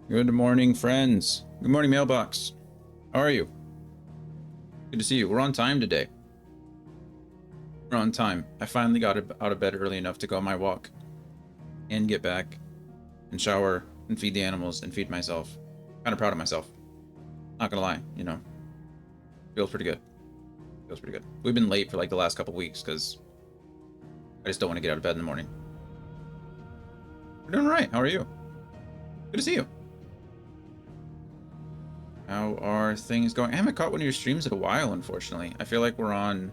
Good morning, friends. Good morning, mailbox. How are you? Good to see you. We're on time today. We're on time. I finally got out of bed early enough to go on my walk and get back and shower and feed the animals and feed myself. Kind of proud of myself. Not gonna lie, feels pretty good. Feels pretty good. We've been late for like the last couple weeks because I just don't want to get out of bed in the morning. We're doing all right. How are you? Good to see you. How are things going? I haven't caught one of your streams in a while, unfortunately. I feel like we're on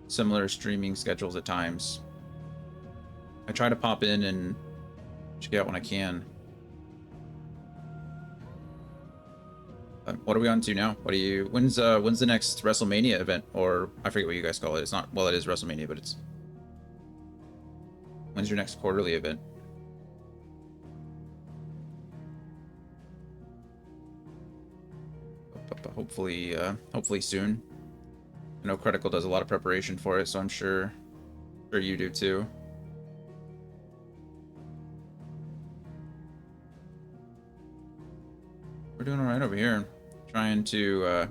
similar streaming schedules at times. I try to pop in and check out when I can. What are we on to now? When's the next WrestleMania event? Or I forget what you guys call it. It's not, well, it is WrestleMania, but when's your next quarterly event? Hopefully soon. I know Critical does a lot of preparation for it, so I'm sure you do too. We're doing all right over here. Trying to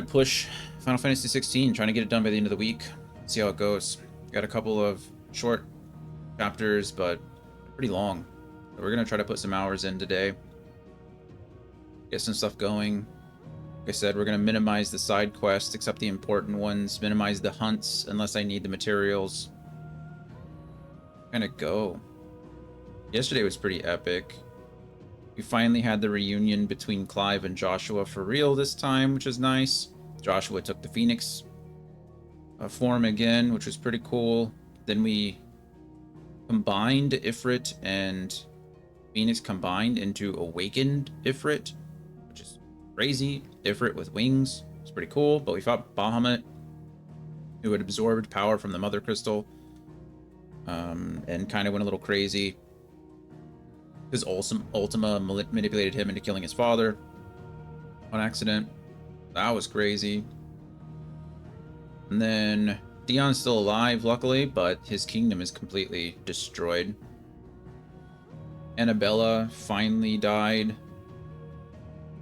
push Final Fantasy 16, trying to get it done by the end of the week. See how it goes. Got a couple of short chapters, but pretty long. So we're gonna try to put some hours in today. Get some stuff going. Like I said, we're gonna minimize the side quests, except the important ones. Minimize the hunts unless I need the materials. Kind of go. Yesterday was pretty epic. We finally had the reunion between Clive and Joshua for real this time, which is nice. Joshua took the Phoenix form again, which was pretty cool. Then we combined Ifrit and Phoenix combined into Awakened Ifrit, which is crazy. Ifrit with wings. It's pretty cool. But we fought Bahamut, who had absorbed power from the Mother Crystal, and kind of went a little crazy because Ultima manipulated him into killing his father on accident. That was crazy. And then Dion's still alive, luckily, but his kingdom is completely destroyed. Annabella finally died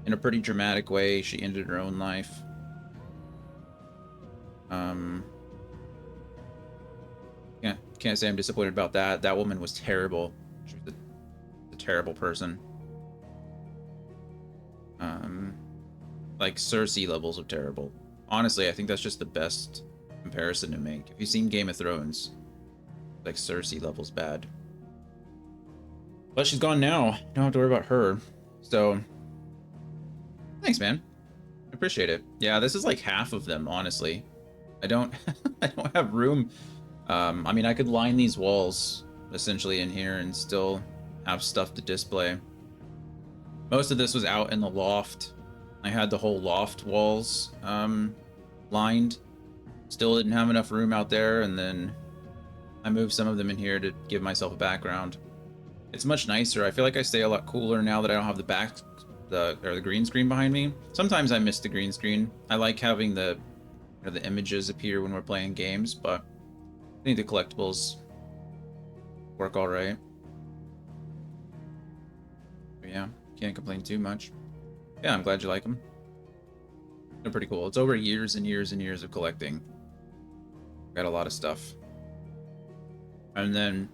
in a pretty dramatic way. She ended her own life. Yeah, can't say I'm disappointed about that. That woman was terrible. She was a terrible person. Like Cersei levels of terrible. Honestly, I think that's just the best comparison to make. If you've seen Game of Thrones, like Cersei levels bad. But she's gone now. Don't have to worry about her. So, thanks, man. I appreciate it. Yeah, this is like half of them, honestly. I don't I don't have room. I mean, I could line these walls essentially in here and still have stuff to display. Most of this was out in the loft. I had the whole loft walls lined. Still didn't have enough room out there, and then I moved some of them in here to give myself a background. It's much nicer. I feel like I stay a lot cooler now that I don't have the green screen behind me. Sometimes I miss the green screen. I like having the images appear when we're playing games, but I think the collectibles work all right. But yeah, can't complain too much. Yeah, I'm glad you like them. They're pretty cool. It's over years and years and years of collecting. Got a lot of stuff. And then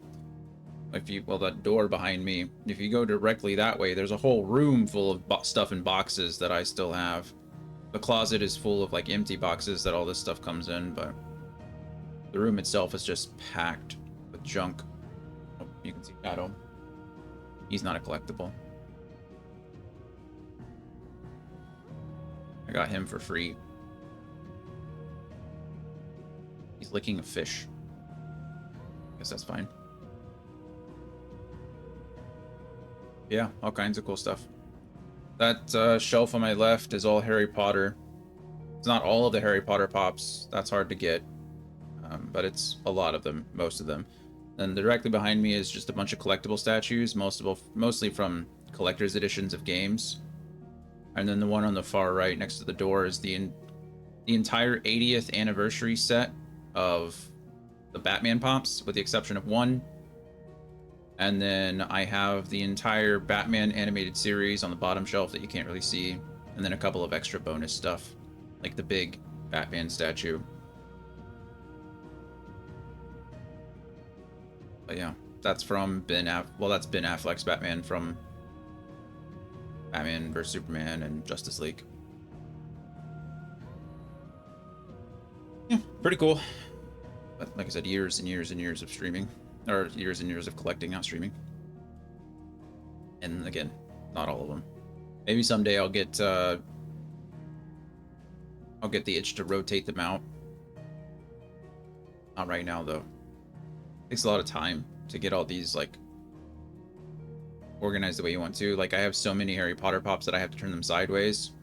that door behind me, if you go directly that way, there's a whole room full of stuff in boxes that I still have. The closet is full of like empty boxes that all this stuff comes in, but the room itself is just packed with junk. Oh, you can see Shadow. He's not a collectible. I got him for free. He's licking a fish. Guess that's fine. Yeah, all kinds of cool stuff. That shelf on my left is all Harry Potter. It's not all of the Harry Potter pops. That's hard to get. But it's a lot of them, most of them. And directly behind me is just a bunch of collectible statues, mostly from collector's editions of games. And then the one on the far right next to the door is the entire 80th anniversary set of the Batman pops, with the exception of one. And then I have the entire Batman animated series on the bottom shelf that you can't really see. And then a couple of extra bonus stuff, like the big Batman statue. But yeah, that's from that's Ben Affleck's Batman from Batman vs Superman and Justice League. Yeah, pretty cool. But like I said, years and years and years of streaming, or years and years of collecting, not streaming. And again, not all of them. Maybe someday I'll get the itch to rotate them out. Not right now though. It takes a lot of time to get all these like organized the way you want to. Like I have so many Harry Potter pops that I have to turn them sideways.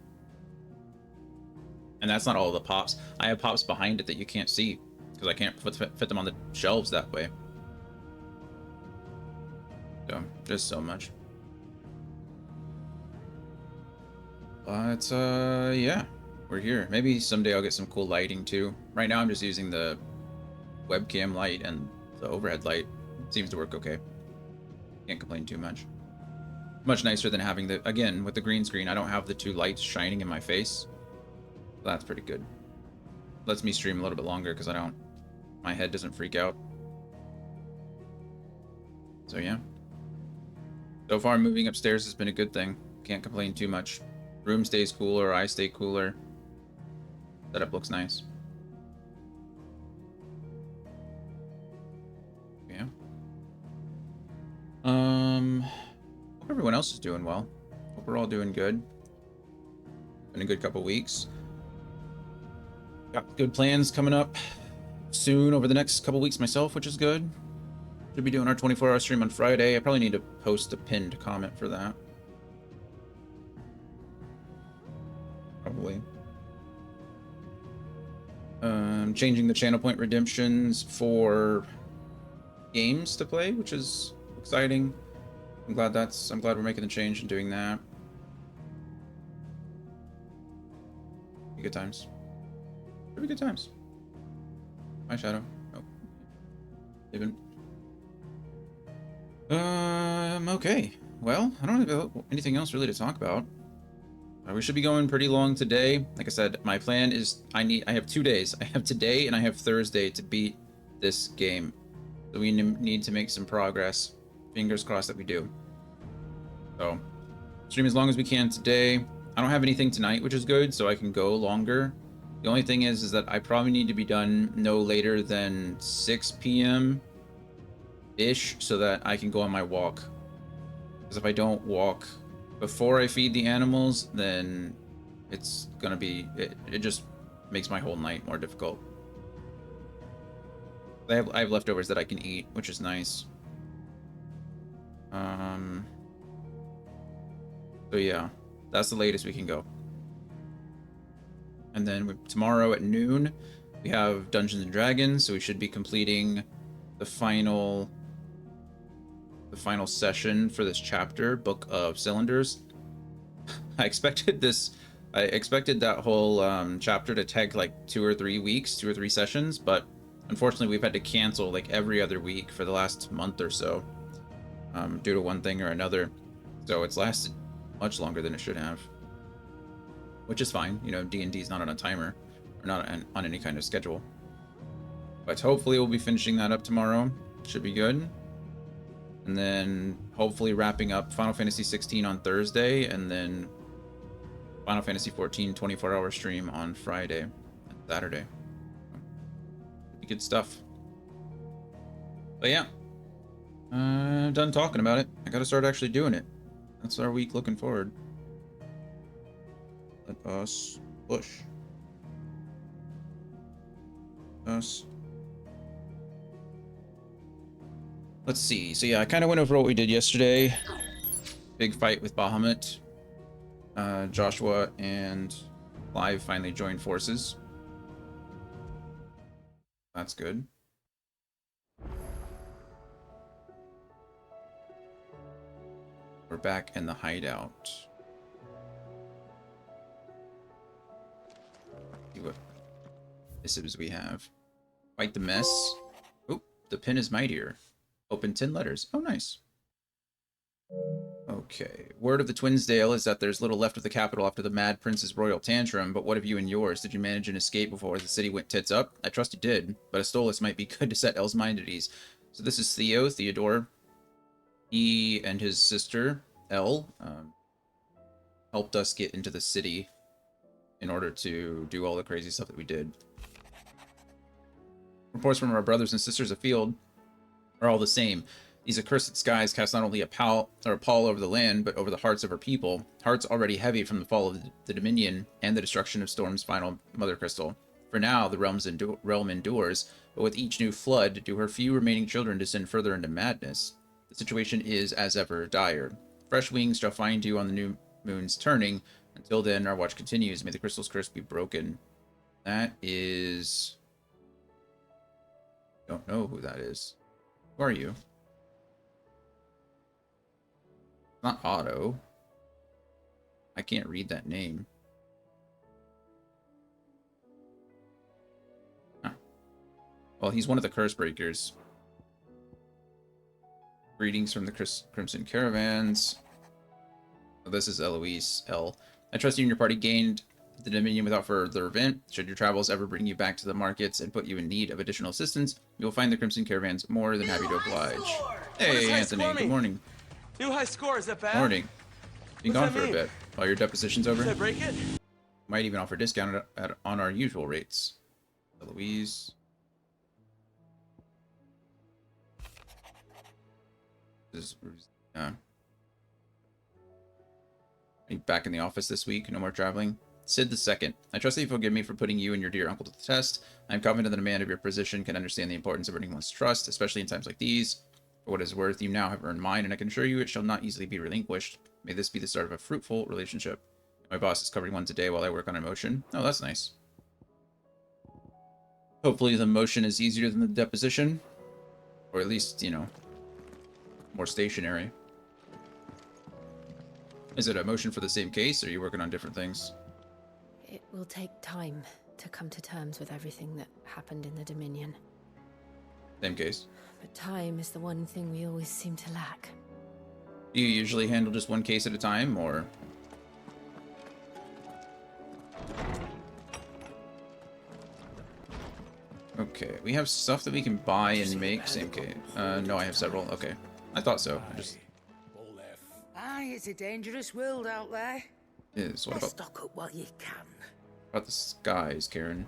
And that's not all the pops. I have pops behind it that you can't see because I can't fit them on the shelves that way. So, just so much. But, yeah, we're here. Maybe someday I'll get some cool lighting too. Right now I'm just using the webcam light and the overhead light. Seems to work okay. Can't complain too much. Much nicer than having the, again, with the green screen, I don't have the two lights shining in my face. So that's pretty good. Lets me stream a little bit longer because my head doesn't freak out. So yeah. So far, moving upstairs has been a good thing. Can't complain too much. Room stays cooler, I stay cooler. Setup looks nice. Yeah. Hope everyone else is doing well. Hope we're all doing good. Been a good couple weeks. Got good plans coming up soon over the next couple weeks myself, which is good. Should be doing our 24-hour stream on Friday. I probably need to post a pinned comment for that. Probably. Changing the channel point redemptions for games to play, which is exciting. I'm glad we're making the change and doing that. Good times. Pretty good times. My shadow. Oh. Even. Okay. Well, I don't have anything else really to talk about. We should be going pretty long today. Like I said, my plan is I have 2 days. I have today and I have Thursday to beat this game. So we need to make some progress. Fingers crossed that we do. So, stream as long as we can today. I don't have anything tonight, which is good, so I can go longer. The only thing is that I probably need to be done no later than 6 p.m.-ish so that I can go on my walk. Because if I don't walk before I feed the animals, then it's gonna be, it just makes my whole night more difficult. I have leftovers that I can eat, which is nice. So yeah, that's the latest we can go. And then tomorrow at noon, we have Dungeons and Dragons, so we should be completing the final session for this chapter, Book of Cylinders. I expected that whole chapter to take like 2 or 3 weeks, 2 or 3 sessions, but unfortunately we've had to cancel like every other week for the last month or so, due to one thing or another. So it's lasted much longer than it should have, which is fine. You know, D&D is not on a timer or not on any kind of schedule. But hopefully we'll be finishing that up tomorrow. Should be good. And then hopefully wrapping up Final Fantasy 16 on Thursday, and then Final Fantasy 14 24-hour stream on Friday and Saturday. Good stuff. But yeah, I'm done talking about it. I gotta start actually doing it. That's our week looking forward. Let us push. Us. Let's see. So yeah, I kind of went over what we did yesterday. Big fight with Bahamut. Joshua and Clive finally joined forces. That's good. We're back in the hideout. See what missives we have. Fight the mess. Oh, the pin is mightier. Open 10 letters. Oh, nice. Okay. Word of the Twinsdale is that there's little left of the capital after the Mad Prince's royal tantrum, but what of you and yours? Did you manage an escape before the city went tits up? I trust you did, but a Stolas might be good to set Elle's mind at ease. So this is Theodore. He and his sister, Elle, helped us get into the city in order to do all the crazy stuff that we did. Reports from our brothers and sisters afield are all the same. These accursed skies cast not only a pall over the land, but over the hearts of our people, hearts already heavy from the fall of the Dominion and the destruction of Storm's final mother crystal. For now, the realm endures, but with each new flood, do her few remaining children descend further into madness. The situation is, as ever, dire. Fresh wings shall find you on the new moon's turning. Until then, our watch continues. May the crystal's curse be broken. That is... Don't know who that is. Who are you? Not Otto. I can't read that name. Huh. Well, he's one of the curse breakers. Greetings from the Crimson Caravans. Oh, this is Eloise L. I trust you and your party gained the Dominion without further event. Should your travels ever bring you back to the markets and put you in need of additional assistance, you will find the Crimson Caravans more than happy to oblige. Hey, Anthony. Good morning. New high score, is that bad? Morning. Been gone for a bit. While your deposition's over. Did I break it? Might even offer discount on our usual rates. Eloise. Are you back in the office this week? No more traveling? Sid the Second. I trust that you forgive me for putting you and your dear uncle to the test. I am confident that a man of your position can understand the importance of earning one's trust, especially in times like these. For what is worth, you now have earned mine, and I can assure you it shall not easily be relinquished. May this be the start of a fruitful relationship. My boss is covering one today while I work on a motion. Oh, that's nice. Hopefully the motion is easier than the deposition. Or at least, you know, more stationary. Is it a motion for the same case, or are you working on different things? It will take time to come to terms with everything that happened in the Dominion. Same case. But time is the one thing we always seem to lack. Do you usually handle just one case at a time, or...? Okay, we have stuff that we can buy and make. Same case. No, I have several. Okay. I thought so. I just... Aye, it's a dangerous world out there. Is. What about... Stock up while you can. About the skies, Karen?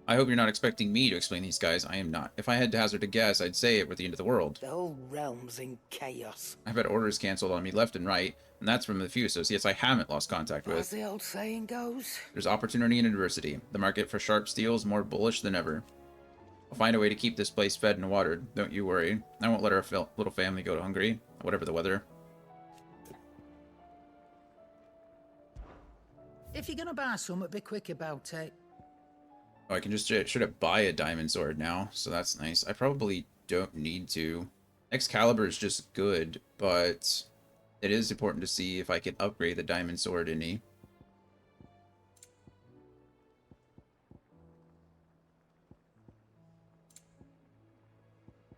I hope you're not expecting me to explain these guys. I am not. If I had to hazard a guess, I'd say it were the end of the world. The whole realm's in chaos. I've had orders canceled on me left and right, and that's from the few associates I haven't lost contact with. As the old saying goes. There's opportunity and adversity. The market for sharp steel is more bullish than ever. I'll find a way to keep this place fed and watered. Don't you worry. I won't let our little family go hungry, whatever the weather. If you're gonna buy some, be quick about it. Oh, I can just should have buy a diamond sword now, so that's nice. I probably don't need to. Excalibur is just good, but it is important to see if I can upgrade the diamond sword any.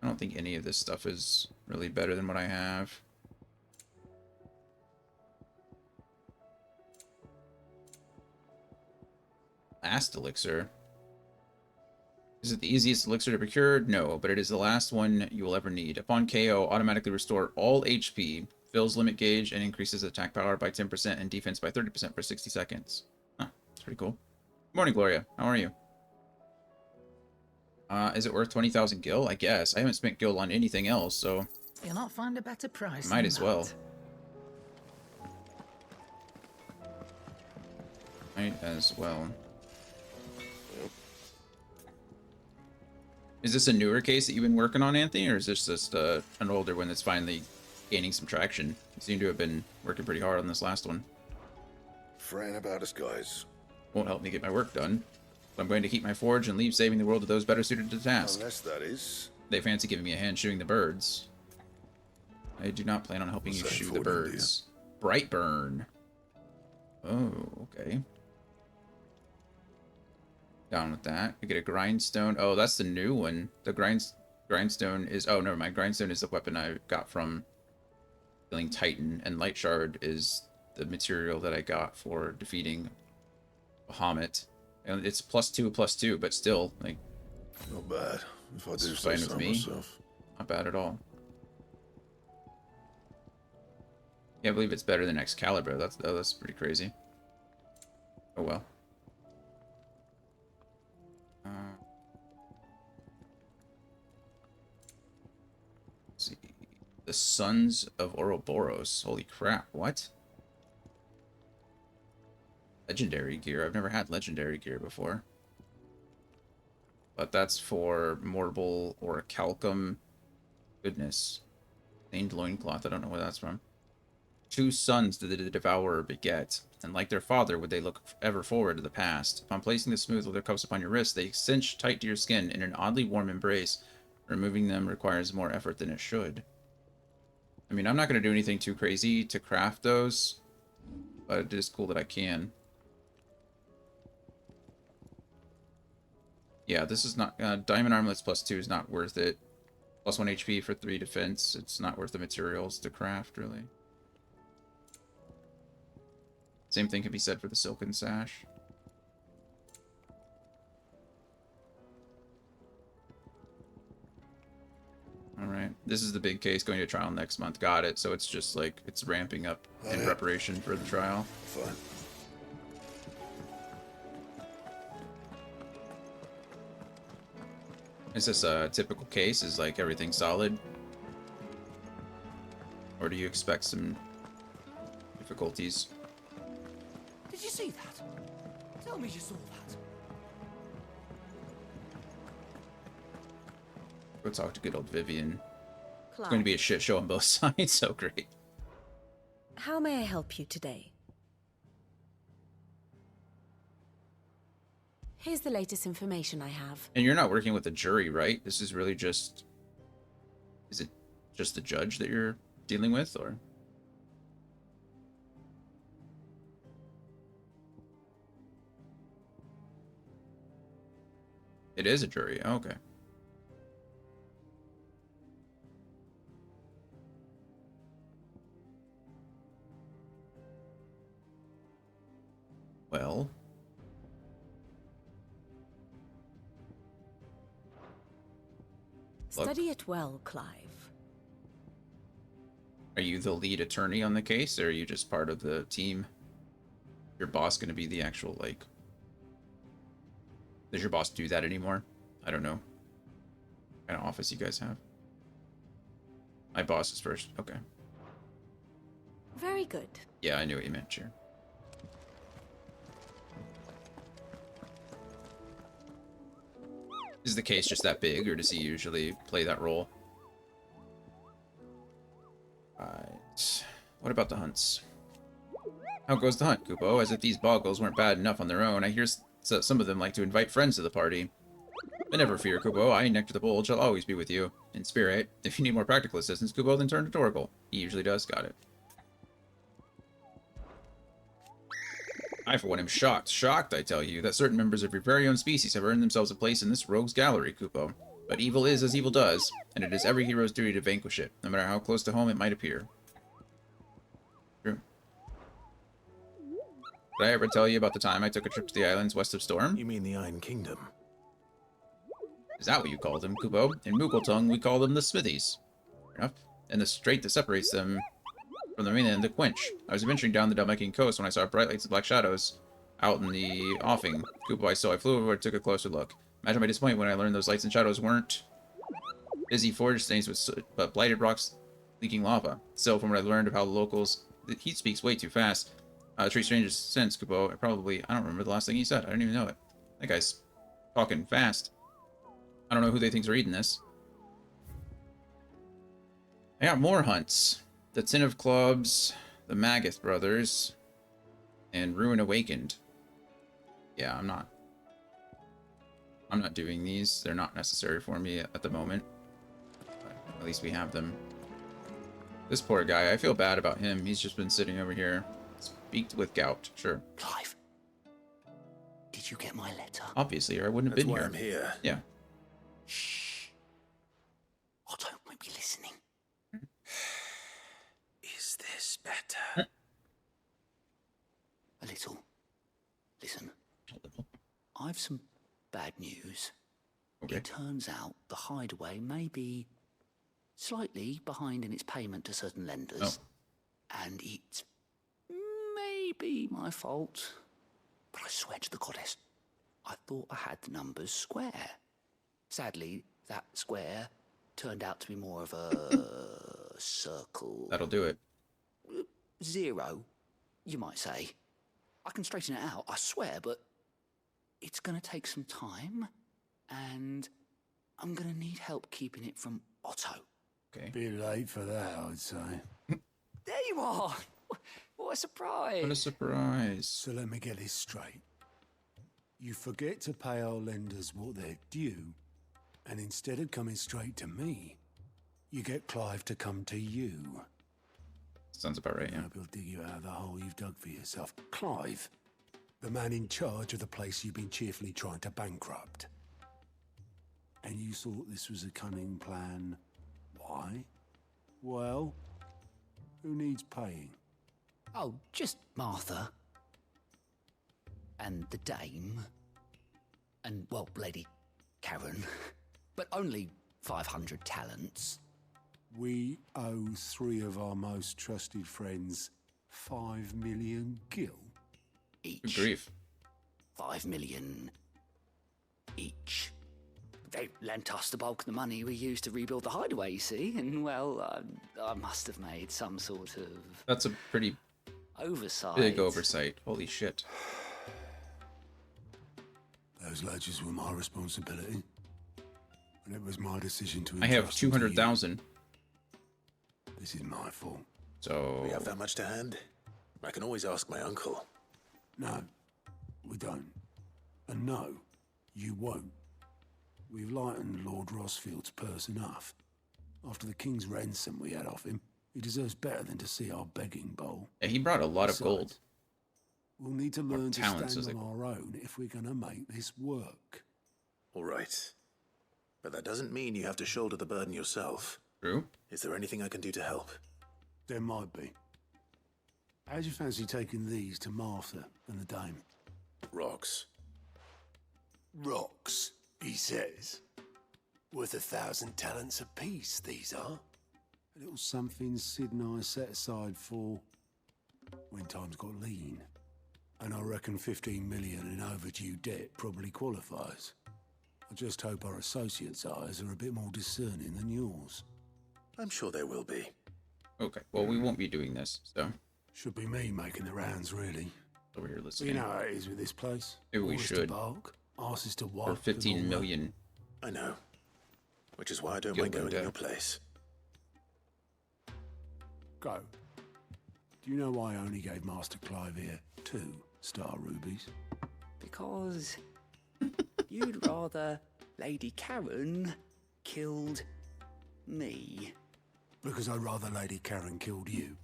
I don't think any of this stuff is really better than what I have. Last elixir. Is it the easiest elixir to procure? No, but it is the last one you will ever need. Upon KO, automatically restore all HP, fills limit gauge, and increases attack power by 10% and defense by 30% for 60 seconds. Huh, that's pretty cool. Good morning, Gloria. How are you? Is it worth 20,000 gil? I guess. I haven't spent gil on anything else, so... You'll not find a better price. Might as well. Might as well. Is this a newer case that you've been working on, Anthony, or is this just an older one that's finally gaining some traction? You seem to have been working pretty hard on this last one. Fran about us, guys. Won't help me get my work done. But I'm going to keep my forge and leave saving the world to those better suited to the task. Unless that is. They fancy giving me a hand shooting the birds. I do not plan on helping you shoot the birds. Brightburn. Oh, okay. Down with that. We get a grindstone. Oh, that's the new one. The grindstone is... Oh, never mind. Grindstone is the weapon I got from killing Titan, and Light Shard is the material that I got for defeating Bahamut. And it's +2/+2, but still, like, Not bad, if I do it's say fine with so me. myself. Not bad at all. Can't believe it's better than Excalibur. That's pretty crazy. Oh well. Let's see. The Sons of Ouroboros. Holy crap, what? Legendary gear. I've never had legendary gear before. But that's for Mortal or Calcum. Goodness. Named loincloth. I don't know where that's from. 2 sons did the Devourer beget, and like their father would they look ever forward to the past. Upon placing the smooth leather cuffs upon your wrist, they cinch tight to your skin in an oddly warm embrace. Removing them requires more effort than it should. I mean, I'm not going to do anything too crazy to craft those, but it is cool that I can. Yeah, this is not... Diamond Armlets +2 is not worth it. +1 HP for 3 defense. It's not worth the materials to craft, really. Same thing can be said for the Silken Sash. Alright, this is the big case going to trial next month. Got it. So it's just like, it's ramping up in preparation for the trial. Fine. Is this a typical case? Is like everything solid? Or do you expect some difficulties? Did you see that? Tell me you saw that. Go talk to good old Vivian. It's Clive, going to be a shit show on both sides, so great. how may I help you today? Here's the latest information I have. And you're not working with a jury, right? This is really just... Is it just the judge that you're dealing with, or...? It is a jury. Oh, okay. Well... Study it well, Clive. Are you the lead attorney on the case, or are you just part of the team? Your boss going to be the actual, like... Does your boss do that anymore? I don't know. What kind of office you guys have? My boss is first. Okay. Very good. Yeah, I knew what you meant, sure. Is the case just that big, or does he usually play that role? Right. What about the hunts? How goes the hunt, Kupo? As if these boggles weren't bad enough on their own, I hear some of them like to invite friends to the party. But never fear, Kupo. I, Nectar the Bold, shall always be with you. In spirit. If you need more practical assistance, Kupo, then turn to Torgal. He usually does. Got it. I, for one, am shocked. Shocked, I tell you, that certain members of your very own species have earned themselves a place in this rogue's gallery, Kupo. But evil is as evil does, and it is every hero's duty to vanquish it, no matter how close to home it might appear. True. Did I ever tell you about the time I took a trip to the islands west of Storm? You mean the Iron Kingdom? Is that what you call them, Kupo? In Moogle tongue, we call them the Smithies. Fair enough. And the strait that separates them from the mainland, the Quench. I was adventuring down the Dalmatian coast when I saw bright lights and black shadows out in the offing. Kupo, I saw. I flew over and took a closer look. Imagine my disappointment when I learned those lights and shadows weren't busy forge stains with soot, but blighted rocks leaking lava. Still, from what I learned of how the locals... He speaks way too fast. Treat strangers since, Kupo. I don't remember the last thing he said. I don't even know it. That guy's talking fast. I don't know who they think's reading this. I got more hunts. The Ten of Clubs, the Magath Brothers, and Ruin Awakened. Yeah, I'm not doing these. They're not necessary for me at the moment. But at least we have them. This poor guy, I feel bad about him. He's just been sitting over here. Speaked with gout. Sure. Clive, did Did you get my letter? Obviously, or I wouldn't have That's been why here. I'm here. Yeah. Shh. Otto might be listening. Is this better? A little. Listen, A little. I've some bad news. Okay. It turns out the hideaway may be slightly behind in its payment to certain lenders. And it's maybe my fault. But I swear to the goddess, I thought I had the numbers square. Sadly, that square turned out to be more of a circle. That'll do it. 0, you might say. I can straighten it out, I swear, but it's going to take some time, and I'm going to need help keeping it from Otto. Okay. Bit late for that, I'd say. There you are! What a surprise! What a surprise. So let me get this straight. You forget to pay our lenders what they're due, and instead of coming straight to me, you get Clive to come to you. Sounds about right, yeah. I hope he'll dig you out of the hole you've dug for yourself. Clive, the man in charge of the place you've been cheerfully trying to bankrupt. And you thought this was a cunning plan. Why? Well, who needs paying? Oh, just Martha. And the dame. And, well, Lady Karen. But only 500 talents. We owe 3 of our most trusted friends 5 million gil. Each. Good grief. 5 million each. They lent us the bulk of the money we used to rebuild the hideaway, you see, and, well, I must have made some sort of That's a pretty oversight. big oversight. Holy shit. Those ledgers were my responsibility. And it was my decision to I have entrust them to you. 200,000. This is my fault. So We have that much to hand? I can always ask my uncle. No, we don't. And no, you won't. We've lightened Lord Rosfield's purse enough. After the king's ransom we had off him, he deserves better than to see our begging bowl. yeah, he brought a lot of Besides, gold. We'll need to learn to talents, as stand they on our own if we're going to make this work. All right. But that doesn't mean you have to shoulder the burden yourself. True. Is there anything I can do to help? There might be. How'd you fancy taking these to Martha and the dame? Rocks. Rocks, he says. Worth 1,000 talents apiece, these are. A little something Sid and I set aside for when times got lean. And I reckon 15 million in overdue debt probably qualifies. I just hope our associates' eyes are a bit more discerning than yours. I'm sure there will be. Okay. Well, we won't be doing this, so Should be me making the rounds, really. over here You listening. know how it is with this place. Maybe we Orders should. to bark, asses to For wipe, and 15 all that. million. I know. Which is why I don't Gil mind going to Godet. your place. Go. Do you know why I only gave Master Clive here 2 star rubies? Because you'd rather Lady Karen killed me. Because I'd rather Lady Karen killed you.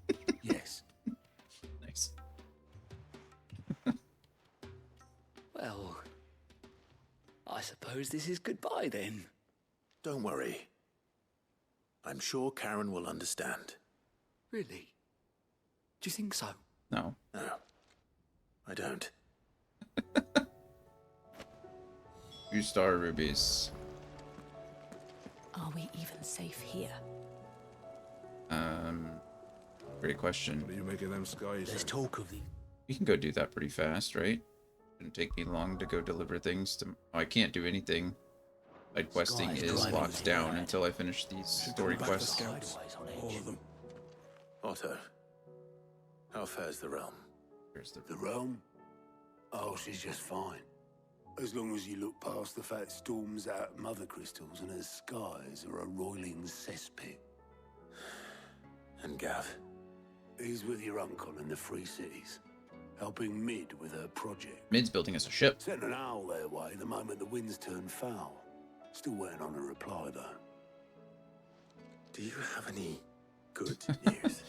Yes. Nice. Well, I suppose this is goodbye then. Don't worry. I'm sure Karen will understand. Really? Do you think so? No. No, I don't. 2-star rubies. Are we even safe here? Great question. What are you making them skies? There's talk of the... We can go do that pretty fast, right? Shouldn't take me long to go deliver things to... Oh, I can't do anything. Side questing Sky's is driving locked me down mad. until I finish these story back the quests. scouts. Hideaways on All edge. of them. Otto, how fares the realm? Here's the... The realm? Oh, she's just fine. As long as you look past the fat storms out mother crystals and her skies are a roiling cesspit. And Gav? He's with your uncle in the Free Cities, helping Mid with her project. Mid's building us a ship. Sent an owl their way the moment the winds turned foul. Still waiting on a reply, though. Do you have any good news?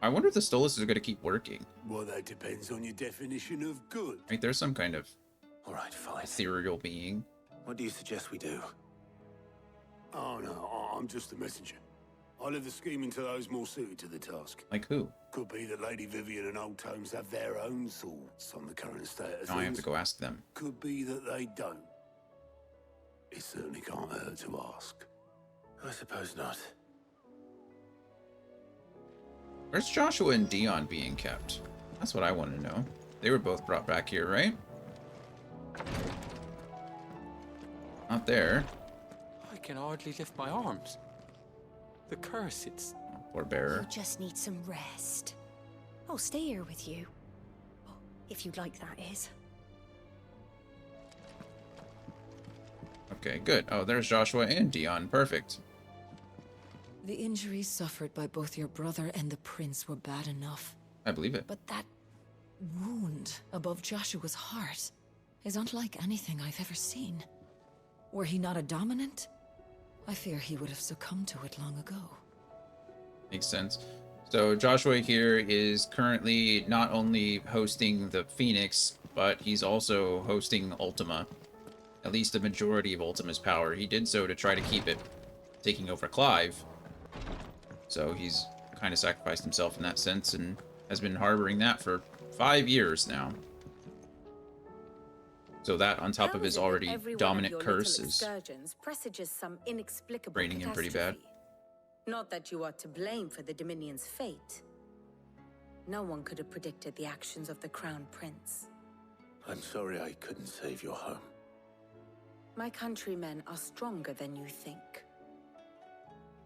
I wonder if the Stolas are going to keep working. Well, that depends on your definition of good. Right, there's some kind of All right, fine. ethereal being. What do you suggest we do? Oh no, I'm just a messenger. I leave the scheming to those more suited to the task. Like who? Could be that Lady Vivian and Old Tomes have their own thoughts on the current state of Now I have things. to go ask them. Could be that they don't. It certainly can't hurt to ask. I suppose not. Where's Joshua and Dion being kept? That's what I want to know. They were both brought back here, right? Not there. I can hardly lift my arms. The curse, it's... Oh, poor bearer. You just need some rest. I'll stay here with you. If you'd like, that is. Okay, good. Oh, there's Joshua and Dion. Perfect. The injuries suffered by both your brother and the prince were bad enough. I believe it. But that wound above Joshua's heart is unlike anything I've ever seen. Were he not a dominant, I fear he would have succumbed to it long ago. Makes sense. So Joshua here is currently not only hosting the Phoenix, but he's also hosting Ultima. At least the majority of Ultima's power. He did so to try to keep it taking over Clive. So he's kind of sacrificed himself in that sense and has been harboring that for 5 years now. So that on top of his already dominant curse is presages some inexplicable raining him pretty bad. catastrophe. Not that you are to blame for the Dominion's fate. No one could have predicted the actions of the Crown Prince. I'm sorry I couldn't save your home. My countrymen are stronger than you think.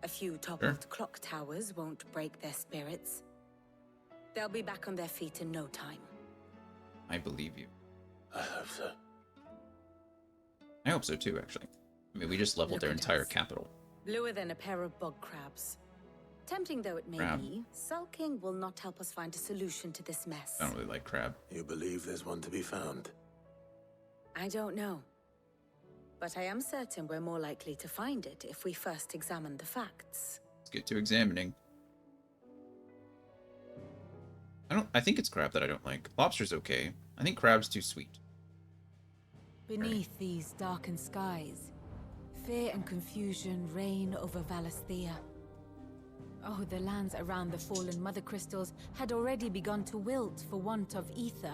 A few toppled clock towers won't break their spirits. They'll be back on their feet in no time. I believe you. I hope so. I hope so too, actually. I mean, we just leveled Look their at entire us. capital. Bluer than a pair of bog crabs. Tempting though it may Crab. be, sulking will not help us find a solution to this mess. I don't really like crab. You believe there's one to be found? I don't know. But I am certain we're more likely to find it if we first examine the facts. Let's get to examining. I think it's crab that I don't like. Lobster's okay. I think crab's too sweet. Beneath these darkened skies, fear and confusion reign over Valisthea. Oh, the lands around the fallen mother crystals had already begun to wilt for want of ether.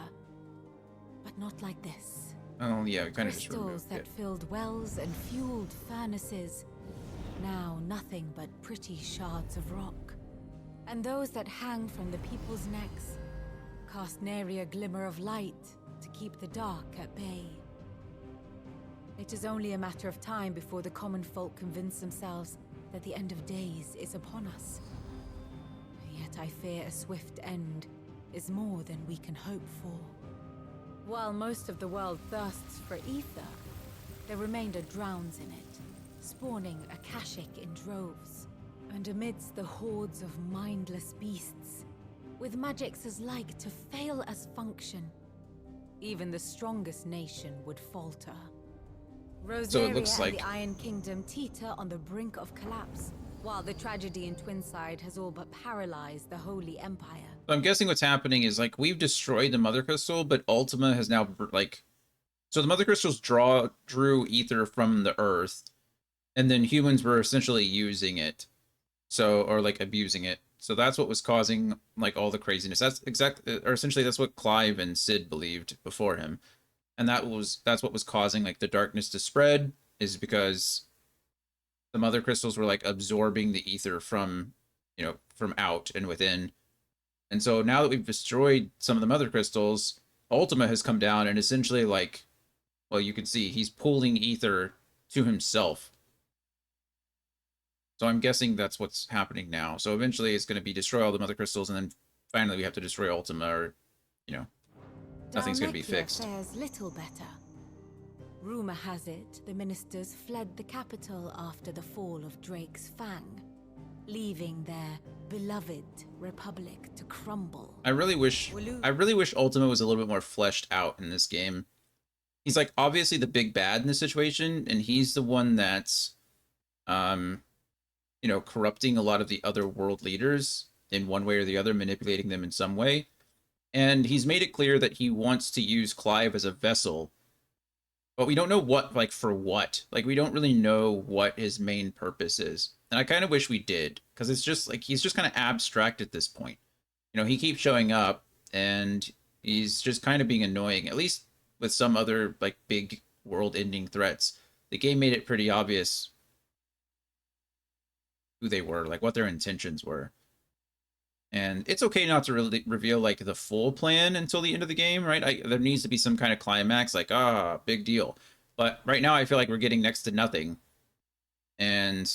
But not like this. Oh yeah, we kind of just Crystals removed that it. filled wells and fueled furnaces. Now nothing but pretty shards of rock. And those that hang from the people's necks cast nary a glimmer of light to keep the dark at bay. It is only a matter of time before the common folk convince themselves that the end of days is upon us. Yet I fear a swift end is more than we can hope for. While most of the world thirsts for ether, the remainder drowns in it, spawning Akashic in droves. And amidst the hordes of mindless beasts, with magics as like to fail as function, even the strongest nation would falter. Rosaria So it looks and like- the Iron Kingdom teeter on the brink of collapse, while the tragedy in Twinside has all but paralyzed the Holy Empire. So I'm guessing what's happening is, like, we've destroyed the Mother Crystal, but Ultima has now, like... So the Mother Crystals drew ether from the Earth, and then humans were essentially using it. So, or, like, abusing it. So that's what was causing, like, all the craziness. That's essentially that's what Clive and Cid believed before him. And that's what was causing, like, the darkness to spread, is because the Mother Crystals were, like, absorbing the ether from, you know, from out and within. And so now that we've destroyed some of the Mother Crystals, Ultima has come down and essentially, like, well, you can see he's pulling ether to himself. So I'm guessing that's what's happening now. So eventually it's going to be destroy all the Mother Crystals, and then finally we have to destroy Ultima, or, you know, nothing's going to be Dalmekia fixed. fares little better. Rumor has it the ministers fled the capital after the fall of Drake's Fang, leaving their beloved republic to crumble. I really wish Ultima was a little bit more fleshed out in this game. He's, like, obviously the big bad in this situation, and he's the one that's you know, corrupting a lot of the other world leaders in one way or the other, manipulating them in some way. And he's made it clear that he wants to use Clive as a vessel But we don't know what, like, for what. Like, we don't really know what his main purpose is. And I kind of wish we did, because it's just, like, he's just kind of abstract at this point. You know, he keeps showing up, and he's just kind of being annoying, at least with some other, like, big world-ending threats. The game made it pretty obvious who they were, like, what their intentions were. And it's okay not to really reveal, like, the full plan until the end of the game, right? There needs to be some kind of climax, like, big deal. But right now, I feel like we're getting next to nothing. And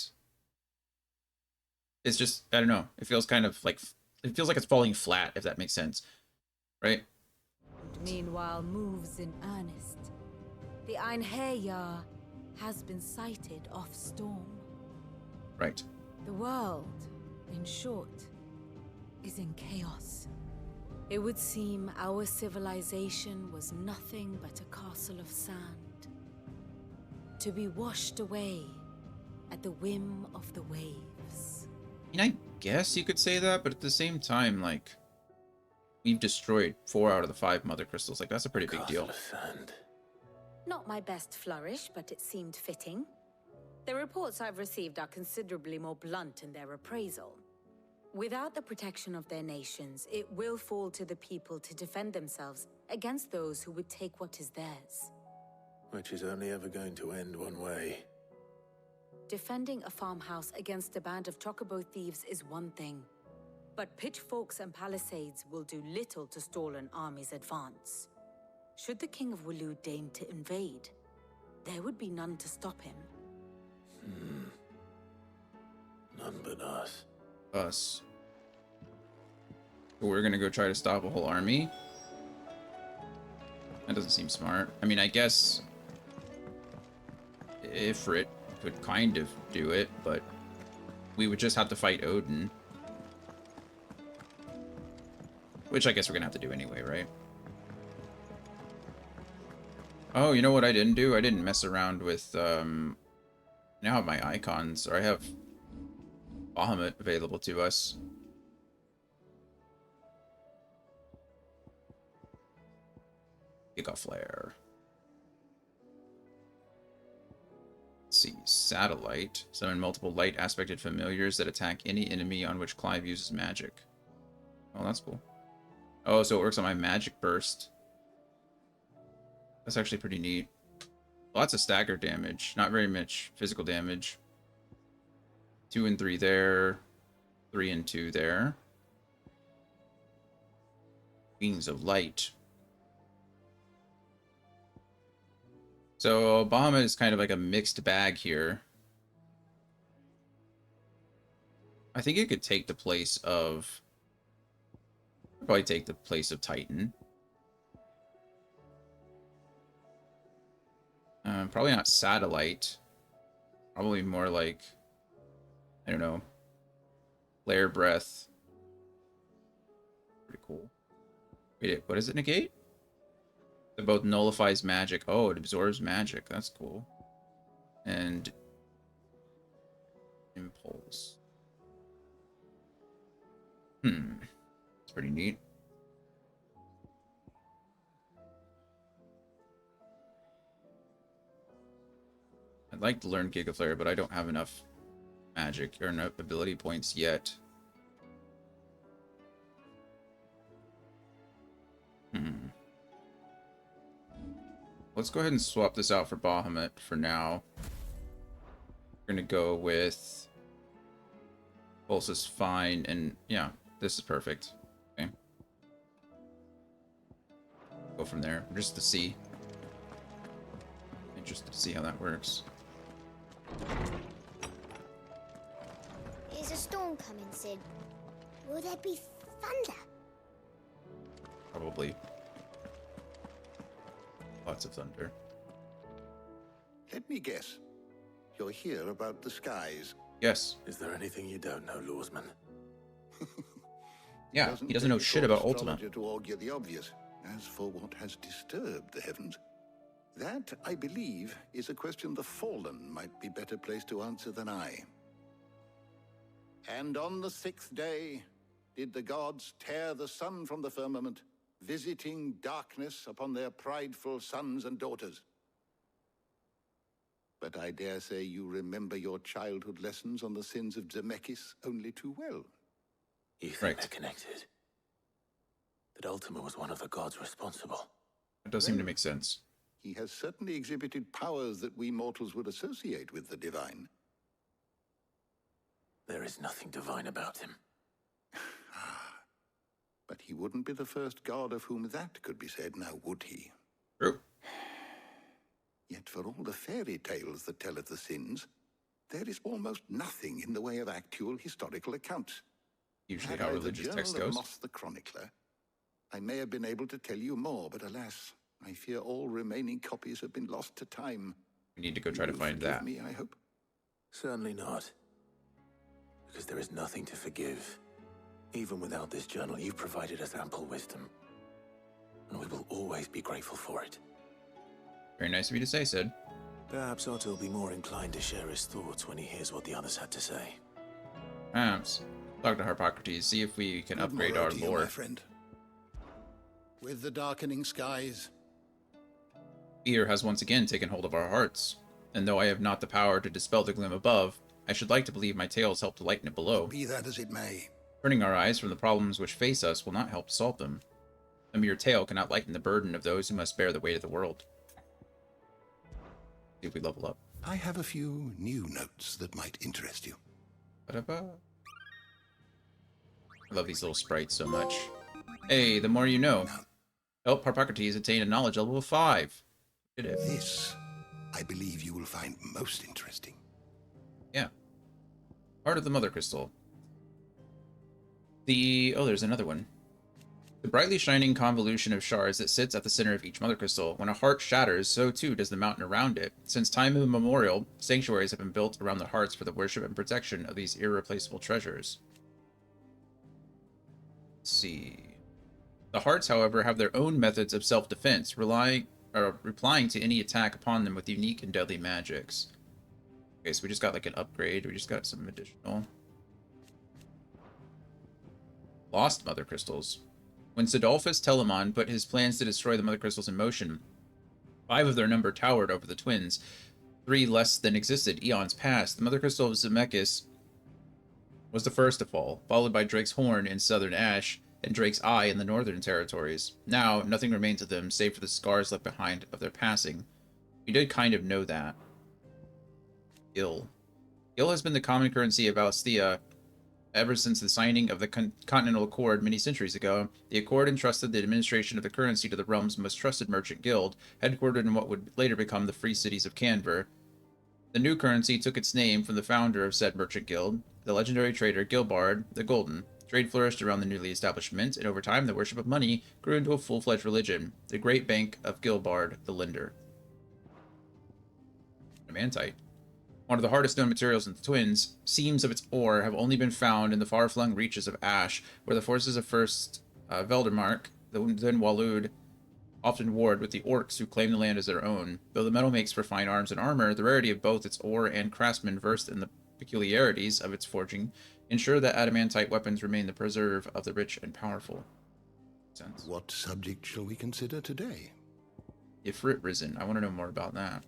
it's just, I don't know. It feels kind of like, it feels like it's falling flat, if that makes sense. Right? Meanwhile, moves in earnest. The Einherjar has been sighted off Storm. Right. The world, in short, is in chaos. It would seem our civilization was nothing but a castle of sand, to be washed away at the whim of the waves. I mean, I guess you could say that, but at the same time, like, we've destroyed 4 out of the 5 mother crystals. Like, that's a pretty big deal. Castle of sand. Not my best flourish, but it seemed fitting. The reports I've received are considerably more blunt in their appraisal. Without the protection of their nations, it will fall to the people to defend themselves against those who would take what is theirs. Which is only ever going to end one way. Defending a farmhouse against a band of chocobo thieves is one thing, but pitchforks and palisades will do little to stall an army's advance. Should the King of Waloed deign to invade, there would be none to stop him. None but us. Us. We're gonna go try to stop a whole army? That doesn't seem smart. I mean, I guess Ifrit could kind of do it, but we would just have to fight Odin. Which I guess we're gonna have to do anyway, right? Oh, you know what I didn't do? I didn't mess around with, now I have my icons, or I have Bahamut available to us. Giga Flare. Let's see, Satellite. Summon multiple light aspected familiars that attack any enemy on which Clive uses magic. Oh, that's cool. Oh, so it works on my magic burst. That's actually pretty neat. Lots of stagger damage, not very much physical damage. 2 and 3 there. 3 and 2 there. Wings of Light. So Bahamut is kind of like a mixed bag here. I think it could take the place of... Probably take the place of Titan. Probably not Satellite. Probably more like... I don't know. Flare Breath. Pretty cool. Wait, what does it negate? It both nullifies magic. Oh, it absorbs magic. That's cool. And Impulse. It's pretty neat. I'd like to learn Giga Flare, but I don't have enough magic or enough ability points yet. Let's go ahead and swap this out for Bahamut for now. We're gonna go with Pulse is fine, and yeah, this is perfect. Okay. Go from there, just to see. Interested to see how that works. Is a storm coming, Sid? Will there be thunder? Probably. Lots of thunder. Let me guess. You're here about the skies. Yes. Is there anything you don't know, Lawsman? Yeah, he doesn't know shit about Ultima. To augur the obvious. As for what has disturbed the heavens, that, I believe, is a question the Fallen might be better placed to answer than I. And on the 6th day did the gods tear the sun from the firmament, visiting darkness upon their prideful sons and daughters. but I dare say you remember your childhood lessons on the sins of Zemeckis only too well. You think Right. they're connected? That Ultima was one of the gods responsible? That does seem to make sense. He has certainly exhibited powers that we mortals would associate with the divine. There is nothing divine about him. But he wouldn't be the first god of whom that could be said, now would he? True. Yet for all the fairy tales that tell of the sins, there is almost nothing in the way of actual historical accounts. Usually Had how I the religious journal text of goes. Moss the Chronicler, I may have been able to tell you more, but alas, I fear all remaining copies have been lost to time. We need to go try to You find forgive that. me, I hope. Certainly not. Because there is nothing to forgive. Even without this journal, you've provided us ample wisdom. And we will always be grateful for it. Very nice of you to say, Sid. Perhaps Otto will be more inclined to share his thoughts when he hears what the others had to say. Perhaps. Talk to Harpocrates, see if we can Good upgrade morrow our to you, lore. my friend. With the darkening skies, Fear has once again taken hold of our hearts, and though I have not the power to dispel the gloom above, I should like to believe my tales help to lighten it below. be that as it may. Turning our eyes from the problems which face us will not help to solve them. A mere tale cannot lighten the burden of those who must bear the weight of the world. See if we level up. I have a few new notes that might interest you. Ba-da-ba. I love these little sprites so much. Hey, the more you know. Help Harpocrates attain a knowledge level of 5. Did it. This, I believe you will find most interesting. Yeah. Heart of the Mother Crystal. Oh, there's another one. The brightly shining convolution of shards that sits at the center of each Mother Crystal. When a heart shatters, so too does the mountain around it. Since time immemorial, sanctuaries have been built around the hearts for the worship and protection of these irreplaceable treasures. Let's see. The hearts, however, have their own methods of self-defense, replying to any attack upon them with unique and deadly magics. Okay, so we just got like an upgrade. We just got some additional lost Mother Crystals. When Sidolphus Telamon put his plans to destroy the Mother Crystals in motion, 5 of their number towered over the twins. 3 less than existed eons past. The Mother Crystal of Zemeckis was the first to fall, followed by Drake's Horn in southern Ash and Drake's Eye in the northern territories. Now, nothing remains of them save for the scars left behind of their passing. We did kind of know that. Gil. Gil has been the common currency of Alstia ever since the signing of the Continental Accord many centuries ago. The Accord entrusted the administration of the currency to the realm's most trusted merchant guild, headquartered in what would later become the Free Cities of Canver. The new currency took its name from the founder of said merchant guild, the legendary trader Gilbard the Golden. Trade flourished around the newly established mint, and over time the worship of money grew into a full-fledged religion, the Great Bank of Gilbard the Lender. Adamantite. One of the hardest known materials in the Twins, seams of its ore have only been found in the far-flung reaches of Ash, where the forces of first Veldermark, then Walud, often warred with the orcs who claim the land as their own. Though the metal makes for fine arms and armor, the rarity of both its ore and craftsmen versed in the peculiarities of its forging ensure that adamantite weapons remain the preserve of the rich and powerful. Sense. What subject shall we consider today? Ifrit Risen. I want to know more about that.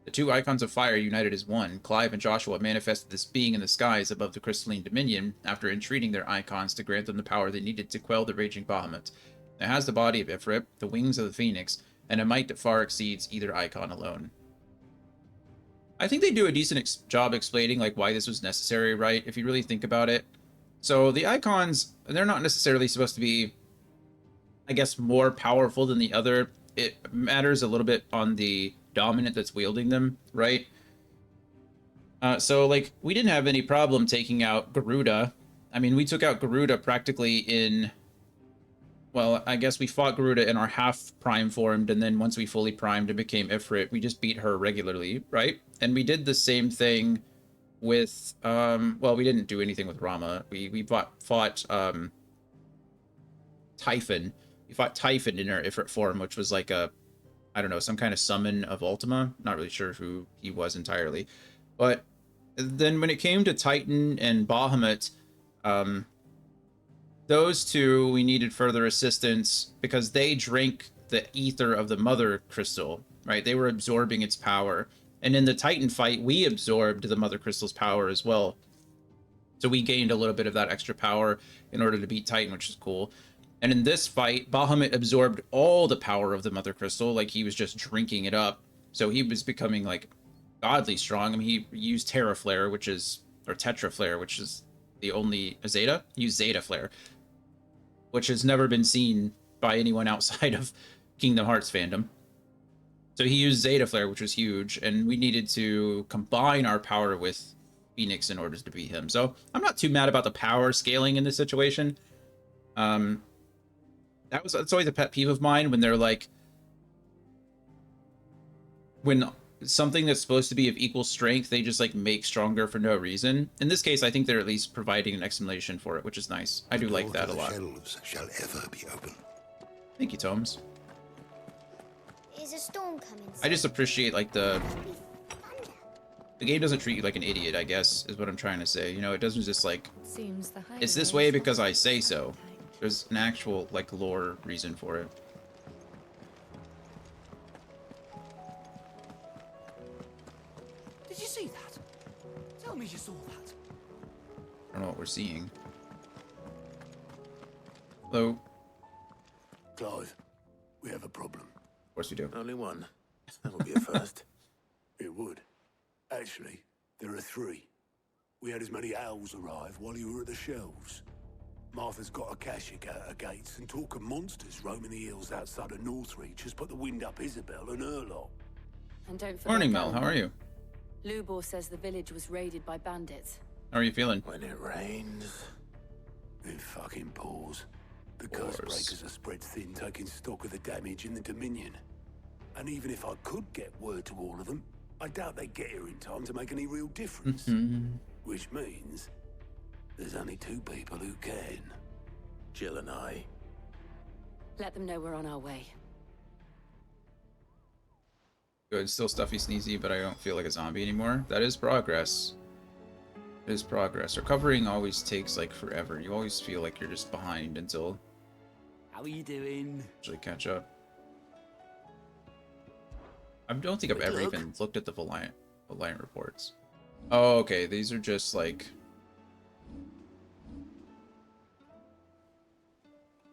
The 2 icons of fire united as one. Clive and Joshua manifested this being in the skies above the crystalline dominion after entreating their icons to grant them the power they needed to quell the raging Bahamut. It has the body of Ifrit, the wings of the phoenix, and a might that far exceeds either icon alone. I think they do a decent job explaining like why this was necessary, right? If you really think about it. So the icons, they're not necessarily supposed to be, I guess, more powerful than the other. It matters a little bit on the dominant that's wielding them, right? So like we didn't have any problem taking out Garuda. I mean, we took out Garuda practically in, well, I guess we fought Garuda in our half prime formed, and then once we fully primed and became Ifrit, we just beat her regularly, right? And we did the same thing with well, we didn't do anything with Rama. We fought Typhon. We fought Typhon in her Ifrit form, which was like a, I don't know, some kind of summon of Ultima. Not really sure who he was entirely. But then when it came to Titan and Bahamut, those 2, we needed further assistance because they drank the ether of the Mother Crystal, right? They were absorbing its power. And in the Titan fight, we absorbed the Mother Crystal's power as well. So we gained a little bit of that extra power in order to beat Titan, which is cool. And in this fight, Bahamut absorbed all the power of the Mother Crystal, like he was just drinking it up. So he was becoming like godly strong. I mean, he used Terra Flare, which is, or Tetra Flare, which is the only Zeta. He used Zeta Flare, which has never been seen by anyone outside of Kingdom Hearts fandom. So he used Zeta Flare, which was huge, and we needed to combine our power with Phoenix in order to beat him. So I'm not too mad about the power scaling in this situation. That's always a pet peeve of mine when they're like, when something that's supposed to be of equal strength, they just like make stronger for no reason. In this case, I think they're at least providing an explanation for it, which is nice. I do like that a lot. Shelves shall ever be open. Thank you, Tomes. Is a storm coming? I just appreciate like the game doesn't treat you like an idiot, I guess, is what I'm trying to say. You know, it doesn't just like, Seems the it's this way because I say so. There's an actual like lore reason for it. Did you see that? Tell me you saw that. I don't know what we're seeing. Hello? Clive, we have a problem. Of course we do. Only one. That would be a first. It would. Actually, there are 3. We had as many owls arrive while you were at the shelves. Martha's got a Akashic out her gates, and talk of monsters roaming the hills outside of Northreach has put the wind up Isabel and her lot. And don't forget Morning, Mel. How are you? Lubor says the village was raided by bandits. How are you feeling? When it rains. It fucking pours. The curse breakers are spread thin, taking stock of the damage in the Dominion. And even if I could get word to all of them, I doubt they'd get here in time to make any real difference. Which means there's only 2 people who can. Jill and I. Let them know we're on our way. Good. Still stuffy sneezy, but I don't feel like a zombie anymore. That is progress. It is progress. Recovering always takes like forever. You always feel like you're just behind until How are you doing? actually catch up. I don't think I've ever even looked at the Valiant reports. Oh, okay. These are just like...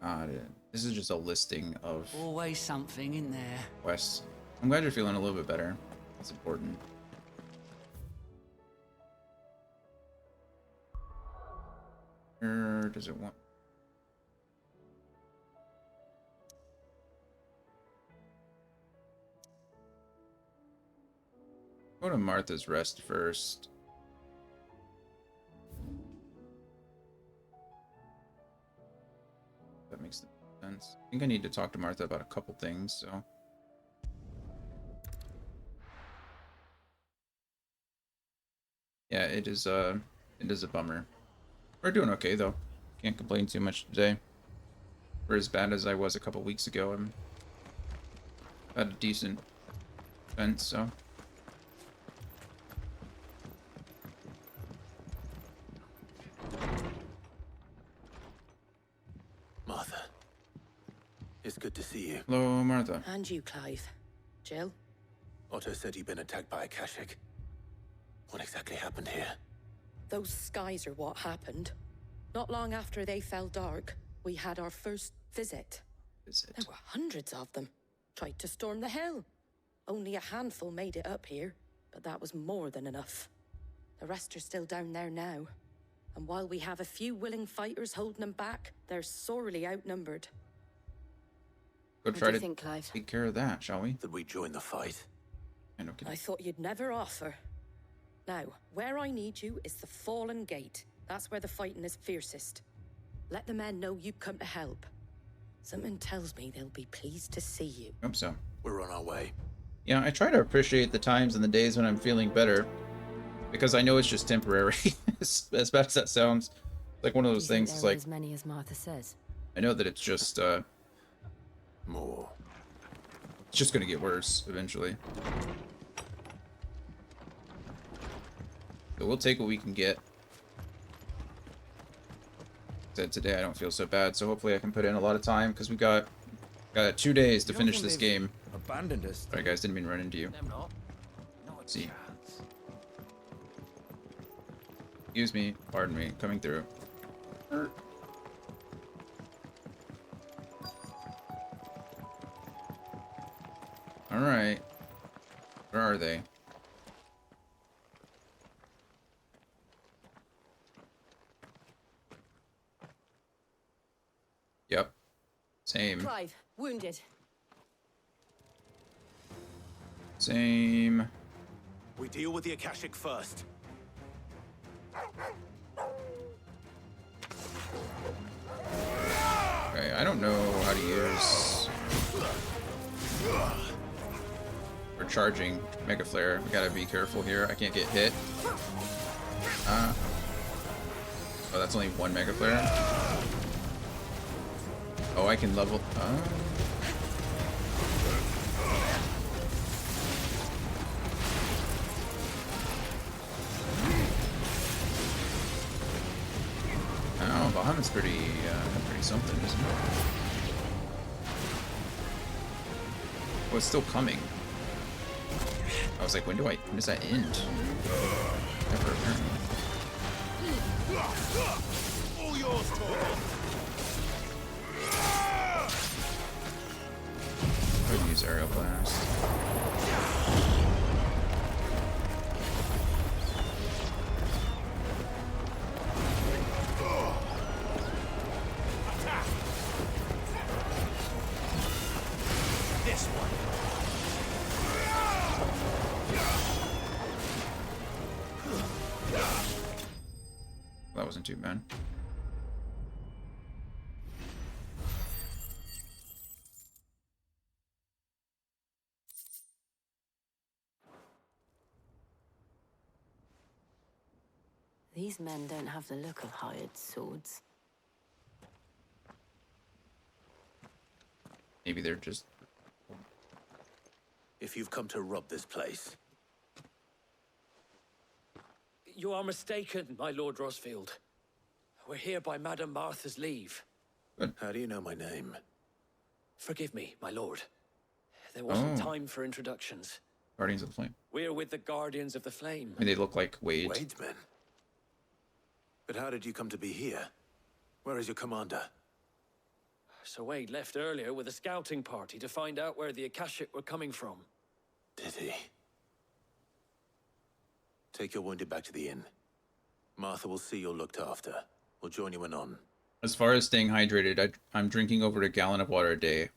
Got it. This is just a listing of Always something in there. quests. I'm glad you're feeling a little bit better. That's important. Or does it want... Go to Martha's Rest first. That makes sense. I think I need to talk to Martha about a couple things, so... Yeah, it is a bummer. We're doing okay though. Can't complain too much today. We're as bad as I was a couple weeks ago. I'm had a decent fence, so. Martha. It's good to see you. Hello, Martha. And you, Clive. Jill? Otto said you'd been attacked by Akashic. What exactly happened here? Those skies are what happened. Not long after they fell dark, we had our first visit. There were hundreds of them. Tried to storm the hill. Only a handful made it up here, but that was more than enough. The rest are still down there now. And while we have a few willing fighters holding them back, they're sorely outnumbered. Go What try do you to think, Clive? take care of that, shall we? That we join the fight. I thought you'd never offer. Now, where I need you is the Fallen Gate. That's where the fighting is fiercest. Let the men know you come to help. Something tells me they'll be pleased to see you. Hope so. We're on our way. Yeah, I try to appreciate the times and the days when I'm feeling better, because I know it's just temporary. As bad as that sounds, like one of those things. It's like as many as Martha says. I know that it's just more. It's just gonna get worse eventually. So we'll take what we can get. Said today I don't feel so bad, so hopefully I can put in a lot of time because we got 2 days to finish this game. Abandoned us. Sorry guys, didn't mean to run into you. see. Excuse me, pardon me, coming through. Alright. Where are they? Yep. Same. Clive, wounded. Same. We deal with the Akashic first. Okay, I don't know how to use... We're charging Mega Flare. We gotta be careful here. I can't get hit. Oh, that's only one Mega Flare. Oh, I can level... Oh, Bahamut's pretty something, isn't it? Oh, it's still coming. I was like, when does that end? Never, apparently. All yours, Torvald. I would use Aerial Blast. This one. That wasn't too bad. These men don't have the look of hired swords. Maybe they're just... If you've come to rob this place, You are mistaken, my Lord Rosfield. We're here by Madame Martha's leave. how do you know my name? Forgive me, my lord. There wasn't Oh. time for introductions. Guardians of the Flame. We're with the Guardians of the Flame. I mean, they look like Wade. Wade's men. But how did you come to be here? Where is your commander? Sir Wade left earlier with a scouting party to find out where the Akashic were coming from. Did he? Take your wounded back to the inn. Martha will see you're looked after. We'll join you anon. As far as staying hydrated, I'm drinking over a gallon of water a day.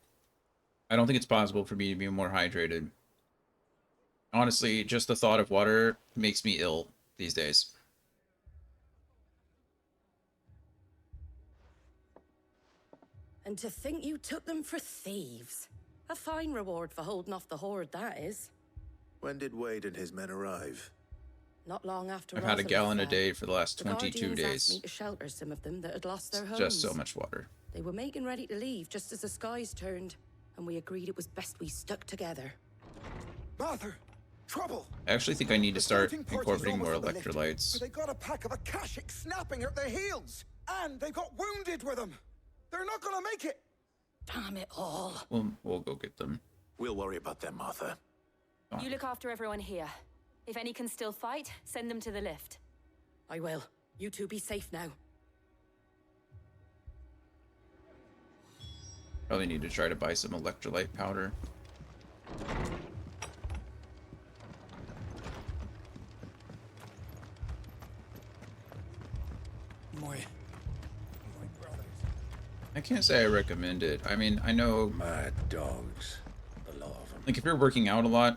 I don't think it's possible for me to be more hydrated. Honestly, just the thought of water makes me ill these days. And to think you took them for thieves. A fine reward for holding off the horde, that is. When did Wade and his men arrive? Not long after I've had a Rosalind gallon a fell. day for the last The 22 Guardians asked me days. to shelter some of them that had lost their homes. Just so much water. They were making ready to leave just as the skies turned, and we agreed it was best we stuck together. Martha! Trouble! I actually think I need to start Scouting party's incorporating more almost on the lift, electrolytes. but they got a pack of Akashic snapping at their heels! And they got wounded with them! They're not gonna make it! Damn it all. We'll go get them. We'll worry about them, Martha. You look after everyone here. If any can still fight, send them to the lift. I will. You two be safe now. Probably need to try to buy some electrolyte powder. My I can't say I recommend it. I mean, I know... mad dogs. A lot of them. Like, if you're working out a lot,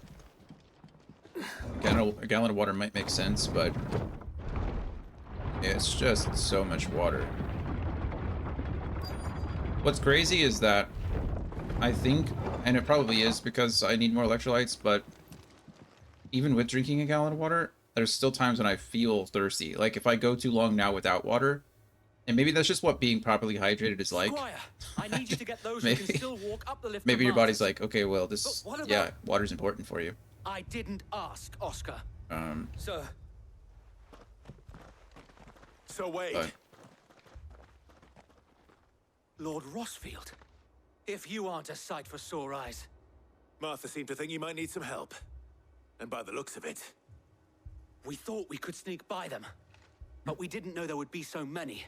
a gallon of water might make sense, but it's just so much water. What's crazy is that I think, and it probably is because I need more electrolytes, but even with drinking a gallon of water, there's still times when I feel thirsty. Like, if I go too long now without water, and maybe that's just what being properly hydrated is like. Squire, I need you to get those Maybe- who can still walk up the lift. Maybe to your body's Martha's. like, okay, well, this, But what about- yeah, water's important for you. I didn't ask, Oscar. Sir, So Wade. But Lord Rosfield, if you aren't a sight for sore eyes. Martha seemed to think you might need some help. And by the looks of it, We thought we could sneak by them, but we didn't know there would be so many.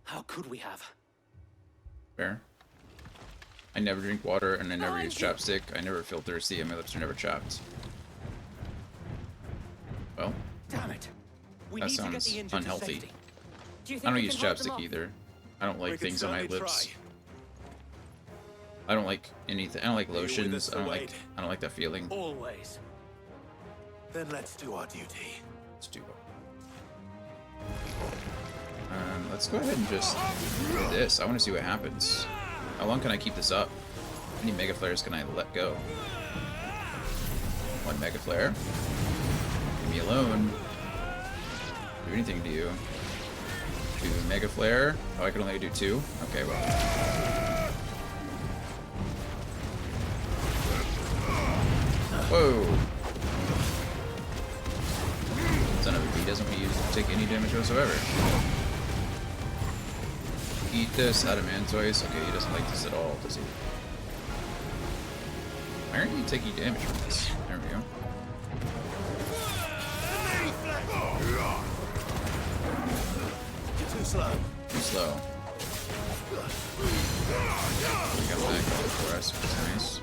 How could we have? Fair. I never drink water and I never use chapstick. I never feel thirsty and my lips are never chapped. Well, Damn it. We that need to get sounds the injured to unhealthy. safety. Do you I think don't we use can hold them chapstick off? either. I don't We like can things on my certainly lips. try. I don't like anything. I don't like Are you with lotions. us, I don't Wade? like. I don't like that feeling. Always. Then let's do our duty. Let's do it. Let's go ahead and just do this. I want to see what happens. How long can I keep this up? How many mega flares can I let go? One mega flare. Leave me alone. Do anything to you. Two mega flare. Oh, I can only do two. Okay, well. Whoa. Son of a bee doesn't want to take any damage whatsoever. Eat this, adamantoise. Okay, he doesn't like this at all, does he? Why aren't you taking damage from this? There we go. You're too slow. Too slow. We got that going for us, which is nice.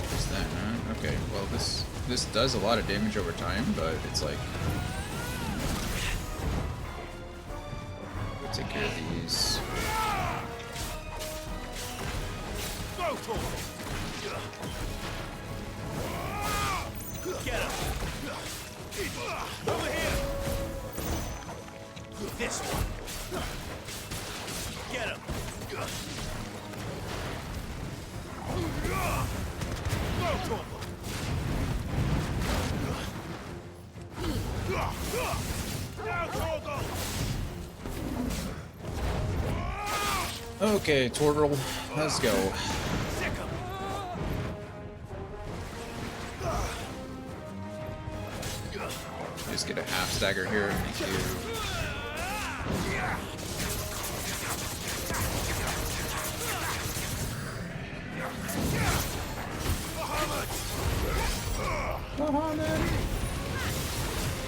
What's that, huh? Okay, well this does a lot of damage over time, but it's like we'll take care of these. Get him! Over here! This one! Get him! Okay, Torgal, let's go. Just get a half stagger here. Thank you.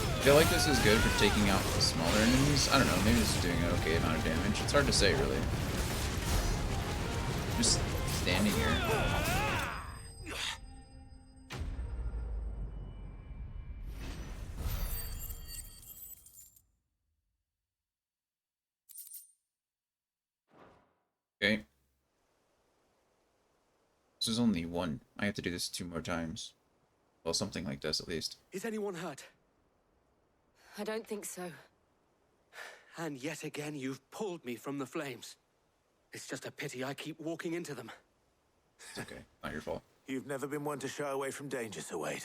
I feel like this is good for taking out the smaller enemies. I don't know, maybe this is doing an okay amount of damage. It's hard to say, really. Just standing here. Okay. This is only one. I have to do this 2 more times. Well, something like this, at least. Is anyone hurt? I don't think so. And yet again, you've pulled me from the flames. It's just a pity I keep walking into them. It's okay. Not your fault. You've never been one to shy away from danger, Sir Wade.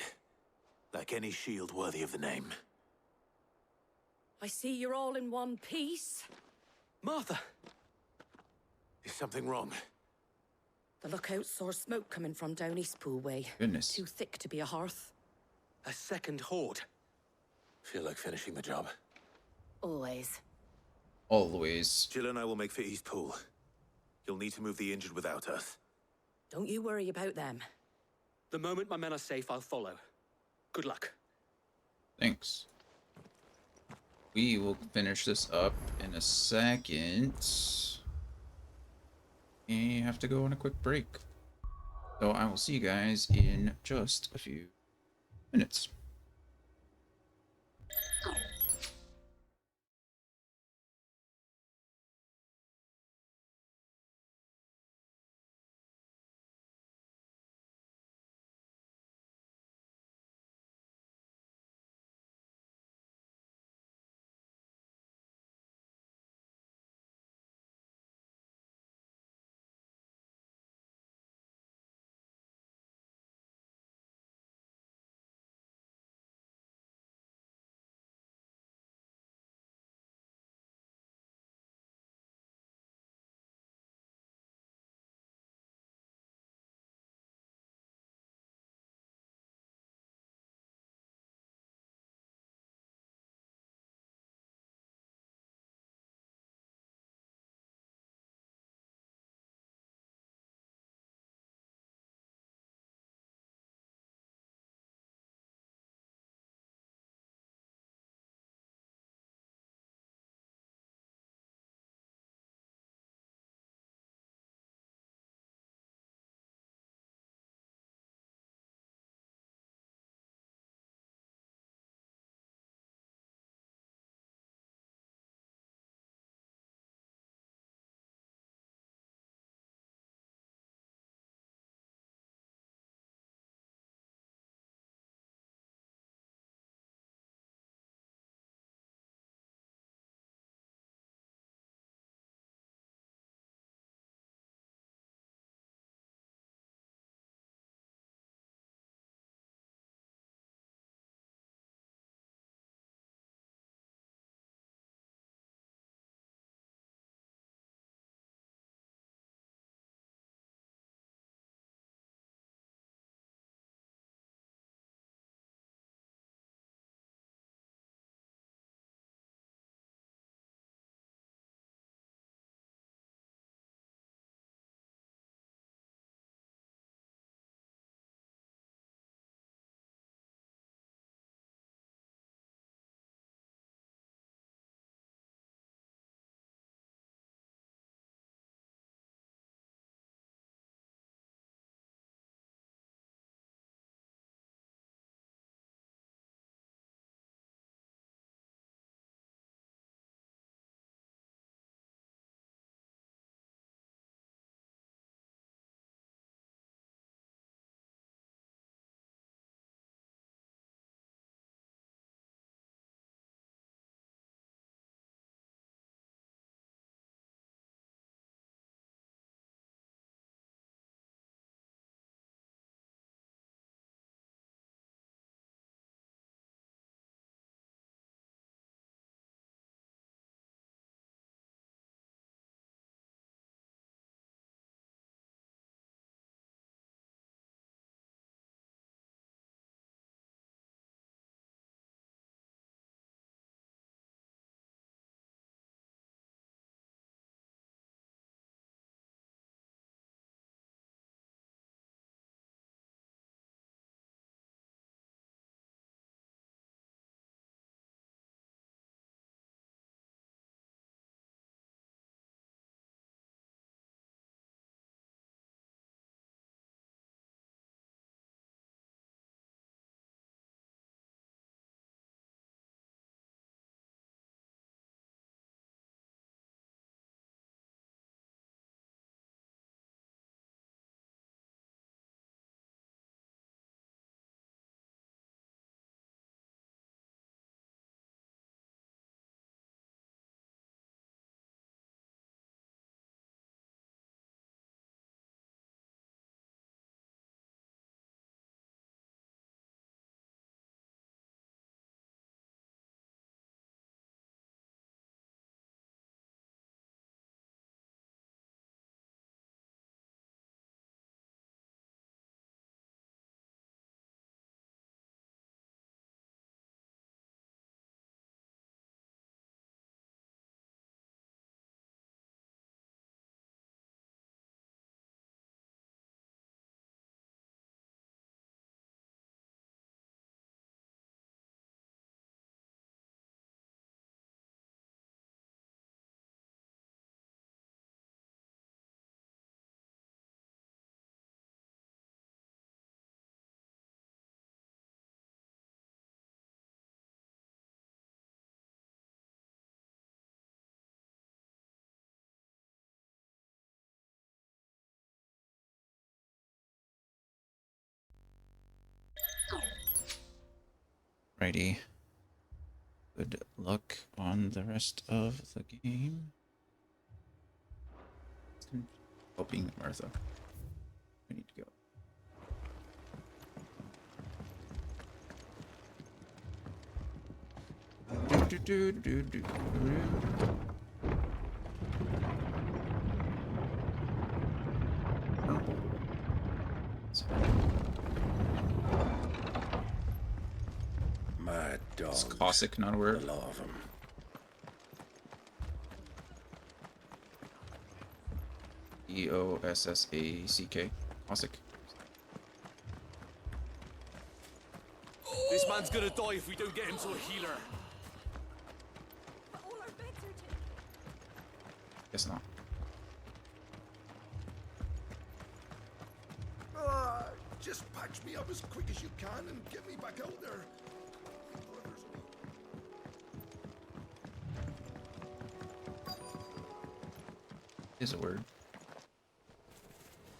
Like any shield worthy of the name. I see you're all in one piece. Martha! Is something wrong? The lookout saw smoke coming from down Eastpool way. Goodness. Too thick to be a hearth. A second horde. Feel like finishing the job. Always. Always. Jill and I will make for Eastpool. You'll need to move the injured without us. Don't you worry about them. The moment my men are safe, I'll follow. Good luck. Thanks. We will finish this up in a second. I have to go on a quick break. So I will see you guys in just a few minutes. Alrighty. Good luck on the rest of the game. Helping Martha. We need to go. Mad dog. It's Cossack, not a word. A lot of them. Eossack. Cossack. This man's gonna die if we don't get him to a healer. Guess not. Just patch me up as quick as you can and get me back out there. Is a word.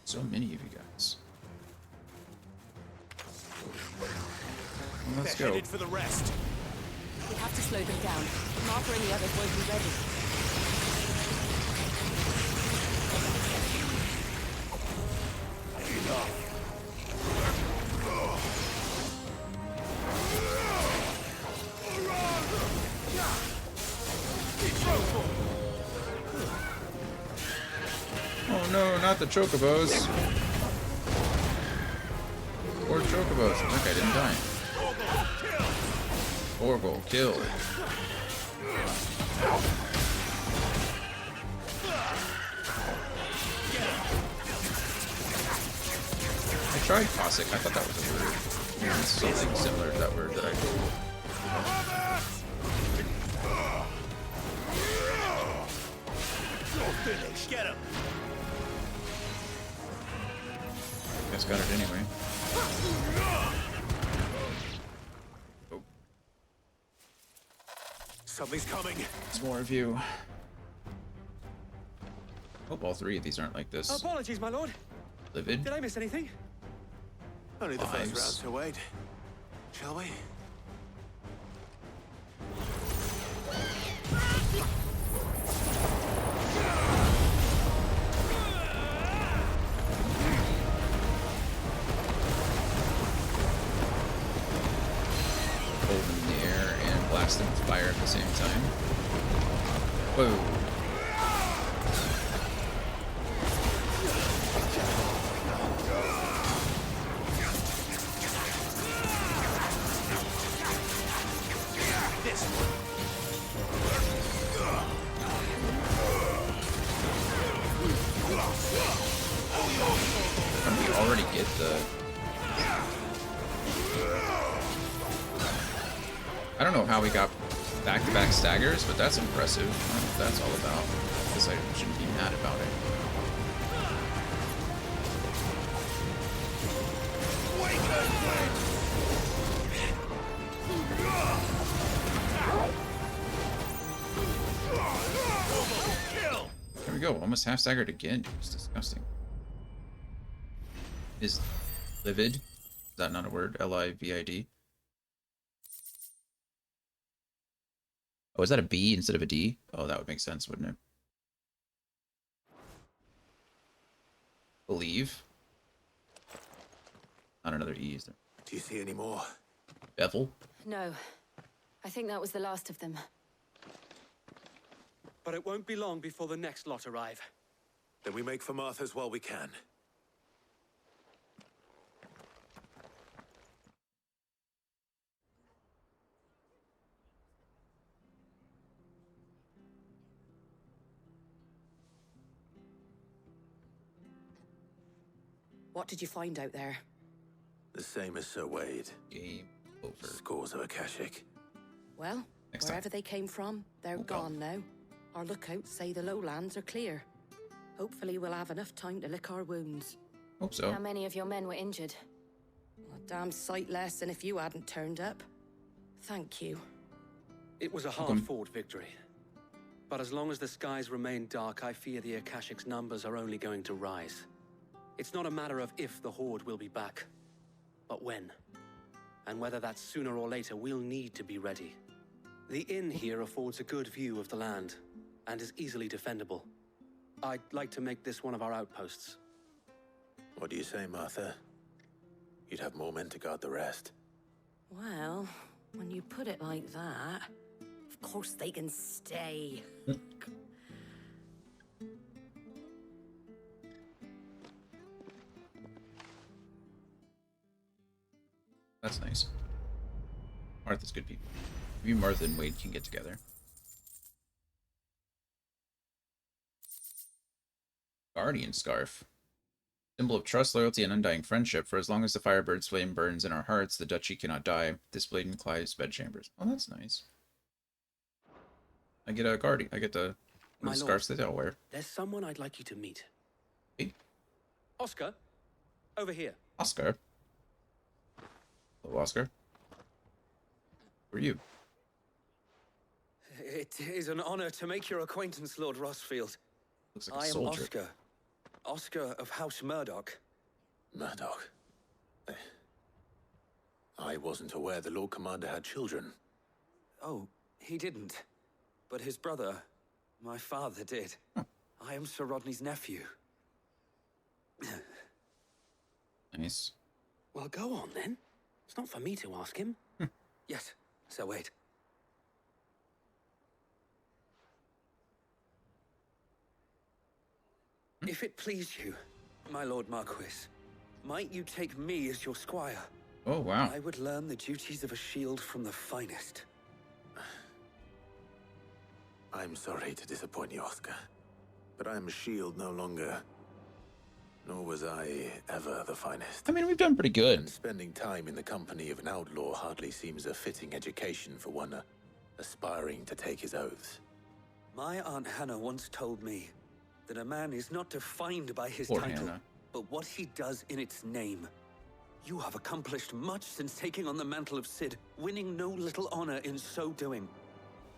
So many of you guys. Well, let's go. Headed for the rest. We have to slow them down. Martha and the others won't be ready. Oh no, not the chocobos. Poor chocobos. That guy didn't die. Orgol kill. I tried Cossack. I thought that was a word. It's something similar to that word that I told. Finish. Get him. Guys got it anyway. Oh. Something's coming. There's more of you. Hope all three of these aren't like this. Apologies, my lord. Livid. Did I miss anything? Only the first Lives. round to wait. Shall we? Hold them in the air and blast them with fire at the same time. Whoa. And we already get the... I don't know how we got back-to-back staggers, but that's impressive. I don't know what that's all about. I guess I shouldn't be mad about it. There we go. Almost half staggered again. It's disgusting. Is livid? Is that not a word? L-I-V-I-D? Oh, is that a B instead of a D? Oh, that would make sense, wouldn't it? Believe. Not another E, is there? Do you see any more? Bevel? No. I think that was the last of them. But it won't be long before the next lot arrive. Then we make for Martha's while we can. What did you find out there? The same as Sir Wade. Game over. Scores of Akashic. Well, Next wherever time. they came from, they're gone now. Our lookouts say the lowlands are clear. Hopefully we'll have enough time to lick our wounds. Hope so. How many of your men were injured? A damn sight less than if you hadn't turned up. Thank you. It was a hard-fought victory. But as long as the skies remain dark, I fear the Akashic's numbers are only going to rise. It's not a matter of if the Horde will be back, but when. and whether that's sooner or later, we'll need to be ready. The inn here affords a good view of the land, and is easily defendable. I'd like to make this one of our outposts. What do you say, Martha? You'd have more men to guard the rest. Well, when you put it like that, of course they can stay. That's nice. Martha's good people. Maybe Martha and Wade can get together. Guardian Scarf. Symbol of trust, loyalty, and undying friendship. For as long as the Firebird's flame burns in our hearts, the duchy cannot die. Displayed in Clive's bedchambers. Oh, that's nice. I get a guardian. I get the scarves that they'll wear. There's someone I'd like you to meet. Hey. Oscar, over here. Oscar? Hello, Oscar. Who are you? It is an honor to make your acquaintance, Lord Rosfield. Looks like a I am soldier. Oscar. Oscar of House Murdoch. Murdoch? I wasn't aware the Lord Commander had children. Oh, he didn't. But his brother, my father, did. I am Sir Rodney's nephew. Nice. Well, go on then. It's not for me to ask him. Yes, Sir Wade. If it please you, my Lord Marquis, might you take me as your squire? Oh, wow. I would learn the duties of a shield from the finest. I'm sorry to disappoint you, Oscar, but I am a shield no longer. Nor was I ever the finest. I mean, we've done pretty good. And spending time in the company of an outlaw hardly seems a fitting education for one aspiring to take his oaths. My Aunt Hannah once told me that a man is not defined by his Poor title, Hannah. but what he does in its name. You have accomplished much since taking on the mantle of Cid, winning no little honor in so doing.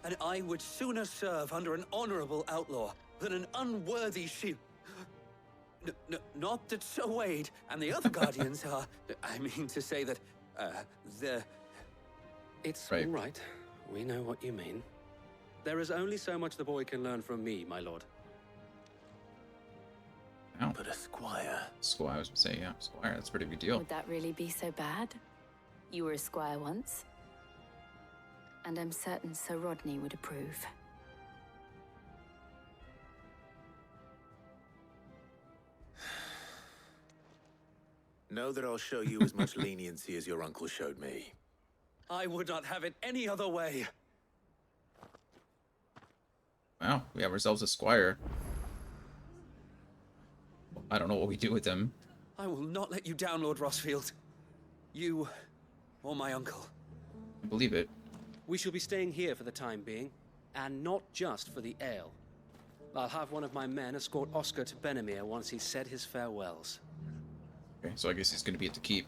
And I would sooner serve under an honorable outlaw than an unworthy shield. Not that Sir Wade and the other guardians are... I mean to say that, It's right. all right. We know what you mean. There is only so much the boy can learn from me, my lord. Ow. But a squire. Squire, I was going to say, yeah, squire. That's a pretty big deal. Would that really be so bad? You were a squire once. And I'm certain Sir Rodney would approve. Know that I'll show you as much leniency as your uncle showed me. I would not have it any other way. Wow, we have ourselves a squire. I don't know what we do with him. I will not let you down, Lord Rosfield. You or my uncle. I believe it. We shall be staying here for the time being, and not just for the ale. I'll have one of my men escort Oscar to Benamir once he's said his farewells. Okay, so I guess he's going to be at the keep.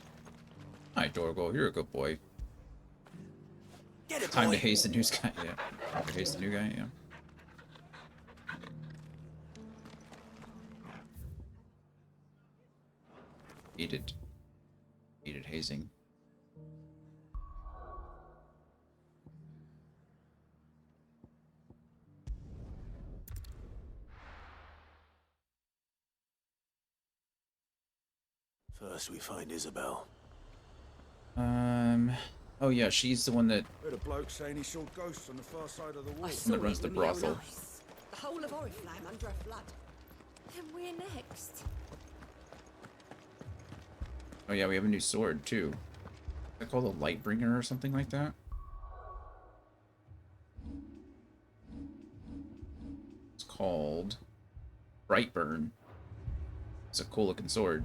Hi, Dorgo. You're a good boy. Get it, Time boy. to haste the news guy. Yeah. Time to haste the new guy. Yeah. Needed hazing. First we find Isabel. Oh yeah, she's the one that Heard a bloke saying he saw ghosts on the far side of the wall. that runs the brothel. The whole of Oriflamme under a flood. Then we're next. Oh yeah, we have a new sword too. Is that called a Lightbringer or something like that? It's called Brightburn. It's a cool looking sword.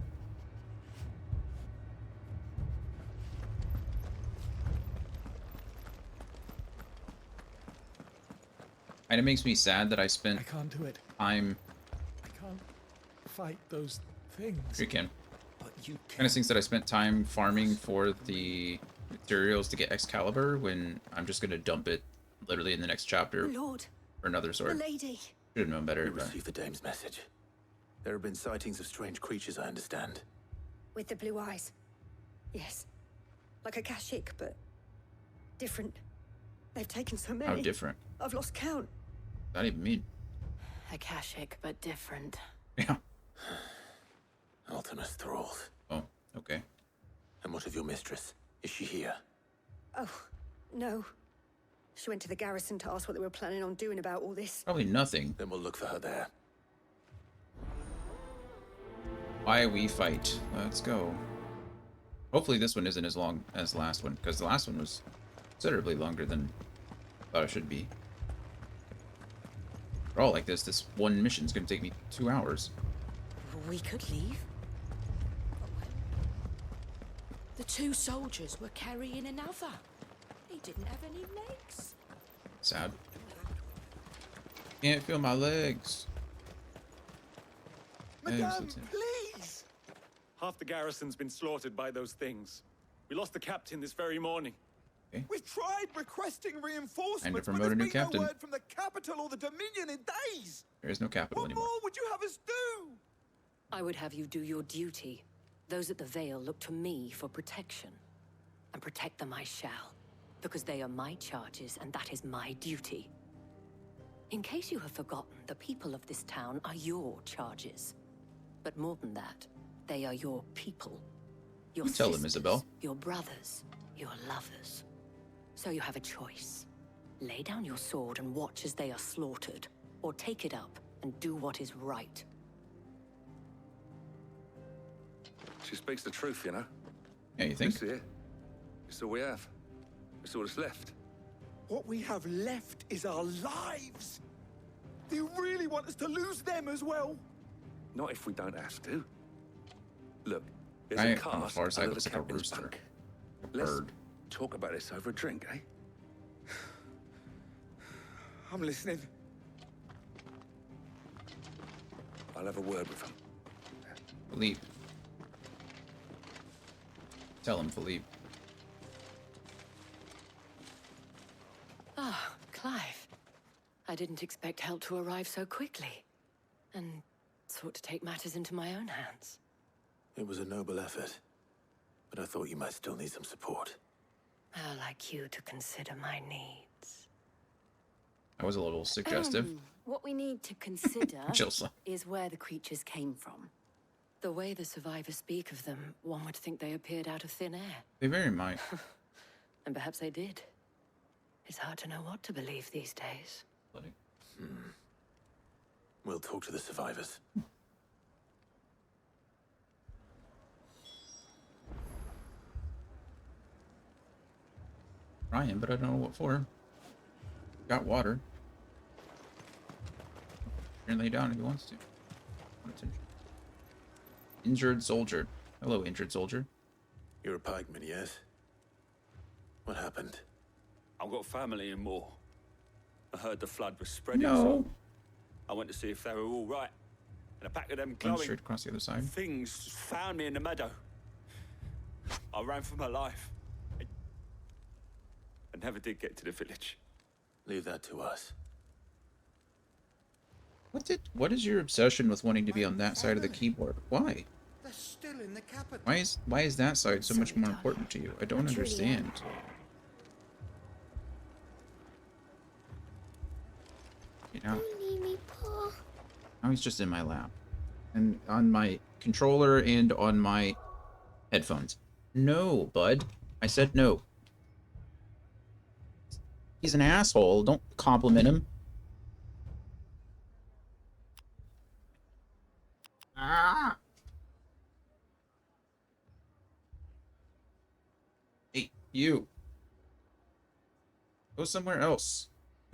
And it makes me sad that I spent I can't do it. time. I can't fight those things. You can. But you Kind of things that I spent time farming for the materials to get Excalibur when I'm just gonna dump it literally in the next chapter Lord, for another sword. the lady. Should have known better. We But... received the dame's message. There have been sightings of strange creatures, I understand. With the blue eyes. Yes. Like a Kashik, but different. They've taken so many. How different? I've lost count. Not even mean. Akashic, but different. Yeah. Ultimus thralls. Oh, okay. And what of your mistress? Is she here? Oh, no. She went to the garrison to ask what they were planning on doing about all this. Probably nothing. Then we'll look for her there. Why we fight. Let's go. Hopefully this one isn't as long as the last one, because the last one was considerably longer than I thought it should be. For all like this one mission's gonna take me 2 hours. We could leave. The two soldiers were carrying another. He didn't have any legs. Sad. Can't feel my legs. Madame, please! Half the garrison's been slaughtered by those things. We lost the captain this very morning. Okay. We've tried requesting reinforcements, And to but promote there's a new been captain. no word from the capital or the Dominion in days. There is no capital What anymore. more would you have us do? I would have you do your duty. Those at the Vale look to me for protection. And protect them I shall. Because they are my charges, and that is my duty. In case you have forgotten, the people of this town are your charges. But more than that, they are your people. Your You tell them, sisters, Isabel. your brothers, your lovers. So you have a choice. Lay down your sword and watch as they are slaughtered, or take it up and do what is right. She speaks the truth, you know. Yeah, you think? This here. It's all we have. It's all that's left. What we have left is our lives. Do you really want us to lose them as well? Not if we don't have to. Look, there's Guy a on the cask far side under looks the like a captain's rooster. bunk. A Let's bird. talk about this over a drink, eh? I'm listening. I'll have a word with him. Philippe. Tell him, Philippe. Ah, Clive. I didn't expect help to arrive so quickly. And sought to take matters into my own hands. It was a noble effort, but I thought you might still need some support. How like you to consider my needs. That was a little suggestive. What we need to consider Chilsa. is where the creatures came from. The way the survivors speak of them, one would think they appeared out of thin air. They very might. And perhaps they did. It's hard to know what to believe these days. We'll talk to the survivors. Ryan, but I don't know what for. Got water. He can lay down if he wants to. Injured soldier. Hello, injured soldier. You're a pikeman, yes? What happened? I've got family in Moor. I heard the flood was spreading, No. so I went to see if they were all right. And a pack of them Run glowing straight across the other side. things found me in the meadow. I ran for my life. I never did get to the village. Leave that to us. What is your obsession with wanting to be on that side of the keyboard? Why? They're still in the capital. Why is that side so much more important to you? I don't understand. You know, Leave me, Paul. now he's just in my lap. And on my controller and on my headphones. No, bud. I said no. He's an asshole. Don't compliment him. Ah! Hey, you. Go somewhere else.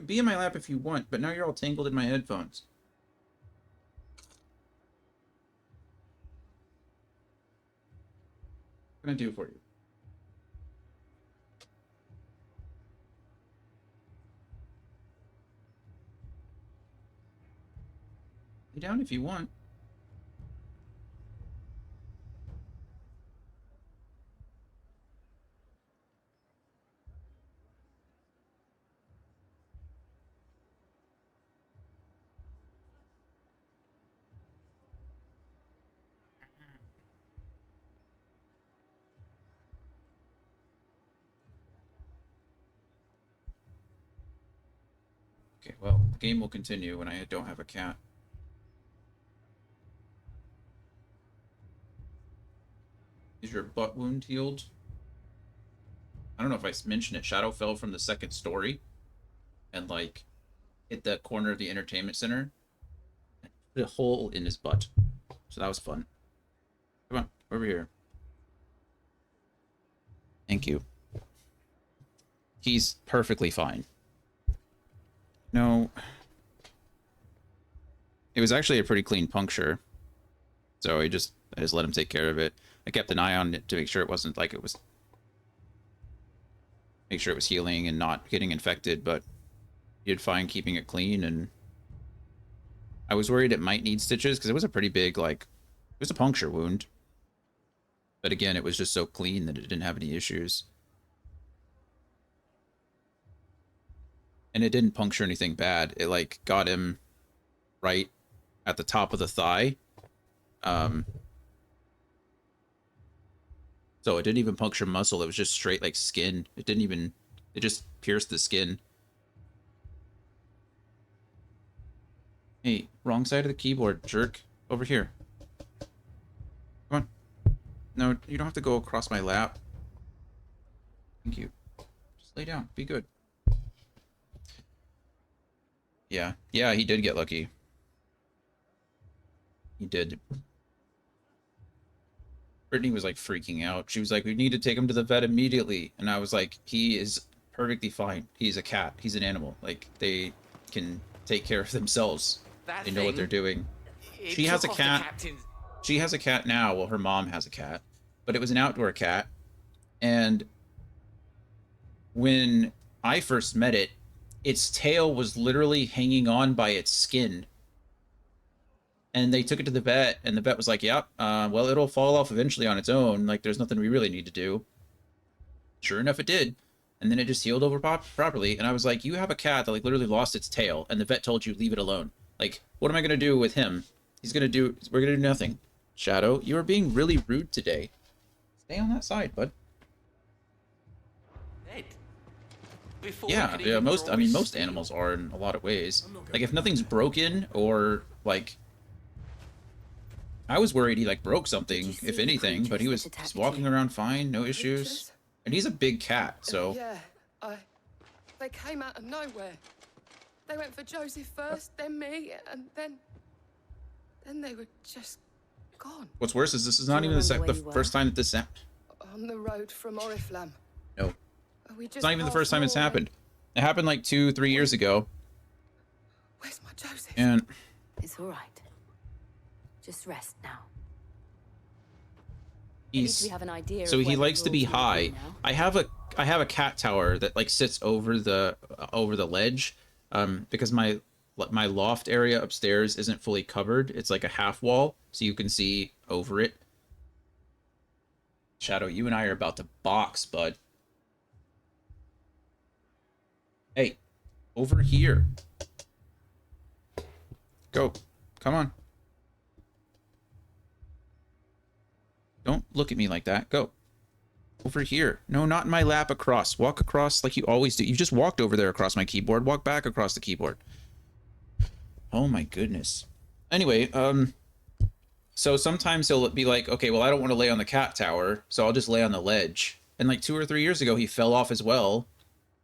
Be in my lap if you want, but now you're all tangled in my headphones. What can I do for you? Lay down if you want. Okay, well, the game will continue when I don't have a cat. Is your butt wound healed? I don't know if I mentioned it. Shadow fell from the second story and, like, hit the corner of the entertainment center. And put a hole in his butt. So that was fun. Come on, over here. Thank you. He's perfectly fine. No. It was actually a pretty clean puncture. So I just let him take care of it. I kept an eye on it to make sure it wasn't like it was... Make sure it was healing and not getting infected, but he did fine keeping it clean, and... I was worried it might need stitches, because it was a pretty big, like... It was a puncture wound. But again, it was just so clean that it didn't have any issues. And it didn't puncture anything bad. It, like, got him right at the top of the thigh. So it didn't even puncture muscle. It was just straight, like, skin. It didn't even... It just pierced the skin. Hey, wrong side of the keyboard, jerk. Over here. Come on. No, you don't have to go across my lap. Thank you. Just lay down. Be good. Yeah. Yeah, he did get lucky. He did. Brittany was, like, freaking out. She was like, we need to take him to the vet immediately. And I was like, he is perfectly fine. He's a cat. He's an animal. Like, they can take care of themselves. They know what they're doing. She has a cat. She has a cat now. Well, her mom has a cat. But it was an outdoor cat. And when I first met it, its tail was literally hanging on by its skin. And they took it to the vet, and the vet was like, yep, well, it'll fall off eventually on its own. Like, there's nothing we really need to do. Sure enough, it did. And then it just healed over properly. And I was like, you have a cat that, like, literally lost its tail, and the vet told you, leave it alone. Like, what am I going to do with him? We're going to do nothing. Shadow, you are being really rude today. Stay on that side, bud. Yeah, most animals are in a lot of ways. Like, if nothing's broken or, like... I was worried he, like, broke something, if anything, but he was just walking around fine, no issues. And he's a big cat, so... Yeah, they came out of nowhere. They went for Joseph first, then me, and then they were just gone. What's worse is this is not even the first time that this happened. On the road from Oriflamme. No. It's not even the first time it's happened. It happened like 2-3 years ago. Where's my Joseph? And... It's all right. Just rest now. He's... Have an idea So he likes to be high. I have a cat tower that, like, sits over the ledge, because my loft area upstairs isn't fully covered. It's like a half wall, so you can see over it. Shadow, you and I are about to box, bud. Hey, over here. Go. Come on. Don't look at me like that. Go. Over here. No, not in my lap across. Walk across like you always do. You just walked over there across my keyboard. Walk back across the keyboard. Oh my goodness. Anyway, so sometimes he'll be like, okay, well, I don't want to lay on the cat tower, so I'll just lay on the ledge. And like 2 or 3 years ago, he fell off as well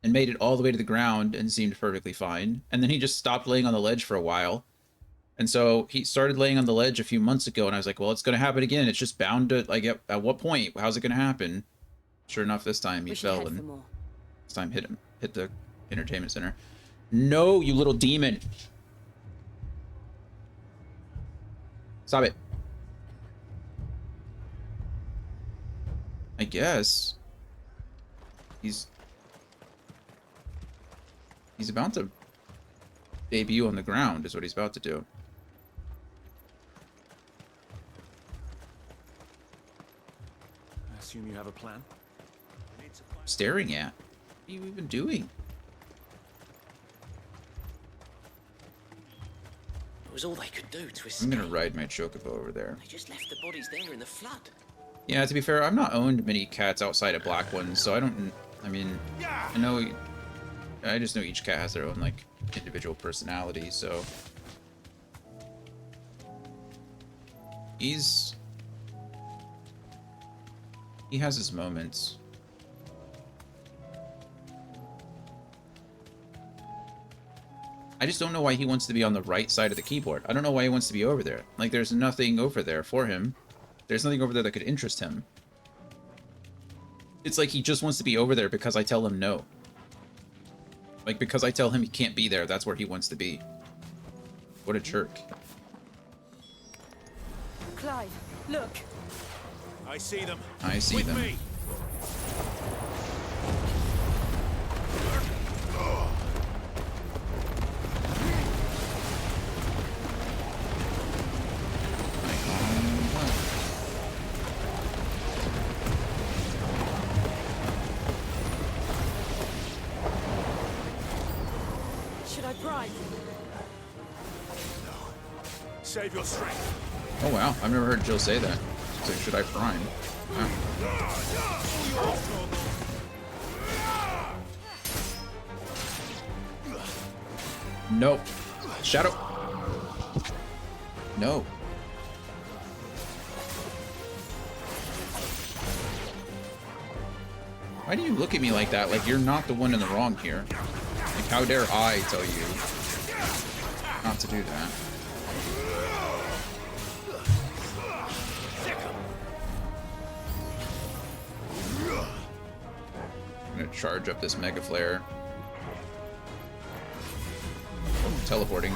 and made it all the way to the ground and seemed perfectly fine. And then he just stopped laying on the ledge for a while. And so he started laying on the ledge a few months ago, and I was like, well, it's going to happen again. It's just bound to, like, at what point? How's it going to happen? Sure enough, this time he fell, and this time hit the entertainment center. No, you little demon. Stop it. I guess. He's about to debut on the ground, is what he's about to do. I assume you have a plan? Staring at? What are you even doing? It was all they could do to escape. I'm gonna ride my chocobo over there. They just left the bodies there in the flood. Yeah, to be fair, I've not owned many cats outside of black ones, so I don't... I mean, I know I just know each cat has their own, like, individual personality, so... He has his moments. I just don't know why he wants to be on the right side of the keyboard. I don't know why he wants to be over there. Like, there's nothing over there for him. There's nothing over there that could interest him. It's like he just wants to be over there because I tell him no. Like, because I tell him he can't be there, that's where he wants to be. What a jerk. Clive, look. I see them. I see them. Me. Should I bribe? No. Save your strength. Oh wow, I've never heard Jill say that. So should I prime? Wow. Nope. Shadow. No. Why do you look at me like that? Like you're not the one in the wrong here. Like how dare I tell you not to do that? I'm gonna charge up this Mega Flare. Oh, teleporting.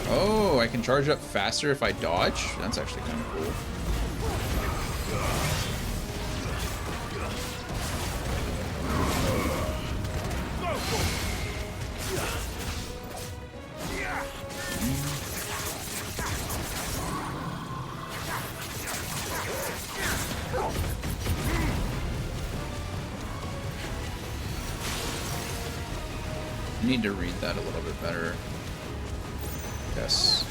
Oh, I can charge up faster if I dodge? That's actually kind of cool. Need to read that a little bit better. Yes.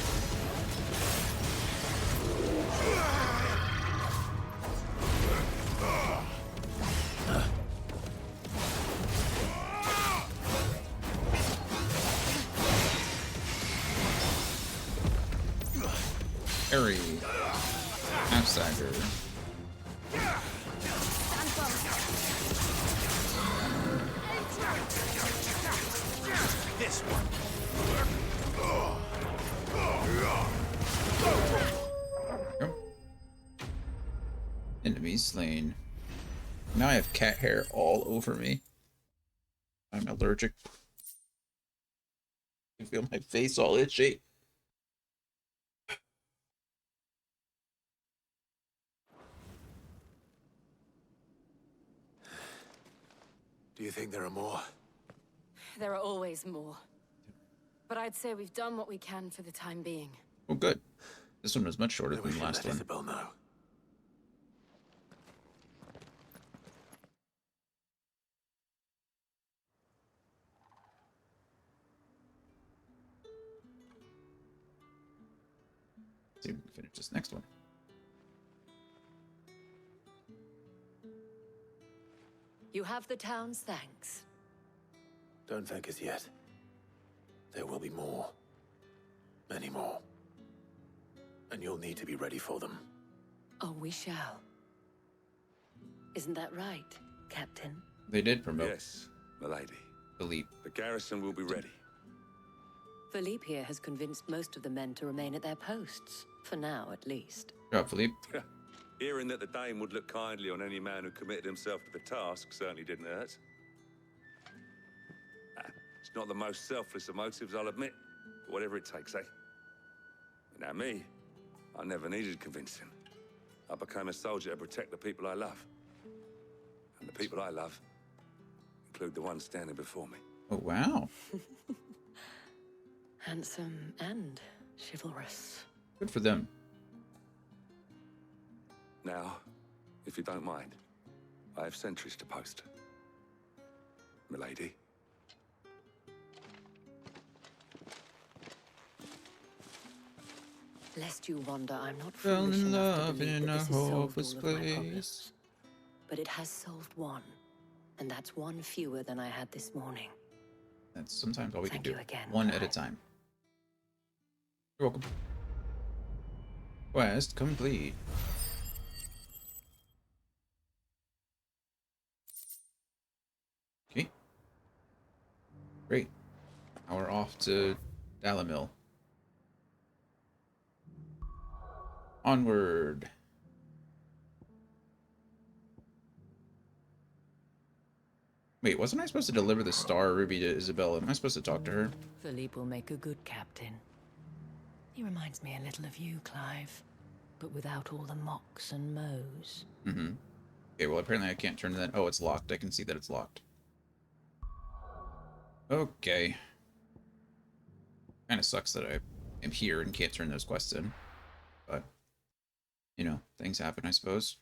Harry. Half-stagger. This one. Yep. Enemies slain. Now I have cat hair all over me. I'm allergic. I feel my face all itchy. Do you think there are more? There are always more. But I'd say we've done what we can for the time being. Oh, good. This one was much shorter than the last one. Isabel know. See if we can finish this next one. You have the town's thanks. Don't thank us yet. There will be more. Many more. And you'll need to be ready for them. Oh, we shall. Isn't that right, Captain? They did promote. Yes, milady. Philippe. The garrison will be ready. Philippe here has convinced most of the men to remain at their posts. For now, at least. Good job, Philippe. Hearing that the Dane would look kindly on any man who committed himself to the task certainly didn't hurt. It's not the most selfless of motives, I'll admit, but whatever it takes, eh? But now me, I never needed convincing. I became a soldier to protect the people I love. And the people I love include the ones standing before me. Oh, wow. Handsome and chivalrous. Good for them. Now, if you don't mind, I have sentries to post. Milady. Lest you wonder, I'm not Fell foolish in enough to love believe in that a this has solved hopeless all of my place. problems. But it has solved one. And that's one fewer than I had this morning. That's sometimes all we can Thank do. you again, One at a Clive. time. You're welcome. Quest complete. Okay. Great. Now we're off to Dalamil. Onward. Wait, wasn't I supposed to deliver the star ruby to Isabella? Am I supposed to talk to her? Philippe will make a good captain. He reminds me a little of you, Clive, but without all the mocks and mows. Mm-hmm. Okay, well, apparently I can't turn that. Oh, it's locked. I can see that it's locked. Okay. Kind of sucks that I am here and can't turn those quests in. But, you know, things happen, I suppose.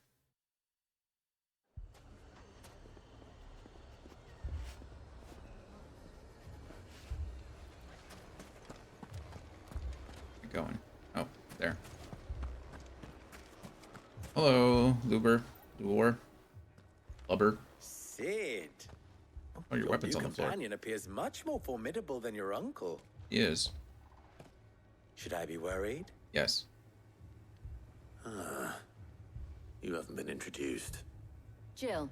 Going. Oh, there. Hello, Luber. Luor. Lubber. Sid. Oh, your weapon's new on the floor. companion appears much more formidable than your uncle. He is. Should I be worried? Yes. You haven't been introduced. Jill,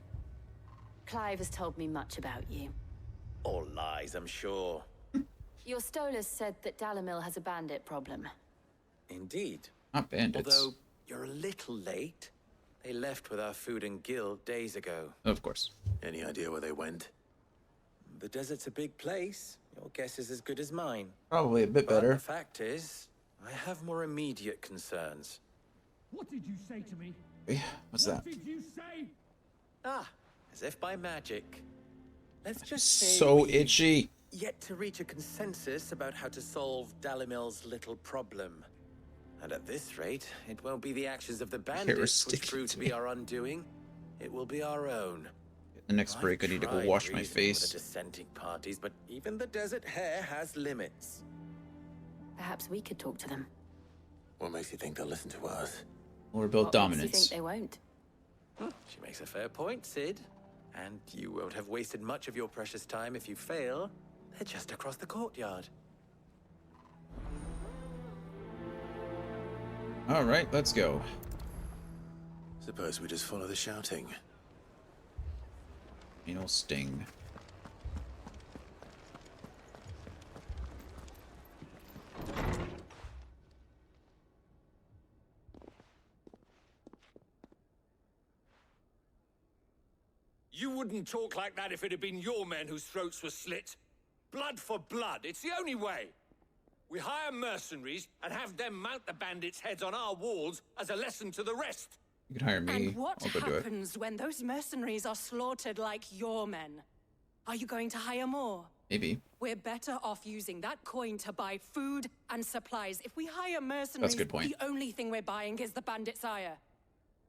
Clive has told me much about you. All lies, I'm sure. Your Stolas said that Dalamil has a bandit problem. Indeed. Not bandits. Although you're a little late. They left with our food and guild days ago. Of course. Any idea where they went? The desert's a big place. Your guess is as good as mine. Probably a bit But better. the fact is, I have more immediate concerns. What did you say to me? What's that? What did you say? Ah, as if by magic. Let's just say So we've itchy. yet to reach a consensus about how to solve Dalimil's little problem. And at this rate, it won't be the actions of the bandits which prove to be our undoing. It will be our own. The next break, I need to go Tried wash my reasoning with face. the dissenting parties, but even the desert hare has limits. Perhaps we could talk to them. What makes you think they'll listen to us? We're both What makes you dominants. think they won't? She makes a fair point, Sid. And you won't have wasted much of your precious time if you fail. They're just across the courtyard. All right, let's go. Suppose we just follow the shouting. Anal sting. You wouldn't talk like that if it had been your men whose throats were slit. Blood for blood, it's the only way. We hire mercenaries and have them mount the bandits' heads on our walls as a lesson to the rest. You can hire me. And what I'll go do it. happens when those mercenaries are slaughtered like your men? Are you going to hire more? Maybe. We're better off using that coin to buy food and supplies. If we hire mercenaries, good point. the only thing we're buying is the bandit's ire.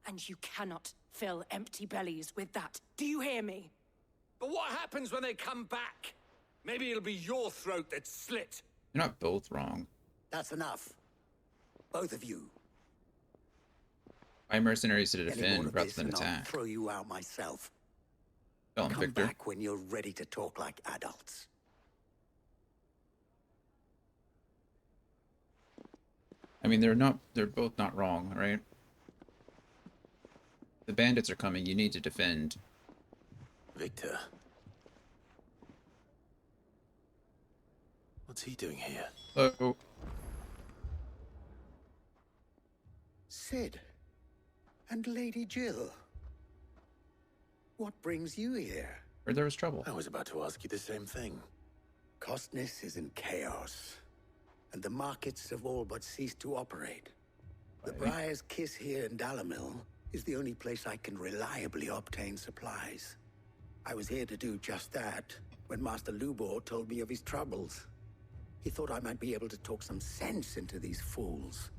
And you cannot fill empty bellies with that. Do you hear me? But what happens when they come back? Maybe it'll be your throat that's slit. You're not both wrong. That's enough. Both of you. Buy mercenaries to Any more defend of rather this than and I'll attack. throw you out myself. Tell him, Come Victor. back when you're ready to talk like adults. I mean, they're both not wrong, right? The bandits are coming. You need to defend. Victor. What's he doing here? Hello. Sid. And Lady Jill. What brings you here? Heard there was trouble. I was about to ask you the same thing. Costness is in chaos, and the markets have all but ceased to operate. The Briar's Kiss here in Dalamil is the only place I can reliably obtain supplies. I was here to do just that when Master Lubor told me of his troubles. He thought I might be able to talk some sense into these fools.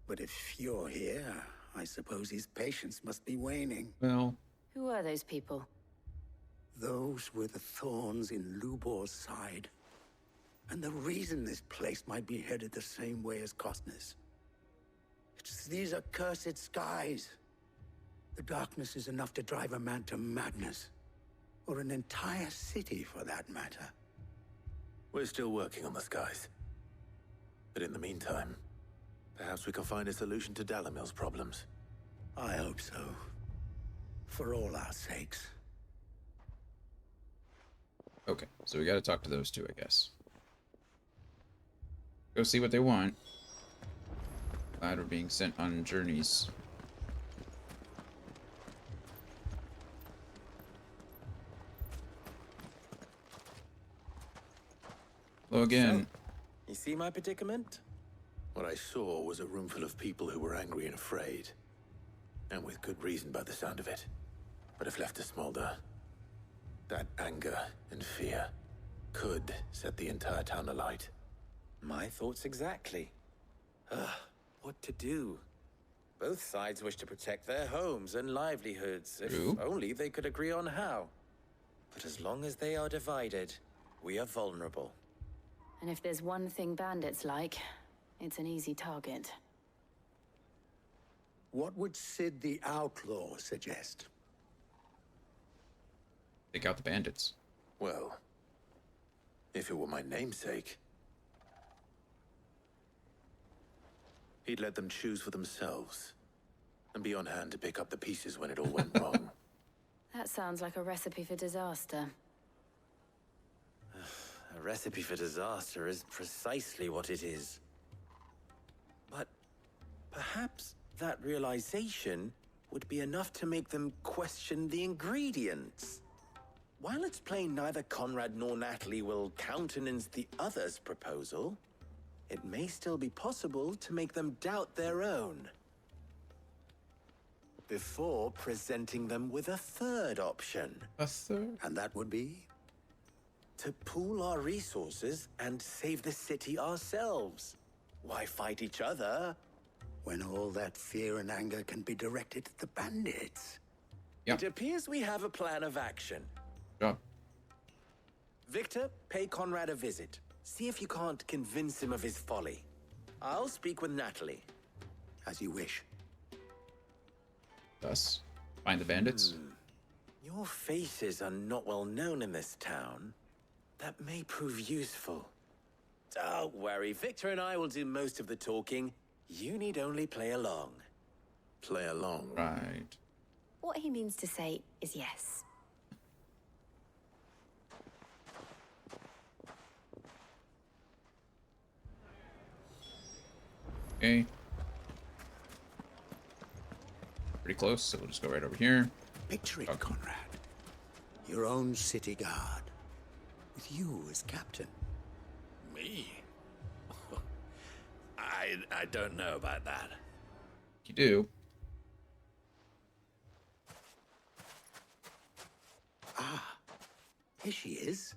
But if you're here, I suppose his patience must be waning. Well, Who are those people? Those were the thorns in Lubor's side. And the reason this place might be headed the same way as Costness. It's these accursed skies. The darkness is enough to drive a man to madness. Or an entire city, for that matter. We're still working on the skies. But in the meantime, perhaps we can find a solution to Dalimil's problems. I hope so. For all our sakes. Okay, so we gotta talk to those two, I guess. Go see what they want. Glad we're being sent on journeys. Hello again. So, you see my predicament? What I saw was a room full of people who were angry and afraid. And with good reason by the sound of it. But if left to smolder, that anger and fear could set the entire town alight. My thoughts exactly. What to do? Both sides wish to protect their homes and livelihoods, if only they could agree on how. But as long as they are divided, we are vulnerable. And if there's one thing bandits like, it's an easy target. What would Sid the Outlaw suggest? Take out the bandits. Well, if it were my namesake, he'd let them choose for themselves and be on hand to pick up the pieces when it all went wrong. That sounds like a recipe for disaster. A recipe for disaster is precisely what it is. But perhaps that realization would be enough to make them question the ingredients. While it's plain neither Conrad nor Natalie will countenance the other's proposal, it may still be possible to make them doubt their own. Before presenting them with a third option. A third? And that would be? To pool our resources and save the city ourselves. Why fight each other? When all that fear and anger can be directed at the bandits. It appears we have a plan of action. Yeah. Victor, pay Conrad a visit. See if you can't convince him of his folly. I'll speak with Natalie. As you wish. Thus, find the bandits. Your faces are not well known in this town. That may prove useful. Don't worry, Victor and I will do most of the talking. You need only play along. Play along? Right. What he means to say is yes. Okay. Pretty close, so we'll just go right over here. Picture it, Conrad. Your own city guard. With you as captain. Me? I don't know about that. You do. Ah, here she is.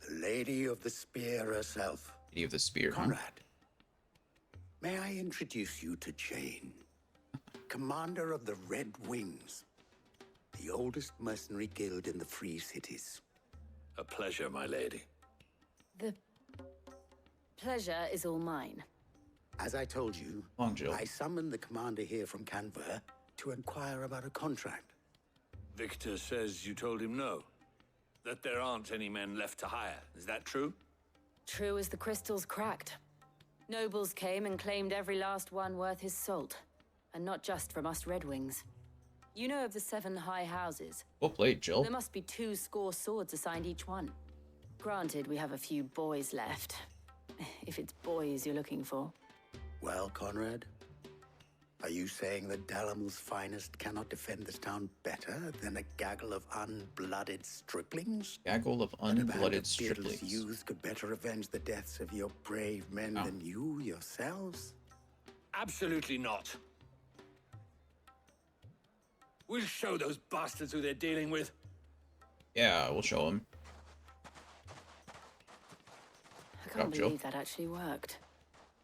The Lady of the Spear herself. Lady of the Spear, Conrad. May I introduce you to Jane, commander of the Red Wings, the oldest mercenary guild in the Free Cities. A pleasure, my lady. The pleasure is all mine. As I told you, Long Jill. I summoned the commander here from Canver to inquire about a contract. Victor says you told him no. That there aren't any men left to hire. Is that true? True as the crystals cracked. Nobles came and claimed every last one worth his salt. And not just from us Red Wings. You know of the 7 high houses. Well played, Jill. There must be 2 score swords assigned each one. Granted, we have a few boys left. If it's boys you're looking for. Well, Conrad, are you saying that Dalimil's finest cannot defend this town better than a gaggle of unblooded striplings? Gaggle of unblooded striplings. Youth could better avenge the deaths of your brave men than you yourselves? Absolutely not. We'll show those bastards who they're dealing with. Yeah, we'll show them. I can't believe that actually worked.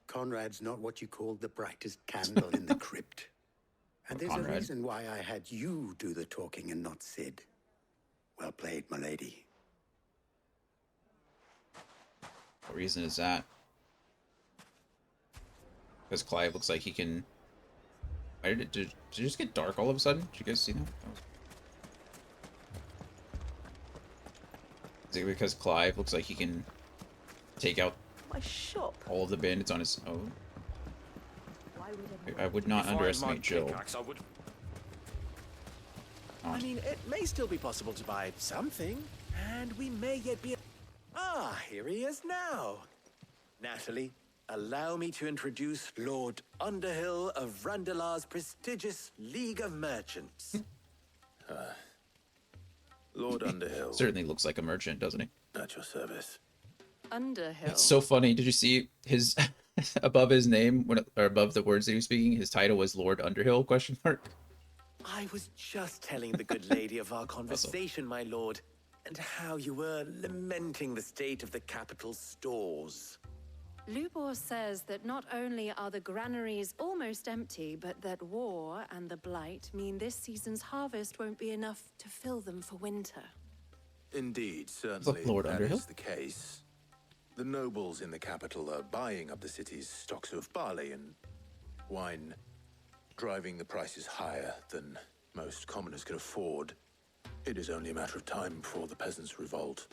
Conrad's not what you called the brightest candle in the crypt. And there's a reason why I had you do the talking and not Sid. Well played, my lady. What reason is that? Because Clive looks like he can Why did it just get dark all of a sudden? Did you guys see that? Is it because Clive looks like he can take out my shop? All of the bandits on his own? I would not underestimate Jill. I mean, it may still be possible to buy something, and we may yet be... Ah, here he is now. Natalie, allow me to introduce Lord Underhill of Randalar's prestigious League of Merchants. Lord Underhill. Certainly looks like a merchant, doesn't he? At your service. Underhill. It's so funny. Did you see his above his name, or above the words that he was speaking? His title was Lord Underhill? Question mark. I was just telling the good lady of our conversation, my lord, and how you were lamenting the state of the capital's stores. Lubor says that not only are the granaries almost empty, but that war and the blight mean this season's harvest won't be enough to fill them for winter. Indeed, certainly Lord that Underhill? is the case. The nobles in the capital are buying up the city's stocks of barley and wine, driving the prices higher than most commoners can afford. It is only a matter of time before the peasants revolt.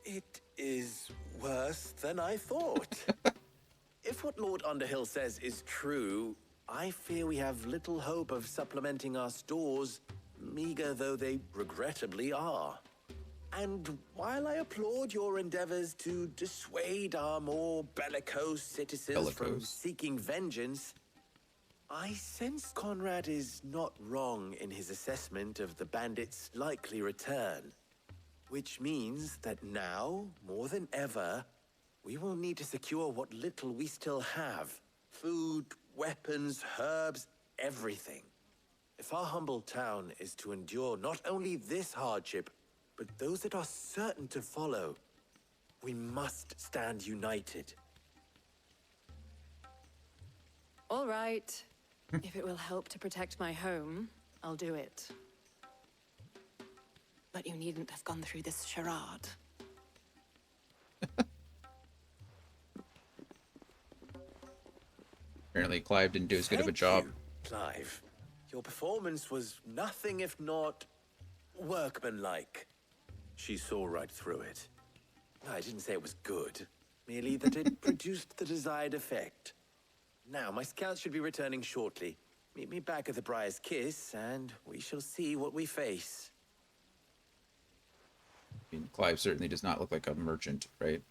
It is worse than I thought. If what Lord Underhill says is true, I fear we have little hope of supplementing our stores, meager though they regrettably are. And while I applaud your endeavors to dissuade our more bellicose citizens from seeking vengeance, I sense Conrad is not wrong in his assessment of the bandits' likely return. Which means that now, more than ever, we will need to secure what little we still have. Food, weapons, herbs, everything. If our humble town is to endure not only this hardship, but those that are certain to follow, we must stand united. All right. If it will help to protect my home, I'll do it. But you needn't have gone through this charade. Apparently Clive didn't do as good of a job. Clive, your performance was nothing if not workmanlike. She saw right through it. I didn't say it was good, merely that it produced the desired effect. Now, my scouts should be returning shortly. Meet me back at the Briar's Kiss, and we shall see what we face. I mean, Clive certainly does not look like a merchant, right?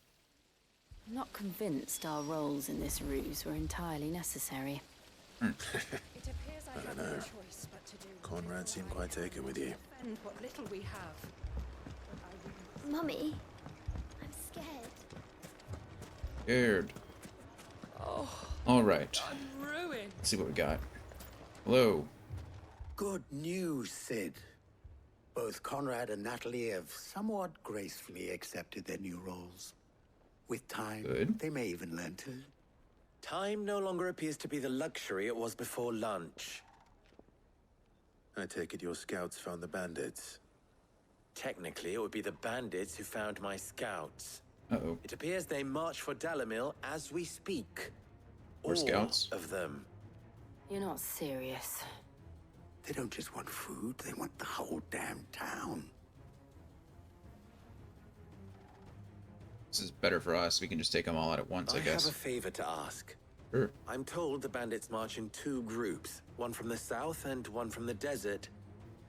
I'm not convinced our roles in this ruse were entirely necessary. I don't know. Conrad seemed quite taken with you. What little we have. Mummy, I'm scared. Scared. Oh. All right. I'm ruined. Let's see what we got. Hello. Good news, Sid. Both Conrad and Natalie have somewhat gracefully accepted their new roles. With time, they may even learn to. Time no longer appears to be the luxury it was before lunch. I take it your scouts found the bandits. Technically, it would be the bandits who found my scouts. Uh-oh. It appears they march for Dalimil as we speak. More scouts? All of them. You're not serious. They don't just want food, they want the whole damn town. This is better for us. We can just take them all out at once, I guess. I have a favor to ask. Sure. I'm told the bandits march in two groups, one from the south and one from the desert,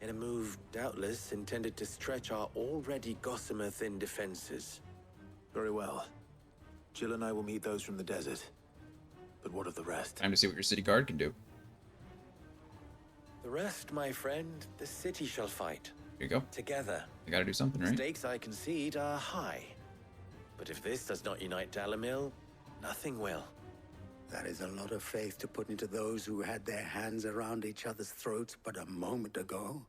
in a move doubtless intended to stretch our already gossamer-thin defenses. Very well. Jill and I will meet those from the desert. But what of the rest? Time to see what your city guard can do. The rest, my friend, the city shall fight. Here you go. Together. You gotta do something, right? Stakes, I concede, are high. But if this does not unite Dalimil, nothing will. That is a lot of faith to put into those who had their hands around each other's throats but a moment ago.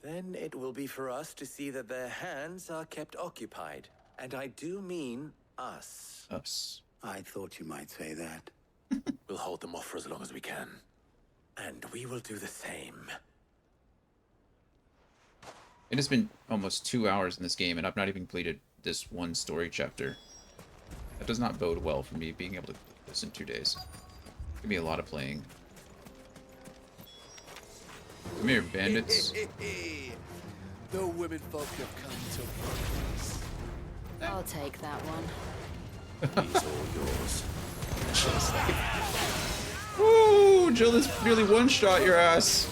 Then it will be for us to see that their hands are kept occupied. And I do mean us. Us. I thought you might say that. We'll hold them off for as long as we can. And we will do the same. It has been almost 2 hours in this game, and I've not even completed this one story chapter. That does not bode well for me being able to complete this in 2 days. Give me a lot of playing. Come here, bandits. The women folk have come to peace. I'll take that one. He's all yours. Woo! Jill has nearly one-shot your ass.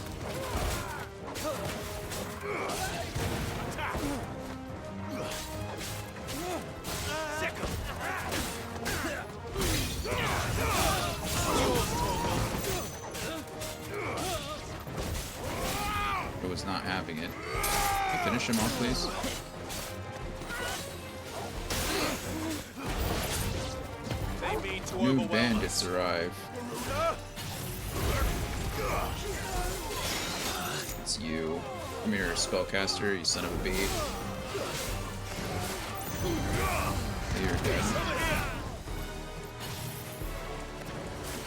I was not having it. Can you finish him off, please? New bandits arrive. It's you. Come here, spellcaster, you son of a bee. You're dead.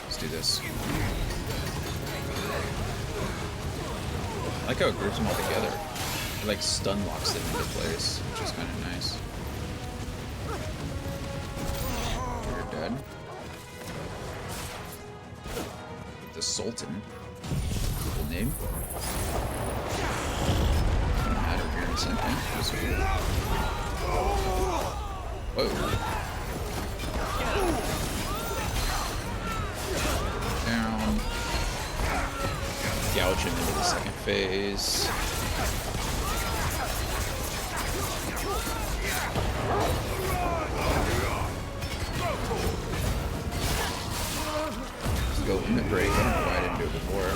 Let's do this. I like how it groups them all together. It like stun locks them into place, which is kind of nice. You're dead. The Sultan. Cool name. Gonna add her here in a second. Just weird. Whoa. Down. Gouge him into the second phase. Let's go limit break. I don't know why I didn't do it before.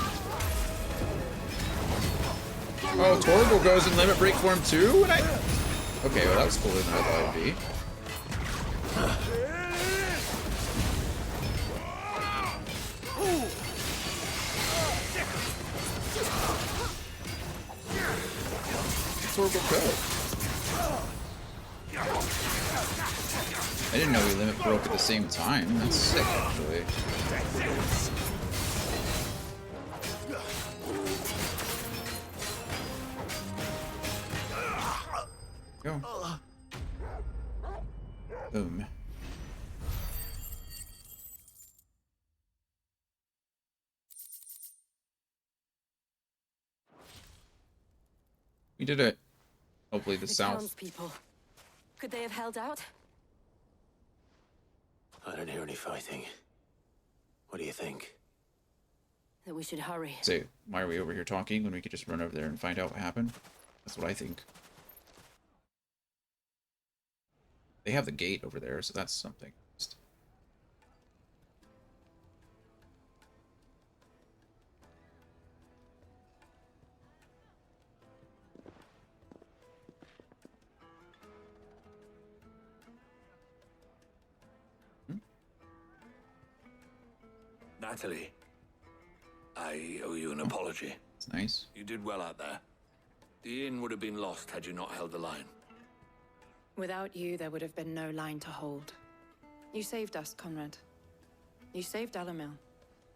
Oh, Torgal goes in limit break form too? Okay, well that was cooler than I thought it would be. Torgal go. I didn't know we limit broke at the same time. That's sick, actually. Go. Boom. We did it. Hopefully the south. Townspeople. Could they have held out? I don't hear any fighting. What do you think? That we should hurry. Say, why are we over here talking when we could just run over there and find out what happened? That's what I think. They have the gate over there, so that's something. Natalie, I owe you an apology. It's nice. You did well out there. The inn would have been lost had you not held the line. Without you, there would have been no line to hold. You saved us, Conrad. You saved Dalimil.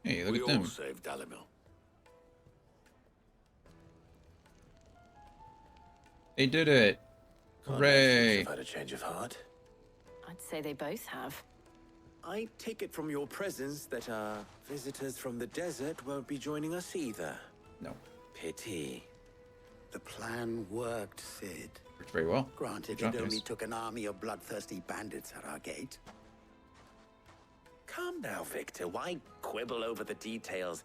Hey, look we at them. all saved Dalimil. They did it. Hooray. I've had a change of heart. I'd say they both have. I take it from your presence that our visitors from the desert won't be joining us either. No. Pity. The plan worked, Sid. Worked very well. Granted, Good job, it only guys. took an army of bloodthirsty bandits at our gate. Come now, Victor. Why quibble over the details?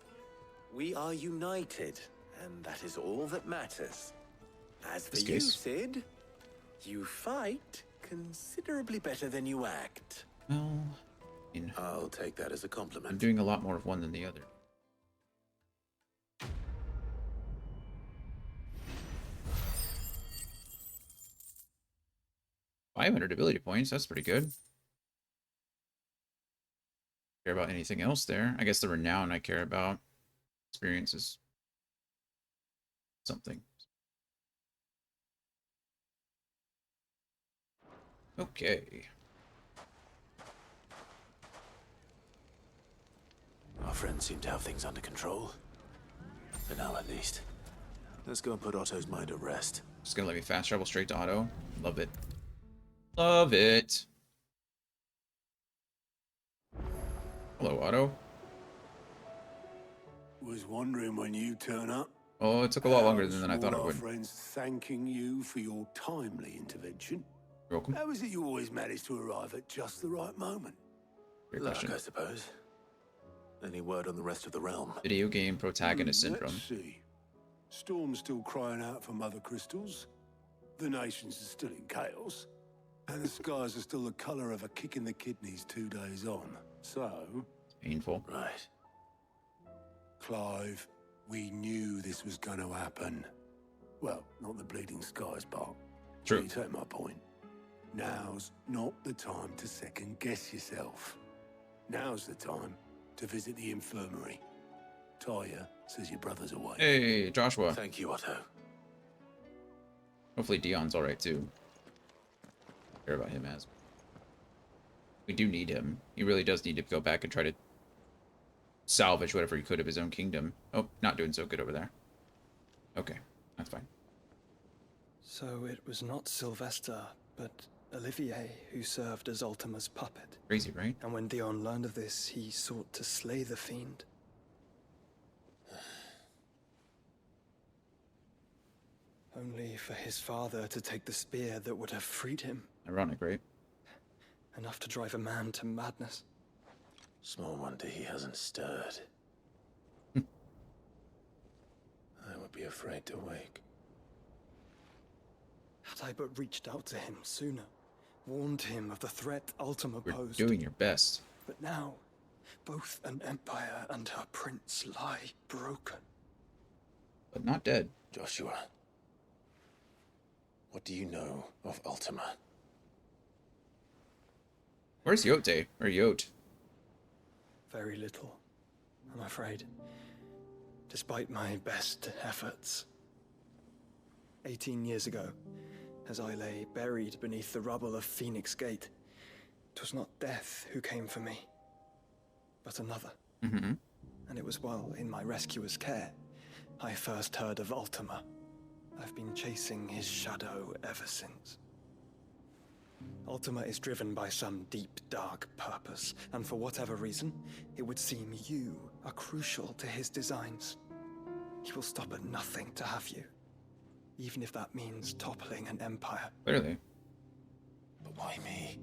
We are united, and that is all that matters. As for This you, case. Sid, you fight considerably better than you act. Well, I'll take that as a compliment. I'm doing a lot more of one than the other. $500 ability points. That's pretty good. Care about anything else there? I guess the renown I care about. Experience is something. Okay. Our friends seem to have things under control. For now, at least. Let's go and put Otto's mind at rest. Just gonna let me fast travel straight to Otto. Love it. Love it. Hello, Otto. Was wondering when you turn up. Oh, it took a lot longer than I thought it Our would. friends thanking you for your timely intervention. You're welcome. How is it you always manage to arrive at just the right moment? Luck, I suppose. Any word on the rest of the realm? Video game protagonist syndrome. Let's see. Storm's still crying out for mother crystals. The nations are still in chaos. And the skies are still the colour of a kick in the kidneys 2 days on. So... Painful. Right. Clive, we knew this was going to happen. Well, not the bleeding skies part. True. You take my point. Now's not the time to second guess yourself. Now's the time to visit the infirmary. Talia says your brother's away. Hey, Joshua. Thank you, Otto. Hopefully Dion's alright too. Care about him as. We do need him. He really does need to go back and try to salvage whatever he could of his own kingdom. Oh, not doing so good over there. Okay, that's fine. So it was not Sylvester, but Olivier who served as Ultima's puppet. Crazy, right? And when Dion learned of this, he sought to slay the fiend. Only for his father to take the spear that would have freed him. Ironic, right? Enough to drive a man to madness. Small wonder he hasn't stirred. I would be afraid to wake. Had I but reached out to him sooner, warned him of the threat Ultima posed. You're doing your best. But now, both an empire and her prince lie broken. But not dead. Joshua, what do you know of Ultima? Where's Yote? Or Yote? Very little, I'm afraid. Despite my best efforts. 18 years ago, as I lay buried beneath the rubble of Phoenix Gate, 'twas not death who came for me, but another. Mm-hmm. And it was while in my rescuer's care, I first heard of Ultima. I've been chasing his shadow ever since. Ultima is driven by some deep, dark purpose, and for whatever reason, it would seem you are crucial to his designs. He will stop at nothing to have you, even if that means toppling an empire. Clearly. But why me?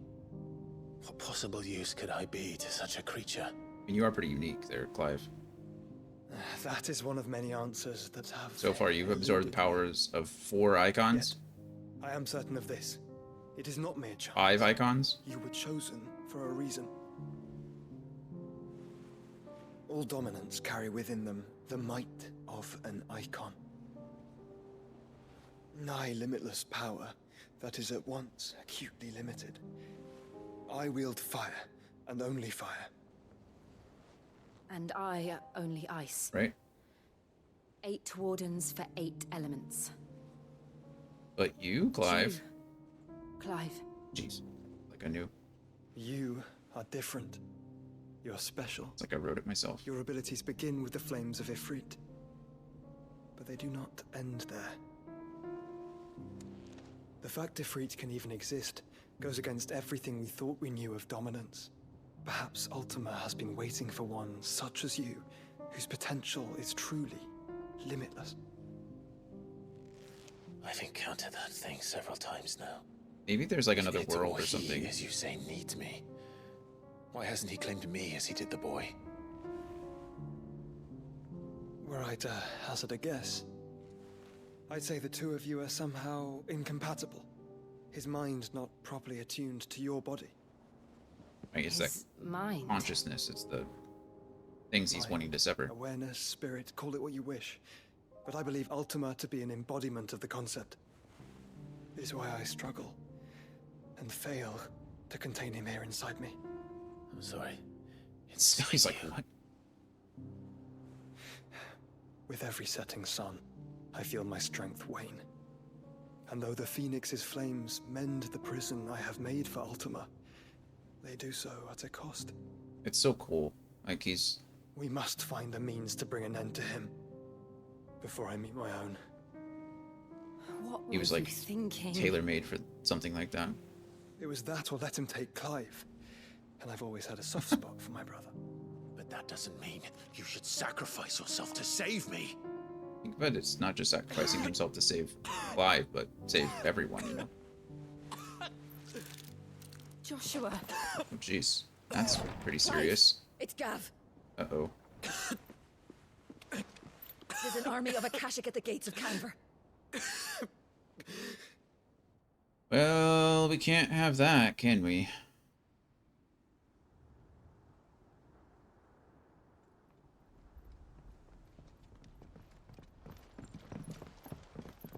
What possible use could I be to such a creature? And you are pretty unique there, Clive. That is one of many answers that have... So far, you've absorbed the powers of 4 icons? Yet, I am certain of this. It is not mere chance. 5 icons? You were chosen for a reason. All dominants carry within them the might of an icon. Nigh limitless power that is at once acutely limited. I wield fire, and only fire. And I only ice. Right. 8 wardens for 8 elements. But you, Clive... Clive. Jeez. Like I knew. You are different. You're special. It's like I wrote it myself. Your abilities begin with the flames of Ifrit. But they do not end there. The fact Ifrit can even exist goes against everything we thought we knew of dominance. Perhaps Ultima has been waiting for one such as you, whose potential is truly limitless. I've encountered that thing several times now. Maybe there's like another world or something. He, as you say, needs me. Why hasn't he claimed me as he did the boy? Were I to hazard a guess, I'd say the two of you are somehow incompatible. His mind not properly attuned to your body. I guess that mind. Consciousness, it's the things he's wanting to sever. Awareness, spirit, call it what you wish. But I believe Ultima to be an embodiment of the concept. It is why I struggle and fail to contain him here inside me. I'm sorry. He's like, what? With every setting sun, I feel my strength wane. And though the Phoenix's flames mend the prison I have made for Ultima, they do so at a cost. It's so cool. Like We must find a means to bring an end to him before I meet my own. What he was like you thinking? Tailor-made for something like that. It was that or let him take Clive. And I've always had a soft spot for my brother. But That doesn't mean you should sacrifice yourself to save me. But it's not just sacrificing himself to save Clive, but save everyone, you know? Joshua. Oh, jeez. That's pretty serious. It's Gav. Uh-oh. There's an army of Akashic at the gates of Canver. Well, we can't have that, can we?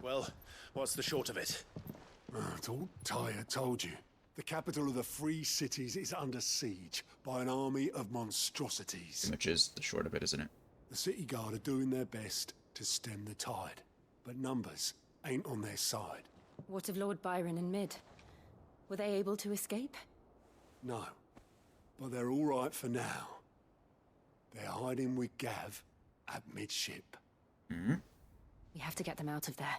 Well, what's the short of it? Thought Tyre told you. The capital of the Free Cities is under siege by an army of monstrosities. Which is the short of it, isn't it? The city guard are doing their best to stem the tide, but numbers ain't on their side. What of Lord Byron and Mid? Were they able to escape? No, but they're all right for now. They're hiding with Gav at midship. Mm-hmm. We have to get them out of there.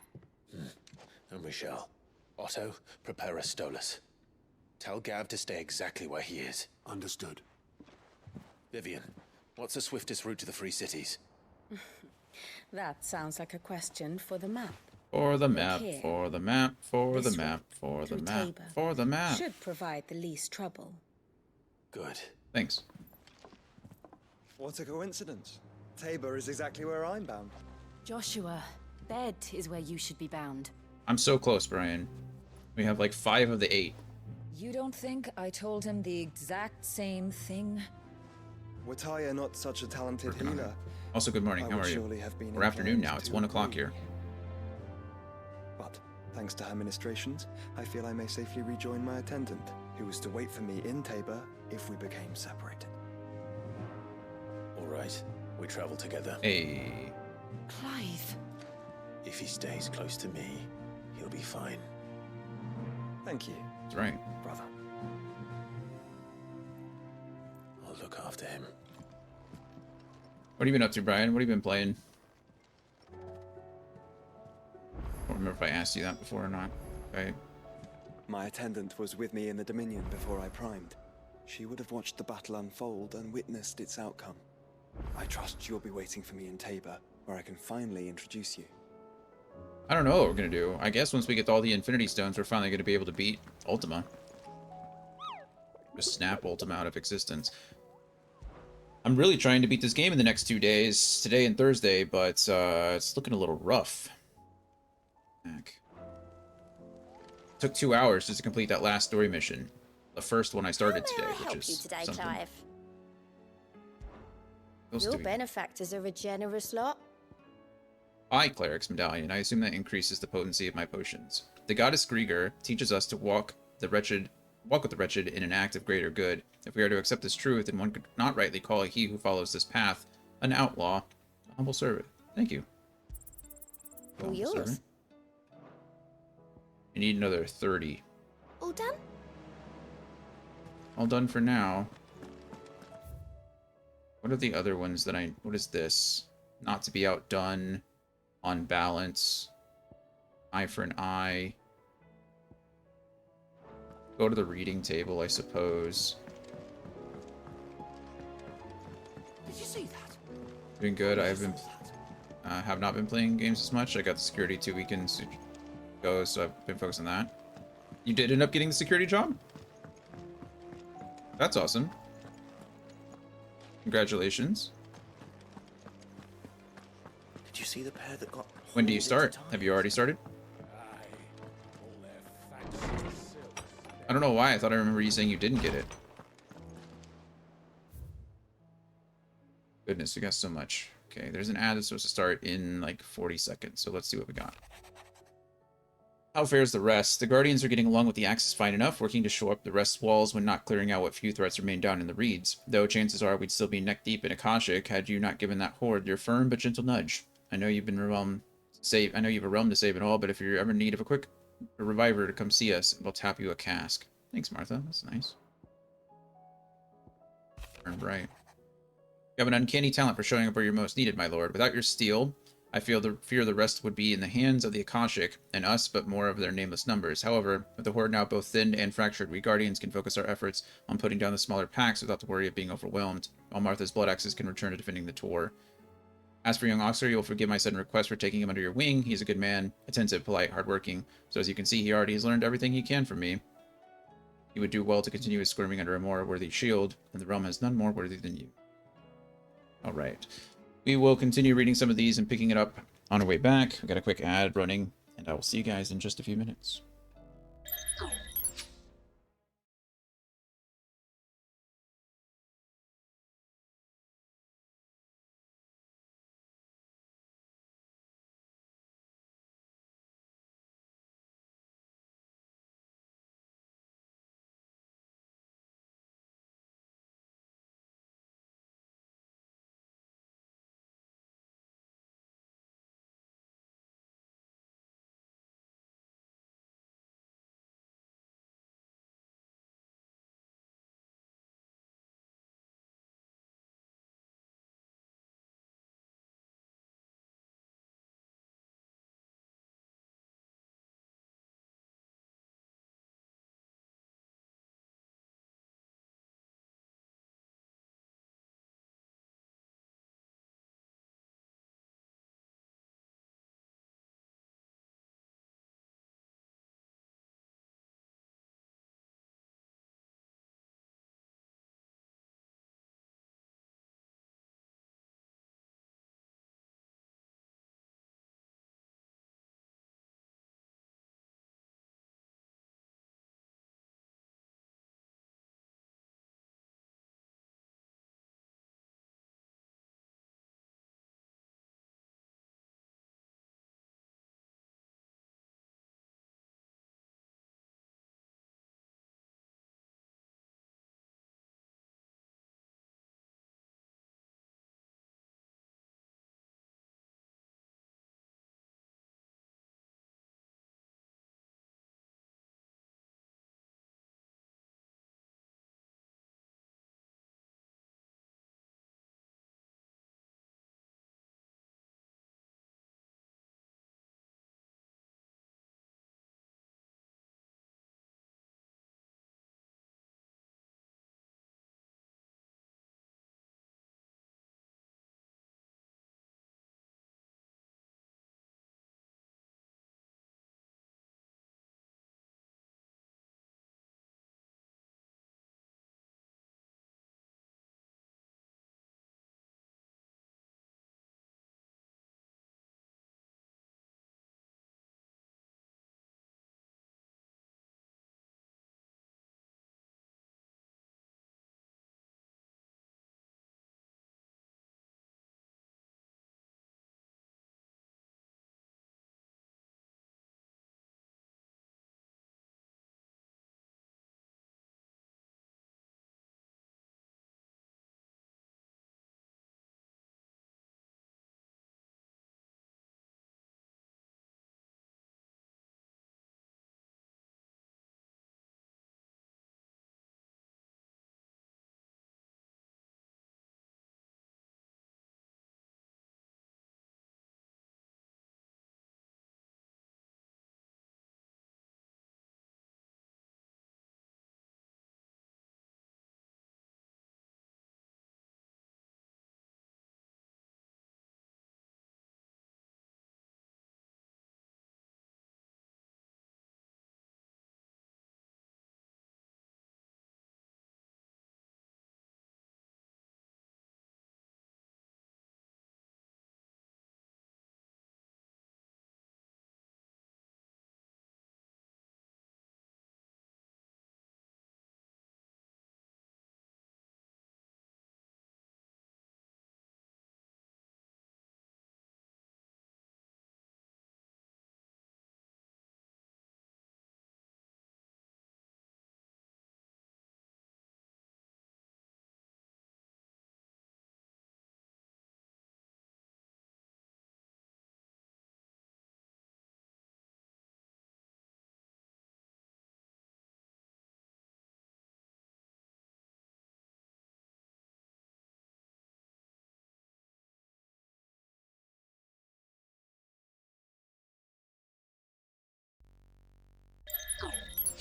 And we shall. Otto, prepare a Stolas. Tell Gav to stay exactly where he is. Understood. Vivian, what's the swiftest route to the Free Cities? That sounds like a question for the map. For the map, for the map, for the map, for the map, for the map. Should provide the least trouble. Good. Thanks. What a coincidence. Tabor is exactly where I'm bound. Joshua, bed is where you should be bound. I'm so close, Brian. We have like 5 of the 8. You don't think I told him the exact same thing? Were Tyre not such a talented healer? Also, good morning. How are you? Or afternoon now. It's 1 o'clock here. But thanks to her ministrations, I feel I may safely rejoin my attendant, who was to wait for me in Tabor if we became separated. All right, we travel together. Hey. Clive. If he stays close to me, he'll be fine. Thank you. That's right. Brother. I'll look after him. What have you been up to, Brian? What have you been playing? I don't remember if I asked you that before or not. Okay. My attendant was with me in the Dominion before I primed. She would have watched the battle unfold and witnessed its outcome. I trust you'll be waiting for me in Tabor, where I can finally introduce you. I don't know what we're gonna do. I guess once we get all the Infinity Stones, we're finally gonna be able to beat Ultima. Just snap Ultima out of existence. I'm really trying to beat this game in the next 2 days, today and Thursday, but it's looking a little rough. Heck. Took 2 hours just to complete that last story mission. The first one I started today, which is today, something. Clive? Those Your two. benefactors are a generous lot. I, Cleric's Medallion. I assume that increases the potency of my potions. The goddess Grieger teaches us to walk with the wretched in an act of greater good. If we are to accept this truth, then one could not rightly call he who follows this path an outlaw, a humble servant. Thank you. All yours. Servant. I need another 30. All done? All done for now. What are the other ones that what is this? Not to be outdone. On balance. Eye for an eye. Go to the reading table, I suppose. Did you see that? Doing good. I have not been playing games as much. I got the security 2 weekends ago, so I've been focused on that. You did end up getting the security job? That's awesome. Congratulations. Did you see the pair that got... When do you start? Have you already started? I don't know why. I thought I remember you saying you didn't get it. Goodness, we got so much. Okay, there's an ad that's supposed to start in like 40 seconds, so let's see what we got. How fares the rest? The Guardians are getting along with the Axis fine enough, working to shore up the rest's walls when not clearing out what few threats remain down in the reeds, though chances are we'd still be neck-deep in Akashic had you not given that horde your firm but gentle nudge. I know you've been I know you've a realm to save and all, but if you're ever in need of a quick reviver to come see us, we'll tap you a cask. Thanks, Martha. That's nice. Turn bright. You have an uncanny talent for showing up where you're most needed, my lord. Without your steel, I fear the rest would be in the hands of the Akashic and us, but more of their nameless numbers. However, with the Horde now both thinned and fractured, we Guardians can focus our efforts on putting down the smaller packs without the worry of being overwhelmed, while Martha's Blood Axes can return to defending the Tor. As for young Oxer, you'll forgive my sudden request for taking him under your wing. He's a good man, attentive, polite, hardworking, so as you can see, he already has learned everything he can from me. He would do well to continue his squirming under a more worthy shield, and the realm has none more worthy than you. Alright. We will continue reading some of these and picking it up on our way back. We've got a quick ad running, and I will see you guys in just a few minutes.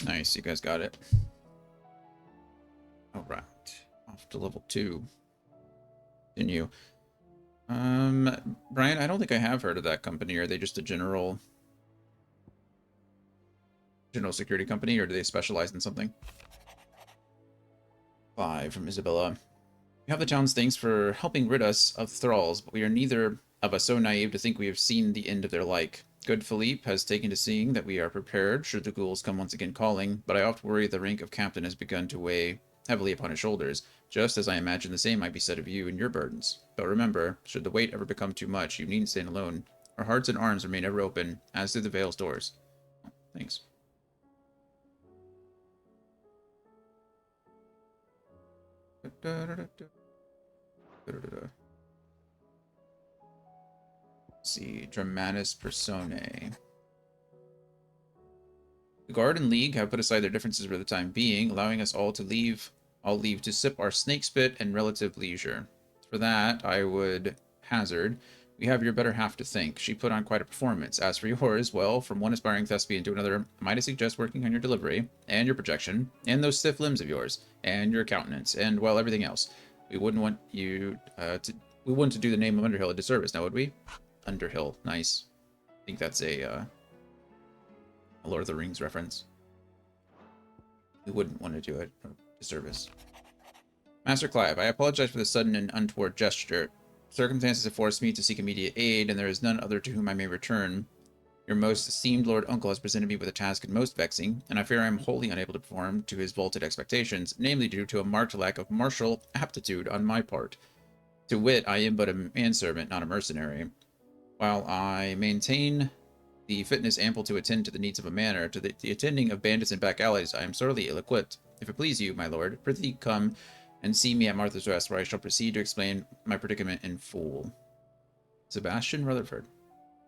Nice, you guys got it. All right, off to level 2. Continue. Brian, I don't think I have heard of that company. Are they just a general security company, or do they specialize in something? 5 from Isabella. You have the town's thanks for helping rid us of thralls, but we are neither of us so naive to think we have seen the end of their like. Good Philippe has taken to seeing that we are prepared should the ghouls come once again calling, but I oft worry the rank of captain has begun to weigh heavily upon his shoulders, just as I imagine the same might be said of you and your burdens. But remember, should the weight ever become too much, you needn't stand alone. Our hearts and arms remain ever open, as do the Vale's doors. Thanks. Let's see, Dramatis Personae. The Guard and League have put aside their differences for the time being, allowing us all to leave to sip our snake spit and relative leisure. For that, I would hazard, we have your better half to thank. She put on quite a performance. As for yours, well, from one aspiring thespian to another, might I suggest working on your delivery, and your projection, and those stiff limbs of yours, and your countenance, and, well, everything else. We wouldn't want you we wouldn't to do the name of Underhill a disservice, now would we? Underhill, nice. I think that's a Lord of the Rings reference. We wouldn't want to do it a disservice. Master Clive, I apologize for the sudden and untoward gesture. Circumstances have forced me to seek immediate aid, and there is none other to whom I may return. Your most esteemed Lord Uncle has presented me with a task most vexing, and I fear I am wholly unable to perform to his vaulted expectations, namely due to a marked lack of martial aptitude on my part. To wit, I am but a manservant, not a mercenary. While I maintain the fitness ample to attend to the needs of a manor, to the attending of bandits and back alleys, I am sorely ill-equipped. If it please you, my lord, prithee come and see me at Martha's Rest, where I shall proceed to explain my predicament in full. Sebastian Rutherford,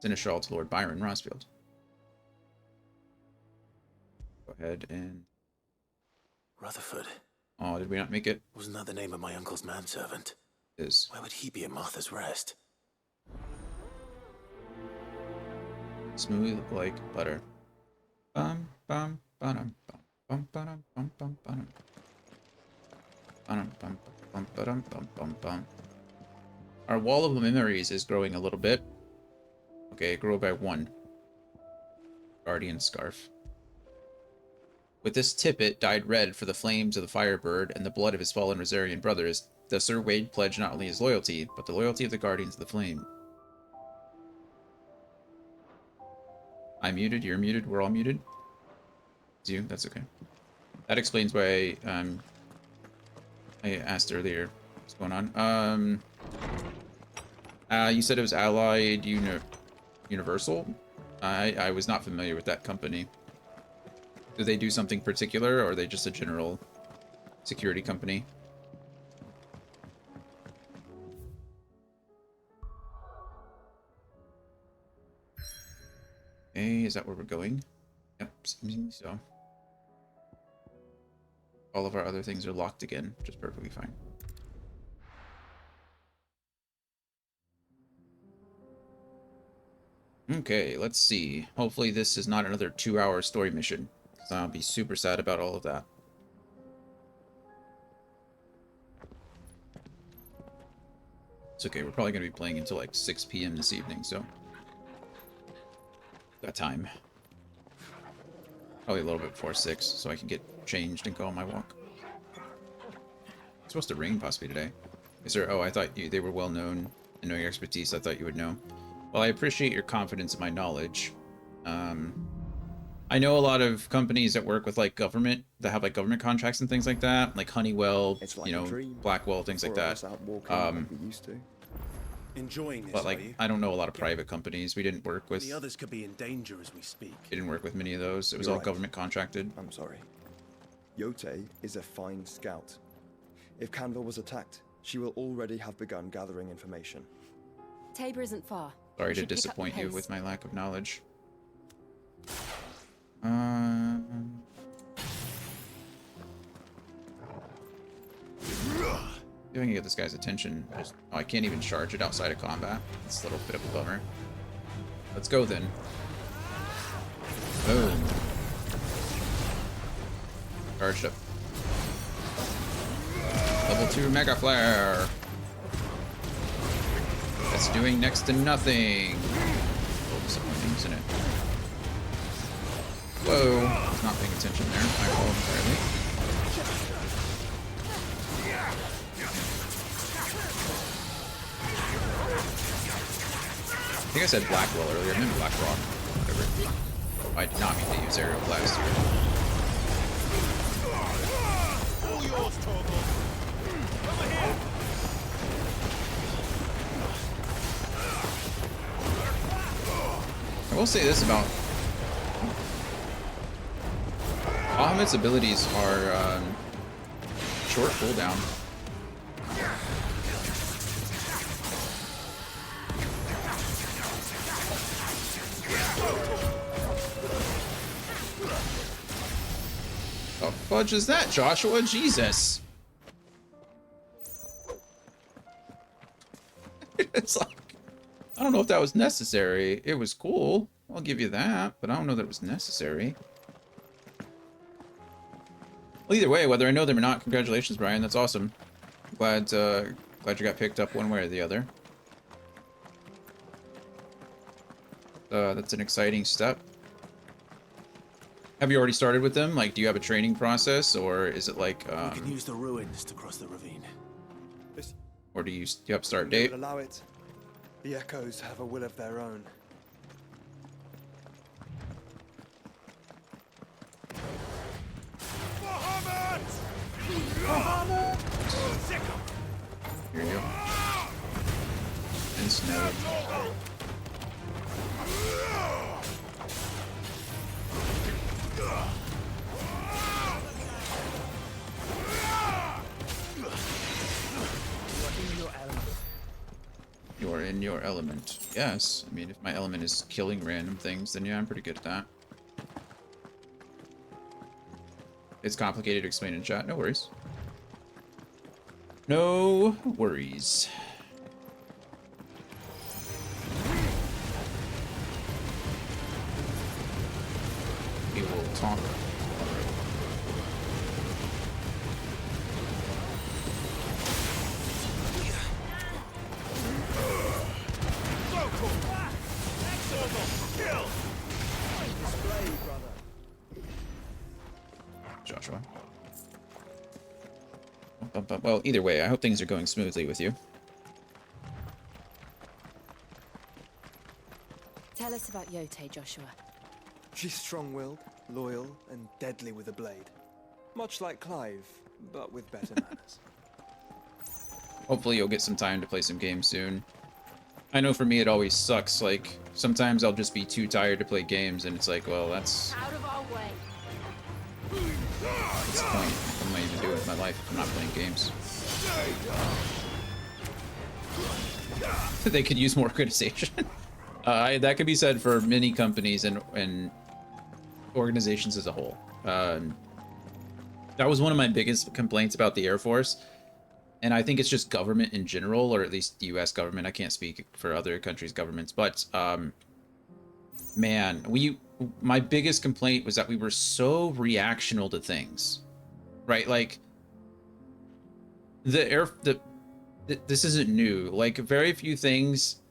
Seneschal to Lord Byron Rosfield. Go ahead and... Rutherford. Oh, did we not make it? Wasn't that the name of my uncle's manservant? It is. Why would he be at Martha's Rest? Smooth like butter. Bum bum bum bum bum bum bum bum. Our wall of memories is growing a little bit. Okay, grow by 1. Guardian Scarf. With this tippet dyed red for the flames of the Firebird and the blood of his fallen Rosarian brothers, does Sir Wade pledge not only his loyalty, but the loyalty of the Guardians of the Flame. I'm muted, you're muted, we're all muted. It's you, that's okay. That explains why I asked earlier what's going on. You said it was Allied Universal? I was not familiar with that company. Do they do something particular, or are they just a general security company? Okay, is that where we're going? Yep, seems so. All of our other things are locked again, which is perfectly fine. Okay, let's see. Hopefully this is not another 2-hour story mission, because I'll be super sad about all of that. It's okay, we're probably going to be playing until like 6 p.m. this evening, so... got time. Probably a little bit before 6, so I can get changed and go on my walk. It's supposed to rain possibly today. Is there? Oh, I thought they were well known and know your expertise. I thought you would know. Well, I appreciate your confidence in my knowledge. I know a lot of companies that work with like government, that have like government contracts and things like that, like Honeywell, like, you know, Blackwell, things like that. Enjoying this, but like, I don't know a lot of private companies. We didn't work with. The others could be in danger as we speak. We didn't work with many of those. It was all government contracted. I'm sorry. Yote is a fine scout. If Canville was attacked, she will already have begun gathering information. Tabor isn't far. Sorry to disappoint you with my lack of knowledge. See if I can get this guy's attention. Oh, I can't even charge it outside of combat. It's a little bit of a bummer. Let's go then. Boom. charged up. Level 2 Mega Flare. That's doing next to nothing. Oh, disappointing, isn't it? Whoa. I was not paying attention there. My fault entirely. I think I said Blackwell earlier. I meant Blackrock. Whatever. Oh, I did not mean to use Aerial Blast here. All yours, Torgal. Over here. I will say this about Bahamut's abilities are short cooldown. The fudge is that, Joshua? Jesus. It's like, I don't know if that was necessary. It was cool. I'll give you that, but I don't know that it was necessary. Well, either way, whether I know them or not, congratulations, Brian. That's awesome. Glad you got picked up one way or the other. That's an exciting step. Have you already started with them? Like, do you have a training process, or is it like we can use the ruins to cross the ravine. Or do you have a start date? Allow it. The Echoes have a will of their own. Here you go. And snow. You are in your element. Yes. I mean, if my element is killing random things, then yeah, I'm pretty good at that. It's complicated to explain in chat. No worries. No worries. We will talk. Joshua. Well, either way, I hope things are going smoothly with you. Tell us about Yote, Joshua. She's strong-willed, loyal, and deadly with a blade. Much like Clive, but with better manners. Hopefully you'll get some time to play some games soon. I know for me it always sucks, like, sometimes I'll just be too tired to play games, and it's like, well, that's... Out of our way. What's the point? What am I even doing with my life if I'm not playing games? They could use more organization. That could be said for many companies and organizations as a whole. That was one of my biggest complaints about the Air Force. And I think it's just government in general, or at least the US government. I can't speak for other countries' governments, but man, my biggest complaint was that we were so reactional to things, right? Like this isn't new. Like very few things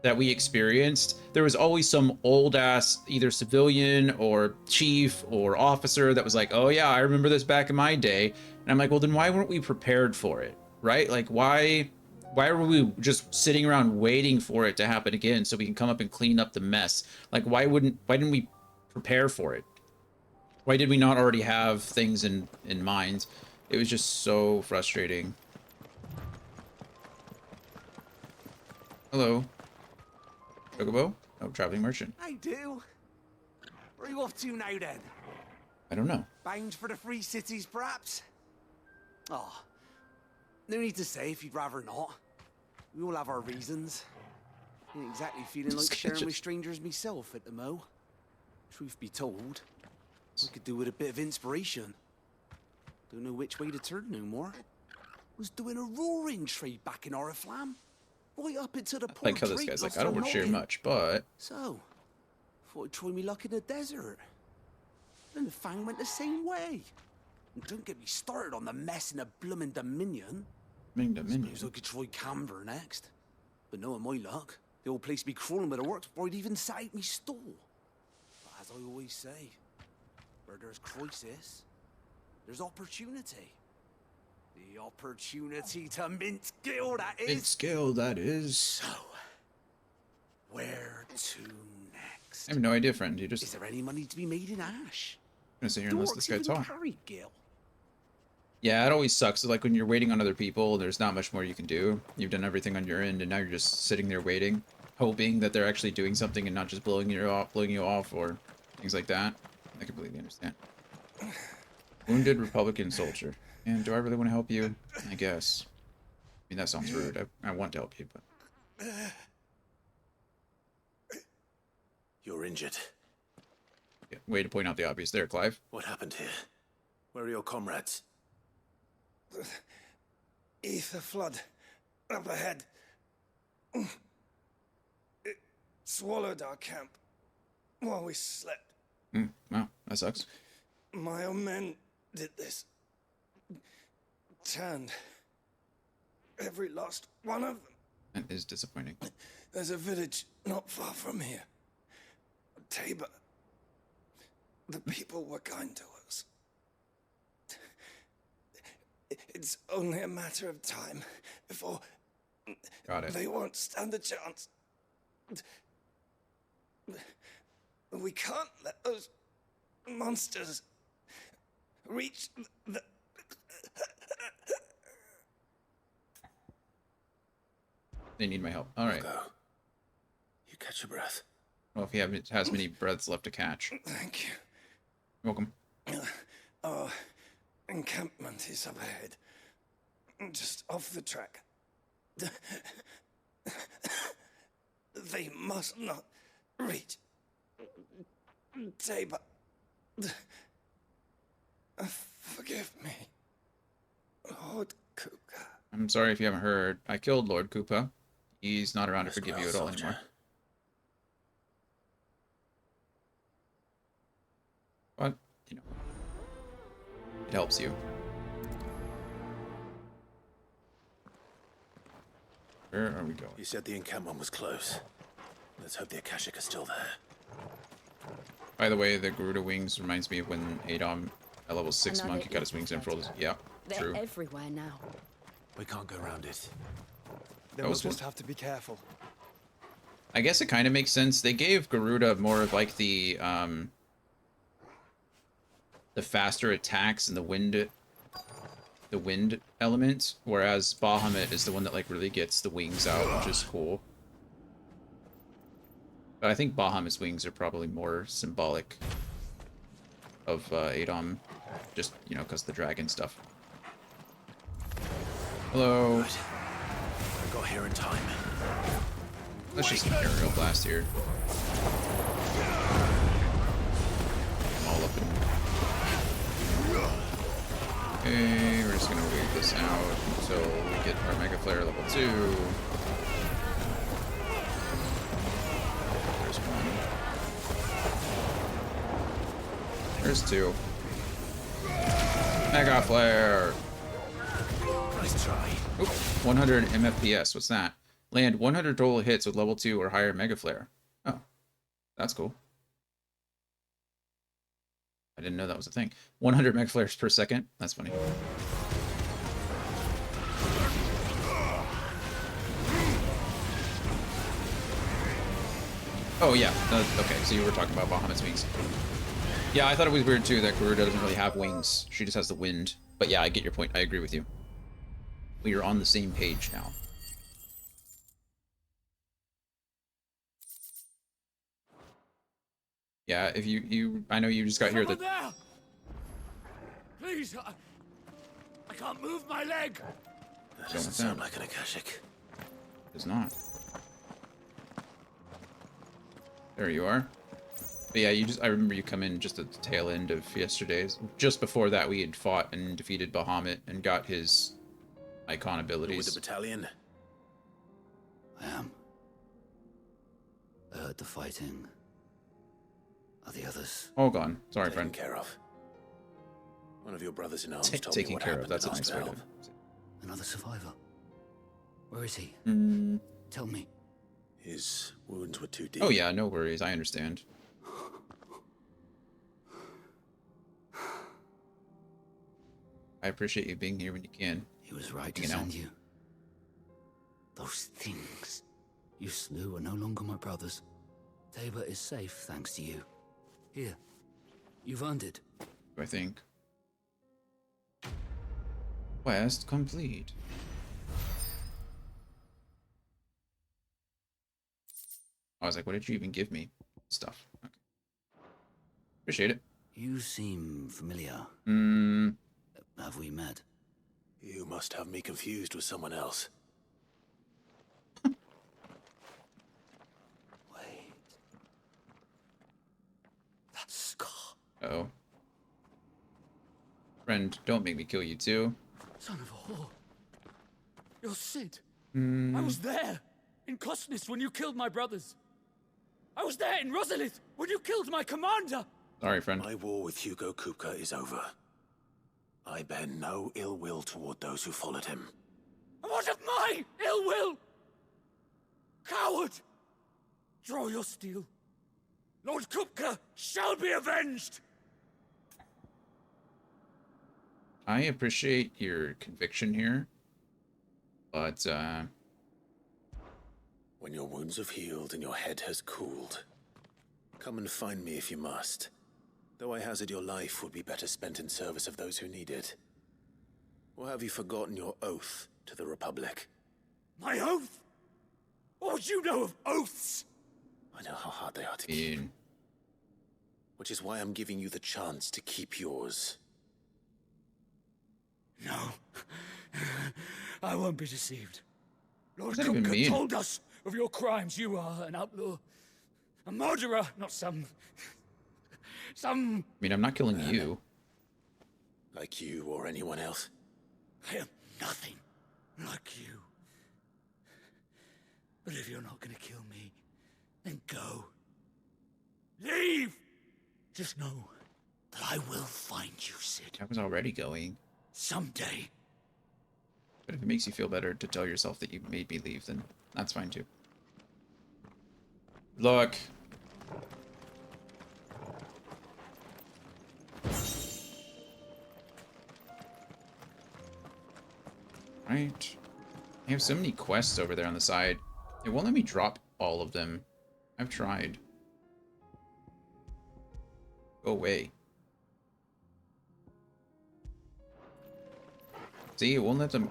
that we experienced, there was always some old ass either civilian or chief or officer that was like, oh yeah, I remember this back in my day. And I'm like, well, then why weren't we prepared for it, right? Like why were we just sitting around waiting for it to happen again so we can come up and clean up the mess? Like why didn't we prepare for it? Why did we not already have things in mind? It was just so frustrating. Hello. Chocobo? Oh, traveling merchant. I do. Where are you off to now then? I don't know. Bound for the Free Cities, perhaps? Oh, no need to say if you'd rather not. We all have our reasons. Ain't exactly feeling like sharing with strangers myself at the mo. Truth be told, we could do with a bit of inspiration. Don't know which way to turn no more. Was doing a roaring trade back in Oriflamme. Right up into the like how this guy's like, I don't want to share much, but... So, thought I'd try me luck in the desert. And the Fang went the same way. And don't get me started on the mess in the bloomin' Dominion. Dominion. I could try Camber next. But knowing my luck, the old place be crawling with the works before I'd even set out me stall. But as I always say, where there's crisis, there's opportunity. The opportunity to mint skill, that is. Mint skill, that is. So, where to next? I have no idea, friend. You just... Is there any money to be made in Ash? I'm gonna sit here and listen to this guy talk. Gil. Yeah, it always sucks. Like when you're waiting on other people, there's not much more you can do. You've done everything on your end, and now you're just sitting there waiting, hoping that they're actually doing something and not just blowing you off, or things like that. I completely understand. Wounded Republican soldier. And do I really want to help you? I guess. I mean, that sounds rude. I want to help you, but... You're injured. Yeah, way to point out the obvious there, Clive. What happened here? Where are your comrades? Ether flood. Up ahead. It swallowed our camp while we slept. Wow, that sucks. My own men did this. Turned every last one of them. That is disappointing. There's a village not far from here. Tabor. The people were kind to us. It's only a matter of time before Got it. they won't stand a chance. We can't let those monsters reach the... They need my help. All right. Go. You catch your breath. Well, if he has many breaths left to catch. Thank you. You're welcome. Our encampment is up ahead. Just off the track. They must not reach Tabor. Forgive me, Lord Kuka. I'm sorry if you haven't heard. I killed Lord Koopa. He's not around to forgive you at all anymore. But, you know, it helps you. Where are we going? You said the encampment was close. Let's hope the Akashic are still there. By the way, the Garuda wings reminds me of when Adom, a level 6 Another monk, got his wings in for all this. Yeah, They're true. everywhere now. We can't go around it. Then we'll just have to be careful. I guess it kind of makes sense. They gave Garuda more of like the faster attacks and the wind element, whereas Bahamut is the one that like really gets the wings out, which is cool. But I think Bahamut's wings are probably more symbolic of Adom, just, you know, because the dragon stuff. Hello. Good. I got here in time. Let's just aerial blast here. All up in. Okay, we're just gonna wait this out until we get our Mega Flare level 2. There's one. There's 2. Mega Flare! Nice try. Oop, 100 MFPS. What's that? Land 100 total hits with level 2 or higher Mega Flare. Oh, that's cool. I didn't know that was a thing. 100 Mega Flares per second. That's funny. Oh, yeah. Okay, so you were talking about Bahamut's wings. Yeah, I thought it was weird, too, that Garuda doesn't really have wings. She just has the wind. But yeah, I get your point. I agree with you. We are on the same page now. Yeah, if I know you just got here. There! Please, I can't move my leg. That doesn't sound like an Akashic. It's not. There you are. But yeah, I remember you come in just at the tail end of yesterday's. Just before that, we had fought and defeated Bahamut and got his icon abilities. With the battalion? I am. I heard the fighting. Are the others? All gone. Sorry, Taken friend. care of. One of your brothers in arms told me Taken what care of. happened That's and a nice asked way for to. help. Another survivor. Where is he? Tell me. His wounds were too deep. Oh yeah, no worries. I understand. I appreciate you being here when you can. He was right to send you. Those things you slew are no longer my brothers. Tabor is safe thanks to you. Here, you've earned it. I think. Quest complete. I was like, what did you even give me? Stuff. Okay. Appreciate it. You seem familiar. Have we met? You must have me confused with someone else. Wait. That scar. Uh-oh. Friend, don't make me kill you too. Son of a whore. You're Sid. I was there in Kosnis when you killed my brothers. I was there in Rosalith when you killed my commander. Sorry, friend. My war with Hugo Kupka is over. I bear no ill will toward those who followed him. And what of my ill will? Coward! Draw your steel. Lord Kupka shall be avenged! I appreciate your conviction here, but, When your wounds have healed and your head has cooled, come and find me if you must. Though I hazard your life would be better spent in service of those who need it. Or have you forgotten your oath to the Republic? My oath? What would you know of oaths? I know how hard they are to keep. Which is why I'm giving you the chance to keep yours. No. I won't be deceived. Lord What does that even Kupka mean? told us of your crimes. You are an outlaw. A murderer, not some... I mean, I'm not killing you. Like you or anyone else. I am nothing like you. But if you're not gonna kill me, then go. Leave! Just know that I will find you, Sid. I was already going. Someday. But if it makes you feel better to tell yourself that you made me leave, then that's fine too. Look. Right. I have so many quests over there on the side. It won't let me drop all of them. I've tried. Go away. See, it won't let them...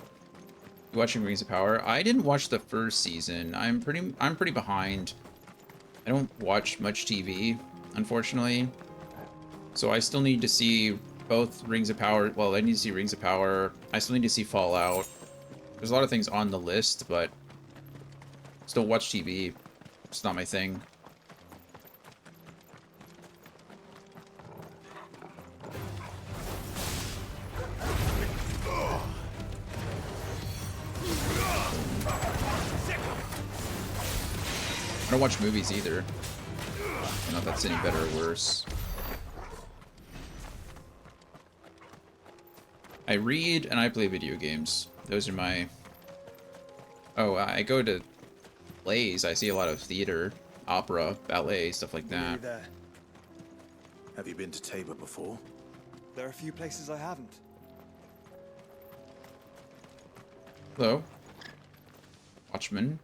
You watching Rings of Power? I didn't watch the first season. I'm pretty behind. I don't watch much TV, unfortunately. So I still need to see both Rings of Power. Well, I need to see Rings of Power. I still need to see Fallout. There's a lot of things on the list, but still watch TV. It's not my thing. I don't watch movies either. I don't know if that's any better or worse. I read and I play video games. Those are my... Oh, I go to plays. I see a lot of theater, opera, ballet, stuff like that. There. Have you been to Tabor before? There are a few places I haven't. Hello. Watchman.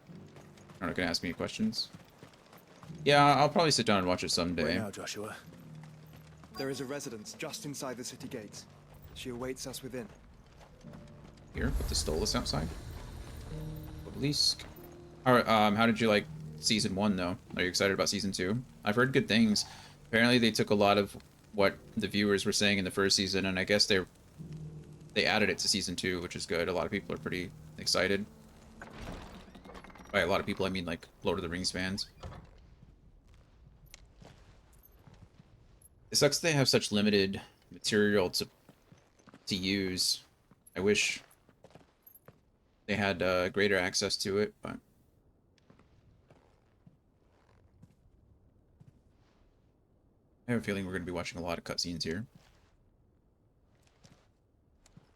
You're not gonna ask me questions. Yeah, I'll probably sit down and watch it someday. Where now, Joshua? There is a residence just inside the city gates. She awaits us within. Here, put the Stolas outside. Obelisk. Alright, how did you like season 1 though? Are you excited about season 2? I've heard good things. Apparently they took a lot of what the viewers were saying in the first season, and I guess they added it to season 2, which is good. A lot of people are pretty excited. By a lot of people, I mean like Lord of the Rings fans. It sucks they have such limited material to use. I wish they had greater access to it, but I have a feeling we're going to be watching a lot of cutscenes here.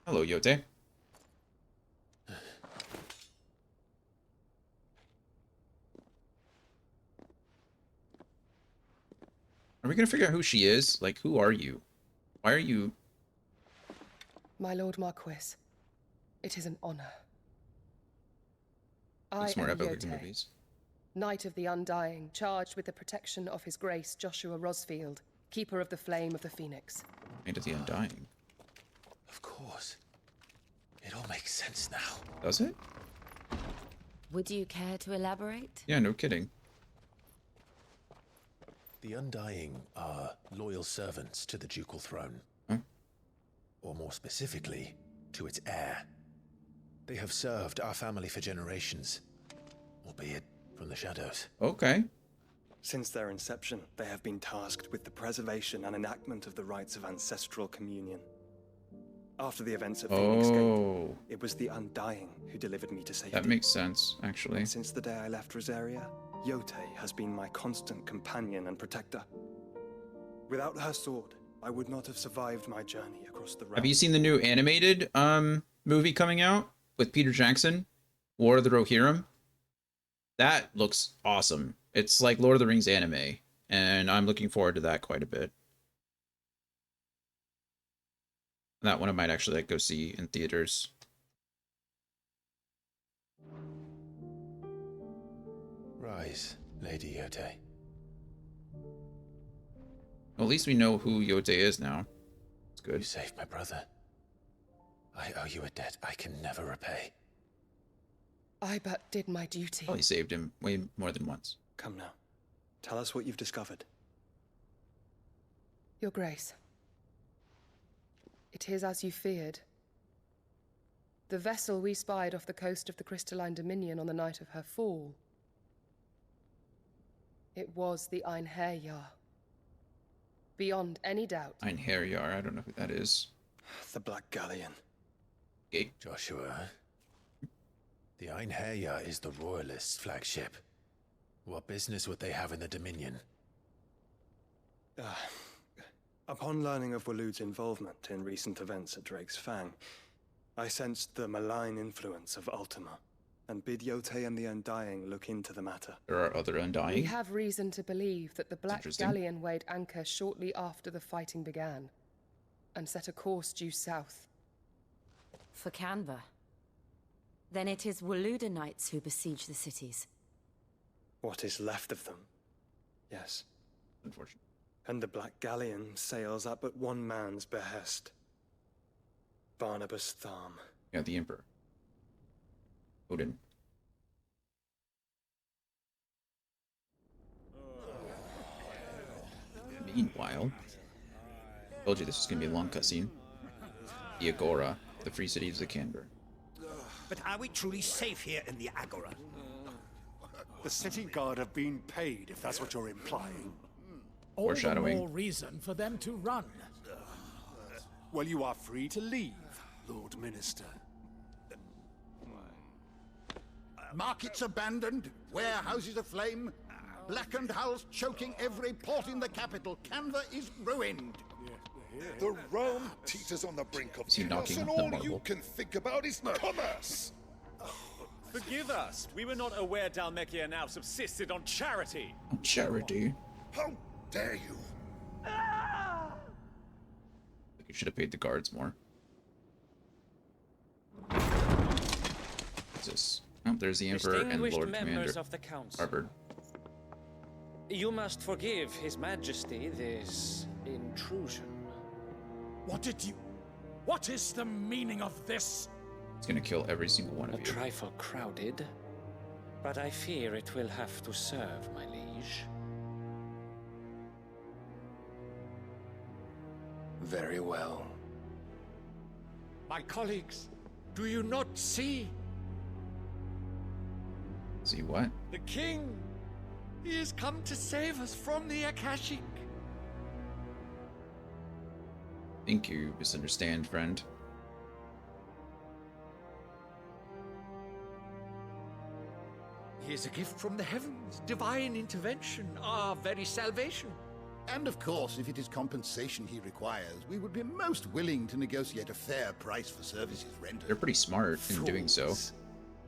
Hello, Yote. Are we gonna figure out who she is? Like, who are you? Why are you... My Lord Marquis, it is an honor. Looks I more am epic in Yote, movies. Knight of the Undying, charged with the protection of His Grace Joshua Rosfield, Keeper of the Flame of the Phoenix. Knight of the Undying. Of course. It all makes sense now. Does it? Would you care to elaborate? Yeah, no kidding. The Undying are loyal servants to the ducal throne. Huh? Or more specifically, to its heir. They have served our family for generations, albeit from the shadows. Okay. Since their inception, they have been tasked with the preservation and enactment of the rites of ancestral communion. After the events at Phoenix Gate, it was the Undying who delivered me to safety. That makes sense, actually. And since the day I left Rosaria, Yote has been my constant companion and protector. Without her sword, I would not have survived my journey across the realm. Have you seen the new animated movie coming out with Peter Jackson? War of the Rohirrim? That looks awesome. It's like Lord of the Rings anime, and I'm looking forward to that quite a bit. That one I might actually go see in theaters. Rise, Lady Yote. Well, at least we know who Yote is now. It's good. You saved my brother. I owe you a debt I can never repay. I but did my duty. Probably saved him way more than once. Come now. Tell us what you've discovered. Your Grace. It is as you feared. The vessel we spied off the coast of the Crystalline Dominion on the night of her fall. It was the Einherjar. Beyond any doubt. Einherjar, I don't know who that is. The Black Galleon. Okay. Joshua, the Einherjar is the Royalists' flagship. What business would they have in the Dominion? Upon learning of Waloed's involvement in recent events at Drake's Fang, I sensed the malign influence of Ultima, and bid Yote and the Undying look into the matter. There are other Undying? We have reason to believe that the Black Galleon weighed anchor shortly after the fighting began, and set a course due south. For Canva. Then it is Waloed knights who besiege the cities. What is left of them? Yes. Unfortunate. And the Black Galleon sails up at one man's behest. Barnabas Tharm. Yeah, the Emperor. Odin. Meanwhile, told you this was gonna be a long cutscene. The Agora, the free city of Canberra. But are we truly safe here in the Agora? The city guard have been paid, if that's what you're implying. All the more reason for them to run. Well, you are free to leave, Lord Minister. Markets abandoned, warehouses aflame, blackened hulls choking every port in the capital. Canva is ruined. The realm teeters on the brink of chaos, and all you can think about is commerce. Forgive us. We were not aware Dhalmekia now subsisted on charity. On charity? How dare you? You should have paid the guards more. What's this? Oh, there's the Emperor and Lord members Commander. Of the Council. Harvard. You must forgive His Majesty this intrusion. What is the meaning of this? It's gonna kill every single one of you. A trifle crowded, but I fear it will have to serve, my liege. Very well. My colleagues, do you not see? See what? The king! He has come to save us from the Akashic. Think you misunderstand, friend. He is a gift from the heavens, divine intervention, our very salvation. And of course, if it is compensation he requires, we would be most willing to negotiate a fair price for services rendered. They're pretty smart in doing so.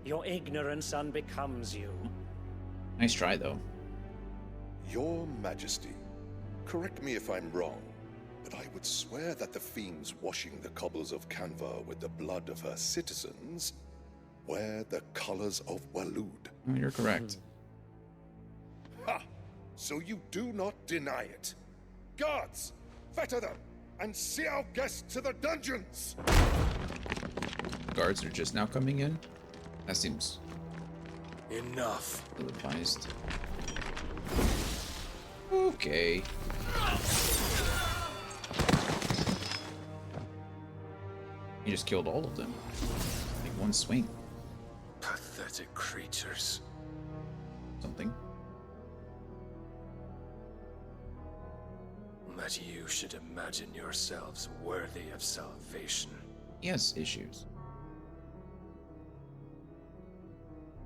Your ignorance unbecomes you. Nice try, though. Your Majesty, correct me if I'm wrong, but I would swear that the fiends washing the cobbles of Canva with the blood of her citizens wear the colors of Waloed. You're correct. Ha! So you do not deny it. Guards, fetter them, and see our guests to the dungeons! Guards are just now coming in? That seems... Enough. ill-advised. Okay. He just killed all of them. Like one swing. Pathetic creatures. Something. That you should imagine yourselves worthy of salvation. He has issues.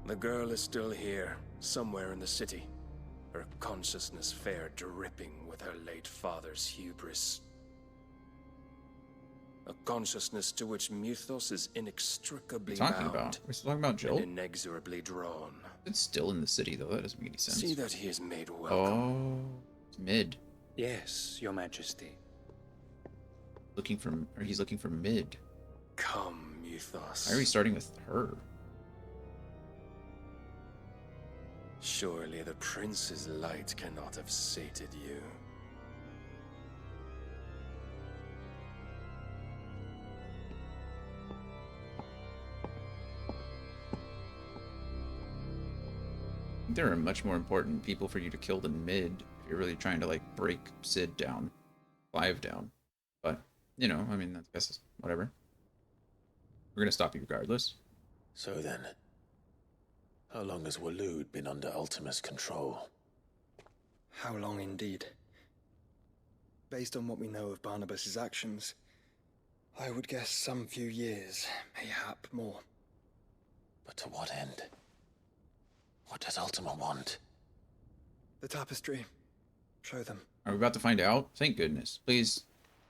The girl is still here, somewhere in the city. Her consciousness fair dripping with her late father's hubris. A consciousness to which Mythos is inextricably What are you talking bound. about? We're still talking about Jill? And inexorably drawn. It's still in the city, though. That doesn't make any sense. See that he is made welcome. Oh, it's mid. Yes, Your Majesty. Looking for, or he's looking for mid. Come, Mythos. Why are we starting with her? Surely the prince's light cannot have sated you. There are much more important people for you to kill than mid if you're really trying to like break Sid down, Clive down. But you know, I mean, that's guess whatever. We're gonna stop you regardless. So then, how long has Waloed been under Ultima's control? How long indeed? Based on what we know of Barnabas's actions, I would guess some few years, mayhap more. But to what end? What does Ultima want? The tapestry. Show them. Are we about to find out? Thank goodness. Please,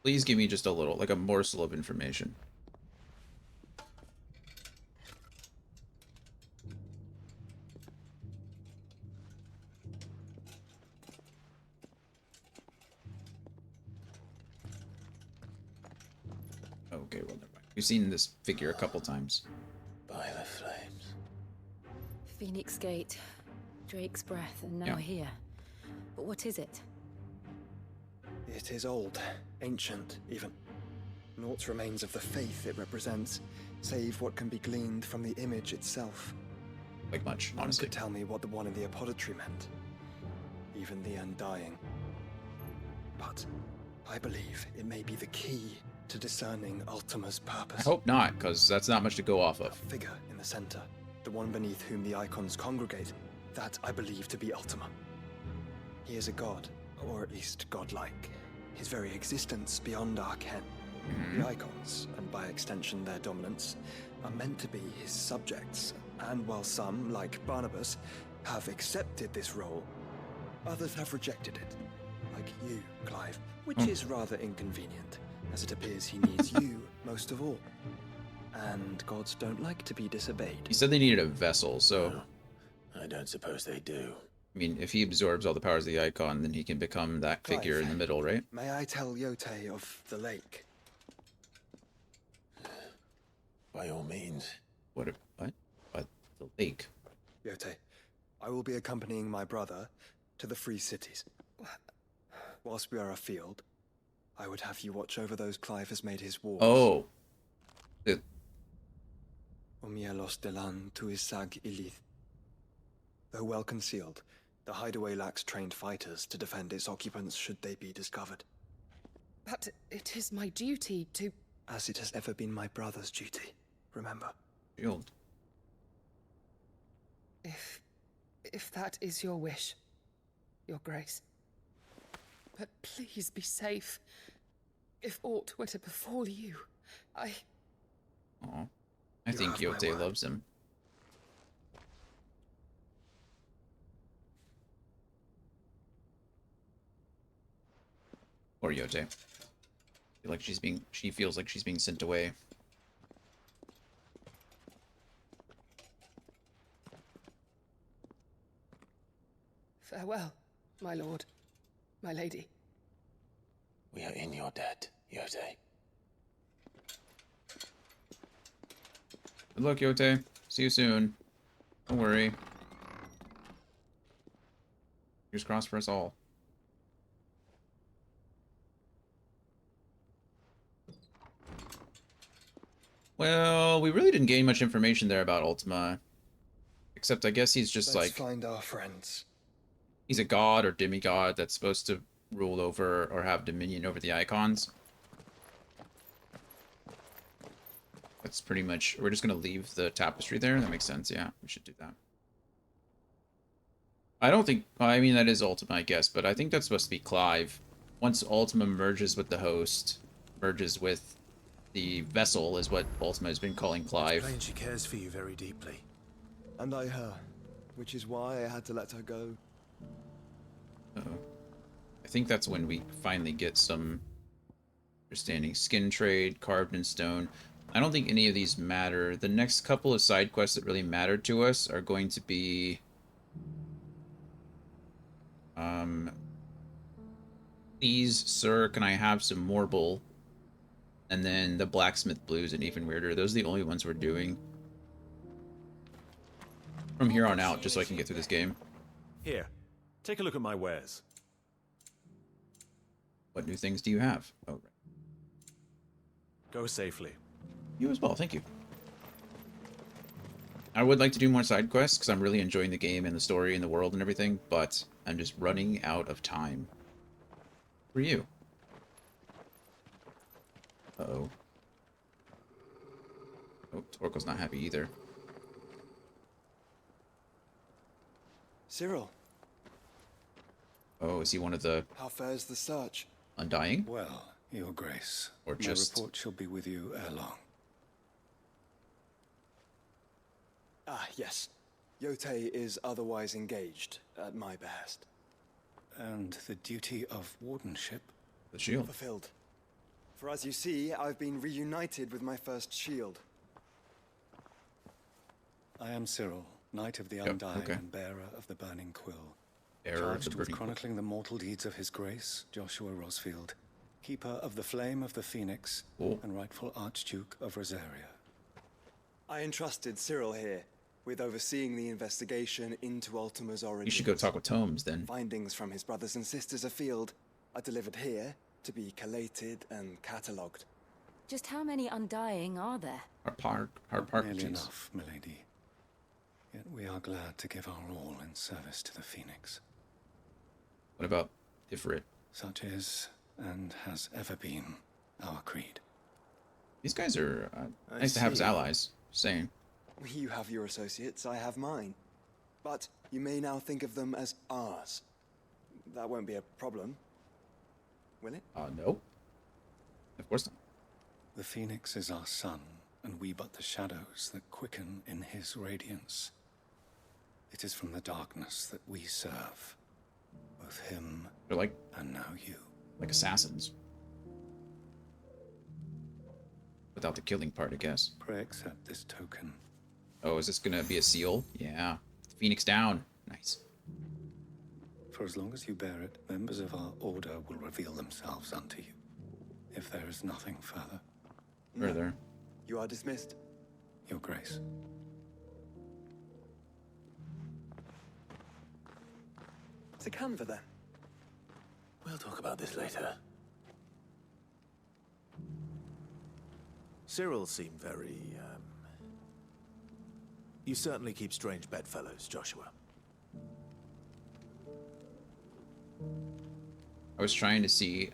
please give me just a little, like a morsel of information. Okay, well, never mind. We've seen this figure a couple times. By the flames. Phoenix Gate, Drake's Breath, and now Yeah. here. But what is it? It is old, ancient, even. Naught remains of the faith it represents, save what can be gleaned from the image itself. Like much, None honestly. could tell me what the one in the apothecary meant. Even the Undying. But I believe it may be the key to discerning Ultima's purpose. I hope not, because that's not much to go off of. Figure in the center, the one beneath whom the Eikons congregate, that I believe to be Ultima. He is a god, or at least godlike. His very existence beyond our ken. The Eikons, and by extension their dominants, are meant to be his subjects, and while some, like Barnabas, have accepted this role, others have rejected it. Like you, Clive, which is rather inconvenient, as it appears he needs you most of all. And gods don't like to be disobeyed. He said they needed a vessel, so... I don't suppose they do. I mean, if he absorbs all the powers of the Icon, then he can become that figure Clive, in the middle, right? May I tell Yote of the lake? By all means. What? What? The lake? Yote, I will be accompanying my brother to the Free Cities. Whilst we are afield, I would have you watch over those Clive has made his walls. Oh. Omielos delan tuisag ilith. Though well concealed, the hideaway lacks trained fighters to defend its occupants should they be discovered. But it is my duty to... As it has ever been my brother's duty, remember. Shield. If that is your wish, Your Grace. But please be safe. If aught were to befall you, I think Yote loves him. Or Yote. She feels like she's being sent away. Farewell, my lord, my lady. We are in your debt, Yote. Good luck, Yote. See you soon. Don't worry. Fingers crossed for us all. Well, we really didn't gain much information there about Ultima. Except I guess he's just Let's find our friends. He's a god or demigod that's supposed to rule over or have dominion over the Eikons. That's pretty much... We're just going to leave the tapestry there? That makes sense, yeah. We should do that. I don't think... I mean, that is Ultima, I guess, but I think that's supposed to be Clive. Once Ultima merges with the host, merges with the vessel, is what Ultima has been calling Clive. Plain she cares for you very deeply. And I her, which is why I had to let her go. Uh-oh. I think that's when we finally get some understanding. Skin trade, carved in stone. I don't think any of these matter. The next couple of side quests that really matter to us are going to be... Please, sir, can I have some Morble? And then the Blacksmith Blues and Even Weirder. Those are the only ones we're doing from here on out, just so I can get through this game. Here, take a look at my wares. What new things do you have? Oh, right. Go safely. You as well, thank you. I would like to do more side quests, because I'm really enjoying the game and the story and the world and everything, but I'm just running out of time. For you. Uh-oh. Oh, Torko's not happy either. Cyril. Oh, is he one of the... How fares the search? Undying? Well, Your Grace. Or just... My report shall be with you ere long. Ah, yes. Yote is otherwise engaged, at my behest. And the duty of wardenship? The shield. Fulfilled. For as you see, I've been reunited with my first shield. I am Cyril, Knight of the Undying and bearer of the Burning Quill. Charged with chronicling the mortal deeds of His Grace, Joshua Rosfield, Keeper of the Flame of the Phoenix, and rightful Archduke of Rosaria. I entrusted Cyril here with overseeing the investigation into Ultima's origins. You should go talk with Tomes, then. Findings from his brothers and sisters afield are delivered here to be collated and catalogued. Just how many Undying are there? Nearly enough, milady. Yet we are glad to give our all in service to the Phoenix. What about Ifrit? Such is, and has ever been, our creed. These guys are nice to have as allies. Saying. You have your associates, I have mine. But you may now think of them as ours. That won't be a problem, will it? No. Of course not. The Phoenix is our sun, and we but the shadows that quicken in his radiance. It is from the darkness that we serve. Both him They're like, and now you. Like assassins. Without the killing part, I guess. Pray accept this token. Oh, is this gonna be a seal? Yeah. Phoenix down. Nice. For as long as you bear it, members of our order will reveal themselves unto you. If there is nothing further. Further. You are dismissed. Your Grace. To Canva, then. We'll talk about this later. Cyril seemed very, You certainly keep strange bedfellows, Joshua. I was trying to see,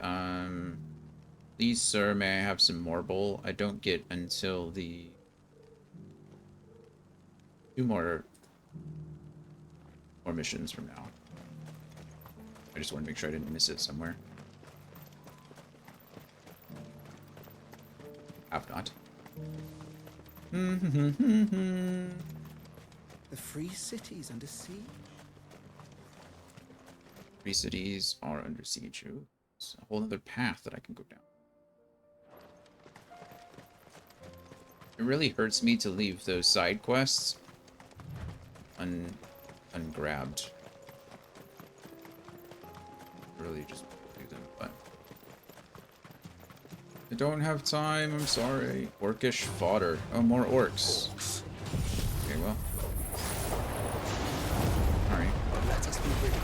please, sir, may I have some Morble? I don't get until the... 2 more missions from now. I just want to make sure I didn't miss it somewhere. Have not. The free cities under siege? Free cities are under siege. There's a whole other path that I can go down. It really hurts me to leave those side quests ungrabbed. Really just do them, but I don't have time, I'm sorry. Orcish fodder. Oh, more orcs. Okay, well. Alright. Let us be ready.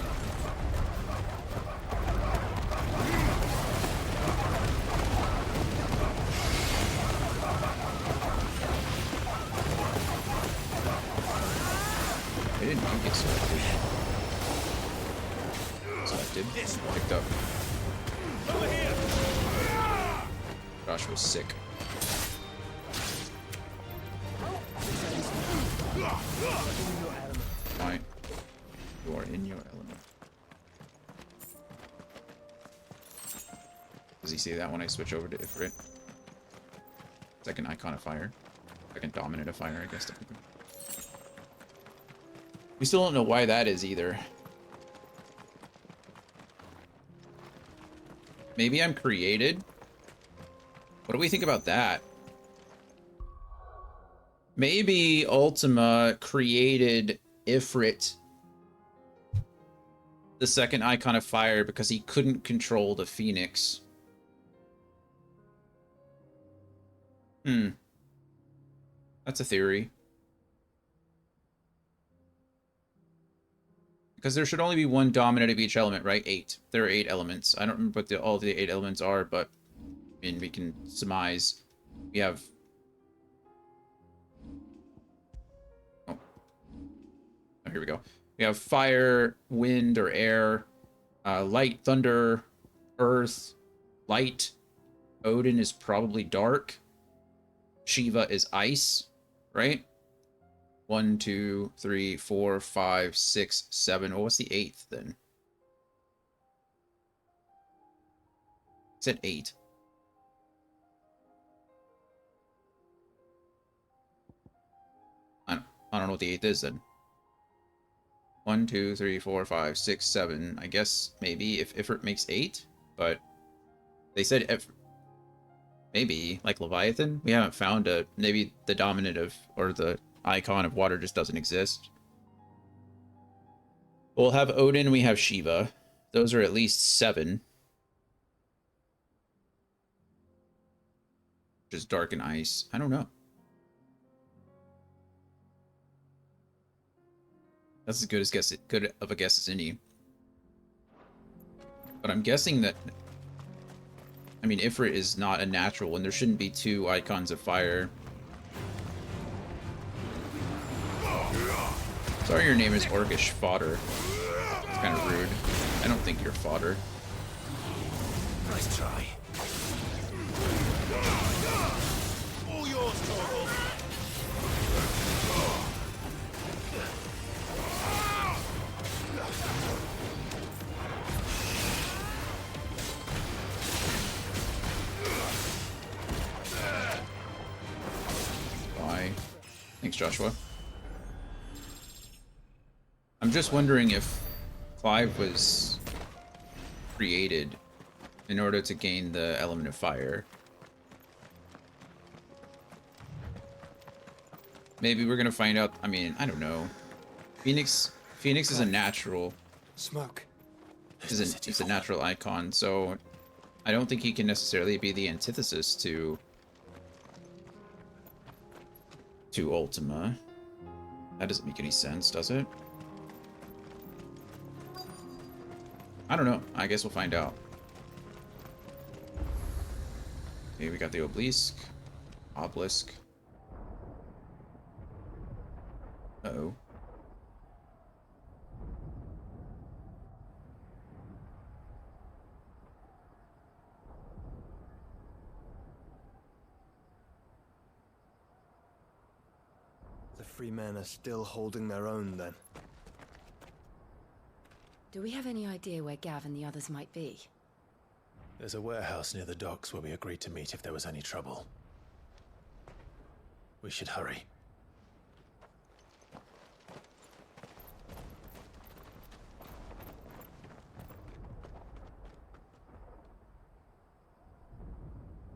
I didn't even get selected. Selected. Picked up. Josh was sick. Fine. You are in your element. Does he say that when I switch over to Ifrit? Second icon of fire. Second dominant of fire, I guess, technically. We still don't know why that is either. Maybe I'm created? What do we think about that? Maybe Ultima created Ifrit, the second icon of fire, because he couldn't control the Phoenix. That's a theory. Because there should only be one dominant of each element, right? 8. There are 8 elements. I don't remember what all the 8 elements are, but I mean, we can surmise. We have... Oh, here we go. We have fire, wind, or air, light, thunder, earth, light. Odin is probably dark. Shiva is ice, right? 1, 2, 3, 4, 5, 6, 7. Well, what's the 8th then? I said 8. I don't know what the 8th is then. 1, 2, 3, 4, 5, 6, 7. I guess maybe if Ifrit makes 8, but they said if maybe like Leviathan. We haven't found a maybe the dominant of or the icon of water just doesn't exist. We'll have Odin, we have Shiva. Those are at least 7. Just dark and ice. I don't know. That's as good of a guess as any. But I'm guessing that I mean Ifrit is not a natural and there shouldn't be 2 icons of fire. Sorry your name is Orcish Fodder. It's kind of rude. I don't think you're fodder. Nice try. All yours, Torvald. Bye. Thanks, Joshua. I'm just wondering if Clive was created in order to gain the element of fire. Maybe we're gonna find out. I mean, I don't know. Phoenix is a natural. Smoke. It's a natural icon, so I don't think he can necessarily be the antithesis to Ultima. That doesn't make any sense, does it? I don't know. I guess we'll find out. Okay, we got the obelisk. Obelisk. Uh-oh. The free men are still holding their own, then. Do we have any idea where Gav and the others might be? There's a warehouse near the docks where we agreed to meet if there was any trouble. We should hurry.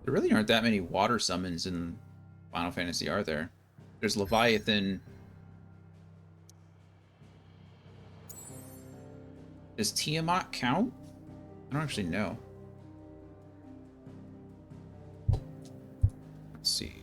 There really aren't that many water summons in Final Fantasy, are there? There's Leviathan. Does Tiamat count? I don't actually know. Let's see.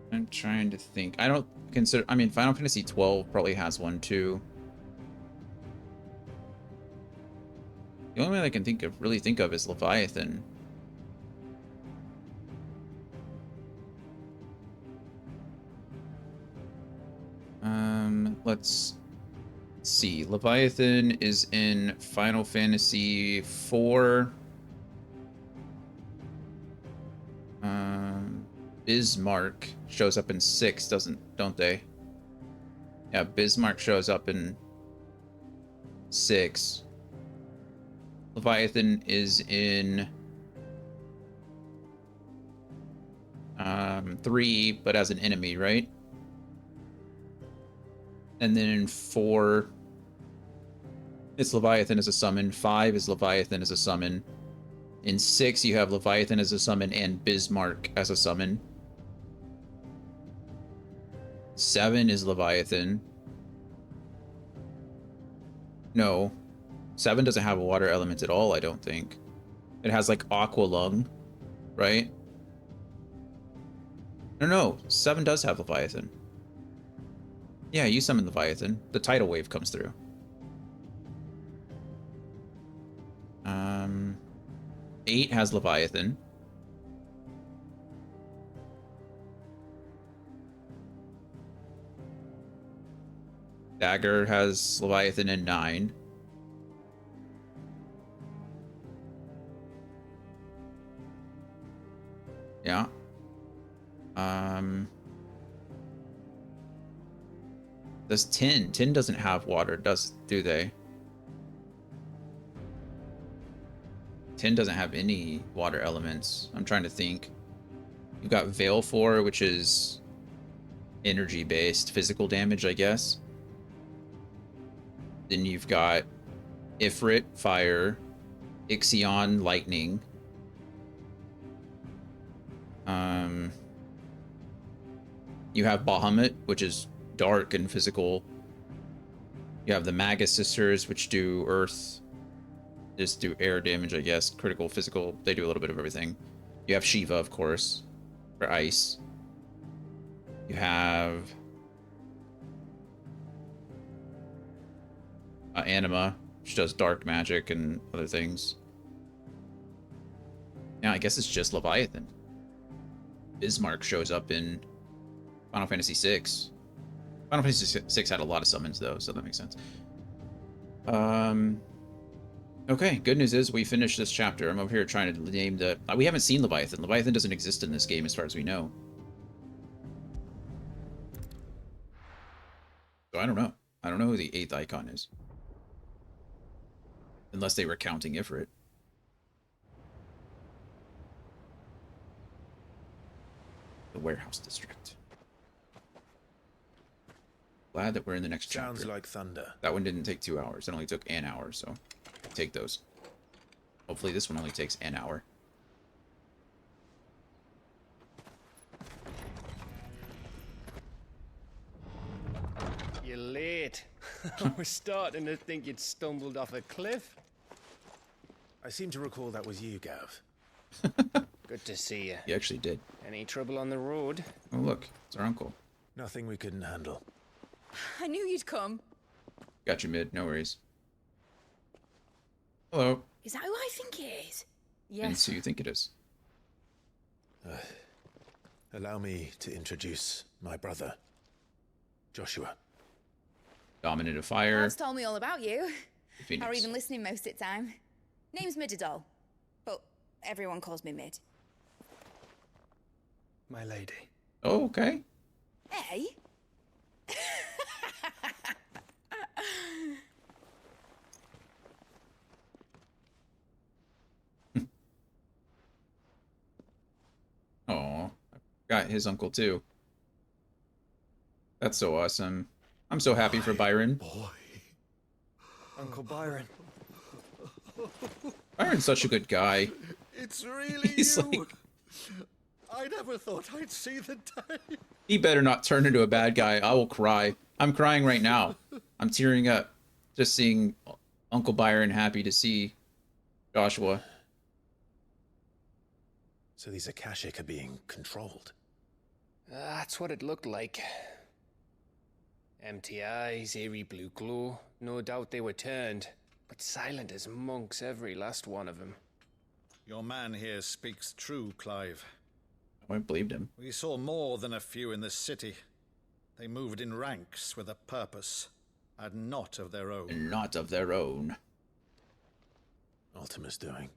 I'm trying to think. I don't consider... I mean, Final Fantasy 12 probably has one, too. The only one I can really think of is Leviathan. Let's see. Leviathan is in Final Fantasy 4. Bismarck shows up in 6, don't they? Yeah, Bismarck shows up in 6. Leviathan is in 3, but as an enemy, right? And then in 4, it's Leviathan as a summon. 5 is Leviathan as a summon. In 6, you have Leviathan as a summon and Bismarck as a summon. 7 is Leviathan. No. 7 doesn't have a water element at all, I don't think. It has, like, Aqua Lung, right? No, 7 does have Leviathan. Yeah, you summon Leviathan. The tidal wave comes through. 8 has Leviathan. Dagger has Leviathan in 9. Yeah. Does 10? 10 doesn't have water, do they? 10 doesn't have any water elements. I'm trying to think. You've got Veil 4, which is energy-based physical damage, I guess. Then you've got Ifrit, fire. Ixion, lightning. You have Bahamut, which is dark and physical. You have the Magus Sisters, which do earth. Just do air damage, I guess. Critical, physical. They do a little bit of everything. You have Shiva, of course, for ice. You have Anima, which does dark magic and other things. Yeah, I guess it's just Leviathan. Bismarck shows up in Final Fantasy VI. Final Fantasy VI had a lot of summons, though, so that makes sense. Okay, good news is we finished this chapter. I'm over here trying to name the... we haven't seen Leviathan. Leviathan doesn't exist in this game as far as we know. So I don't know. I don't know who the 8th icon is. Unless they were counting Ifrit. The warehouse district. Glad that we're in the next chapter. Sounds like thunder. That one didn't take 2 hours. It only took an hour, so take those. Hopefully this one only takes an hour. You're late. I was starting to think you'd stumbled off a cliff. I seem to recall that was you, Gav. Good to see you. You actually did. Any trouble on the road? Oh, look. It's our uncle. Nothing we couldn't handle. I knew you'd come. Got you, Mid. No worries. Hello. Is that who I think it is? And so you think it is. Allow me to introduce my brother, Joshua. Dominant of fire. Dad's told me all about you. Phoenix. Or even listening most of the time. Name's Midadol, but everyone calls me Mid. My lady. Oh, okay. Hey? got his uncle too. That's so awesome. I'm so happy for Byron. Boy. Uncle Byron. Byron's such a good guy. It's really He's you. like, I never thought I'd see the day. he better not turn into a bad guy. I will cry. I'm crying right now. I'm tearing up just seeing Uncle Byron happy to see Joshua. So these Akashic are being controlled. That's what it looked like. Empty eyes, eerie blue glow. No doubt they were turned, but silent as monks, every last one of them. Your man here speaks true, Clive. I wouldn't believed him. We saw more than a few in this city. They moved in ranks with a purpose, and not of their own. And not of their own. Ultima's doing.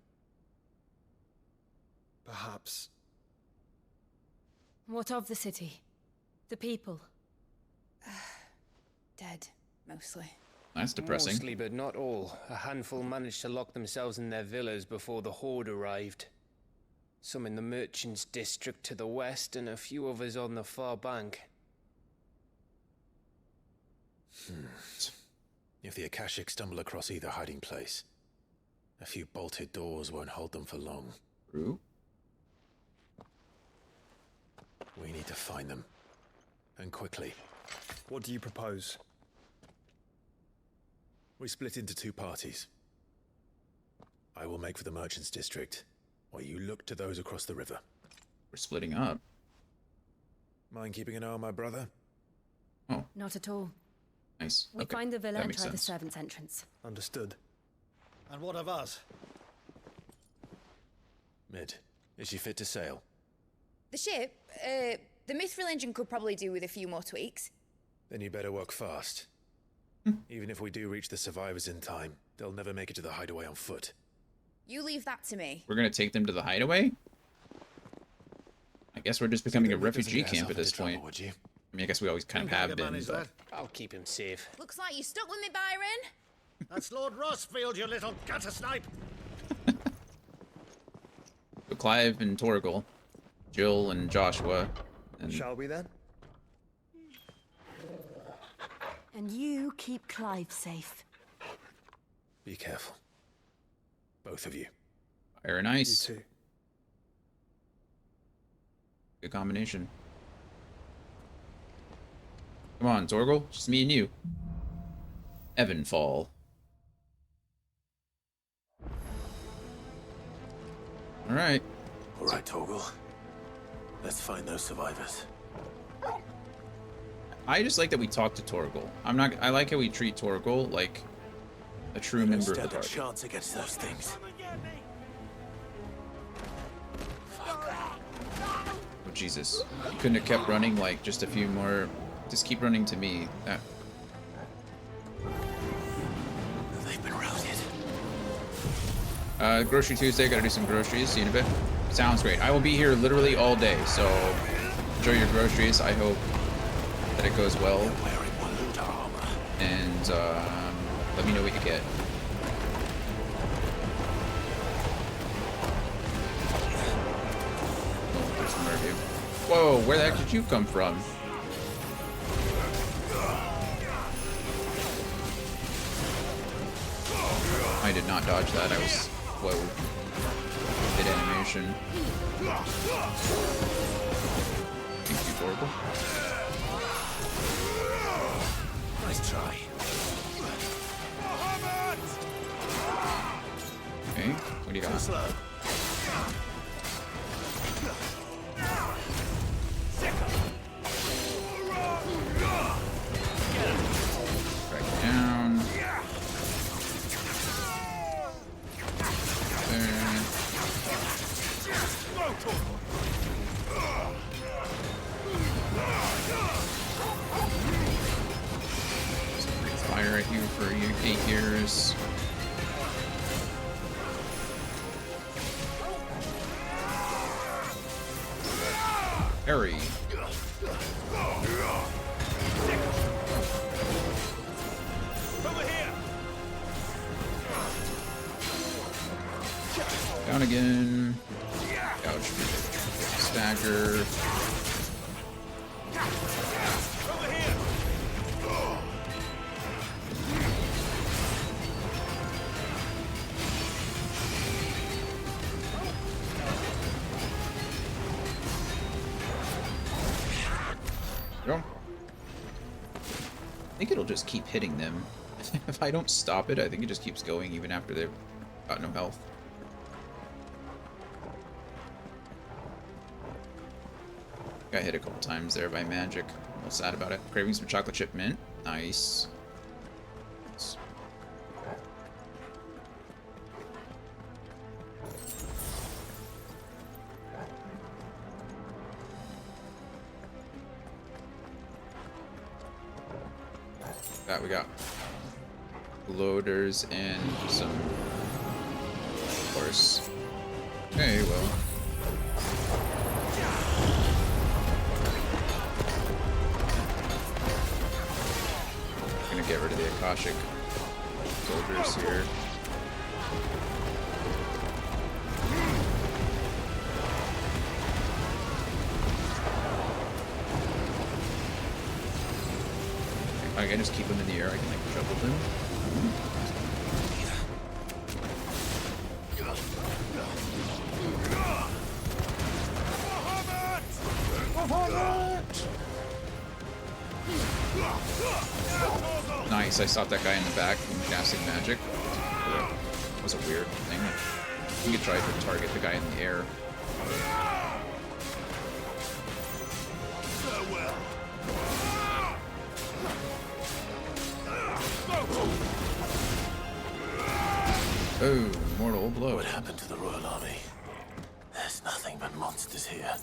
Perhaps. What of the city? The people? Dead, mostly. That's depressing. Mostly, but not all. A handful managed to lock themselves in their villas before the Horde arrived. Some in the merchants' district to the west, and a few others on the far bank. If the Akashic stumble across either hiding place, a few bolted doors won't hold them for long. True. We need to find them. And quickly. What do you propose? We split into two parties. I will make for the merchants' district, while you look to those across the river. We're splitting up. Mind keeping an eye on my brother? Oh. Not at all. Nice. We Okay. find the villa That and makes try the sense. servants' entrance. Understood. And what of us? Mid, is she fit to sail? The ship, the mithril engine could probably do with a few more tweaks. Then you better work fast. Even if we do reach the survivors in time, they'll never make it to the hideaway on foot. You leave that to me. We're gonna take them to the hideaway? I guess we're just becoming a refugee camp at this point. Would you? I mean, I guess we always kind of have been, but... I'll keep him safe. Looks like you stuck with me, Byron. That's Lord Rossfield, you little gutter snipe. So Clive and Torgal, Jill and Joshua, and... Shall we then? And you keep Clive safe. Be careful. Both of you. Fire and ice. You too. Good combination. Come on, Torgal. Just me and you. Evanfall. Alright. Alright, Torgal. Let's find those survivors. I just like that we talk to Torgal. I like how we treat Torgal like a true member of the party. Chance against those things. Oh, Jesus. You couldn't have kept running like just a few more. Just keep running to me. They've been routed. Grocery Tuesday, gotta do some groceries. See you in a bit. Sounds great. I will be here literally all day, so enjoy your groceries. I hope that it goes well. And let me know what you get. Oh, there's some review. Whoa, where the heck did you come from? I did not dodge that. I was, whoa, hit animation. Thank you, Torgal. Nice try. Okay, what do you got? Back down. There. Fire at you for 8 years. Harry. Down again. Ouch. Stagger. Go. I think it'll just keep hitting them. If I don't stop it, I think it just keeps going even after they've got no health. Got hit a couple times there by magic. I'm a little sad about it. Craving some chocolate chip mint. Nice. That we got loaders and some horse. Okay, well. Gonna get rid of the Akashic soldiers here. I can just keep them in the air. I can like juggle them. Nice, I stopped that guy in the back from casting magic. That was a weird thing. You could try to target the guy in the air. Oh, mortal blow. What happened to the Royal Army? There's nothing but monsters here.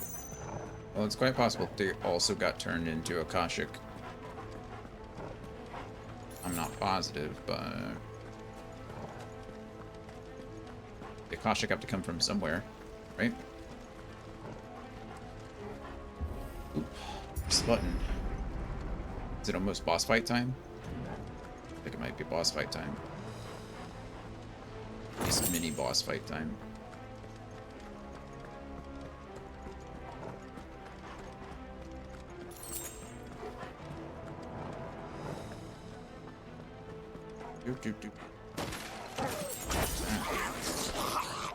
Well, it's quite possible they also got turned into Akashic. I'm not positive, but the Akashic have to come from somewhere, right? Oop, this button. Is it almost boss fight time? I think it might be boss fight time. It's mini boss fight time.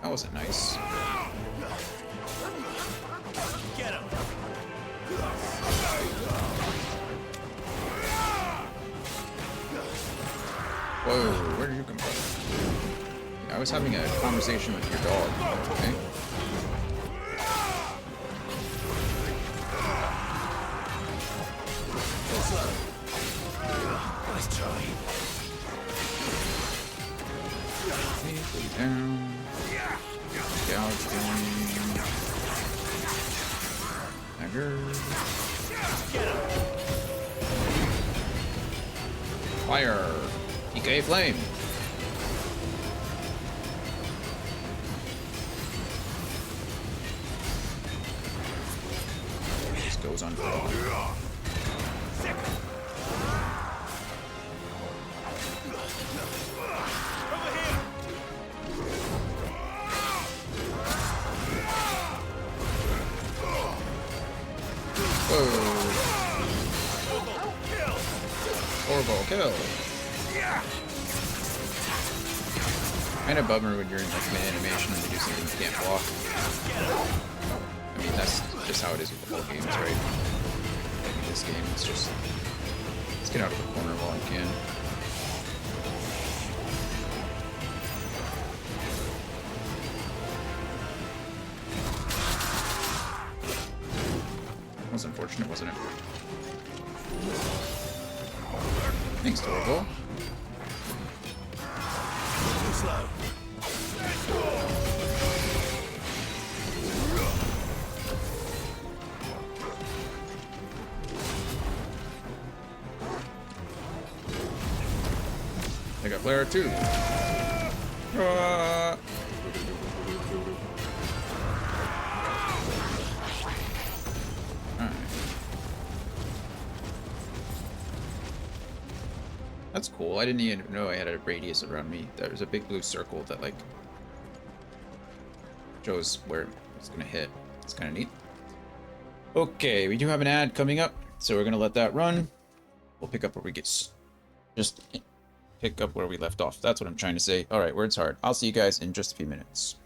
That wasn't nice. Get him. Whoa, where did you come from? Yeah, I was having a conversation with your dog, okay? Nice try. Safely down. Gouge down. Dagger. Fire. PK flame. This goes on for a while. Horrible kill. Kind of bummer when you're in like mid-animation and they do something you can't block. I mean, that's just how it is with the whole games, right? Like in this game, it's just let's get out of the corner while I can. That was unfortunate, wasn't it? Thanks, Torval. Too slow. I got Blair too. That's cool. I didn't even know I had a radius around me. There was a big blue circle that like shows where it's gonna hit. It's kind of neat. Okay, we do have an ad coming up, so we're gonna let that run. We'll pick up where we get just pick up where we left off. That's what I'm trying to say. All right, words hard. I'll see you guys in just a few minutes.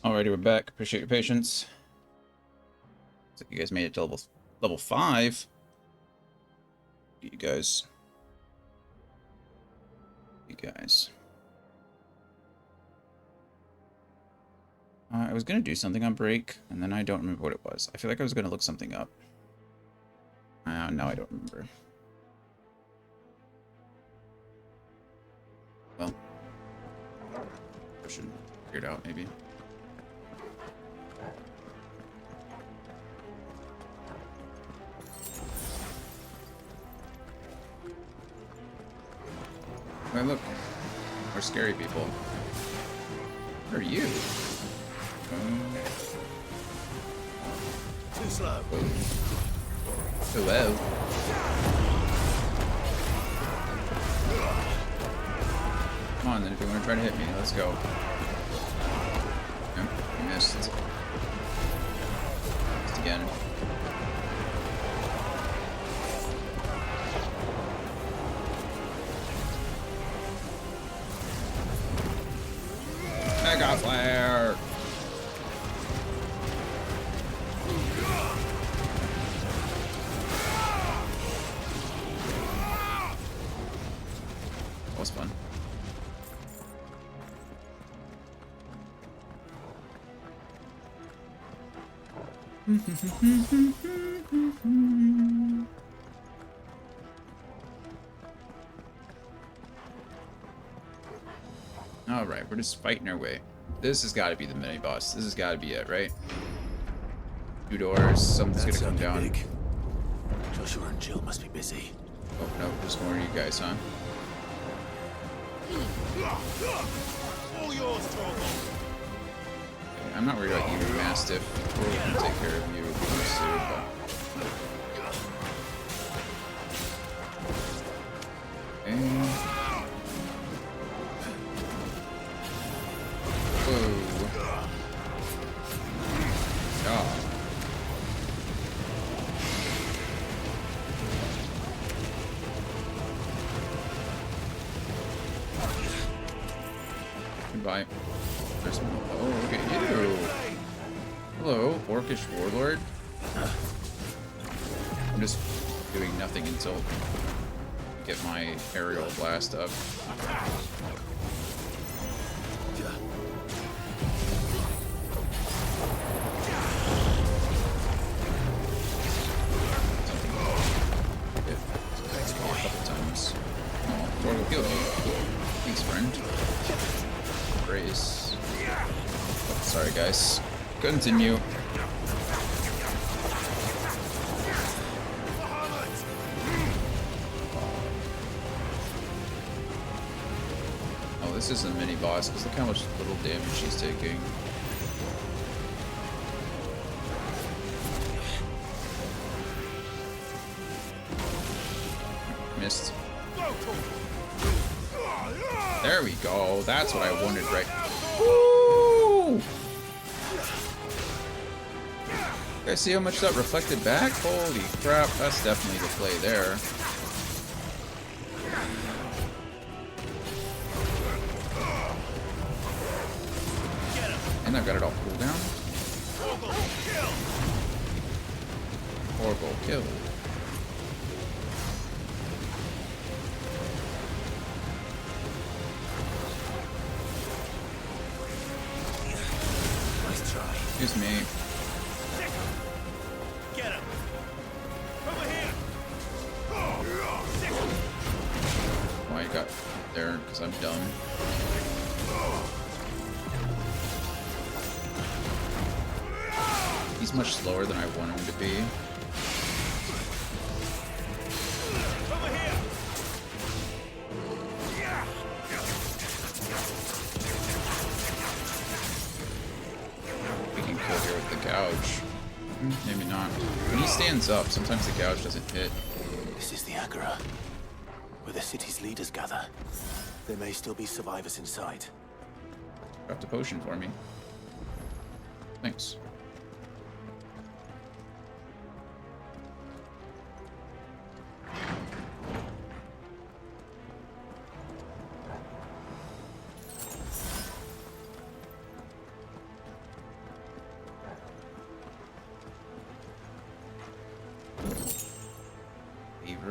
Alrighty, we're back. Appreciate your patience. So you guys made it to level 5. You guys. I was gonna do something on break, and then I don't remember what it was. I feel like I was gonna look something up. Now I don't remember. Well, I should figure it out, maybe. Hey, look. More scary people. What are you? Too slow. Hello. Come on, then, if you want to try to hit me, let's go. Nope, you missed. Missed again. Mega Flare! That was fun. Alright, we're just fighting our way. This has got to be the mini-boss. This has got to be it, right? 2 doors, something's gonna come down. Big. Joshua and Jill must be busy. Oh, no, there's more of you guys, huh? All yours, Torgal. Okay, I'm not worried about you, Mastiff. We're gonna take care of you soon, but... Okay. Goodbye. There's one. Oh, look at you. Hello, Orcish Warlord. I'm just doing nothing until I get my aerial blast up. Sorry, guys. Continue. Oh, this is a mini boss because look how much little damage she's taking. Missed. There we go. That's what I wanted, right? Woo! You guys see how much that reflected back? Holy crap, that's definitely the play there. And I've got it all cooled down. Horrible kill. Excuse me. Get him. Over here. Why you got there? Because I'm dumb. He's much slower than I want him to be. Over here. We can kill here with the gouge. Maybe not. When he stands up, sometimes the gouge doesn't hit. This is the Agora, where the city's leaders gather. There may still be survivors inside. Dropped a potion for me. Thanks.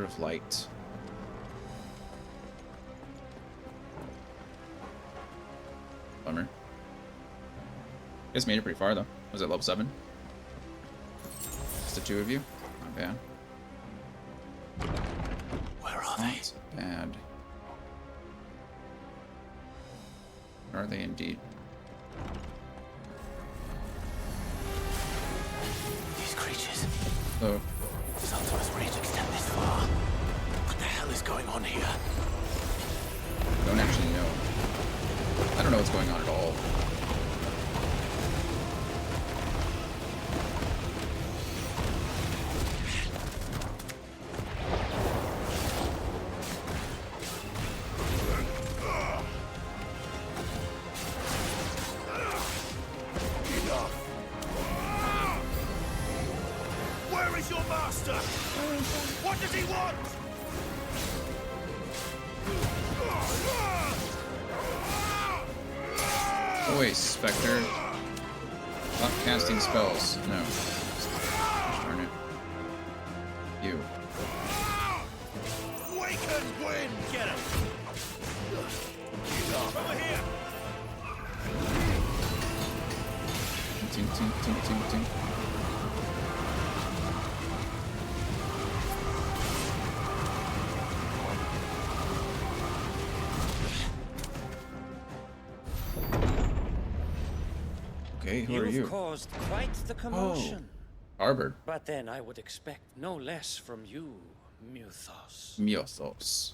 Order of Light. Bummer. You guys made it pretty far though. Was it level 7? Just the two of you? Not bad. Where are they? Bad. Are they indeed? These creatures. Oh. Does Ultima's reach extend this far? What the hell is going on here? Don't actually know. I don't know what's going on at all. Where is your master? What does he want? Oh wait, Spectre. Stop casting spells. No. Darn it. You. Waken, Gwyn! Get him! Over here! Ting, ting, ting, ting, ting. Okay, who are you? You've caused quite the commotion. Oh, Arbor. But then I would expect no less from you, Muthos. Miothos.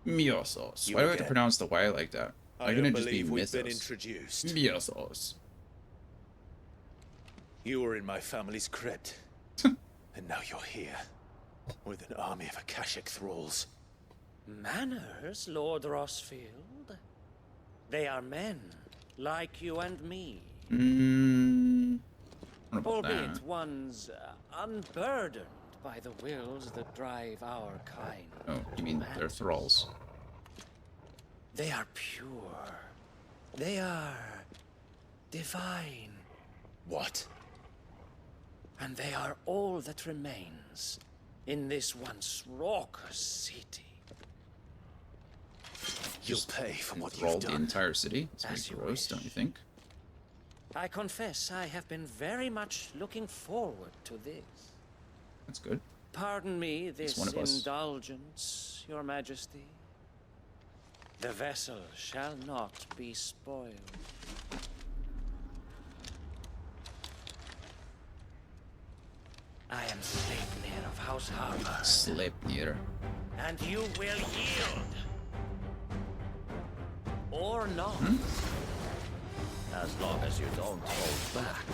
Miothos. Why do I have to pronounce the Y like that? Why couldn't it just be we've been Mythos? introduced. Miothos. You were in my family's crypt. And now you're here. With an army of Akashic thralls. Manners, Lord Rosfield? They are men, like you and me. Albeit ones unburdened by the wills that drive our kind. Oh, you mean they're thralls? They are pure. They are divine. What? And they are all that remains in this once raucous city. You'll pay for what you've Thralled done. the entire city? It's As pretty you gross, wish. don't you think? I confess I have been very much looking forward to this. That's good. Pardon me this one of us. indulgence, Your Majesty. The vessel shall not be spoiled. I am Sleipnir of House Harbor. Sleipnir. And you will yield. Or not. As long as you don't hold back.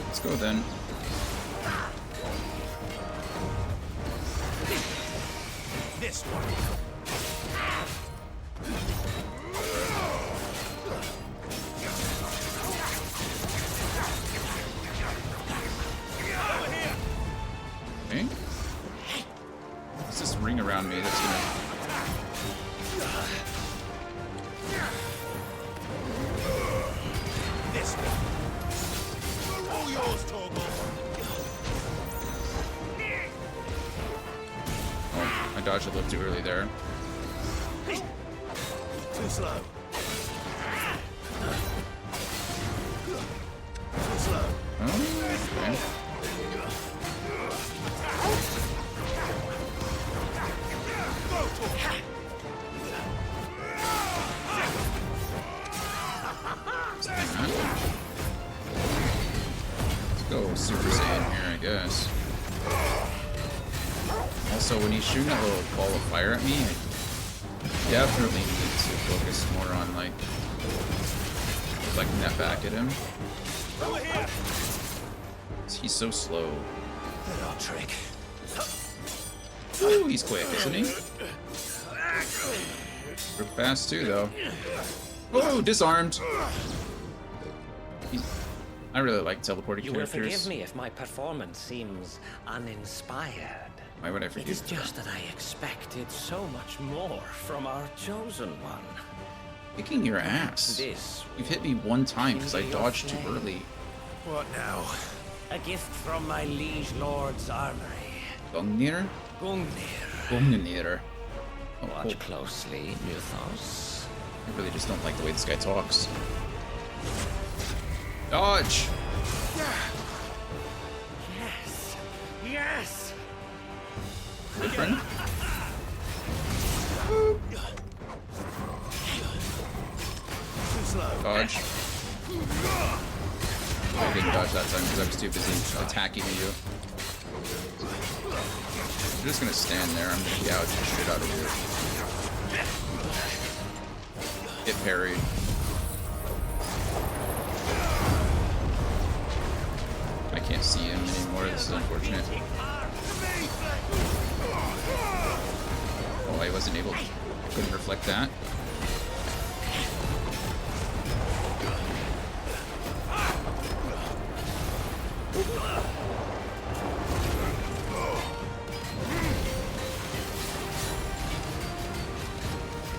Let's go then. This one. Okay. What's this ring around me that's gonna... This one. All yours, Torgal. Oh, I dodged a little too early there. Too slow. Too slow. Oh, okay. Let's go Super Saiyan here, I guess. Also, when he's shooting that little ball of fire at me, I definitely need to focus more on, like, reflecting that back at him. He's so slow. Little trick. Ooh, he's quick, isn't he? Real fast too, though. Oh, disarmed. I really like teleporting You will characters. forgive me if my performance seems uninspired. Why would I forgive It is you? just that I expected so much more from our chosen one. Kicking your ass. You've hit me one time because I dodged too early. What now? A gift from my liege lord's armory. Gungnir? Gungnir. Gungnir. Oh, Watch closely, Muthos. I really just don't like the way this guy talks. Dodge! Yes! Yes! Good friend. Dodge. I didn't dodge that time because I was too busy attacking you. I'm just gonna stand there. I'm gonna gouge the shit out of you. Get parried. I can't see him anymore. This is unfortunate. Oh, I wasn't able to. I couldn't reflect that.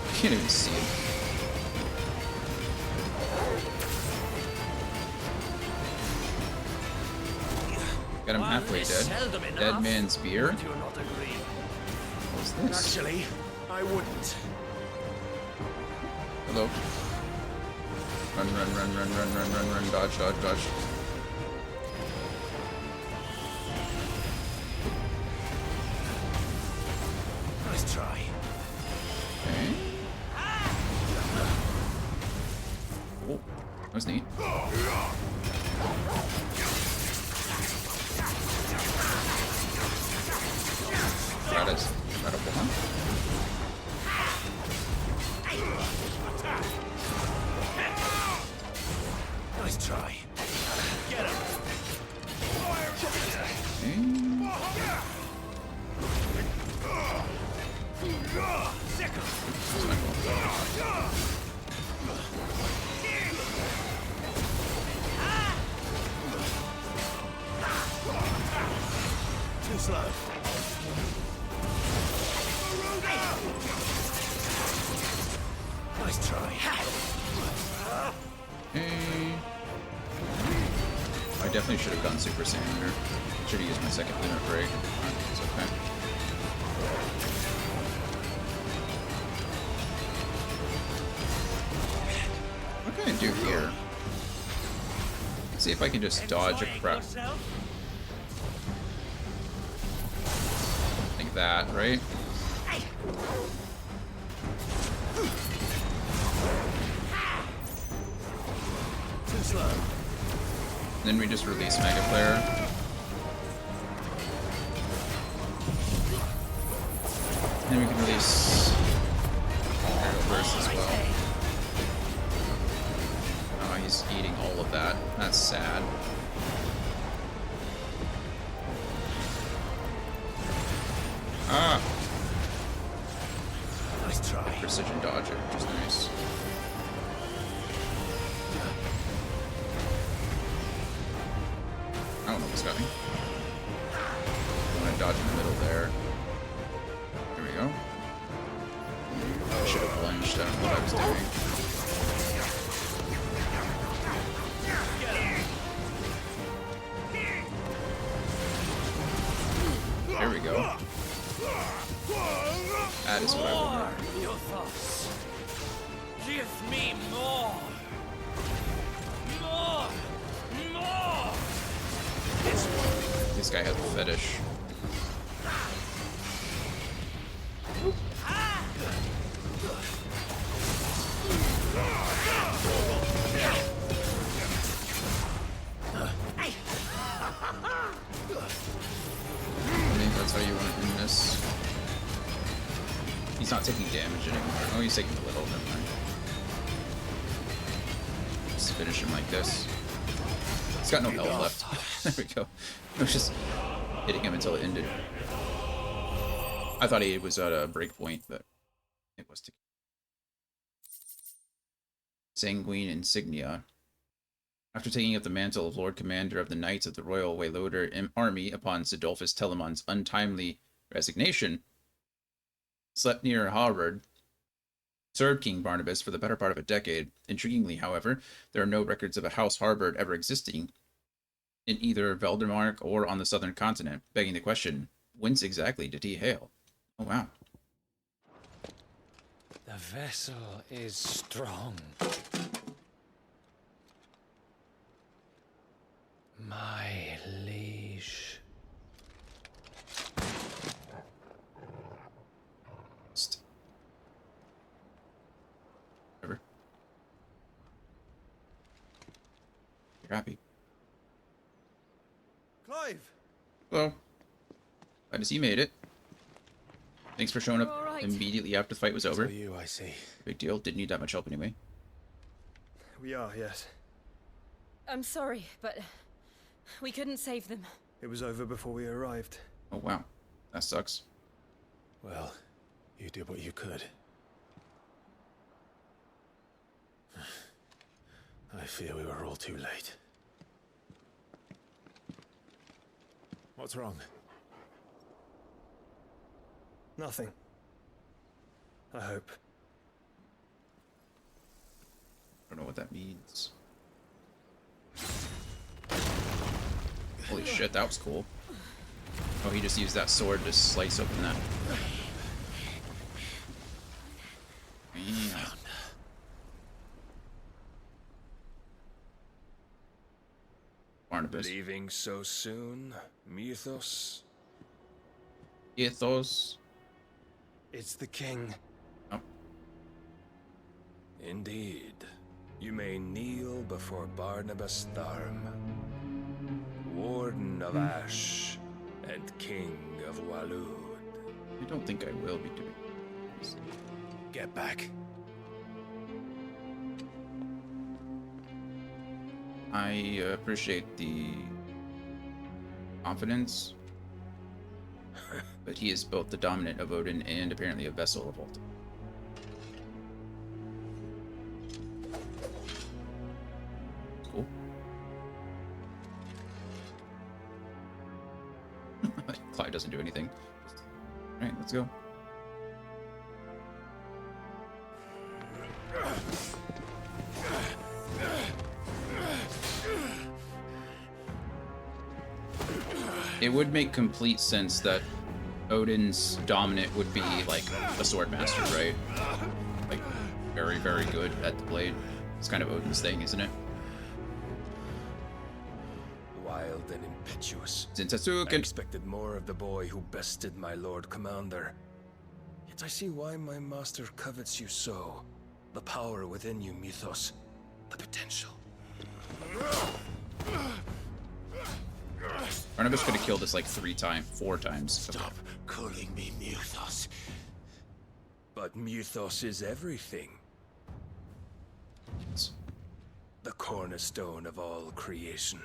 I can't even see him. Got him halfway dead. Dead man's beer. What's this? Actually, I wouldn't. Hello. Run, run, run, run, run, run, run, run. Dodge, dodge, dodge. Nice try. Okay. Oh, that was neat. Radical one. Nice try. Get him. Too slow. Nice try. I definitely should have gone Super Saiyan there. Should have used my second limit break. It's okay. What can I do here? Let's see if I can just dodge a crap. Like that, right? Too slow. Then we just release Mega Flare. Then we can release Aerial Burst as well. Oh, he's eating all of that. That's sad. Ah! Nice try. Precision dodger, which is nice. I don't know what's coming. I want to dodge in the middle there. There we go. I should have lunged. I don't know what I was doing. There we go. That is what I wanted. Give me more. More. More. This guy has a fetish. I think that's how you want to end this. He's not taking damage anymore. Oh, he's taking a little. Never mind. Just finish him like this. He's got no health left. There we go. I was just hitting him until it ended. I thought he was at a break point, but it was to Sanguine Insignia. After taking up the mantle of Lord Commander of the Knights of the Royal Wayloader Army upon Sidolphus Telemon's untimely resignation, Sleipnir Harvard served King Barnabas for the better part of a decade. Intriguingly, however, there are no records of a House Harbord ever existing in either Veldermark or on the southern continent, begging the question, whence exactly did he hail? Oh, wow. The vessel is strong. My liege. Whatever. You're happy. Clive! Well, glad to see you made it. Thanks for showing up All right. immediately after the fight was over. So you, I see. Big deal. Didn't need that much help anyway. We are, yes. I'm sorry, but we couldn't save them. It was over before we arrived. Oh, wow. That sucks. Well, you did what you could. I fear we were all too late. What's wrong? Nothing. I hope. I don't know what that means. Holy shit, that was cool. Oh, he just used that sword to slice open that. Man. Barnabas. Leaving so soon, Mythos? Ethos. It's the king. Oh. Indeed. You may kneel before Barnabas Tharm, Warden of Ash and King of Waloed. I don't think I will be doing this. Get back. I appreciate the confidence, but he is both the dominant of Odin and apparently a vessel of Ultima. Cool. Clyde doesn't do anything. Alright, let's go. It would make complete sense that Odin's dominant would be like a sword master, right? Like very, very good at the blade. It's kind of Odin's thing, isn't it? Wild and impetuous. Zintatsuken. I expected more of the boy who bested my Lord Commander. Yet I see why my master covets you so. The power within you, Mythos. The potential. Barnabas could have killed us like 4 times. Stop calling me Mythos. But Mythos is everything. The cornerstone of all creation.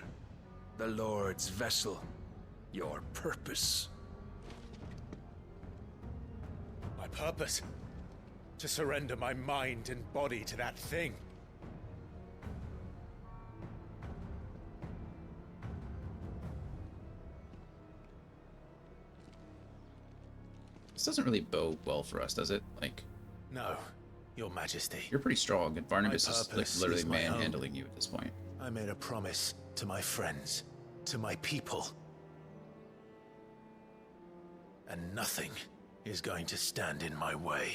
The Lord's vessel. Your purpose. My purpose? To surrender my mind and body to that thing. This doesn't really bode well for us, does it? Like, No, Your Majesty. you're pretty strong, and Barnabas is like purpose literally is my manhandling you at this point. I made a promise to my friends, to my people. And nothing is going to stand in my way.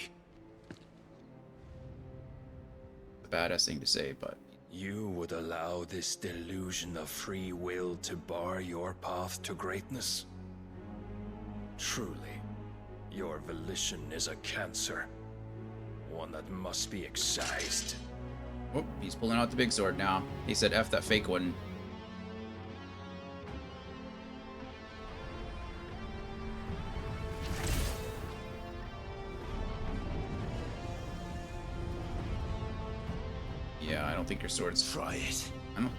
A badass thing to say, but You would allow this delusion of free will to bar your path to greatness? Truly, your volition is a cancer. One that must be excised. oh, he's pulling out the big sword now. He said F that fake one. Yeah, I don't think your sword's... Try it. I don't...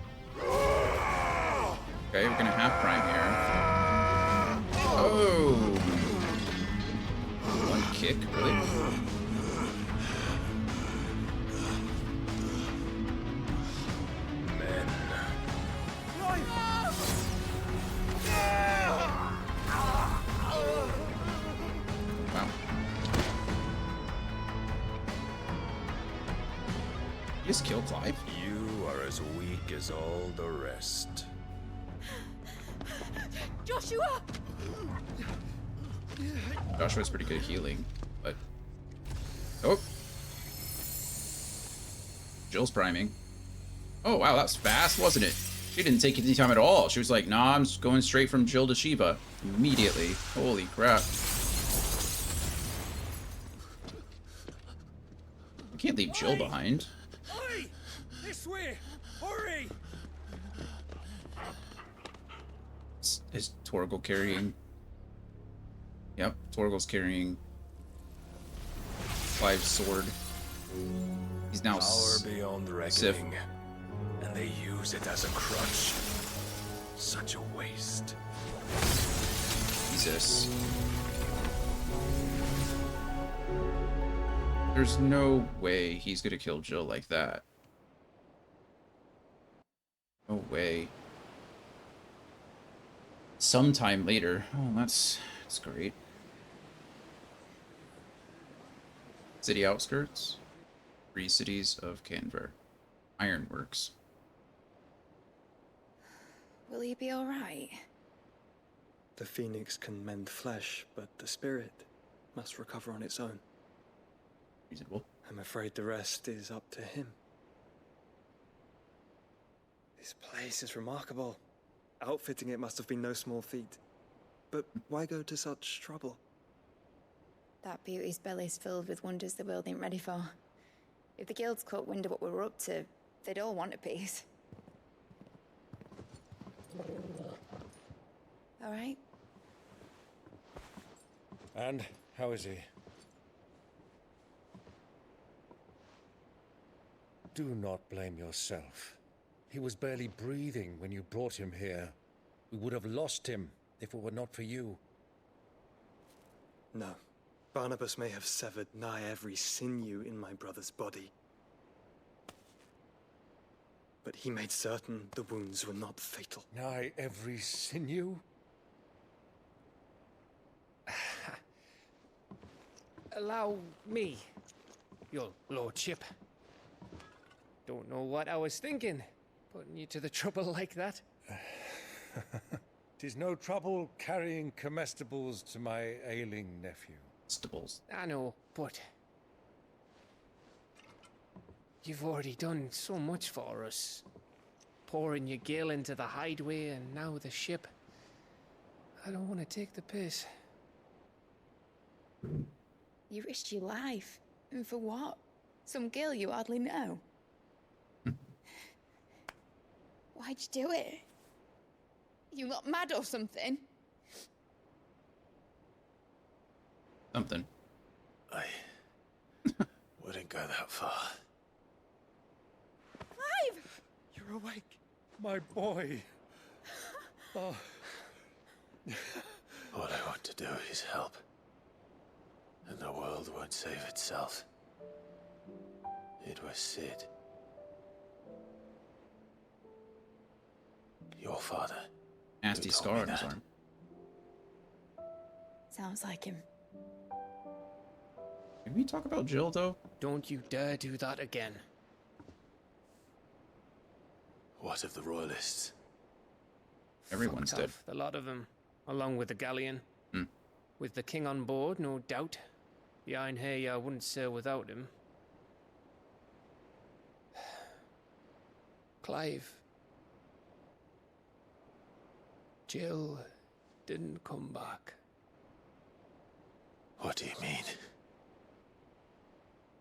Okay, we're gonna have Prime here. Oh! One kick, really? Wow. Just kill Clive. You are as weak as all the rest. Joshua! Joshua's pretty good at healing, but... Oh! Jill's priming. Oh, wow, that was fast, wasn't it? She didn't take any time at all. She was like, nah, I'm just going straight from Jill to Shiva. Immediately. Holy crap. I can't leave Jill behind. Oi! This way! Hurry! Is Torgal carrying? Yep, Torgal's carrying Clive's sword. He's now power beyond reckoning, and they use it as a crutch. Such a waste. Jesus. There's no way he's gonna kill Jill like that. No way. Sometime later. Oh, that's great. City outskirts. 3 cities of Canver. Ironworks. Will he be alright? The phoenix can mend flesh, but the spirit must recover on its own. Reasonable. I'm afraid the rest is up to him. This place is remarkable. Outfitting it must have been no small feat. But why go to such trouble? That beauty's belly's filled with wonders the world ain't ready for. If the guilds caught wind of what we were up to, they'd all want a piece. All right? And how is he? Do not blame yourself. He was barely breathing when you brought him here. We would have lost him if it were not for you. No. Barnabas may have severed nigh every sinew in my brother's body. But he made certain the wounds were not fatal. Nigh every sinew? Allow me, your lordship. Don't know what I was thinking, putting you to the trouble like that. 'Tis no trouble carrying comestibles to my ailing nephew. I know, but you've already done so much for us. Pouring your gale into the hideaway and now the ship. I don't want to take the piss. You risked your life. And for what? Some girl you hardly know. Why'd you do it? You got mad or something? Something. I wouldn't go that far. Clive! You're awake, my boy. Oh. All I want to do is help. And the world won't save itself. It was Sid. Your father. Nasty scar on his arm. Sounds like him. Can we talk about Jill, though? Don't you dare do that again. What of the royalists? Everyone's dead. A lot of them, along with the galleon. Hmm. With the king on board, no doubt. The Iron Hair wouldn't sail without him. Clive. Jill didn't come back. What do you mean?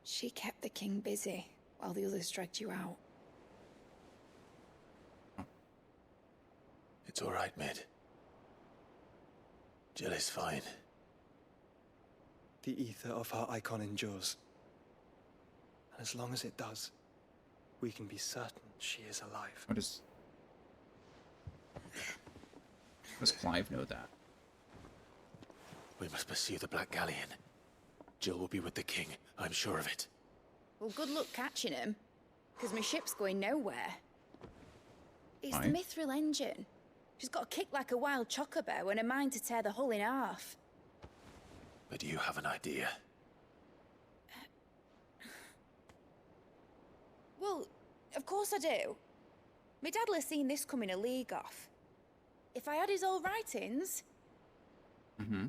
She kept the king busy while the others dragged you out. It's all right, Mid. Jill is fine. The ether of her Eikon endures. And as long as it does, we can be certain she is alive. Does Clive know that? We must pursue the Black Galleon. Jill will be with the king, I'm sure of it. Well, good luck catching him, because my ship's going nowhere. It's Fine. the Mithril engine. She's got a kick like a wild chocobo and a mind to tear the hull in half. But you have an idea. Well, of course I do. My dad'll have seen this coming a league off. If I had his old writings... Mm-hmm.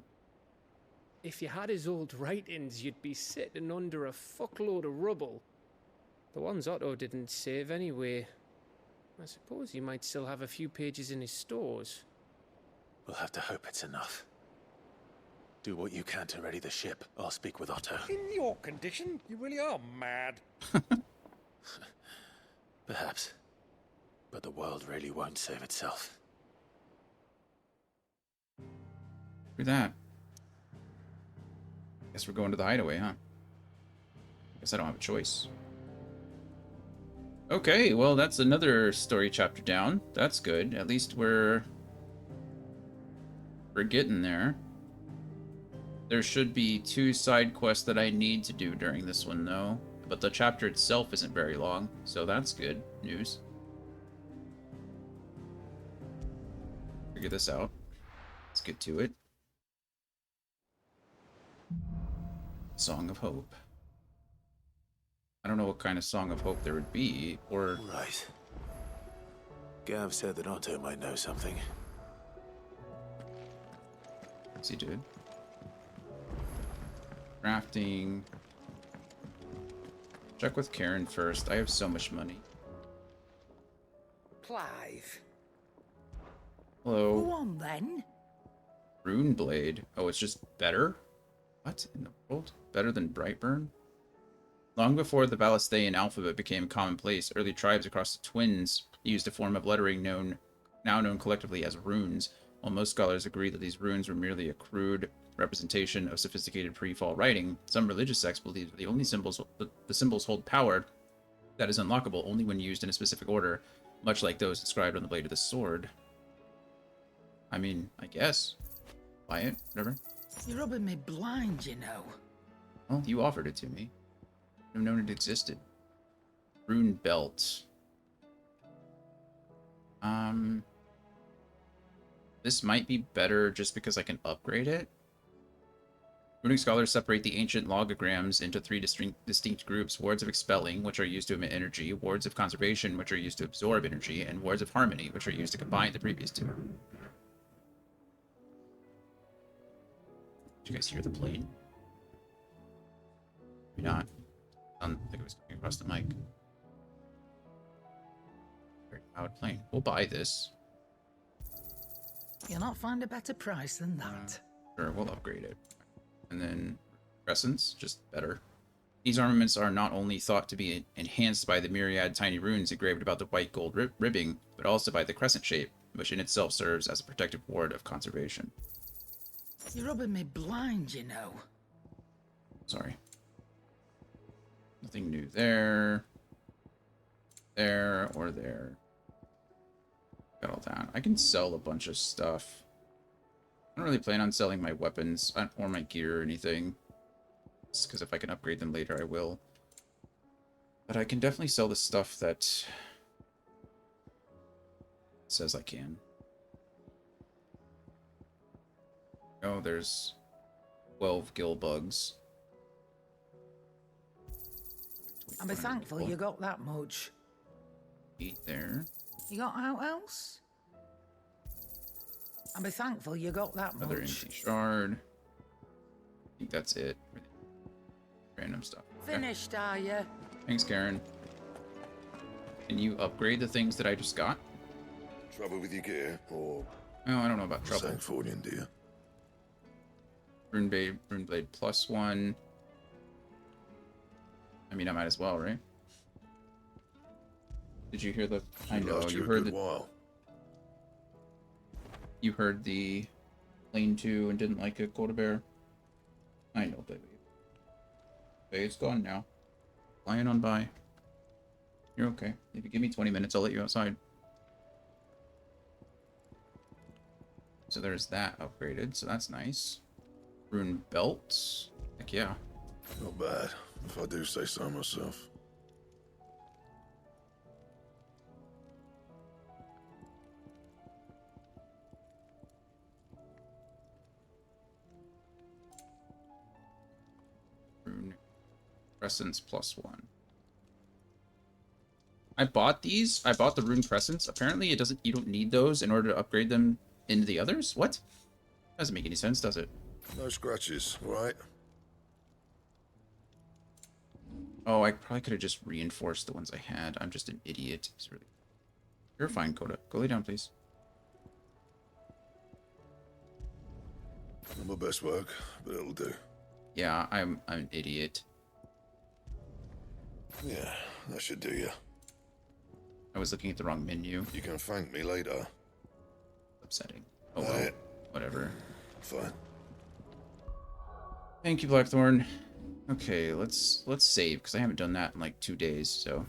If you had his old writings, you'd be sitting under a fuckload of rubble. The ones Otto didn't save anyway. I suppose he might still have a few pages in his stores. We'll have to hope it's enough. Do what you can to ready the ship. I'll speak with Otto. In your condition, you really are mad. Perhaps. But the world really won't save itself. Look at that. Guess we're going to the hideaway, huh? Guess I don't have a choice. Okay, well, that's another story chapter down. That's good. At least we're getting there. There should be 2 side quests that I need to do during this one, though. But the chapter itself isn't very long, so that's good news. Figure this out. Let's get to it. Song of Hope. I don't know what kind of Song of Hope there would be, or... Right. Gav said that Otto might know something. Yes, he did. Crafting. Check with Karen first. I have so much money. Clive. Hello. Go on then. Rune Blade. Oh, it's just better? What in the world? Better than Brightburn? Long before the Valisthaean alphabet became commonplace, early tribes across the Twins used a form of lettering now known collectively as runes. While most scholars agree that these runes were merely a crude representation of sophisticated pre-fall writing, some religious sects believe that the symbols hold power that is unlockable only when used in a specific order, much like those inscribed on the blade of the sword. I mean, I guess. Buy it, whatever. You're rubbing me blind, you know. Well, you offered it to me. I've known it existed. Rune Belt. This might be better just because I can upgrade it. Runic scholars separate the ancient logograms into 3 distinct groups: wards of expelling, which are used to emit energy, wards of conservation, which are used to absorb energy, and wards of harmony, which are used to combine the previous 2. Did you guys hear the plane? Maybe not. I don't think it was coming across the mic. Very loud plane. We'll buy this. You'll not find a better price than that. Sure, we'll upgrade it. And then crescents, just better. These armaments are not only thought to be enhanced by the myriad tiny runes engraved about the white gold ribbing, but also by the crescent shape, which in itself serves as a protective ward of conservation. You're rubbing me blind, you know. Sorry. Nothing new there. There or there. Got all that. I can sell a bunch of stuff. I don't really plan on selling my weapons or my gear or anything. Just because if I can upgrade them later, I will. But I can definitely sell the stuff that says I can. Oh, there's 12 gill bugs. I'm thankful you got that much. 8 there. You got out else? I'm thankful you got that much. Another empty shard. I think that's it. Random stuff. Okay. Finished, are you? Thanks, Karen. Can you upgrade the things that I just got? Trouble with your gear, or... Oh, I don't know about trouble. Sancfordian, do you? Rune Blade +1. I mean, I might as well, right? Did you hear the... I know, you heard the... While. You heard the Lane 2 and didn't like it, Quarter Bear? I know, baby. Okay, it's gone now. Flying on by. You're okay. If you give me 20 minutes, I'll let you outside. So there's that upgraded, so that's nice. Rune Belt. Heck yeah. Not bad, if I do say so myself. Rune Crescents +1. I bought these. I bought the rune crescents. Apparently, it doesn't. You don't need those in order to upgrade them into the others. What? Doesn't make any sense, does it? No scratches, right? Oh, I probably could have just reinforced the ones I had. I'm just an idiot. It's really... You're fine, Coda. Go lay down, please. Not my best work, but it'll do. Yeah, I'm an idiot. Yeah, that should do you. I was looking at the wrong menu. You can thank me later. Upsetting. Oh well. Whatever. Fine. Thank you, Blackthorn. Okay, let's save, because I haven't done that in like 2 days, so.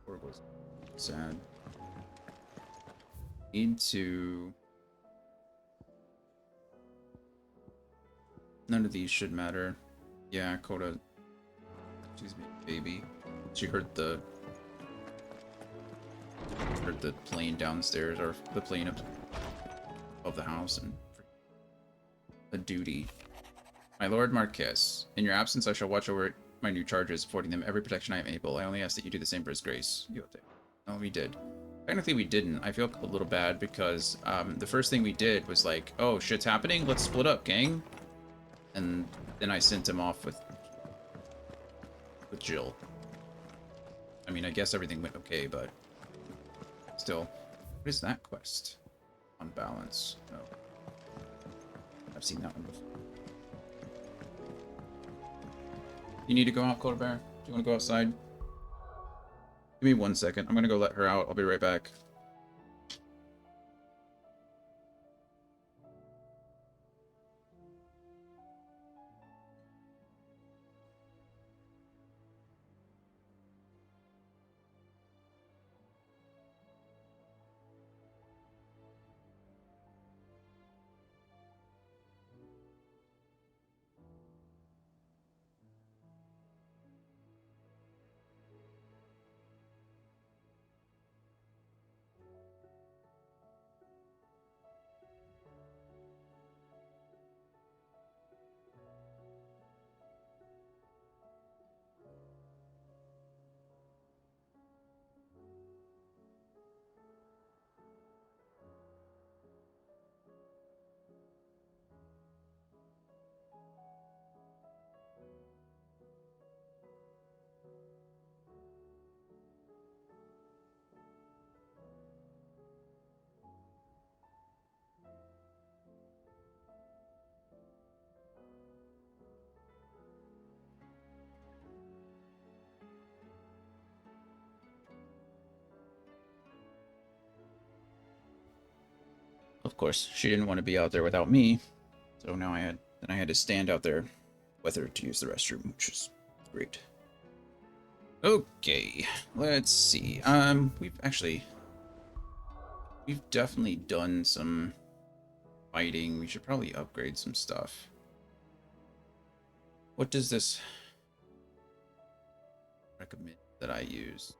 Horrible. Sad. Need to... None of these should matter. Yeah, Coda. She's a baby. She heard the plane downstairs, or the plane up of the house, and a duty. My Lord Marquess, in your absence, I shall watch over my new charges, affording them every protection I am able. I only ask that you do the same for His Grace. Oh, we did. Technically, we didn't. I feel a little bad because the first thing we did was like, oh, shit's happening. Let's split up, gang. And then I sent him off with Jill. I mean, I guess everything went okay, but still. What is that quest? On balance. Oh. I've seen that one before. You need to go out, Coda Bear? Do you want to go outside? Give me 1 second. I'm going to go let her out. I'll be right back. Of course, she didn't want to be out there without me, so now I had to stand out there with her to use the restroom, which is great. Okay, let's see. We've definitely done some fighting. We should probably upgrade some stuff. What does this recommend that I use?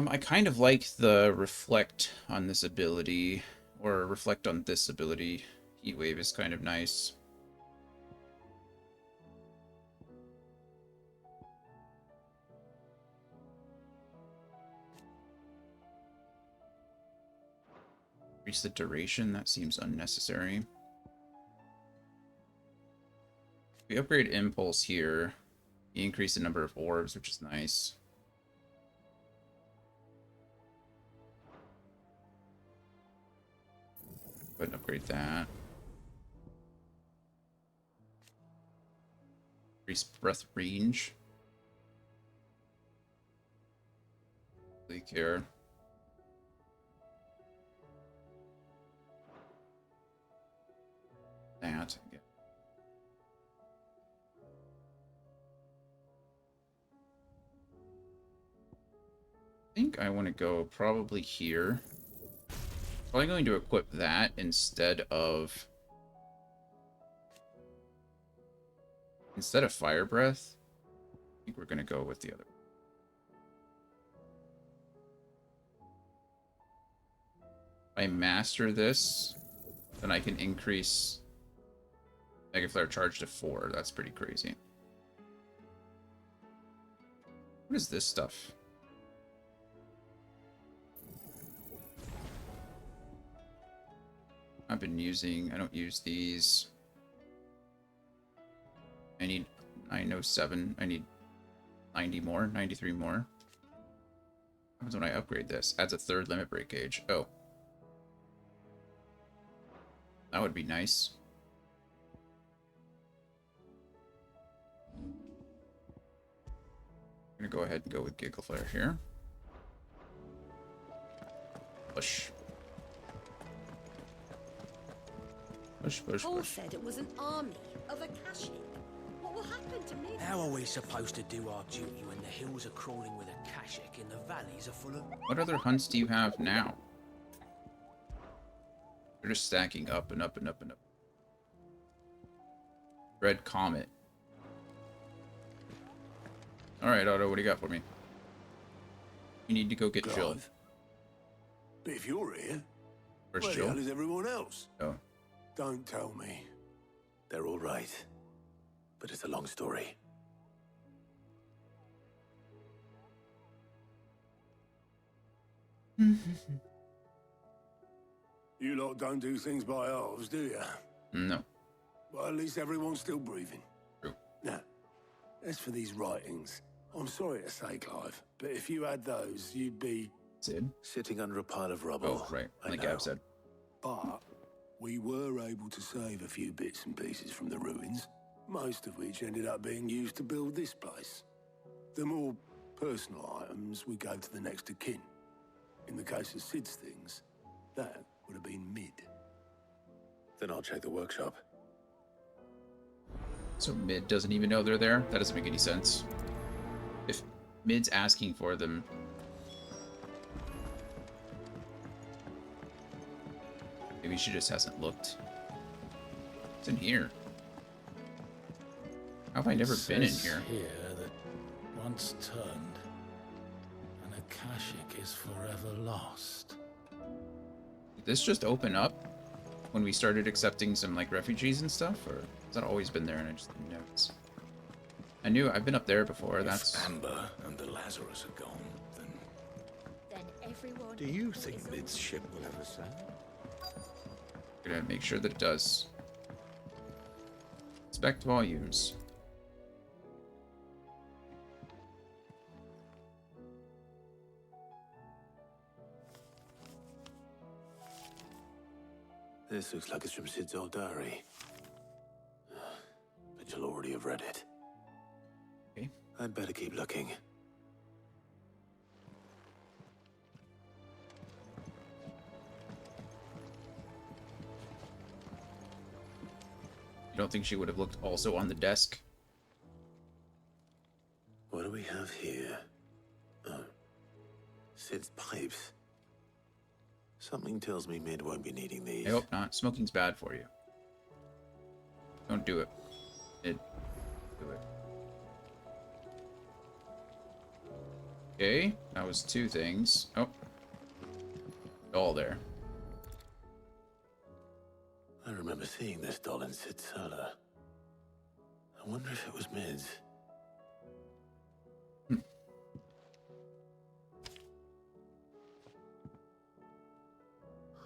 I kind of like the reflect on this ability, or reflect on this ability. Heat wave is kind of nice. Increase the duration, that seems unnecessary. We upgrade impulse here. We increase the number of orbs, which is nice. Go ahead and upgrade that. Increase breath range. Really care. That. Yeah. I think I want to go probably here. Probably going to equip that instead of fire breath. I think we're going to go with the other one. If I master this, then I can increase Mega Flare charged to 4. That's pretty crazy. What is this stuff? I've been using... I don't use these. I need 907. I need 90 more. 93 more. What happens when I upgrade this? Adds a 3rd limit break gauge. Oh. That would be nice. I'm gonna go ahead and go with Giggle Flare here. Push. Push, push, Paul push. said it was an army of Akashic. What will happen to me? How are we supposed to do our duty when the hills are crawling with Akashic and the valleys are full of... What other hunts do you have now? They're just stacking up and up and up and up. Red Comet. Alright, Otto, what do you got for me? You need to go get Jill. But if you're here, Where's where the Jill? hell is everyone else? Oh. Don't tell me. They're all right. But it's a long story. You lot don't do things by halves, do you? No. Well, at least everyone's still breathing. True. Now, as for these writings, I'm sorry to say, Clive, but if you had those, you'd be... Sid? Sitting under a pile of rubble. Oh, right. I Like know. Gab said. But we were able to save a few bits and pieces from the ruins, most of which ended up being used to build this place. The more personal items we gave to the next of kin. In the case of Sid's things, that would have been Mid. Then I'll check the workshop. So Mid doesn't even know they're there? That doesn't make any sense. If Mid's asking for them... Maybe she just hasn't looked. It's in here. How have I never been in here? Here that once turned, an Akashic is forever lost. Did this just open up when we started accepting some like refugees and stuff, or has that always been there and I just didn't notice? I knew I've been up there before. That's Amber and the Lazarus are gone, Then everyone... Do you think Mid's ship will ever sail? gonna make sure that it does. Inspect volumes. This looks like it's from Sid's old diary. But you'll already have read it. Okay. I'd better keep looking. You don't think she would have looked also on the desk? What do we have here? Oh. Sid's pipes. Something tells me Mid won't be needing these. I hope not. Smoking's bad for you. Don't do it. Mid. Do it. Okay, that was 2 things. Oh. All there. I remember seeing this doll in Sid's cellar. I wonder if it was Mid's.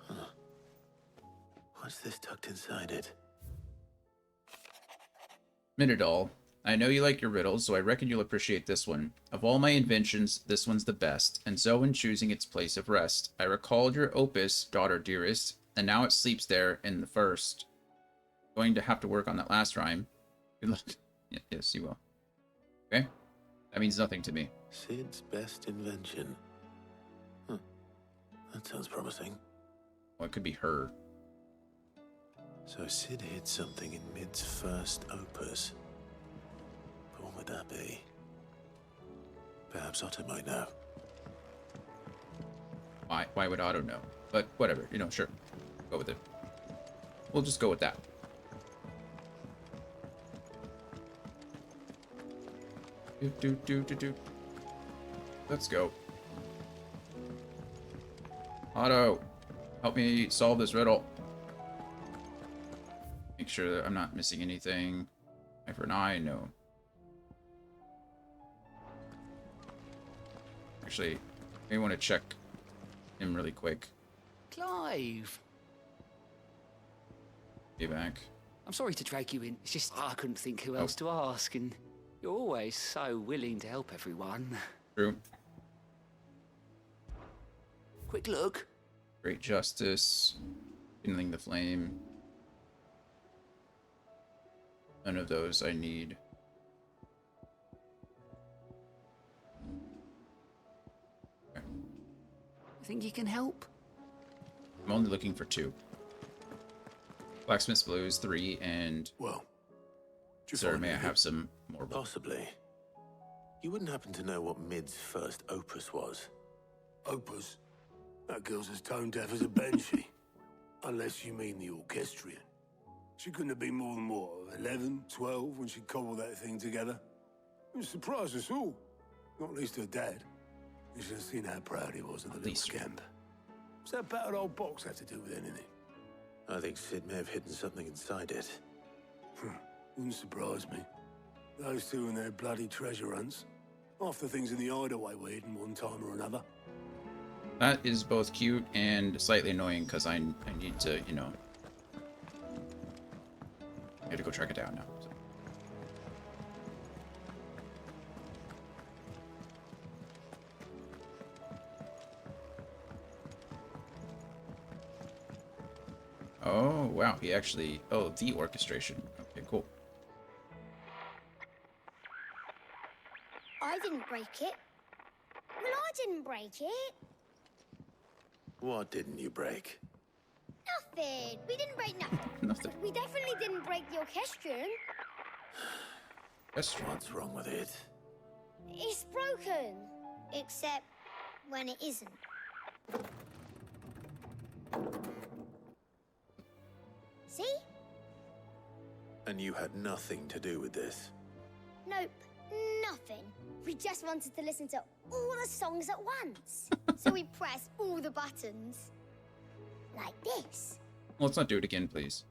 Huh. What's this tucked inside it? Minidol, I know you like your riddles, so I reckon you'll appreciate this one. Of all my inventions, this one's the best, and so in choosing its place of rest, I recalled your opus, daughter dearest, and now it sleeps there in the first. Going to have to work on that last rhyme. Good luck. Yes, you will. Okay? That means nothing to me. Sid's best invention. Huh. That sounds promising. Well, it could be her. So Sid hid something in Mid's first opus. But what would that be? Perhaps Otto might know. Why would Otto know? But whatever, you know, sure. Go with it. We'll just go with that. Do. Let's go. Otto, help me solve this riddle. Make sure that I'm not missing anything. Eye for an eye, no. Actually, I want to check him really quick. Clive! Be back. I'm sorry to drag you in. It's just I couldn't think who else to ask, and you're always so willing to help everyone. True. Quick look. Great justice. Kindling the flame. None of those I need. Okay. Think you can help? I'm only looking for 2. Blacksmith's Blues 3 and... Well, sir, may I have some more? Possibly. You wouldn't happen to know what Mid's first opus was? Opus? That girl's as tone deaf as a banshee. Unless you mean the orchestrion. She couldn't have been more than, what, 11, 12 when she cobbled that thing together? It surprised us all. Not least her dad. You should have seen how proud he was of the little scamp. What's that battered old box have to do with anything? I think Sid may have hidden something inside it. Wouldn't surprise me. Those two and their bloody treasure hunts. Half the things in the hideaway were hidden one time or another. That is both cute and slightly annoying because I need to, you know... I had to go track it down now. So. Oh, wow. He actually... Oh, the orchestration. Okay, cool. I didn't break it. Well, I didn't break it. What didn't you break? Nothing. We didn't break nothing. Nothing. But we definitely didn't break the orchestrion. What's wrong with it? It's broken. Except when it isn't. See? And you had nothing to do with this? Nope. Nothing. We just wanted to listen to all the songs at once. So we pressed all the buttons. Like this. Well, let's not do it again, please.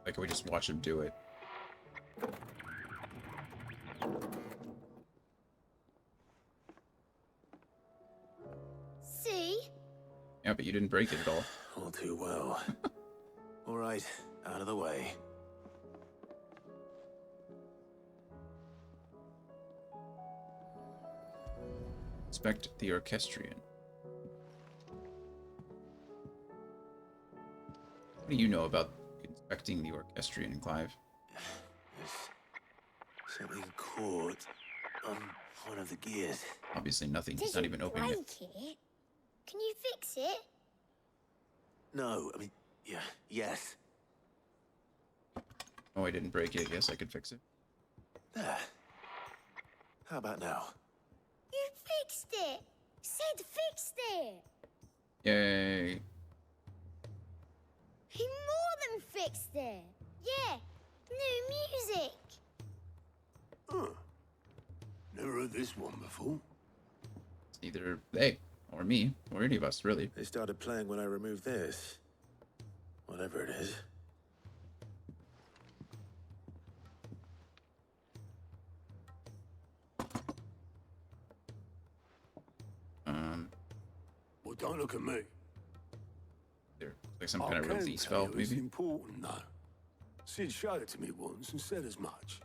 Like, can we just watch him do it? See? Yeah, but you didn't break it at all. All too well. All right, out of the way. Inspect the orchestrion. What do you know about inspecting the orchestrion, Clive? There's something caught on one of the gears. Obviously nothing. He's not even opening it. Break it? Can you fix it? No, I mean, yeah, yes. Oh, I didn't break it. Yes, I could fix it. There. How about now? You fixed it! Sid fixed it! Yay. He more than fixed it! Yeah, new music! Huh. Never heard this one before. It's either they, or me, or any of us, really. They started playing when I removed this. Whatever it is. Well, don't look at me. There, like some kind of release valve, It's maybe? important, though. Sid showed it to me once and said as much.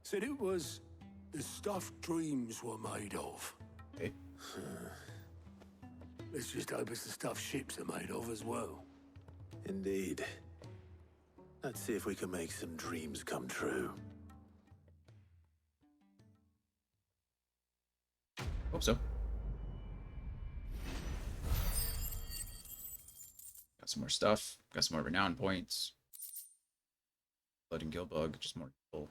Said it was the stuff dreams were made of. Okay. Let's just hope it's the stuff ships are made of as well. Indeed. Let's see if we can make some dreams come true. Hope so. Got some more stuff. Got some more renown points. Blood and Gilbug, just more people.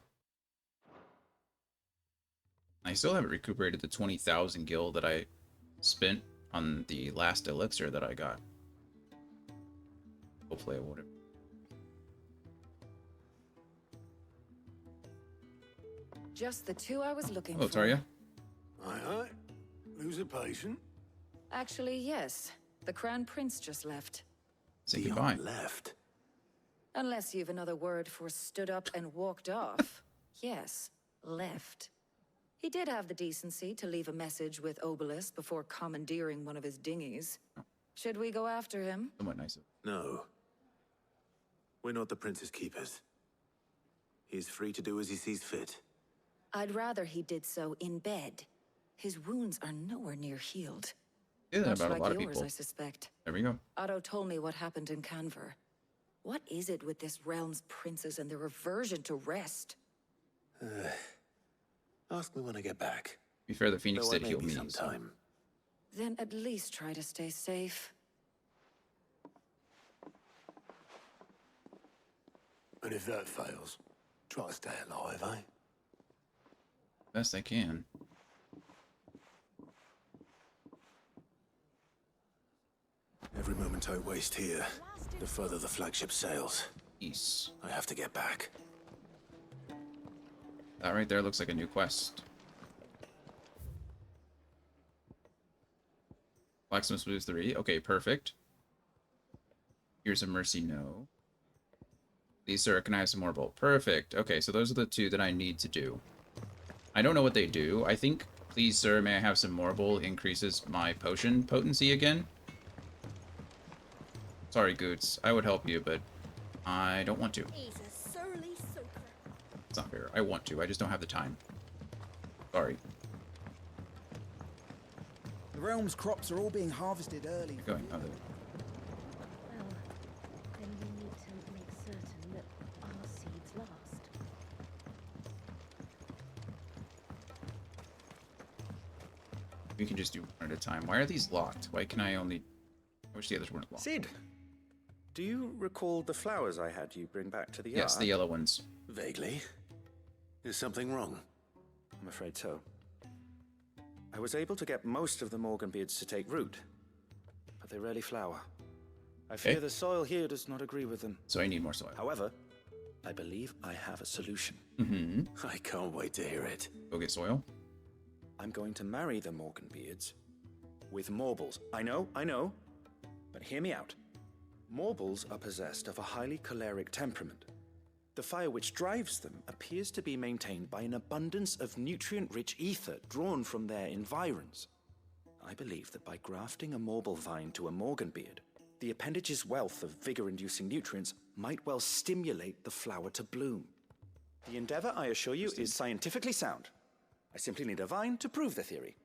I still haven't recuperated the 20,000 gil that I spent on the last elixir that I got. Hopefully I won't. Just the 2 I was looking Hello, for. Tarja. Aye. Lose a patient? Actually, yes. The Crown Prince just left. Say goodbye. Left? Unless you've another word for stood up and walked off. Yes, left. He did have the decency to leave a message with Obelisk before commandeering one of his dinghies. Should we go after him? Somewhat nice. No. We're not the prince's keepers. He's free to do as he sees fit. I'd rather he did so in bed. His wounds are nowhere near healed. Yeah, Much about like a lot of yours, people. I suspect. There we go. Otto told me what happened in Canver. What is it with this realm's princes and their aversion to rest? Ask me when I get back. To be fair, the Phoenix Though did I may heal be me. sometime. Then at least try to stay safe. And if that fails, try to stay alive, eh? Best I can. Every moment I waste here, the further the flagship sails. Peace. I have to get back. That right there looks like a new quest. Blacksmith Blues 3. Okay, perfect. Here's a Mercy No. Please, sir, can I have some more bolt? Perfect. Okay, so those are the two that I need to do. I don't know what they do. I think, please, sir, may I have some more bolt increases my potion potency again? Sorry, Goots. I would help you, but I don't want to. He's a surly soaker. It's not fair. I want to. I just don't have the time. Sorry. The realm's crops are all being harvested early. Going. Oh, Well, then we need to make certain that our seeds last. we can just do one at a time. Why are these locked? Why can I only... I wish the others weren't locked. Sid, do you recall the flowers I had you bring back to the yard? Yes, the yellow ones. Vaguely. Is something wrong? I'm afraid so. I was able to get most of the Morganbeards to take root, but they rarely flower. I fear the soil here does not agree with them. So I need more soil. However, I believe I have a solution. Mm-hmm. I can't wait to hear it. Go get soil. I'm going to marry the Morganbeards with Morbles. I know, but hear me out. Morbles are possessed of a highly choleric temperament. The fire which drives them appears to be maintained by an abundance of nutrient-rich ether drawn from their environs. I believe that by grafting a Morble vine to a Morganbeard, the appendage's wealth of vigor-inducing nutrients might well stimulate the flower to bloom. The endeavor, I assure you, is scientifically sound. I simply need a vine to prove the theory.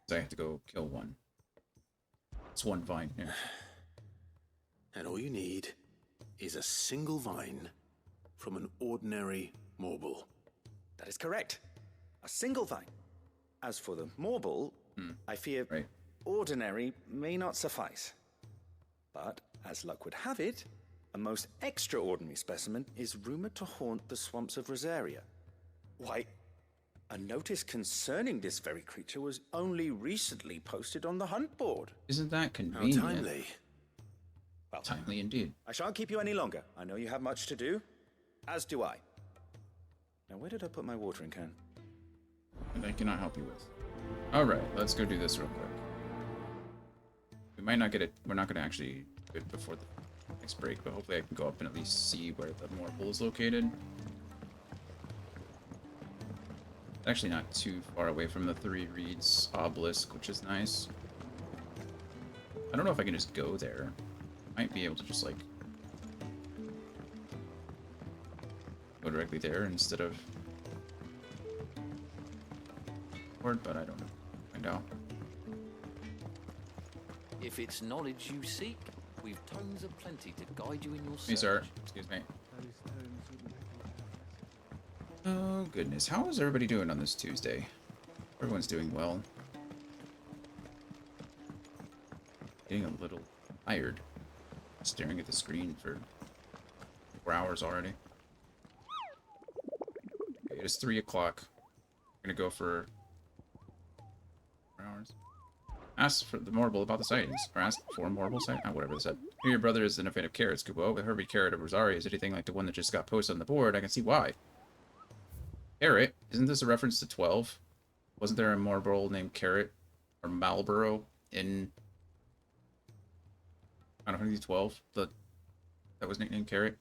So I have to go kill one. It's one vine here. And all you need is a single vine from an ordinary Morble. That is correct. A single vine. As for the Morble, I fear ordinary may not suffice. But, as luck would have it, a most extraordinary specimen is rumored to haunt the swamps of Rosaria. Why, a notice concerning this very creature was only recently posted on the hunt board. Isn't that convenient? How timely. Well, timely indeed. I shan't keep you any longer. I know you have much to do, as do I. Now, where did I put my watering can? And I cannot help you with. Alright, let's go do this real quick. We might not get it. We're not going to actually do it before the next break, but hopefully I can go up and at least see where the Morble is located. Actually not too far away from the Three Reeds obelisk, which is nice. I don't know if I can just go there. Might be able to just, like, go directly there instead of... but I don't know. Find out. If it's knowledge you seek, we've tomes aplenty to guide you in your search. Hey, sir. Excuse me. Oh, goodness. How is everybody doing on this Tuesday? Everyone's doing well. Getting a little tired. Staring at the screen for 4 hours already. Okay, it is 3 o'clock. We're gonna go for 4 hours. Ask for the Morble about the sightings. Or ask for Morble sight. Whatever they said. Here, your brother isn't a fan of carrots, Kubo. If every carrot of Rosaria is anything like the one that just got posted on the board, I can see why. Carrot? Isn't this a reference to 12? Wasn't there a Morble named Carrot or Marlborough in Final Fantasy 12? The that was nicknamed Carrot.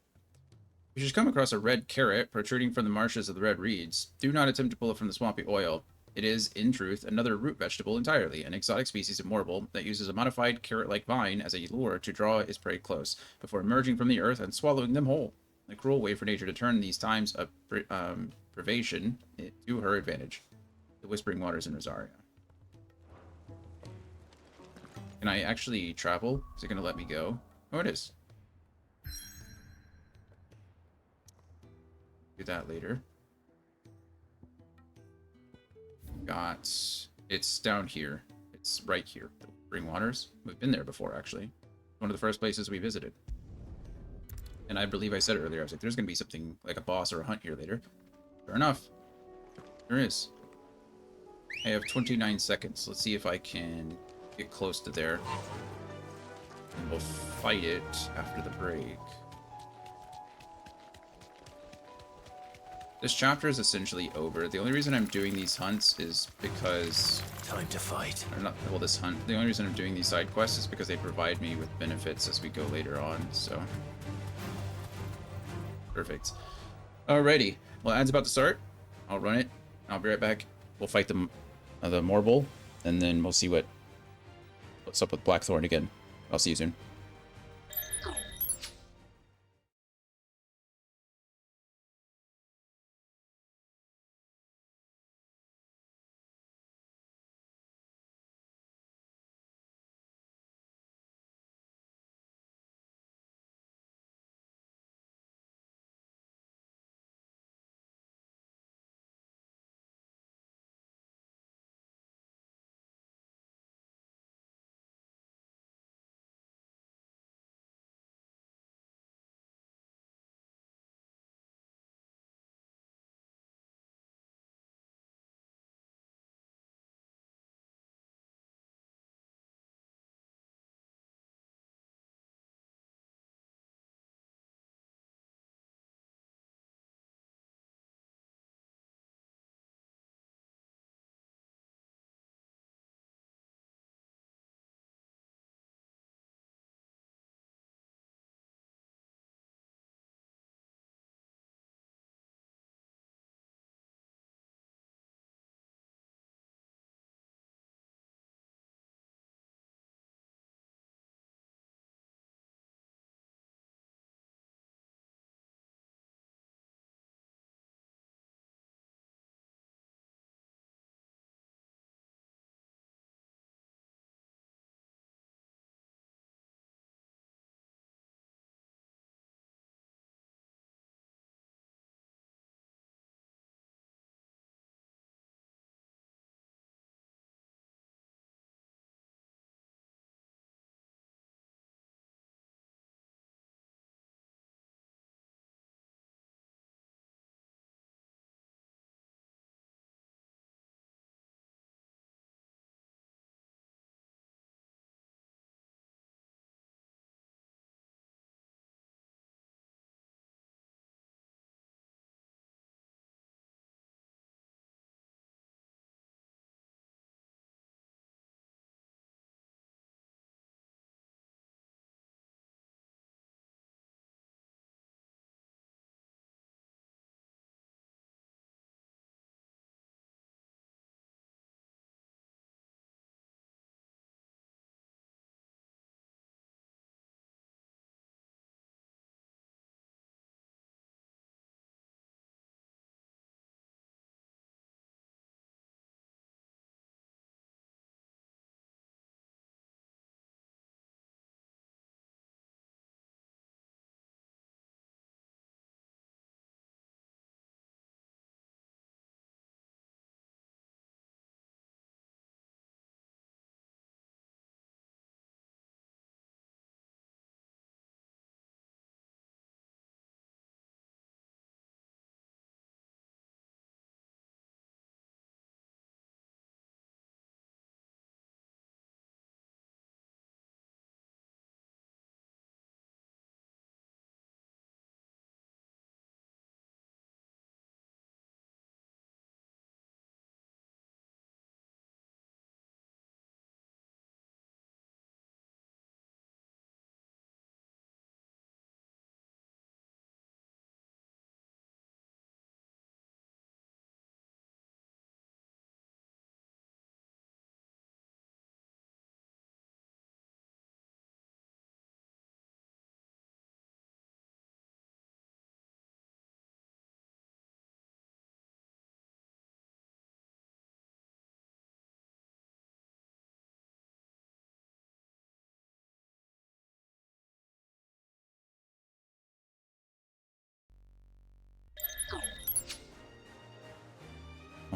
If you should come across a red carrot protruding from the marshes of the red reeds, do not attempt to pull it from the swampy oil. It is, in truth, another root vegetable entirely, an exotic species of morble that uses a modified carrot-like vine as a lure to draw its prey close, before emerging from the earth and swallowing them whole. A cruel way for nature to turn these times of privation to her advantage. The Whispering Waters in Rosaria. Can I actually travel? Is it going to let me go? Oh, it is. Do that later. Got... It's down here. It's right here. The Whispering Waters. We've been there before, actually. One of the first places we visited. And I believe I said earlier, I was like, there's going to be something like a boss or a hunt here later. Sure enough. There is. I have 29 seconds. Let's see if I can get close to there. And we'll fight it after the break. This chapter is essentially over. The only reason I'm doing these hunts is because... Time to fight. Or not, well, this hunt. The only reason I'm doing these side quests is because they provide me with benefits as we go later on, so... Perfect. Alrighty. Well, ad's about to start. I'll run it. I'll be right back. We'll fight the Morbull, and then we'll see what's up with Blackthorn again. I'll see you soon.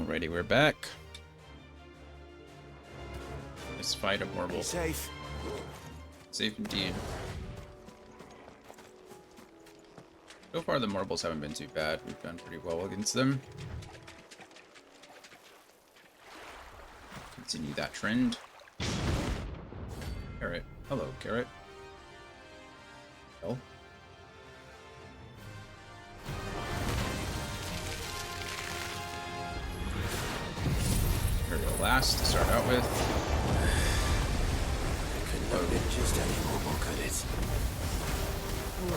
Alrighty, we're back. Let's fight a Morble. Safe. Safe indeed. So far, the Morbles haven't been too bad. We've done pretty well against them. Continue that trend. Carrot. Hello, Carrot. Hell. Aerial last to start out with. Couldn't have been just any Morble, could it?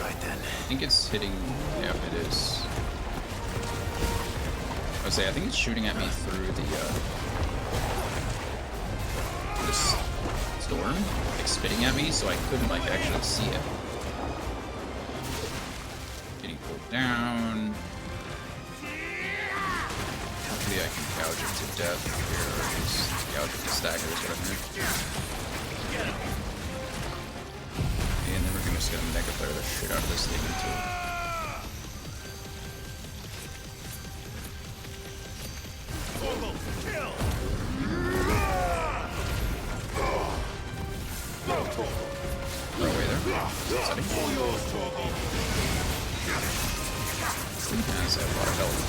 Right then. I think it's hitting. Yeah, it is. I would say I think it's shooting at me through the this storm, like spitting at me, so I couldn't like actually see it. Getting pulled down. Hopefully I can gouge it to death here, or just gouge it to stagger is what I meant. And then we're just gonna mega flare the shit out of this thing until throw away there. Setting. This thing has a lot of health.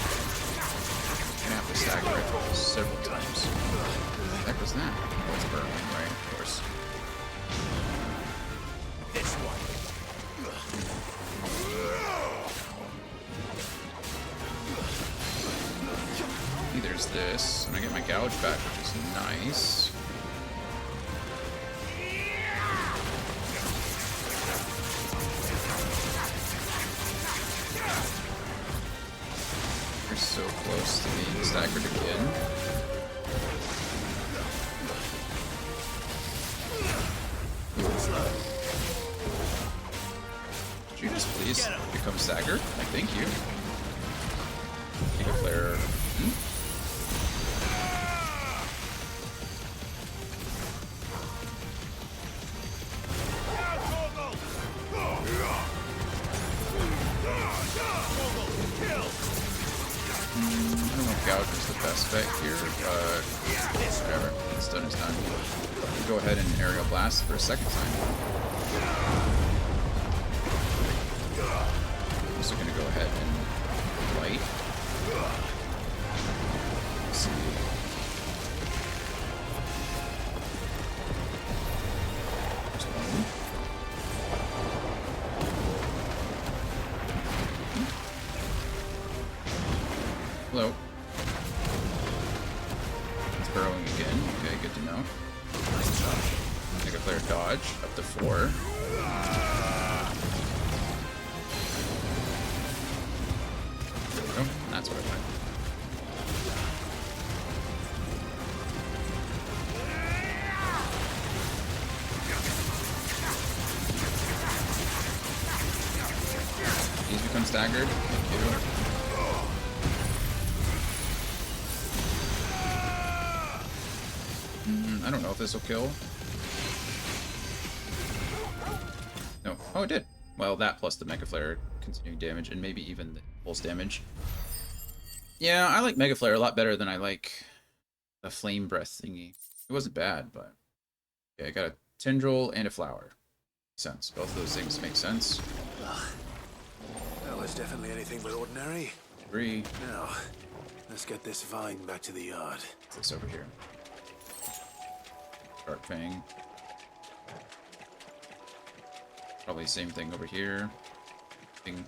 I'm gonna have to stagger it several times. What the heck was that? Oh, it's burrowing, right? Of course. This one. See, there's this, and I get my gouge back, which is nice. You're so close to being staggered again. Could you just please become staggered? Like, thank you. Take a flare. I don't know if gouge is the best bet here, but whatever. It's done is done. We'll go ahead and aerial blast for a second time. I'm also going to go ahead and light. Let's see. Just one. Hello. It's burrowing again. Okay, good to know. Mega flare dodge up to 4. There we go. That's what I wanted. He's become staggered. Thank you. I don't know if this will kill. No. Oh, it did. Well, that plus the Mega Flare continuing damage, and maybe even the pulse damage. Yeah, I like Mega Flare a lot better than I like the Flame Breath thingy. It wasn't bad, but... Yeah, I got a Tendril and a Flower. Makes sense. Both of those things make sense. That was definitely anything but ordinary. Agree. Now, let's get this vine back to the yard. What's this over here? Shark Fang. Probably same thing over here. Thing.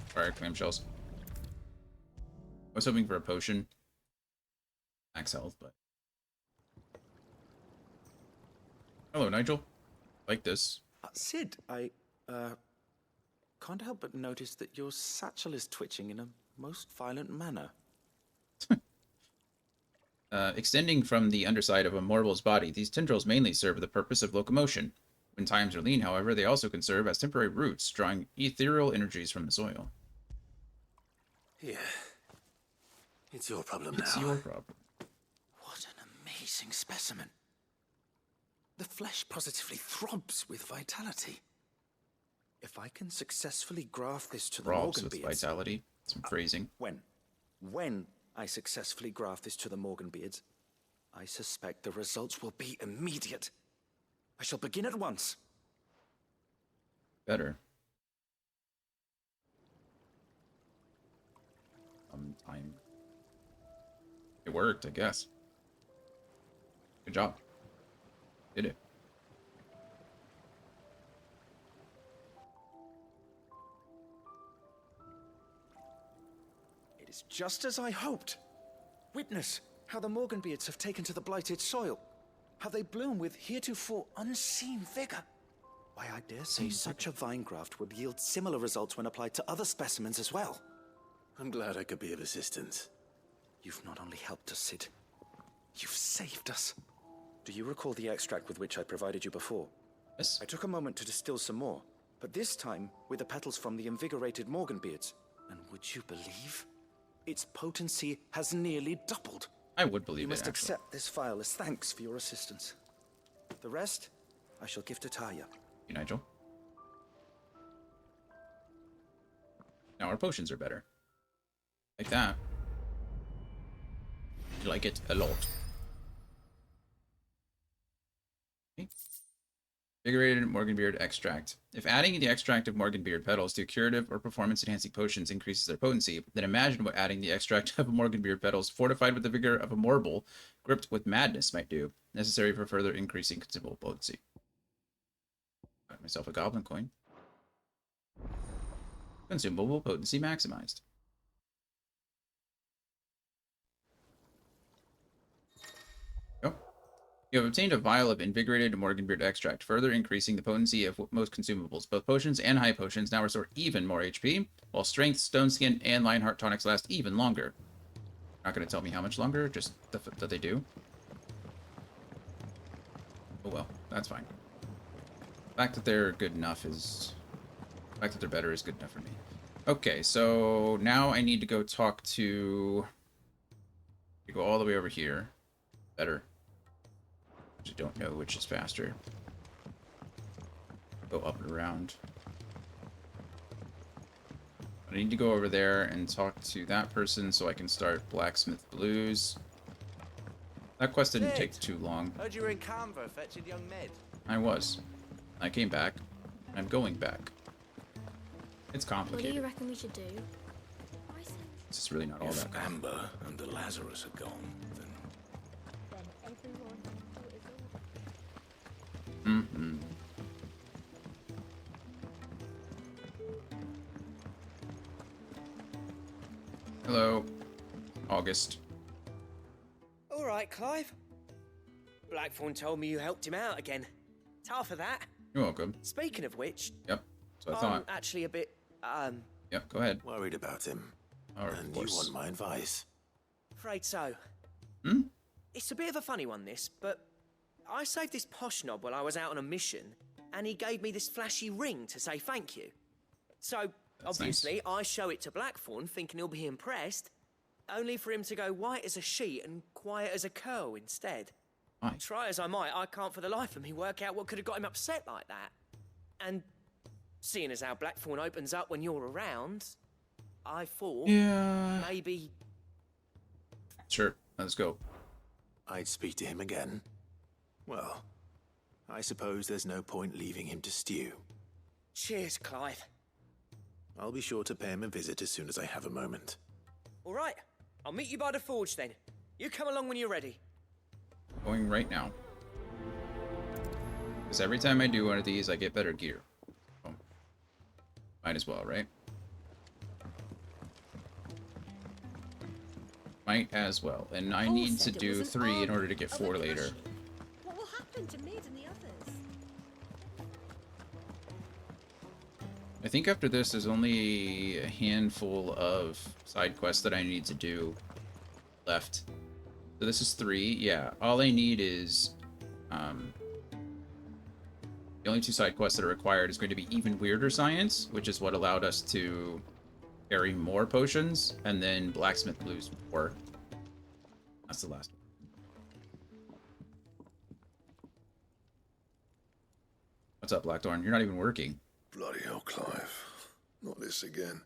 Fire clamshells. I was hoping for a potion. Max health, but... Hello, Nigel. Like this. Sid, I, can't help but notice that your satchel is twitching in a most violent manner. Extending from the underside of a Morble's body, these tendrils mainly serve the purpose of locomotion. When times are lean, however, they also can serve as temporary roots, drawing ethereal energies from the soil. Yeah. It's your problem It's now. your problem. What an amazing specimen. The flesh positively throbs with vitality. If I can successfully graft this to the Throbs with Morganbeards... vitality. Some phrasing. When? When I successfully graft this to the Morganbeards, I suspect the results will be immediate. I shall begin at once. Better. Time. It worked, I guess. Good job. Did it. It is just as I hoped. Witness how the Morganbeards have taken to the blighted soil. How they bloom with heretofore unseen vigor. Why, I dare say such a vine graft would yield similar results when applied to other specimens as well. I'm glad I could be of assistance. You've not only helped us, Sid, you've saved us. Do you recall the extract with which I provided you before? Yes. I took a moment to distill some more, but this time with the petals from the invigorated Morganbeards. And would you believe? Its potency has nearly doubled. I would believe it. You must actually. accept this vial as thanks for your assistance. The rest, I shall give to Taya. You, Nigel. Now our potions are better. Like that. You like it a lot. Okay. Invigorated Morganbeard extract. If adding the extract of Morganbeard petals to curative or performance-enhancing potions increases their potency, then imagine what adding the extract of Morganbeard petals fortified with the vigor of a Morble gripped with madness might do, necessary for further increasing consumable potency. Got myself a goblin coin. Consumable potency maximized. Go. You have obtained a vial of invigorated Morganbeard extract, further increasing the potency of most consumables. Both potions and high potions now restore even more HP, while strength, stone skin, and lionheart tonics last even longer. Not going to tell me how much longer, just that they do. Oh well, that's fine. The fact that they're good enough is... The fact that they're better is good enough for me. Okay, so now I need to go talk to... We go all the way over here. Better. I don't know which is faster. Go up and around. I need to go over there and talk to that person so I can start Blacksmith Blues. That quest didn't take too long. Heard you were in Canva fetching young Ned. I was. I came back. I'm going back. It's What do complicated. you reckon we should do? It's just really not all If that. Amber and the Lazarus are gone, then Mm-hmm. Hello. August. All right, Clive. Blackthorn told me you helped him out again. Tough for that. You're welcome. Speaking of which, Yep. So I I'm thought. actually a bit, Yep, go ahead. worried about him. Oh, And of you course. want my advice? afraid so. Hmm? It's a bit of a funny one, this, but I saved this posh knob while I was out on a mission, and he gave me this flashy ring to say thank you. So, That's obviously, I show it to Blackthorn, thinking he'll be impressed, only for him to go white as a sheet and quiet as a curl instead. Why? Try as I might, I can't for the life of me work out what could have got him upset like that. And seeing as how Blackthorn opens up when you're around, I thought maybe... Sure, let's go. I'd speak to him again. Well, I suppose there's no point leaving him to stew. Cheers, Clive. I'll be sure to pay him a visit as soon as I have a moment. All right, I'll meet you by the forge then. You come along when you're ready. Going right now. Because every time I do one of these, I get better gear. Oh. Might as well, right? Might as well. And I need to do 3 in order to get 4 later. What will happen to Mid and the others? I think after this, there's only a handful of side quests that I need to do left. So this is 3. Yeah, all I need is... the only 2 side quests that are required is going to be Even Weirder Science, which is what allowed us to carry more potions, and then Blacksmith Blues 4. That's the last one. What's up, Blackthorn? You're not even working. Bloody hell, Clive. Not this again.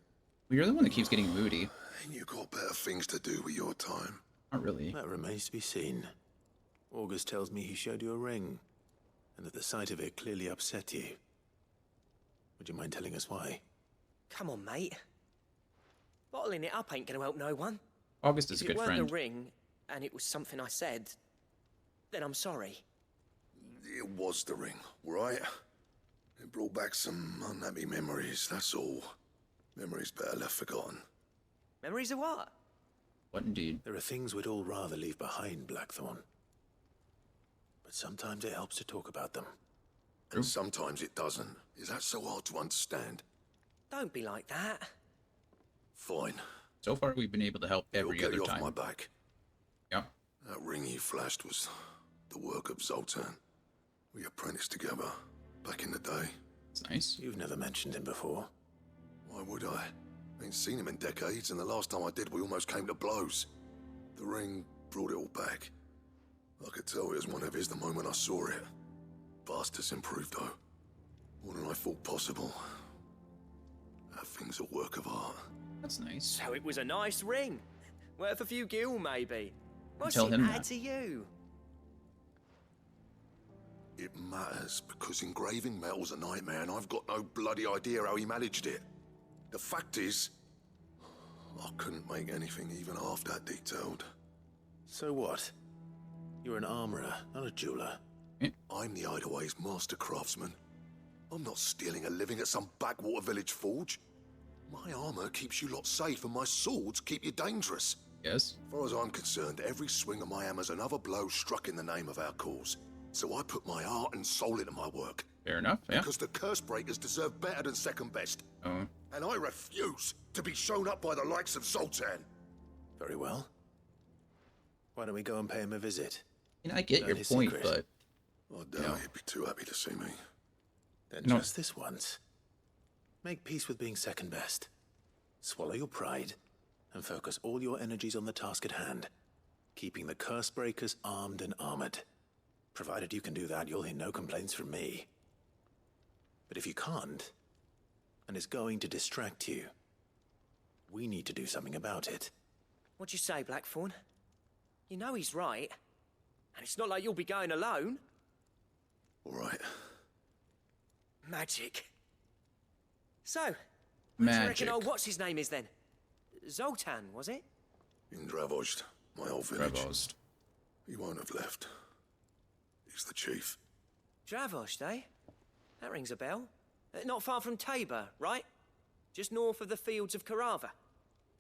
Well, you're the one that keeps getting moody. Ain't you got better things to do with your time? Not really. That remains to be seen. August tells me he showed you a ring, and that the sight of it clearly upset you. Would you mind telling us why? Come on, mate. Bottling it up ain't gonna help no one. August is a good If it friend. weren't the ring, and it was something I said, then I'm sorry. It was the ring, right? It brought back some unhappy memories, that's all. Memories better left forgotten. Memories of what? What indeed? There are things we'd all rather leave behind, Blackthorn. But sometimes it helps to talk about them. And sometimes it doesn't. Is that so hard to understand? Don't be like that. Fine. So far, we've been able to help every It'll other get you time. off my back. Yeah. That ring he flashed was the work of Zoltan. We apprenticed together back in the day. It's nice. You've never mentioned him before. Why would I? Ain't seen him in decades, and the last time I did, we almost came to blows. The ring brought it all back. I could tell it was one of his the moment I saw it. Vast has improved, though. More than I thought possible. That thing's a work of art. That's nice. So it was a nice ring. Worth a few gil, maybe. What's Tell it him add that. to you? It matters, because engraving metal's a nightmare, and I've got no bloody idea how he managed it. The fact is, I couldn't make anything even half that detailed. So what? You're an armorer, not a jeweler. I'm the Hideaway's master craftsman. I'm not stealing a living at some backwater village forge. My armor keeps you lot safe, and my swords keep you dangerous. Yes. As far as I'm concerned, every swing of my hammer's another blow struck in the name of our cause. So I put my heart and soul into my work. Fair enough, yeah. Because the curse breakers deserve better than second best. Oh. And I refuse to be shown up by the likes of Zoltan. Very well. Why don't we go and pay him a visit? I get Learn your his point, secret. but... I doubt he'd be too happy to see me. Then No. just this once. Make peace with being second best. Swallow your pride, and focus all your energies on the task at hand. Keeping the curse breakers armed and armored. Provided you can do that, you'll hear no complaints from me. But if you can't, and it's going to distract you, we need to do something about it. What'd you say, Blackthorn? You know he's right. And it's not like you'll be going alone. All right. Magic. So, what do you reckon Magic. old what's his name is then? Zoltan, was it? In Dravost, my old village. Dravost. He won't have left. He's the chief. Dravost, eh? That rings a bell. Not far from Tabor, right? Just north of the fields of Carava.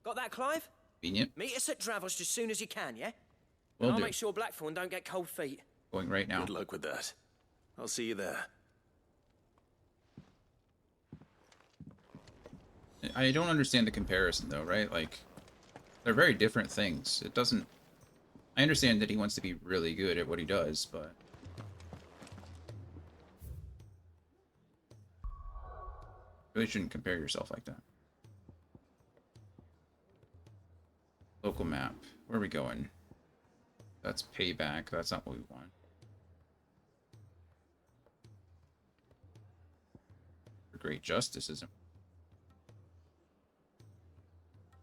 Got that, Clive? Convenient. Meet us at Dravost as soon as you can, yeah? Will I'll do. make sure Blackthorn don't get cold feet. Going right now. Good luck with that. I'll see you there. I don't understand the comparison, though, right? Like, they're very different things. It doesn't... I understand that he wants to be really good at what he does, but... Really shouldn't compare yourself like that. Local map. Where are we going? That's payback. That's not what we want. Great justice isn't.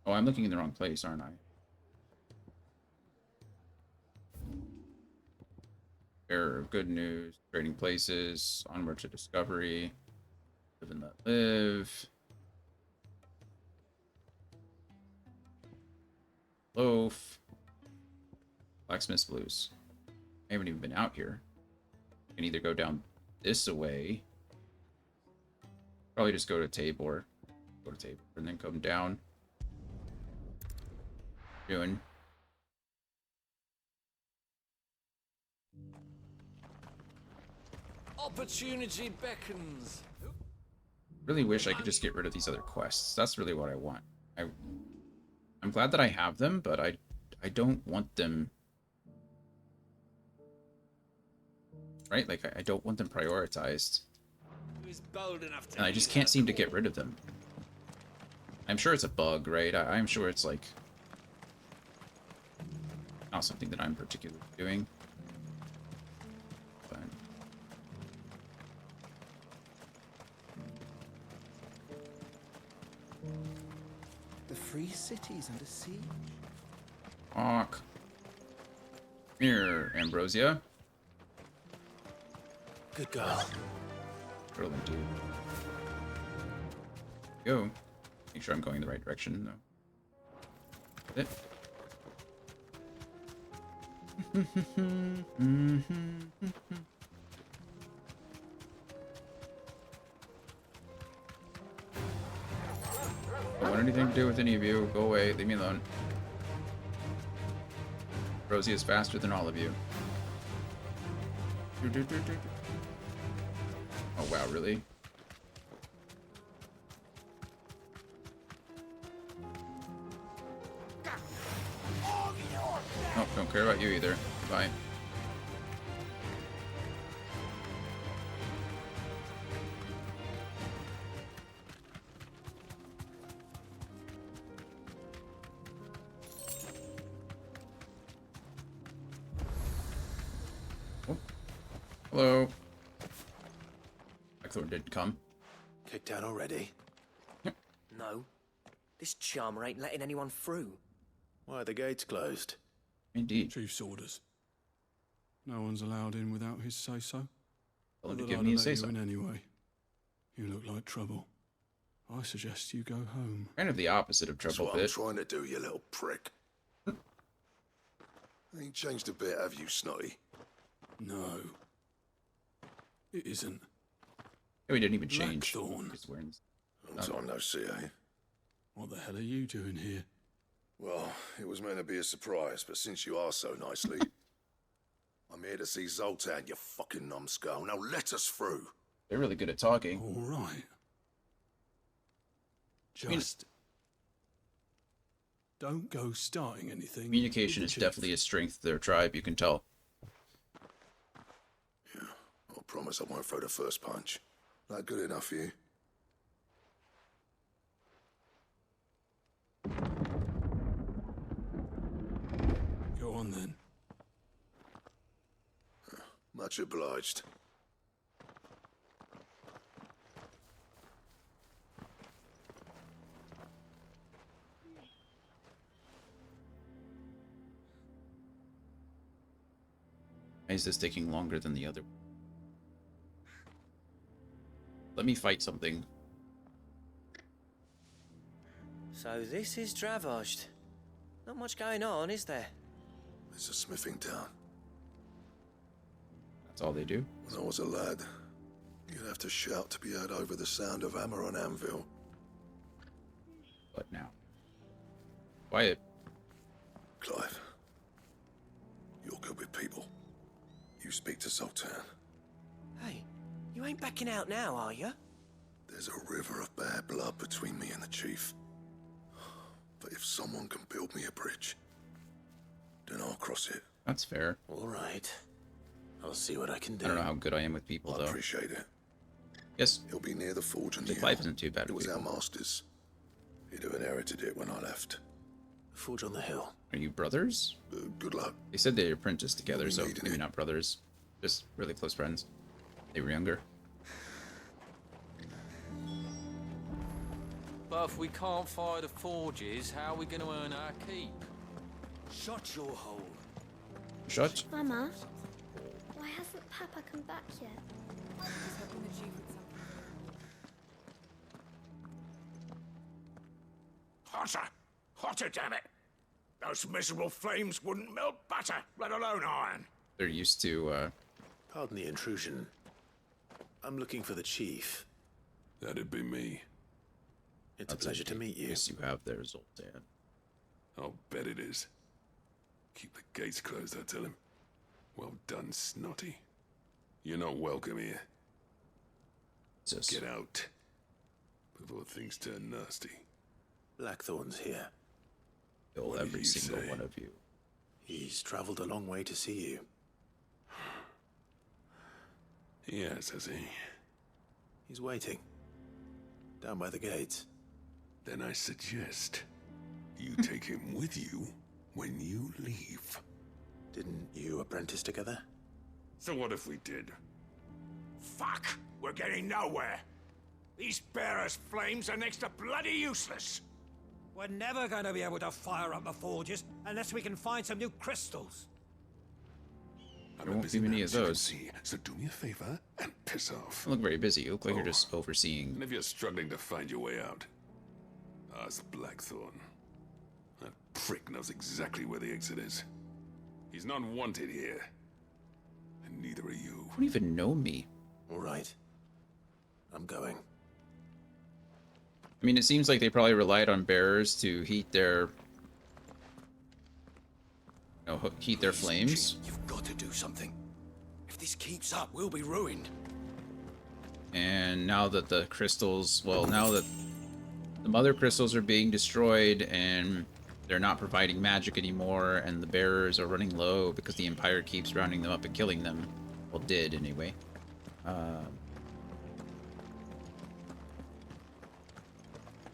Oh, I'm looking in the wrong place, aren't I? Bearer of good news, trading places, onward to discovery, live and let live. Loaf. Blacksmith's blues. I haven't even been out here. I can either go down this way. Probably just go to Tabor. Go to Tabor and then come down. Doing. Opportunity beckons. Really wish I could just get rid of these other quests. That's really what I want. I'm glad that I have them, but I don't want them. Right? Like I don't want them prioritized. Who's bold enough to And I just can't seem to get rid of them. I'm sure it's a bug, right? I'm sure it's like not something that I'm particularly doing. But The 3 cities under siege. Fuck. Here, Ambrosia. Good girl. Totally, dude. Go. Make sure I'm going the right direction, though. Don't want anything to do with any of you. Go away. Leave me alone. Rosie is faster than all of you. Oh wow, really? Oh, don't care about you either. Bye. Oh. Hello. Blackthorn didn't come. Kicked out already? No. This charmer ain't letting anyone through. Why are the gates closed? Indeed. Chief's orders. No one's allowed in without his say-so. Tell him Not to that give I'd me a let you say-so. in anyway. You look like trouble. I suggest you go home. Kind of the opposite of That's trouble, what I'm bit. trying to do, you little prick. Ain't changed a bit, have you, Snotty? No. It isn't. Yeah, we didn't even change. Blackthorn. Just wearing- Long time no see, eh? What the hell are you doing here? Well, it was meant to be a surprise, but since you are so nicely, I'm here to see Zoltan, you fucking numbskull. Now let us through. They're really good at talking. All right. I mean, Just don't go starting anything. communication with is the chief. definitely a strength of their tribe, you can tell. I promise I won't throw the first punch. That good enough for you? Go on then. Much obliged. Why is this taking longer than the other? Let me fight something. So this is Dravaged. Not much going on, is there? It's a smithing town. That's all they do. When I was a lad, you'd have to shout to be heard over the sound of hammer on anvil. But now. Quiet. Clive, you're good with people. You speak to Zoltan. Hey, you ain't backing out now, are you? There's a river of bad blood between me and the chief. But if someone can build me a bridge, then I'll cross it. That's fair. All right. I'll see what I can do. I don't know how good I am with people, I though. appreciate it. Yes. He'll be near the forge and The the Clive hill. isn't too bad It with was our people. master's. He'd have inherited it when I left. Forge on the hill. Are you brothers? Good luck. They said they apprenticed together, We'll be so needing maybe it. not brothers. Just really close friends. They were younger. But if we can't fire the forges, how are we going to earn our keep? Shut your hole. Shut. Mama, why hasn't Papa come back yet? Hotter! Hotter, damn it! Those miserable flames wouldn't melt butter, let alone iron. They're used to, Pardon the intrusion. I'm looking for the chief. That'd be me. It's a pleasure to meet you. Yes, you have there, Zoltan. I'll bet it is. Keep the gates closed, I tell him. Well done, Snotty. You're not welcome here. Get out before things turn nasty. Blackthorn's here. Kill What do every you single say? one of you. He's traveled a long way to see you. Yes, has he? He's waiting. Down by the gates. Then I suggest you take him with you when you leave. Didn't you apprentice together? So what if we did? Fuck! We're getting nowhere. These bearers' flames are next to bloody useless. We're never going to be able to fire up the forges unless we can find some new crystals. There won't be many of those. See, so do me a favor and piss off. You look very busy. You look like you're just overseeing. And if you're struggling to find your way out, ask Blackthorn. That prick knows exactly where the exit is. He's not wanted here. And neither are you. You don't even know me. All right. I'm going. I mean, it seems like they probably relied on bearers to heat their, heat their flames. You've got to do something. If this keeps up, we'll be ruined. And now that the crystals, well, now that the mother crystals are being destroyed and they're not providing magic anymore, and the bearers are running low because the Empire keeps rounding them up and killing them. Well, did anyway.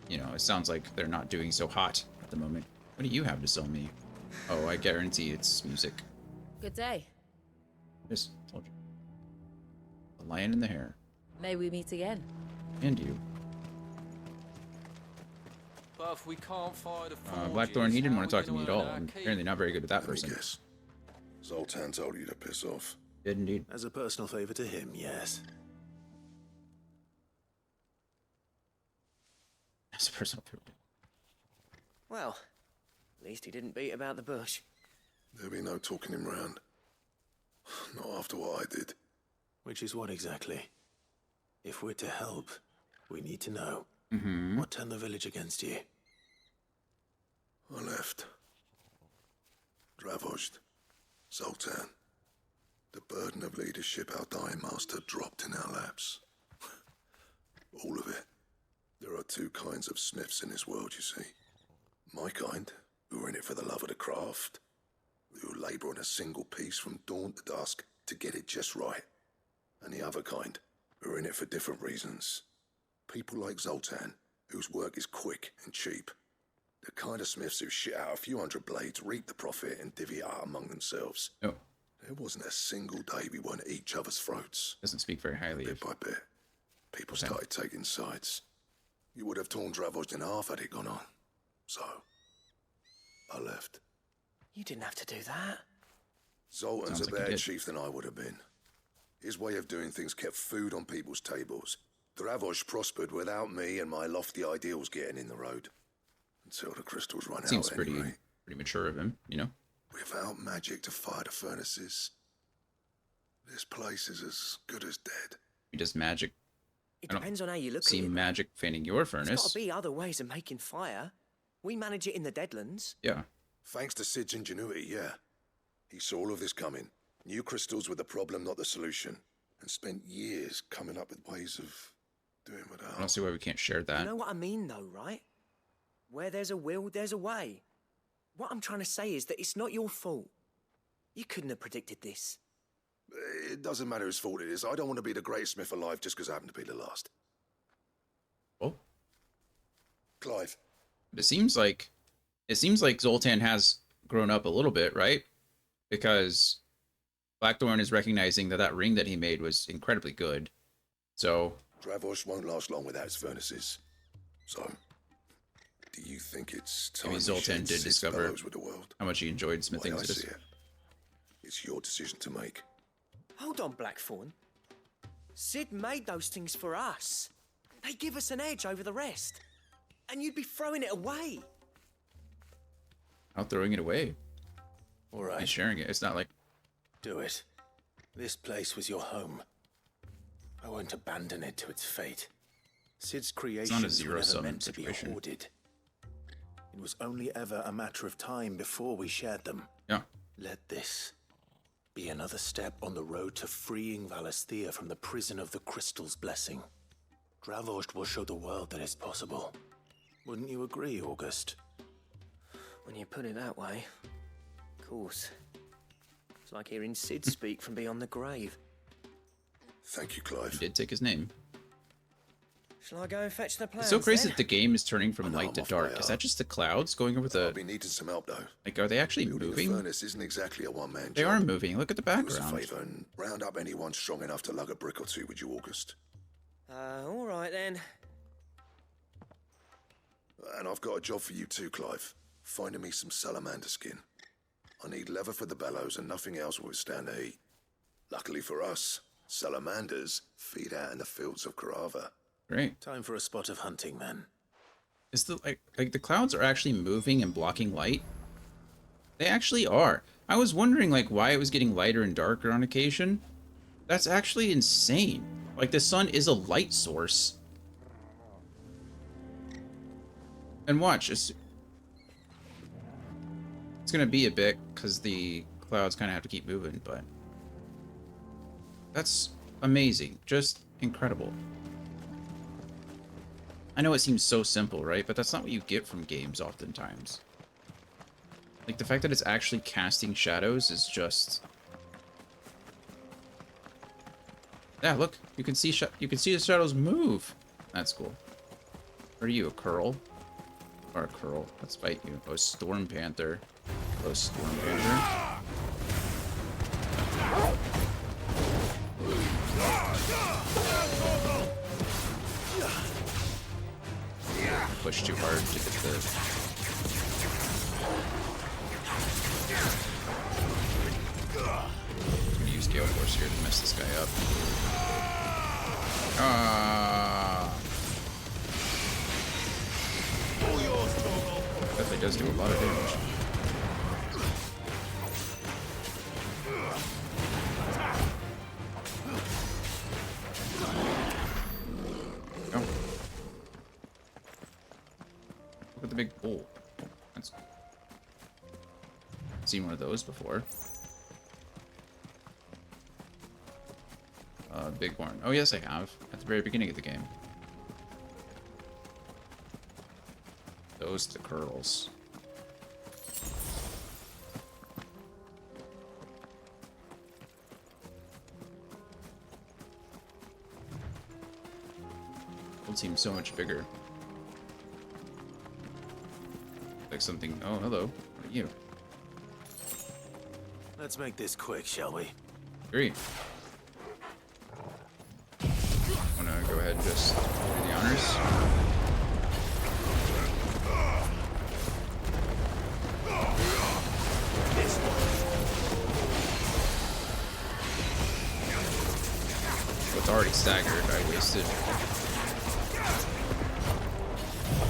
You know, it sounds like they're not doing so hot at the moment. What do you have to sell me? Oh, I guarantee it's music. Good day. Just told you. The lion and the hare. May we meet again. And you. But if we can't find a forge, Blackthorn, he didn't want to talk to me at all. I'm apparently not very good with that person. Guess. Zoltan told you to piss off. Did indeed. As a personal favor to him, yes. As a personal favor. Well, at least he didn't beat about the bush. There'll be no talking him round. Not after what I did. Which is what exactly? If we're to help, we need to know. Mm-hmm. What turned the village against you? I left. Dravozd. Zoltan. The burden of leadership our dying master dropped in our laps. All of it. There are two kinds of smiths in this world, you see. My kind, who are in it for the love of the craft, who labour on a single piece from dawn to dusk to get it just right. And the other kind, who are in it for different reasons. People like Zoltan, whose work is quick and cheap. The kind of smiths who shit out a few hundred blades, reap the profit, and divvy it out among themselves. Oh. There wasn't a single day we weren't at each other's throats. Doesn't speak very highly bit by bit. People started taking sides. You would have torn Dravozd in half had it gone on. So, I left. You didn't have to do that. Zoltan's a better chief than I would have been. His way of doing things kept food on people's tables. Dravozd prospered without me and my lofty ideals getting in the road. Until the crystals run out. Seems pretty anyway. mature of him, you know? Without magic to fire the furnaces, this place is as good as dead. He does magic. It depends on how you look at it. See magic fanning your There's furnace. got to be other ways of making fire. We manage it in the Deadlands. Yeah. Thanks to Sid's ingenuity, yeah. He saw all of this coming. Knew crystals were the problem, not the solution. And spent years coming up with ways of doing without. I don't see why we can't share that. You know what I mean, though, right? Where there's a will, there's a way. What I'm trying to say is that it's not your fault. You couldn't have predicted this. It doesn't matter whose fault it is. I don't want to be the greatest smith alive just because I happen to be the last. Oh. Clive. It seems like Zoltan has grown up a little bit, right? Because Blackthorn is recognizing that that ring that he made was incredibly good. So Dravozd won't last long without its furnaces. So, do you think it's time maybe Zoltan did discover with the world? how much he enjoyed smithing I citizens. see it. It's your decision to make. Hold on, Blackthorn. Sid made those things for us. They give us an edge over the rest. And you'd be throwing it away. Not throwing it away. All right. He's sharing it. It's not like... Do it. This place was your home. I won't abandon it to its fate. Sid's creations were never meant to be hoarded. It was only ever a matter of time before we shared them. Yeah. Let this be another step on the road to freeing Valisthea from the prison of the Crystal's blessing. Dravozd will show the world that it's possible. Wouldn't you agree, August? When you put it that way, of course. It's like hearing Sid speak from beyond the grave. Thank you, Clive. He did take his name. Shall I go and fetch the plans? It's so crazy then? that the game is turning from light to dark. Is that just the clouds going over the... I'll be needing some help, though. Like, are they actually Building moving? a furnace isn't exactly a one-man job. They are moving. Look at the Do us a background. favour and round up anyone strong enough to lug a brick or two, would you, August? All right then. And I've got a job for you too, Clive. Finding me some salamander skin. I need leather for the bellows and nothing else will withstand the heat. Luckily for us, salamanders feed out in the fields of Carava. Great. Time for a spot of hunting, men. Is the like the clouds are actually moving and blocking light? They actually are. I was wondering like why it was getting lighter and darker on occasion. That's actually insane. Like the sun is a light source. And watch, it's gonna be a bit because the clouds kind of have to keep moving, but that's amazing. Just incredible. I know it seems so simple, right? But that's not what you get from games oftentimes. Like, the fact that it's actually casting shadows is just... Yeah, look. You can see the shadows move. That's cool. What are you, a curl? Or a curl. Let's fight you. Oh, Storm Panther. Oh, Storm Panther. Push too hard to get the... I'm gonna use Gale Force here to mess this guy up. Definitely does do a lot of damage. The big bull. That's cool. Seen one of those before. Bighorn. Oh yes, I have. At the very beginning of the game. Those the curls. It seems so much bigger. Like something. Oh, hello. What are you? Let's make this quick, shall we? Agree. Wanna go ahead and just do the honors? Well, it's already staggered. I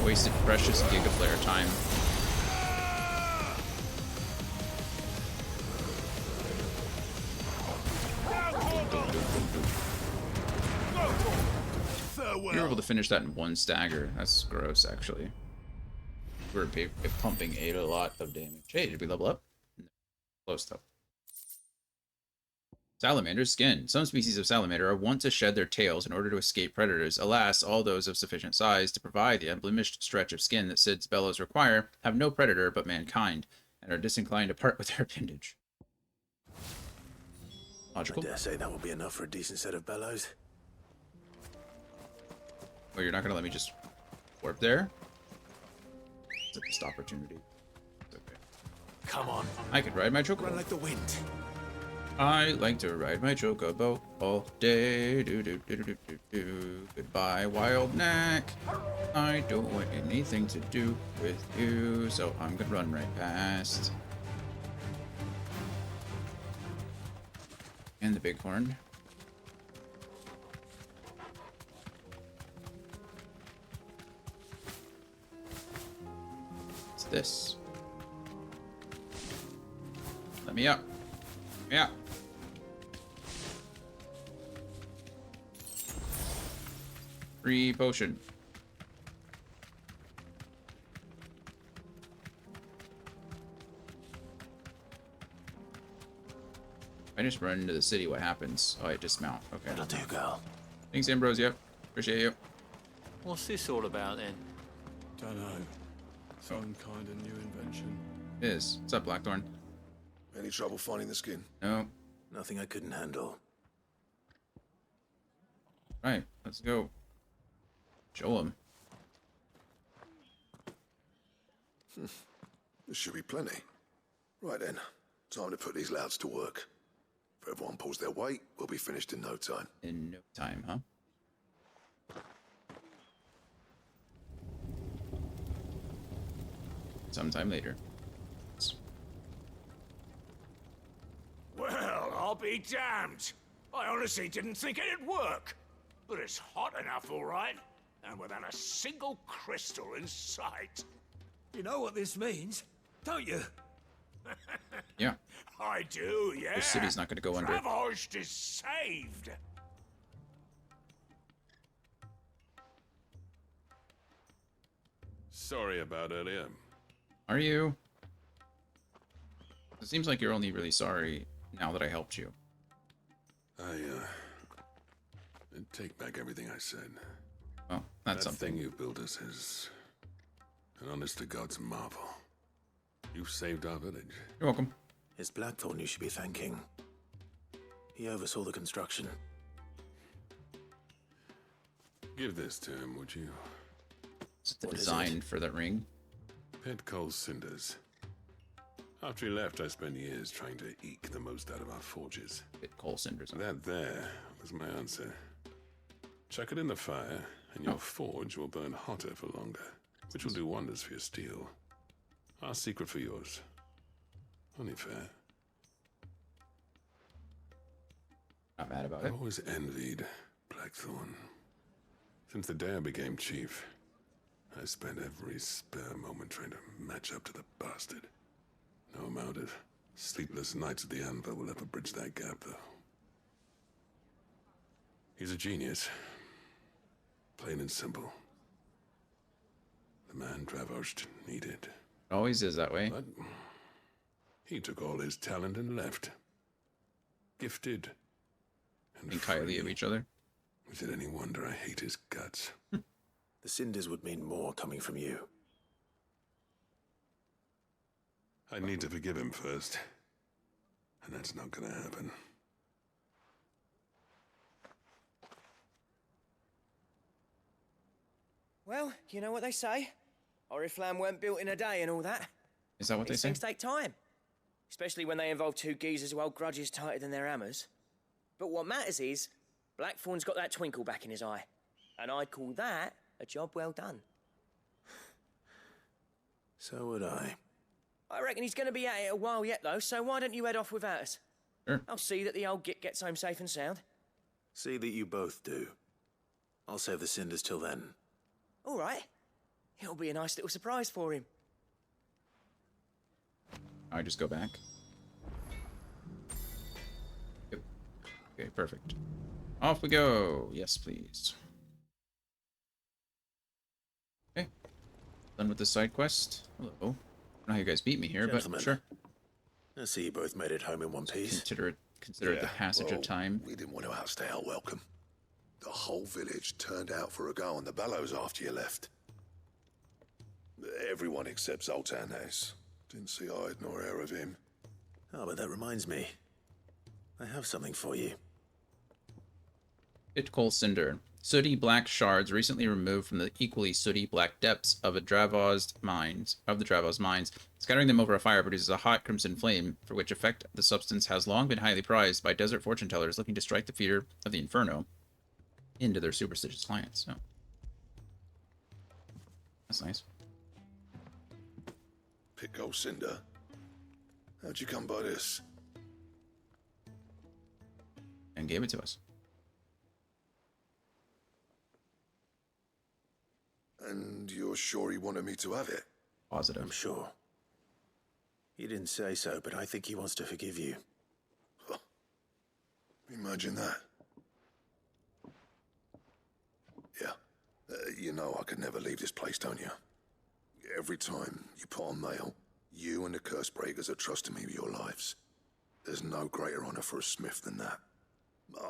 wasted precious Gigaflare time. You were able to finish that in one stagger. That's gross, actually. We were pumping a lot of damage. Hey, did we level up? No. Close, though. Salamander's skin. Some species of salamander are wont to shed their tails in order to escape predators. Alas, all those of sufficient size to provide the unblemished stretch of skin that Cid's bellows require have no predator but mankind, and are disinclined to part with their appendage. Logical. I dare say that will be enough for a decent set of bellows. Oh, you're not gonna let me just warp there? It's a missed opportunity. It's okay. Come on. I could ride my chocobo. Run like the wind. I like to ride my chocobo all day. Do do do do do do. Goodbye, wild neck. I don't want anything to do with you, so I'm gonna run right past. And the bighorn. What's this? Let me up. Yeah. Free potion. I just run into the city, what happens? Oh, I dismount. Okay. That'll do, girl. Thanks, Ambrosia. Appreciate you. What's this all about then? Don't know. Some kind of new invention. It is. What's up, Blackthorn? Any trouble finding the skin? No. Nothing I couldn't handle. Right, let's go. Show him. There should be plenty. Right then, time to put these louds to work. If everyone pulls their weight, we'll be finished in no time. In no time, huh? sometime later. Well, I'll be damned. I honestly didn't think it'd work. But it's hot enough, all right. And without a single crystal in sight. You know what this means, don't you? Yeah. I do, yeah. The city's not going to go under. Travaged is saved. Sorry about earlier. Are you? It seems like you're only really sorry now that I helped you. I take back everything I said. Well, that's that something. Thing you built us is an honest to God's marvel. You've saved our village. You're welcome. It's Blackthorn you should be thanking. He oversaw the construction. Give this to him, would you? It's the design for the ring. Pit coal cinders. After he left, I spent years trying to eke the most out of our forges. Pit coal cinders. That there was my answer. Chuck it in the fire, and your forge will burn hotter for longer, which will do wonders for your steel. Our secret for yours. Only fair. Not mad about I it. always envied Blackthorn. Since the day I became chief, I spent every spare moment trying to match up to the bastard. No amount of sleepless nights at the anvil will ever bridge that gap, though. He's a genius. Plain and simple. The man Travaged needed. Always is that way. But he took all his talent and left. Gifted. And think highly of each other. Is it any wonder I hate his guts? The cinders would mean more coming from you. I need to forgive him first. And that's not gonna happen. Well, you know what they say. Oriflamme weren't built in a day and all that. Is that what These they say? things take time. Especially when they involve two geezers who hold grudges tighter than their hammers. But what matters is, Blackthorn's got that twinkle back in his eye. And I'd call that a job well done. So would I. I reckon he's going to be at it a while yet, though, so why don't you head off without us? Sure. I'll see that the old git gets home safe and sound. See that you both do. I'll save the cinders till then. All right. It'll be a nice little surprise for him. I just go back. Yep. Okay, perfect. Off we go. Yes, please. Okay. Done with the side quest. Hello. I don't know how you guys beat me here, Gentlemen, but sure. I see you both made it home in one piece. Consider it the passage of time. We didn't want to outstay our welcome. The whole village turned out for a go on the bellows after you left. Everyone except Zoltan has. Didn't see hide nor hair of him. Oh, but that reminds me. I have something for you. Pit coal cinder. Sooty black shards recently removed from the equally sooty black depths of the Dravos mines. Scattering them over a fire produces a hot crimson flame, for which effect the substance has long been highly prized by desert fortune tellers looking to strike the feeder of the inferno into their superstitious clients. So that's nice. Pico Cinder. How'd you come by this? And gave it to us. And you're sure he wanted me to have it? Positive. I'm sure. He didn't say so, but I think he wants to forgive you. Huh. Imagine that. Yeah. You know I could never leave this place, don't you? Every time you put on mail, you and the curse breakers are trusting me with your lives. There's no greater honor for a smith than that.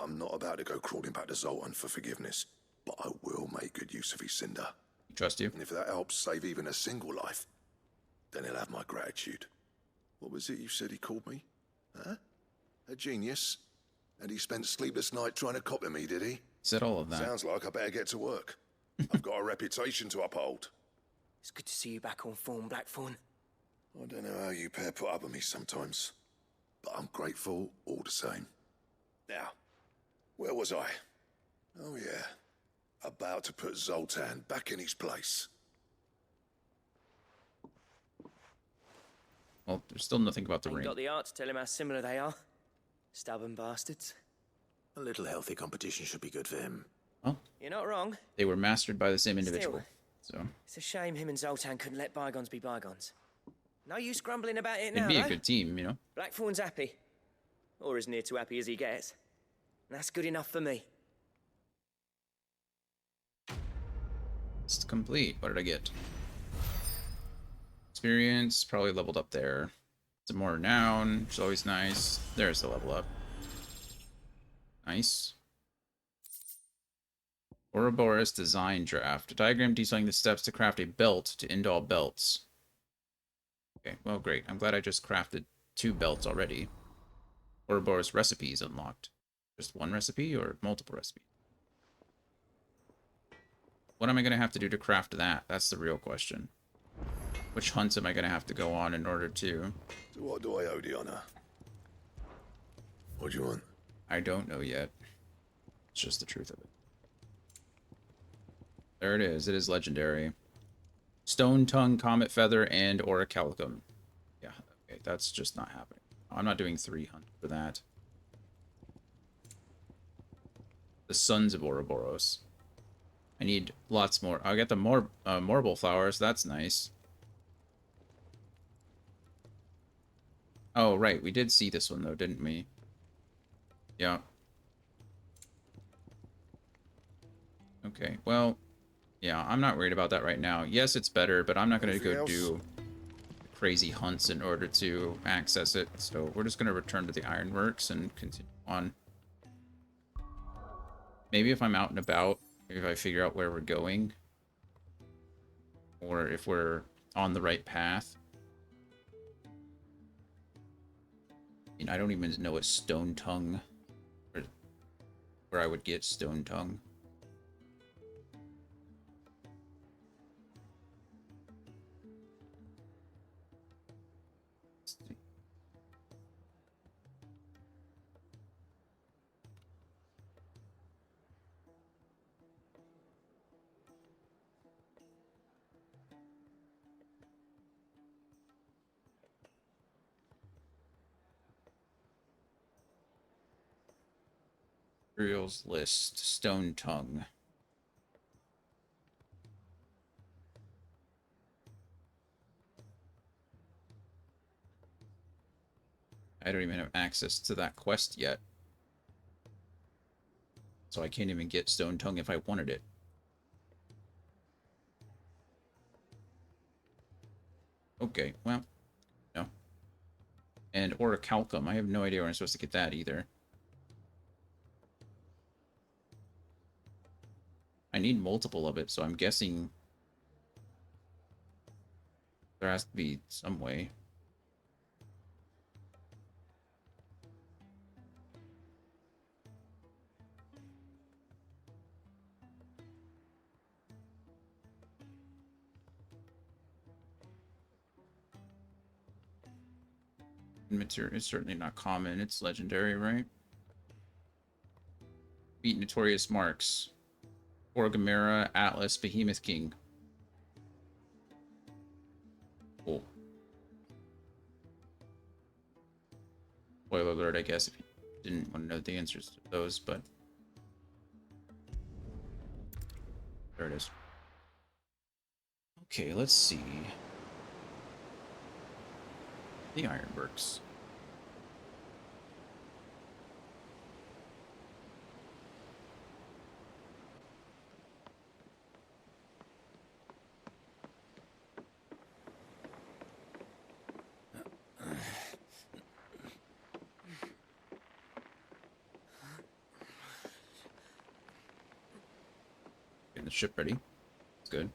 I'm not about to go crawling back to Zoltan for forgiveness, but I will make good use of his cinder. Trust you. And if that helps save even a single life, then he'll have my gratitude. What was it you said he called me? Huh? A genius? And he spent sleepless night trying to copy me, did he? Said all of that. Sounds like I better get to work. I've got a reputation to uphold. It's good to see you back on form, Blackthorn. I don't know how you pair put up with me sometimes, but I'm grateful all the same. Now, where was I? Oh yeah, about to put Zoltan back in his place. Well, there's still nothing about the Ain't ring. got the art to tell him how similar they are. Stubborn bastards. A little healthy competition should be good for him. Well, you're not wrong. They were mastered by the same individual. So it's a shame him and Zoltan couldn't let bygones be bygones. No use grumbling about it it'd now, be a though. good team, you know. Blackthorn's happy. Or as near to happy as he gets. And that's good enough for me. It's complete. What did I get? Experience, probably leveled up there. Some more renown, which is always nice. There's the level up. Nice. Ouroboros design draft. A diagram detailing the steps to craft a belt to end all belts. Okay, well, great. I'm glad I just crafted 2 belts already. Ouroboros recipes unlocked. Just one recipe or multiple recipes? What am I going to have to do to craft that? That's the real question. Which hunts am I going to have to go on in order to... So what do I owe the honor? What do you want? I don't know yet. It's just the truth of it. There it is. It is legendary. Stone Tongue, Comet Feather, and Orichalcum. Yeah, okay, that's just not happening. I'm not doing 3 hunts for that. The Sons of Ouroboros. I need lots more. I got the marble flowers. That's nice. Oh, right. We did see this one, though, didn't we? Yeah. Okay, well, yeah, I'm not worried about that right now. Yes, it's better, but I'm not going to go do crazy hunts in order to access it. So we're just going to return to the Ironworks and continue on. Maybe if I'm out and about, if I figure out where we're going, or if we're on the right path. I mean, I don't even know what Stone Tongue, or where I would get Stone Tongue. Materials list, Stone Tongue. I don't even have access to that quest yet. So I can't even get Stone Tongue if I wanted it. Okay, well, no. And Orichalcum, I have no idea where I'm supposed to get that either. I need multiple of it, so I'm guessing there has to be some way. Material is certainly not common. It's legendary, right? Beat Notorious Marks. Orgamera, Atlas, Behemoth King. Cool. Spoiler alert, I guess, if you didn't want to know the answers to those, but... There it is. Okay, let's see. The Ironworks. Getting the ship ready. It's good.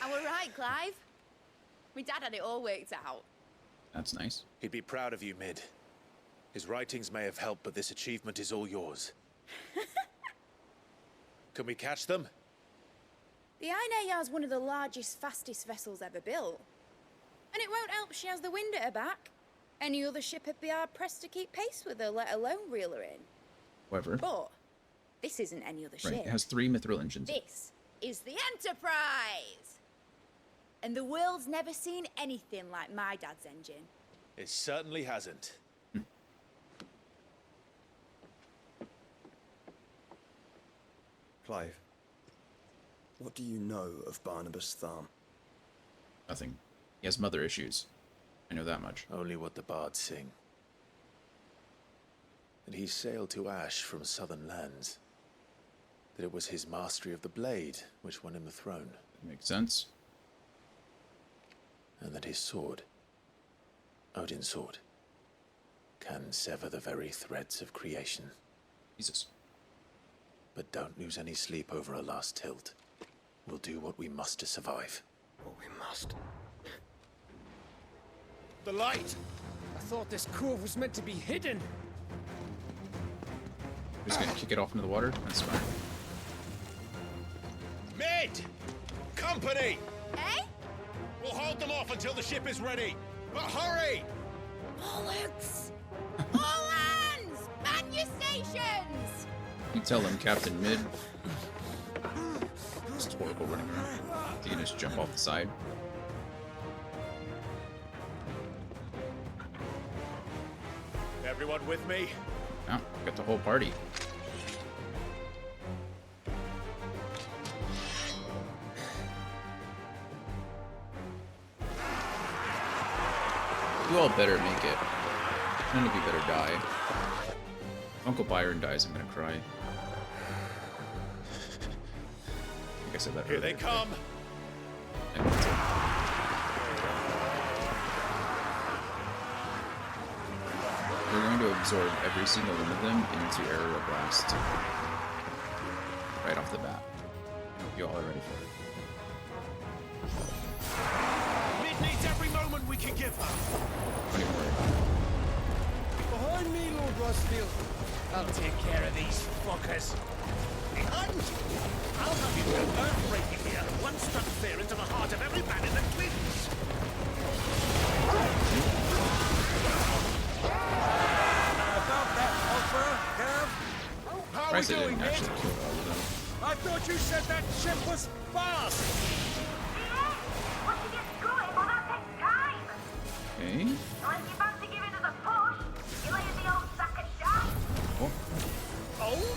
I were right, Clive. My dad had it all worked out. That's nice. He'd be proud of you, Mid. His writings may have helped, but this achievement is all yours. Can we catch them? The Ainayar's one of the largest, fastest vessels ever built. And it won't help she has the wind at her back. Any other ship would be hard pressed to keep pace with her, let alone reel her in. However, But this isn't any other right, ship. it has 3 mithril engines. This is the Enterprise! And the world's never seen anything like my dad's engine. It certainly hasn't. Clive, what do you know of Barnabas Thumb? Nothing. He has mother issues. I know that much. Only what the bards sing. That he sailed to Ash from southern lands. That it was his mastery of the blade which won him the throne. That makes sense. And that his sword, Odin's sword, can sever the very threads of creation. Jesus. But don't lose any sleep over a last tilt. We'll do what we must to survive. What we must. The light! I thought this cove was meant to be hidden. Just gonna kick it off into the water? That's fine. Mid! Company! Eh? We'll hold them off until the ship is ready. But hurry! Bollocks! All hands! Man your stations! You tell them, Captain Mid. This is horrible running around. You can just jump off the side. Everyone with me? Oh, got the whole party. You all better make it. None of you better die. If Uncle Byron dies, I'm gonna cry. I think I said that Here earlier. they come! We're going to absorb every single one of them into Aerial Blast. Right off the bat. I hope you all are ready for it. Mid needs every moment we can give her! Don't even worry. Behind me, Lord Rustfield. I'll take care of these fuckers. Behind you! I'll have you go earth-breaking here, one struck fear into the heart of every man in the cliffs! About that offer, Gav? How are we Christ, I doing, didn't Mid? actually kill all of them. I thought you said that ship was fast! Okay. Oh?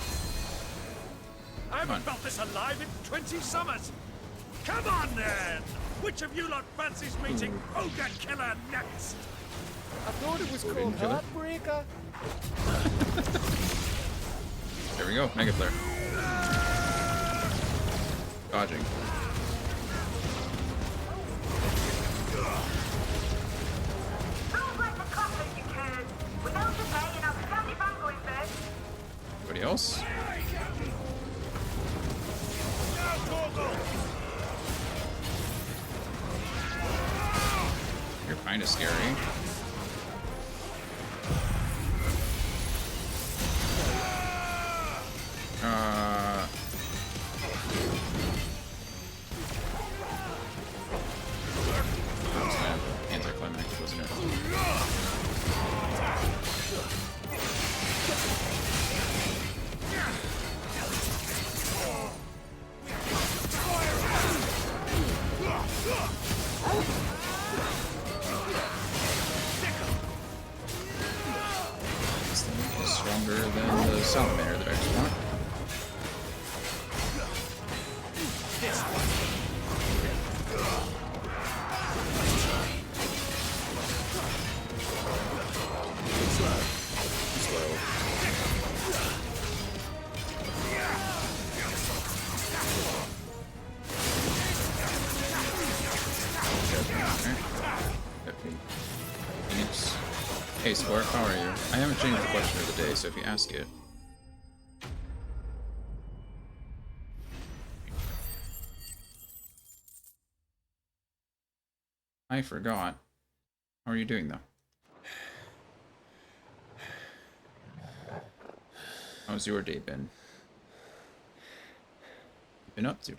I haven't felt this alive in 20 summers! Come on, then! Which of you lot fancies meeting Ogre Killer next? I thought it was Odin called Killer? Heartbreaker. There we go. Mega Flare. Dodging. Anybody else? You're kind of scary. That was kind of anticlimactic, wasn't it? This thing is stronger than the salamander that I just want. Phoenix. Hey, Spark, how are you? I haven't changed the question of the day, so if you ask it. I forgot. How are you doing, though? How's your day been? What you been up to?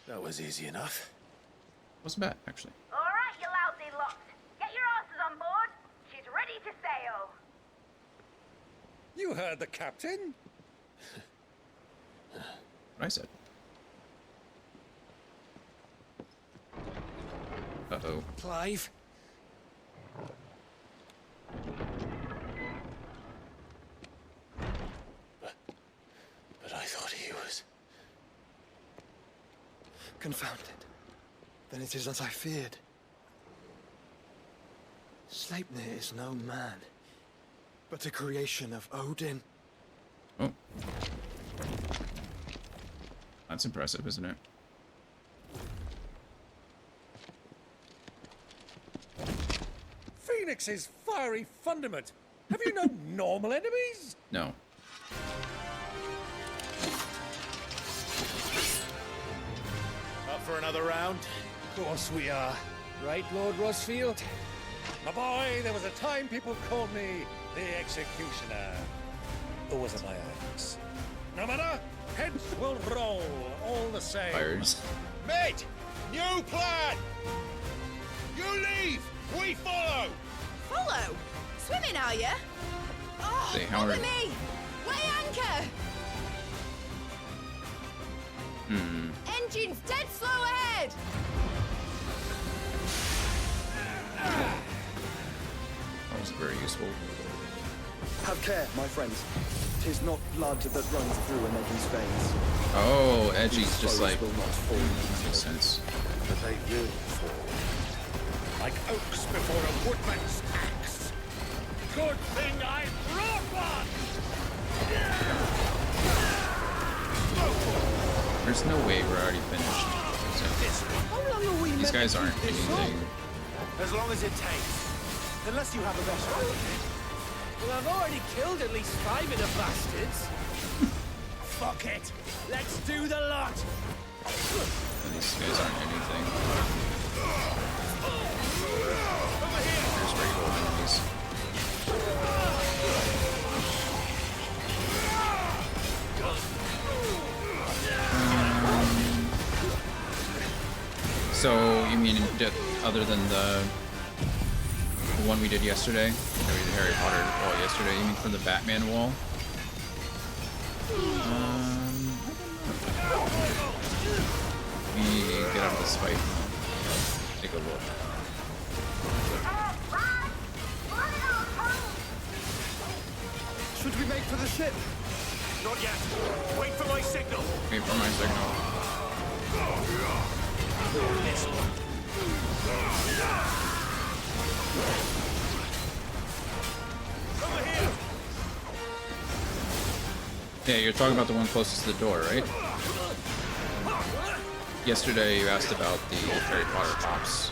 That was easy enough. Wasn't bad, actually. All right, you lousy lot. Get your asses on board. She's ready your sail. You heard the captain. What I said. Uh-oh. Clive? But I thought he was... Confounded. Then it is as I feared. Sleipnir is no man, but a creation of Odin. Oh. That's impressive, isn't it? Phoenix's fiery fundament. Have you no normal enemies? No. Up for another round? Of course we are. Right, Lord Rosfield? My boy, there was a time people called me the Executioner. Or was it my axe? No matter, heads will roll all the same. Fires. Mate! New plan! You leave! We follow! Follow? Swimming, are you? Oh, Say, how over are- me! Weigh anchor! Hmm. Engines dead slow ahead! That was very useful. Have care, my friends. 'Tis not blood that runs through a Negi's veins. Oh, Edgy's These just foes like... will not fall. Makes sense. But they will fall. Like oaks before a woodman's axe. Good thing I brought one! There's no way we're already finished. How long are we These meant guys to aren't keep this anything. up? As long as it takes. Unless you have a better idea. Well, I've already killed at least 5 of the bastards. Fuck it. Let's do the lot. And these guys aren't anything. There's regular enemies. So, you mean other than the one we did yesterday? That we did Harry Potter wall yesterday? You mean from the Batman wall? We get out of this fight. Take a look. Should we make for the ship? Not yet. Wait for my signal. Wait for my signal. This one. Over here. Yeah, you're talking about the one closest to the door, right? Yesterday you asked about the Harry Potter pops.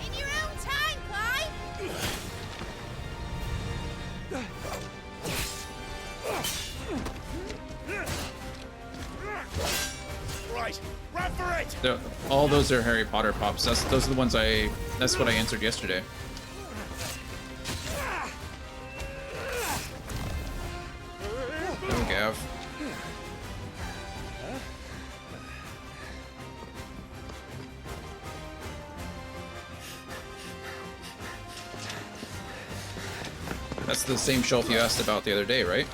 In your own time, Clive! Right. Run for it. All those are Harry Potter pops. Those are the ones that's what I answered yesterday. Oh, Gav. That's the same shelf you asked about the other day, right?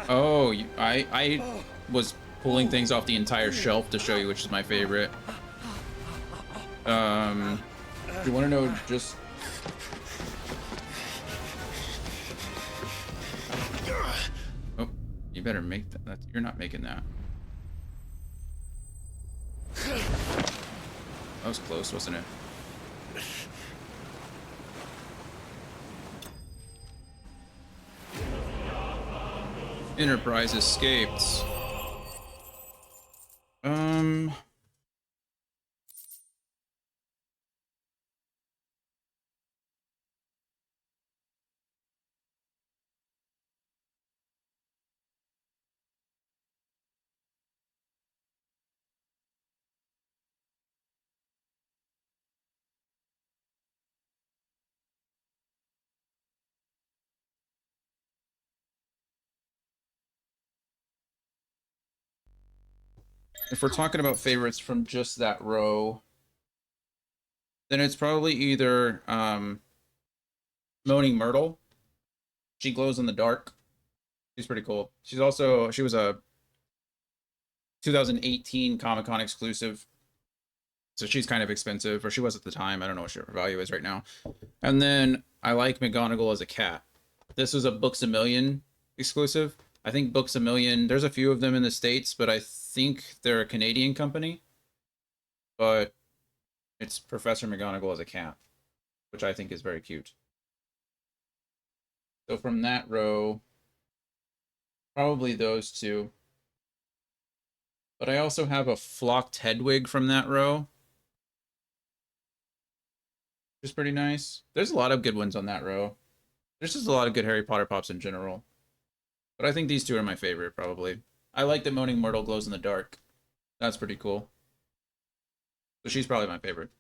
Oh, I was pulling things off the entire shelf to show you which is my favorite. Do you want to know just... Oh, you better make that. You're not making that. That was close, wasn't it? Enterprise escaped. if we're talking about favorites from just that row, then it's probably either Moaning Myrtle. She glows in the dark. She's pretty cool. She was a 2018 Comic-Con exclusive. So she's kind of expensive, or she was at the time. I don't know what her value is right now. And then I like McGonagall as a cat. This was a Books A Million exclusive. I think Books A Million, there's a few of them in the States, but I think they're a Canadian company. But it's Professor McGonagall as a cat, which I think is very cute. So from that row, probably those two. But I also have a flocked Hedwig from that row, which is pretty nice. There's a lot of good ones on that row. There's just a lot of good Harry Potter pops in general. But I think these two are my favorite, probably. I like that Moaning Myrtle glows in the dark. That's pretty cool. So she's probably my favorite.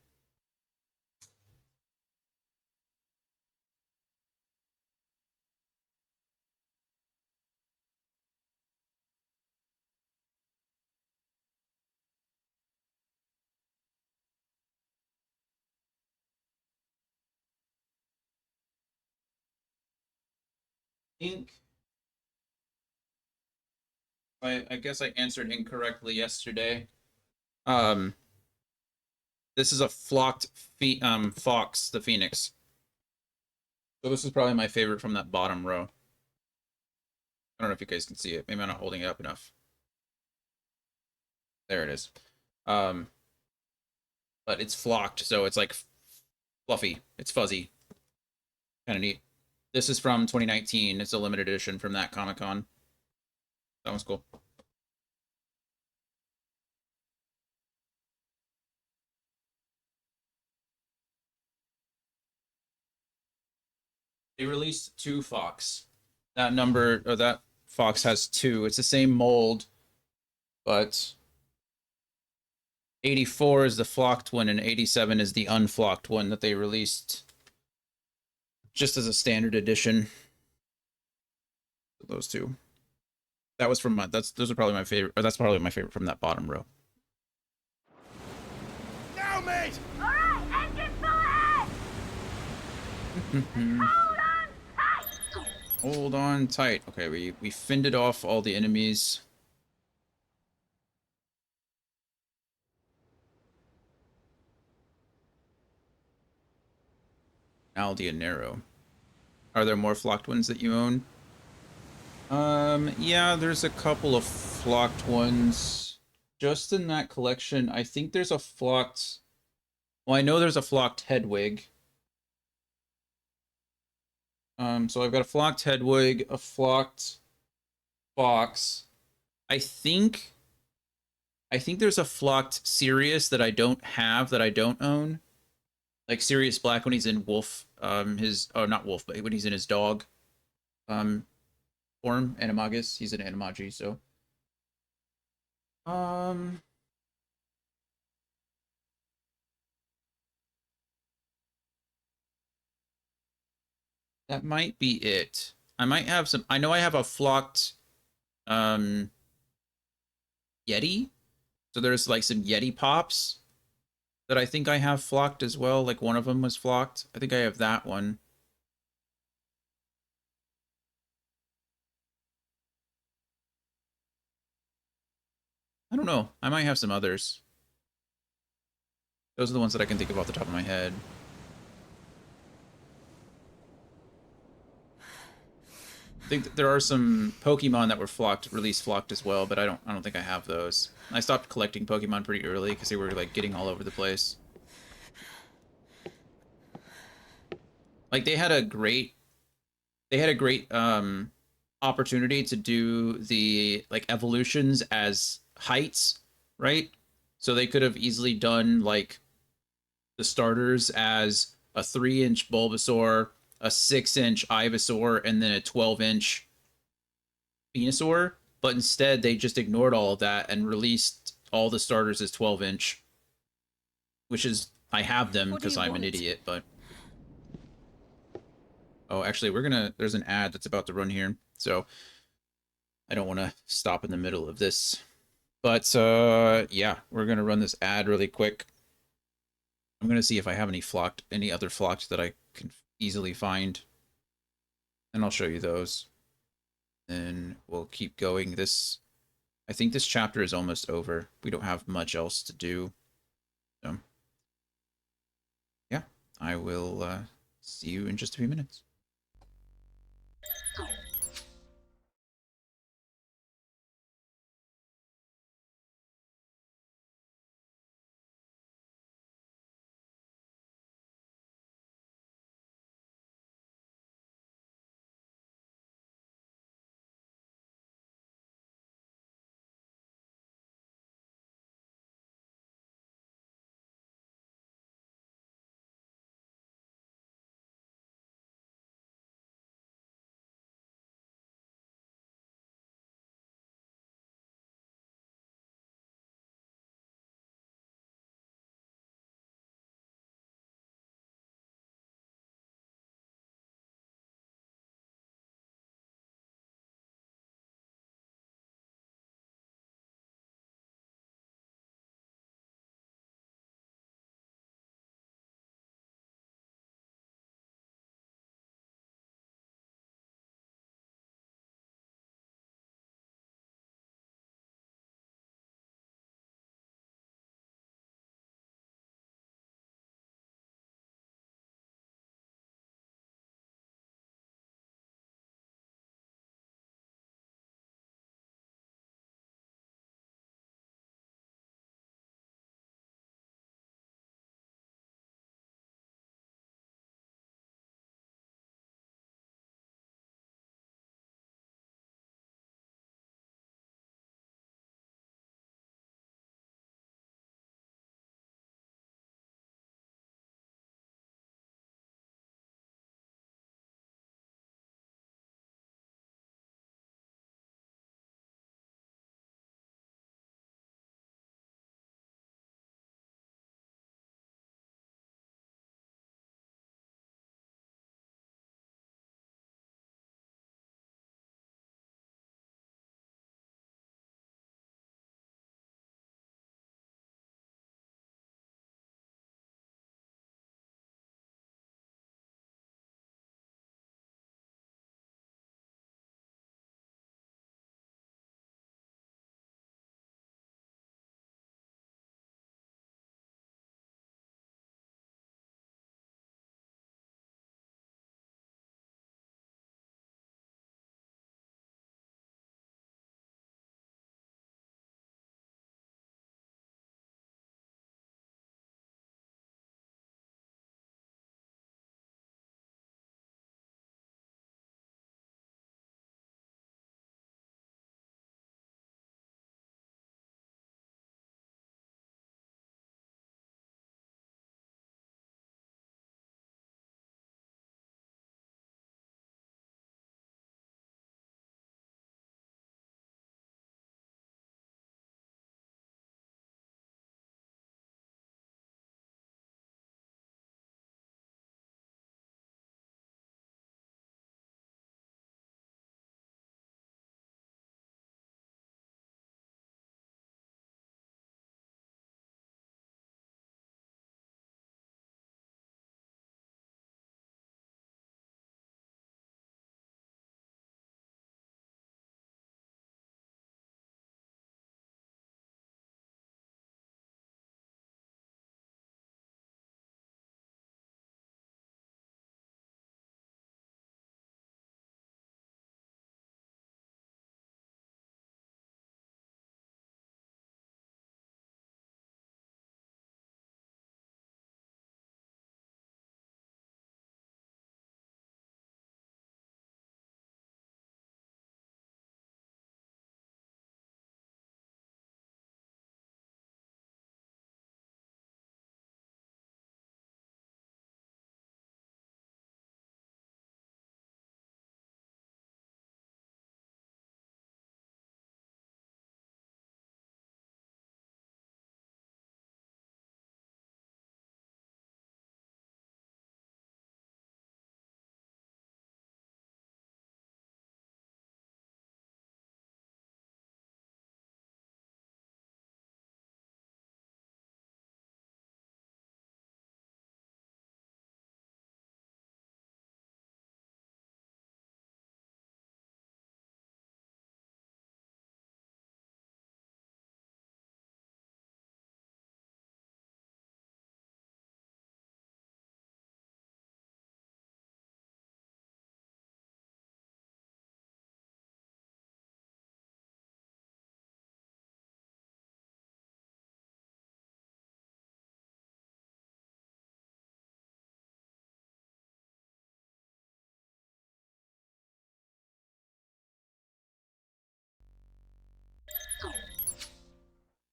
I guess I answered incorrectly yesterday. This is a flocked fox, the phoenix. So this is probably my favorite from that bottom row. I don't know if you guys can see it. Maybe I'm not holding it up enough. There it is. But it's flocked, so it's like fluffy. It's fuzzy. Kind of neat. This is from 2019. It's a limited edition from that Comic-Con. That one's cool. They released 2 Fox. That Fox has 2. It's the same mold, but 84 is the flocked one and 87 is the unflocked one that they released just as a standard edition. Those two. That was from those are probably my favorite, or that's probably my favorite from that bottom row. Now, mate! Alright, engine full ahead! Hold on tight. Okay, we fended off all the enemies. Aldianero. Are there more flocked ones that you own? Yeah, there's a couple of flocked ones. Just in that collection, I think there's a flocked... Well, I know there's a flocked Hedwig. So I've got a flocked Hedwig, a flocked Fox. I think there's a flocked Sirius that I don't have, that I don't own. Like Sirius Black when he's in wolf, not wolf, but when he's in his dog form, Animagus. He's an Animagi, so. That might be it. I might have some, I know I have a flocked Yeti. So there's like some Yeti pops that I think I have flocked as well. Like one of them was flocked. I think I have that one. I don't know. I might have some others. Those are the ones that I can think of off the top of my head. I think that there are some Pokemon that were released flocked as well, but I don't think I have those. I stopped collecting Pokemon pretty early because they were like getting all over the place. Like they had a great opportunity to do the like evolutions as heights, right? So they could have easily done like the starters as a 3-inch Bulbasaur, a 6-inch Ivysaur, and then a 12-inch Venusaur, but instead they just ignored all of that and released all the starters as 12-inch, which is, I have them because I'm an idiot, but... Oh, actually, there's an ad that's about to run here, so I don't want to stop in the middle of this. But yeah, we're gonna run this ad really quick. I'm gonna see if I have any other flocked that I can easily find, and I'll show you those. Then we'll keep going. I think this chapter is almost over. We don't have much else to do. So yeah, I will see you in just a few minutes.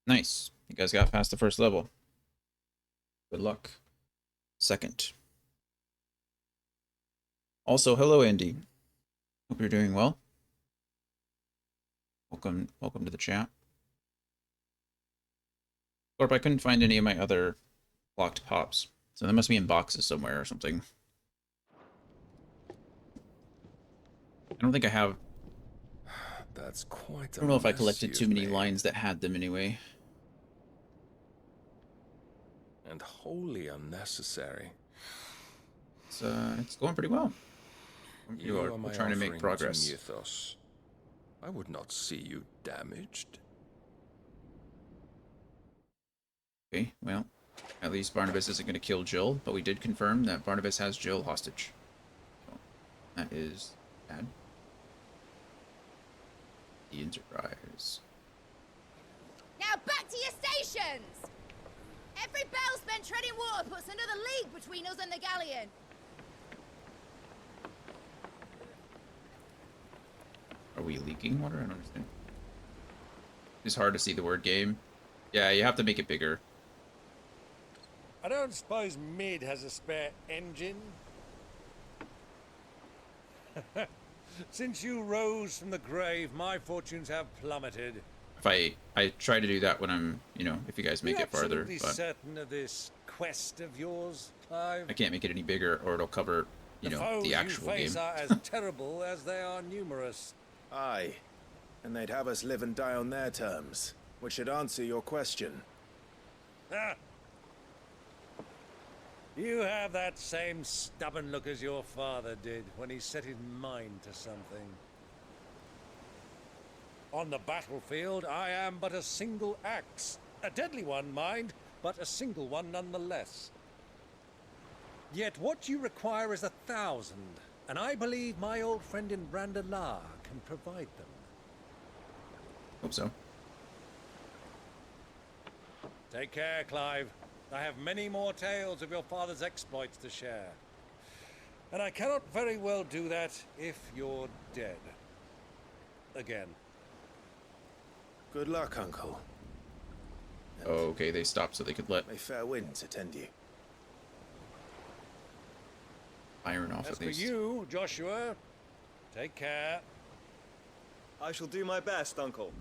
Nice. You guys got past the first level. Good luck. Second. Also, hello, Andy. Hope you're doing well. Welcome to the chat. Thorpe, I couldn't find any of my other locked pops, so they must be in boxes somewhere or something. I don't think I have. That's quite I don't know if I collected too many lines that had them anyway. And wholly unnecessary. It's going pretty well. We're trying to make progress. To Mythos. I would not see you damaged. Okay, well, at least Barnabas isn't going to kill Jill, but we did confirm that Barnabas has Jill hostage. So, that is bad. The Enterprise. Now back to your stations! Every bell spent treading water puts another league between us and the galleon. Are we leaking water? I don't understand. It's hard to see the word game. Yeah, you have to make it bigger. I don't suppose Mid has a spare engine? Since you rose from the grave, my fortunes have plummeted. If I try to do that when I'm, if you guys make it farther, absolutely but certain of this quest of yours, Clive? I can't make it any bigger or it'll cover, the actual foes you face game. are as terrible as they are numerous. Aye, and they'd have us live and die on their terms, which should answer your question. Ah. You have that same stubborn look as your father did when he set his mind to something. On the battlefield, I am but a single axe. A deadly one, mind, but a single one nonetheless. Yet what you require is 1,000, and I believe my old friend in Brandalar can provide them. Hope so. Take care, Clive. I have many more tales of your father's exploits to share. And I cannot very well do that if you're dead. Again. Good luck, Uncle. Oh, okay, they stopped so they could let May fair winds attend you. iron off As at for least. you, Joshua, take care. I shall do my best, Uncle.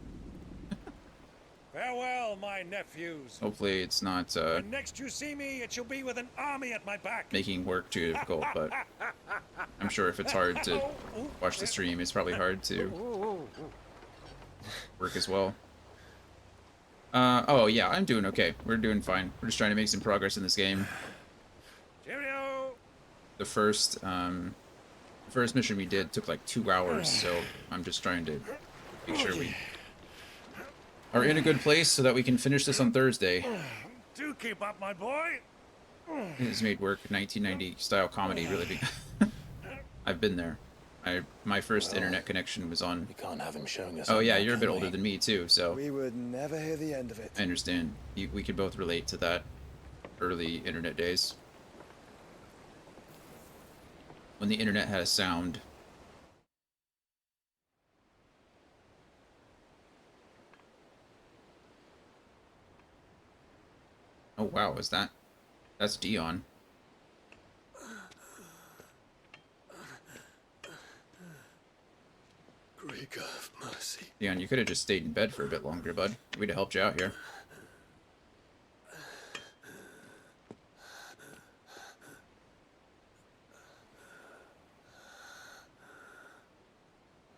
Farewell, my nephews. Hopefully it's not When next you see me, it shall be with an army at my back. making work too difficult, but I'm sure if it's hard to watch the stream, it's probably hard to work as well. Oh yeah, I'm doing okay. We're doing fine. We're just trying to make some progress in this game. Cheerio. The first mission we did took like 2 hours, so I'm just trying to make sure we are in a good place so that we can finish this on Thursday. Do keep up, my boy. It has made work 1990 style comedy really big. I've been there. My first internet connection was on. We can't have him showing us. Oh yeah, you're a bit older than me too, so We would never hear the end of it. I understand. We could both relate to that early internet days. When the internet had a sound. Oh wow, that's Dion. Great God of mercy. Dion, you could have just stayed in bed for a bit longer, bud. We'd have helped you out here.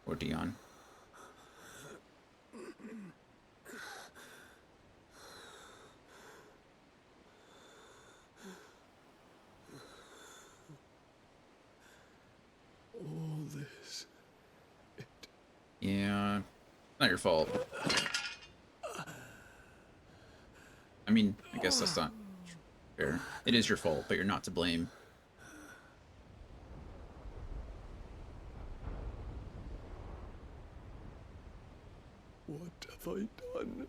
Or Dion. All this. Yeah, not your fault. I mean, I guess that's not fair. It is your fault, but you're not to blame. What have I done?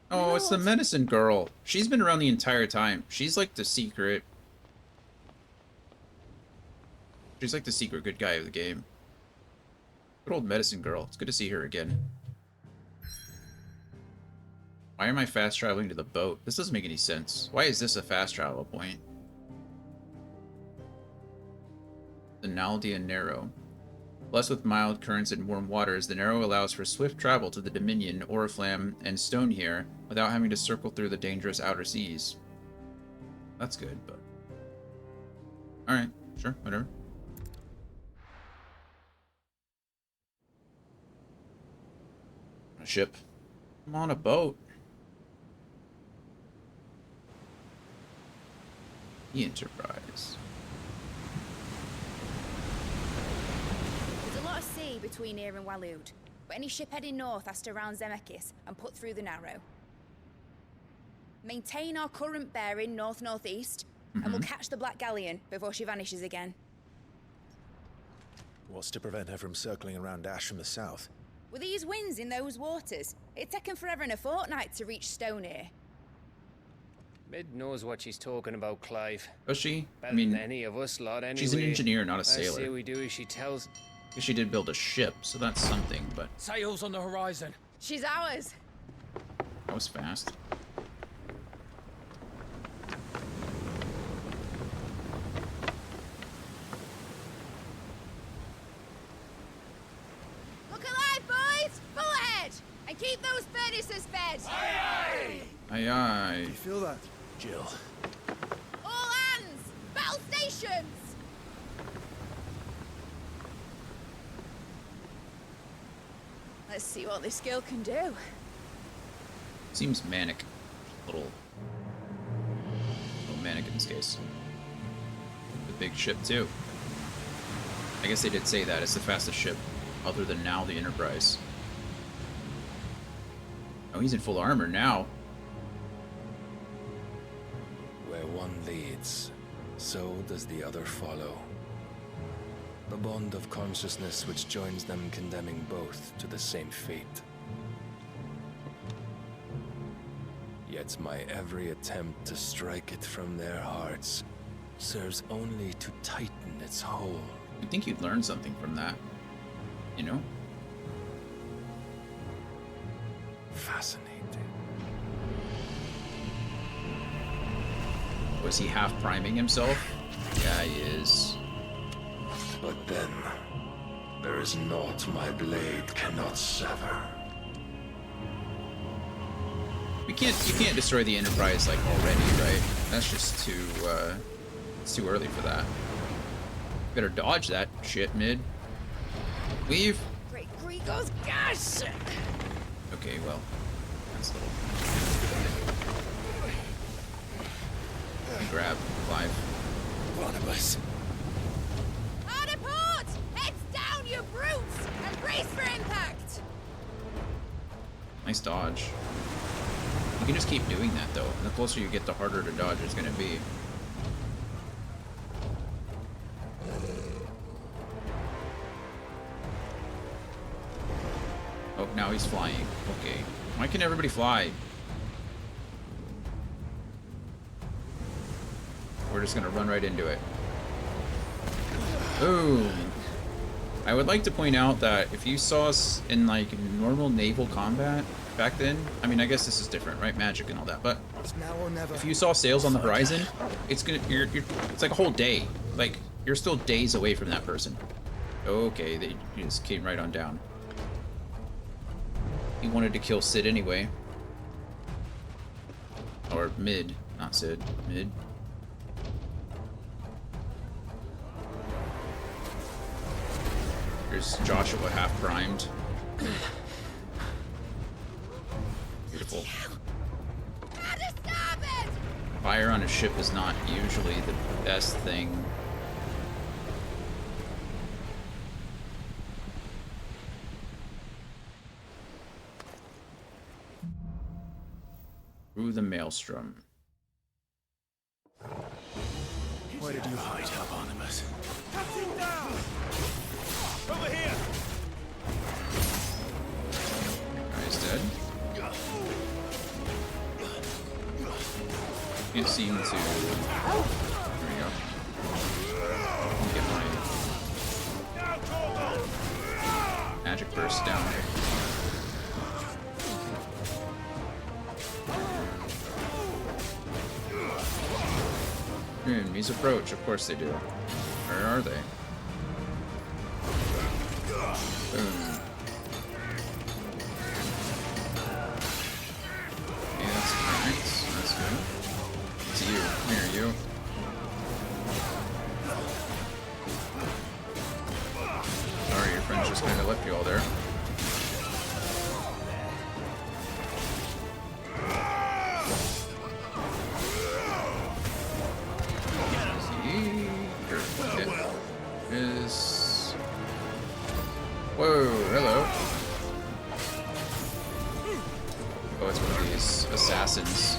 Oh, it's the medicine girl. She's been around the entire time. She's like the secret She's like the secret good guy of the game. Good old medicine girl. It's good to see her again. Why am I fast traveling to the boat? This doesn't make any sense. Why is this a fast travel point? The Naldia Narrow. Blessed with mild currents and warm waters, the Narrow allows for swift travel to the Dominion, Oriflamme, and Stonehere without having to circle through the dangerous outer seas. That's good, but... Alright, sure, whatever. A ship. I'm on a boat. The Enterprise. There's a lot of sea between here and Waloed, but any ship heading north has to round Zemeckis and put through the Narrow. Maintain our current bearing north-northeast, and we'll catch the Black Galleon before she vanishes again. What's to prevent her from circling around Ash from the south? With these winds in those waters, it'd taken forever and a fortnight to reach Stonehere. Mid knows what she's talking about, Clive. Does she? Better than any of us lot, anyway. She's an engineer, not a I sailor. say we do as she tells. She did build a ship, so that's something, but... Sails on the horizon. She's ours. That was fast. Look alive, boys! Full ahead! And keep those furnaces fed! Aye aye. Do you feel that? Jill. All hands! Battle stations! Let's see what this girl can do. Seems manic. Little manic in this case. The big ship too. I guess they did say that. It's the fastest ship, other than now the Enterprise. Oh, he's in full armor now. Where one leads, so does the other follow. The bond of consciousness which joins them condemning both to the same fate. Yet my every attempt to strike it from their hearts serves only to tighten its hold. You'd think you'd learn something from that, you know? Fascinating. Was he half priming himself? Yeah, he is. But then, there is naught my blade cannot sever. You can't destroy the Enterprise like already, right? That's just too it's too early for that. Better dodge that shit, Mid. Leave. Great Grigos, gosh! Okay, well, that's a little. Grab Clive. Barnabas. Hard a port! Heads down, you brutes! And brace for impact! Nice dodge. You can just keep doing that though. And the closer you get, the harder to dodge it's gonna be. Oh, now he's flying. Okay. Why can everybody fly? We're just gonna run right into it. Boom! I would like to point out that if you saw us in like normal naval combat back then, I mean, I guess this is different, right? Magic and all that, but It's now or never. if you saw sails on the horizon, it's gonna it's like a whole day. Like you're still days away from that person. Okay, they just came right on down. He wanted to kill Sid anyway. Or Mid, not Sid. Mid. Here's Joshua half primed. Beautiful. Fire on a ship is not usually the best thing. Through the maelstrom. Where did you hide, Barnabas? Cut him down! Over here! Guy's dead. Can't seem to. There we go. Get my magic burst down. Enemies approach. Of course they do. Where are they? Boom. Okay, that's nice. That's good. It's you. Come here, you. Sorry, your friends just kind of left you all there. Whoa, hello. Oh, it's one of these assassins.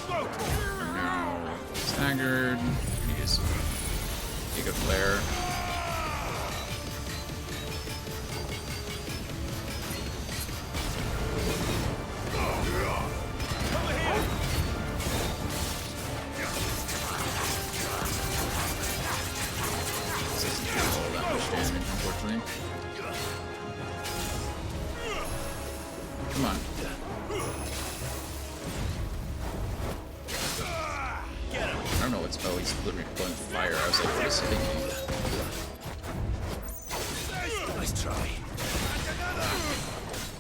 No. Staggered. Use take a flare. Come on. I don't know what's. Oh, he's literally blowing fire. I was like, what is hitting me? Nice try.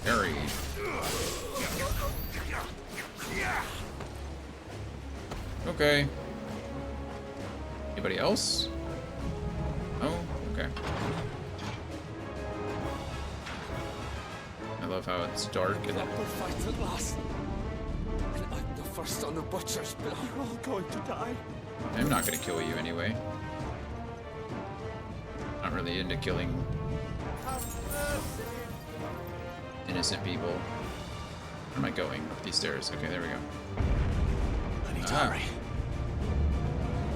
Harry. Okay. Anybody else? Oh, okay. I love how it's dark and then We'll fight at last. And I'm the first on the butchers, but you're all going to die. I'm not gonna kill you anyway. Not really into killing innocent people. Where am I going? Up these stairs. Okay, there we go. I need to hurry.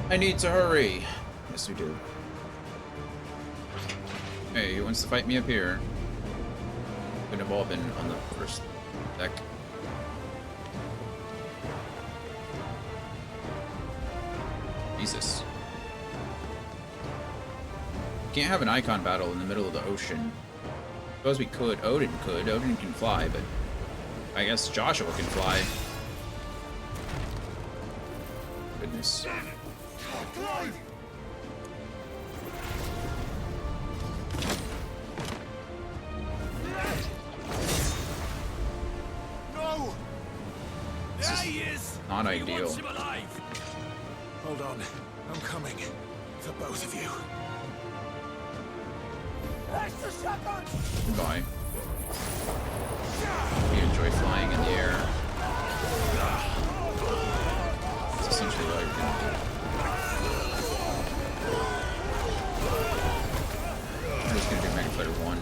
I need to hurry. Yes, we do. Hey, who wants to fight me up here? Could have all been on the first deck. Jesus. Can't have an icon battle in the middle of the ocean. Suppose we could. Odin could. Odin can fly, but I guess Joshua can fly. Goodness. No! This is not ideal. Hold on. I'm coming. For both of you. Goodbye. You enjoy flying in the air. That's essentially all you're gonna do. I'm just gonna do Mega Fighter 1.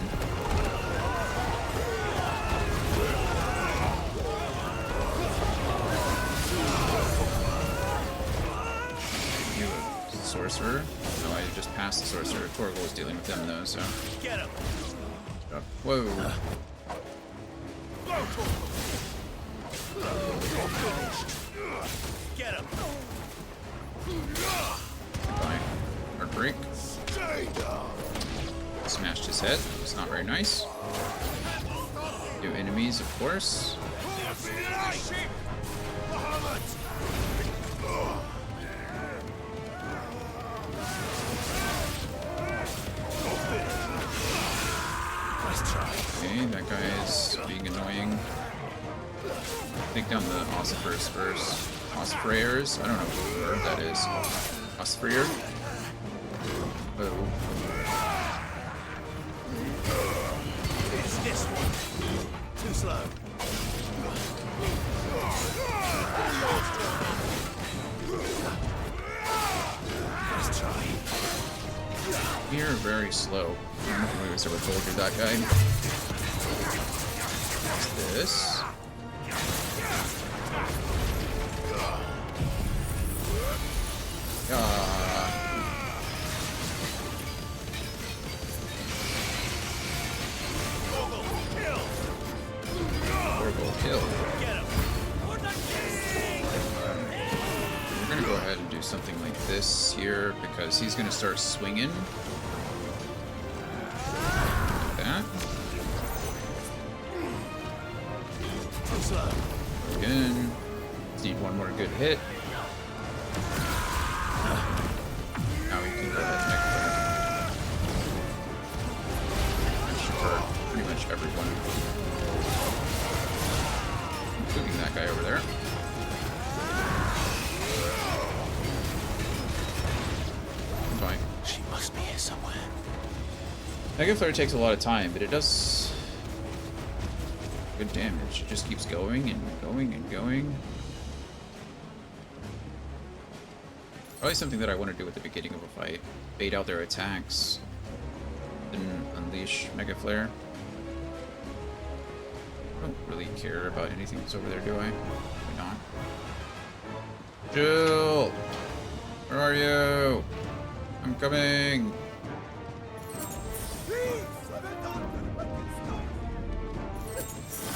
You a sorcerer? No, I just passed the sorcerer. Torgal was dealing with them though, so. Get him. Whoa. Get him. Bye. Hard break. Smashed his head. It's not very nice. New enemies, of course. Okay, that guy is being annoying. Take down the Ossifers first. Ossifrayers? I don't know who word that is. Ossifrayer? Oh. It's this one. Too slow. Nice try. You're very slow. I don't know if anybody's ever told you that guy. What's this? Horrible kill. Get him. ahead and do something like this here because he's going to start swinging. Like that. Again. Just need one more good hit. Now we can go ahead and make for pretty much everyone. Including that guy over there. Fine. She must be here somewhere. Mega Flare takes a lot of time, but it does good damage. It just keeps going and going and going. Probably something that I want to do at the beginning of a fight. Bait out their attacks. Then unleash Mega Flare. I don't really care about anything that's over there, do I? Probably not. Jill! Where are you? I'm coming!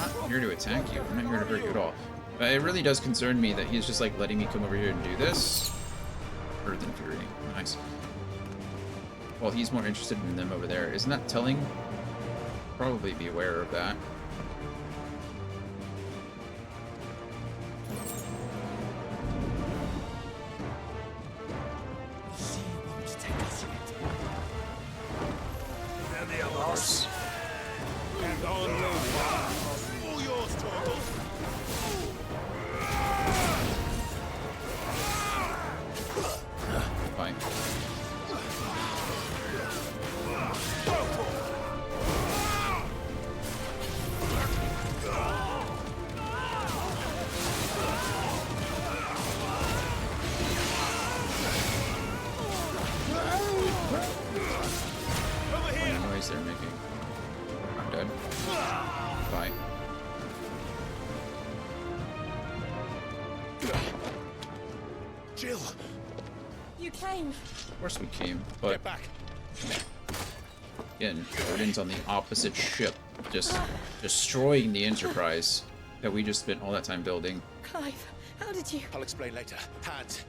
I'm not here to attack you. I'm not here to hurt you at all. But it really does concern me that he's just like letting me come over here and do this. Earth and Fury. Nice. Well, he's more interested in them over there. Isn't that telling? Probably be aware of that. Horse. Fine. What kind of noise they're making? I'm dead. Bye. Jill! You came. Of course we came, but Get back. again, Odin's on the opposite ship, just destroying the Enterprise that we just spent all that time building. Clive, how did you? I'll explain later. Hands.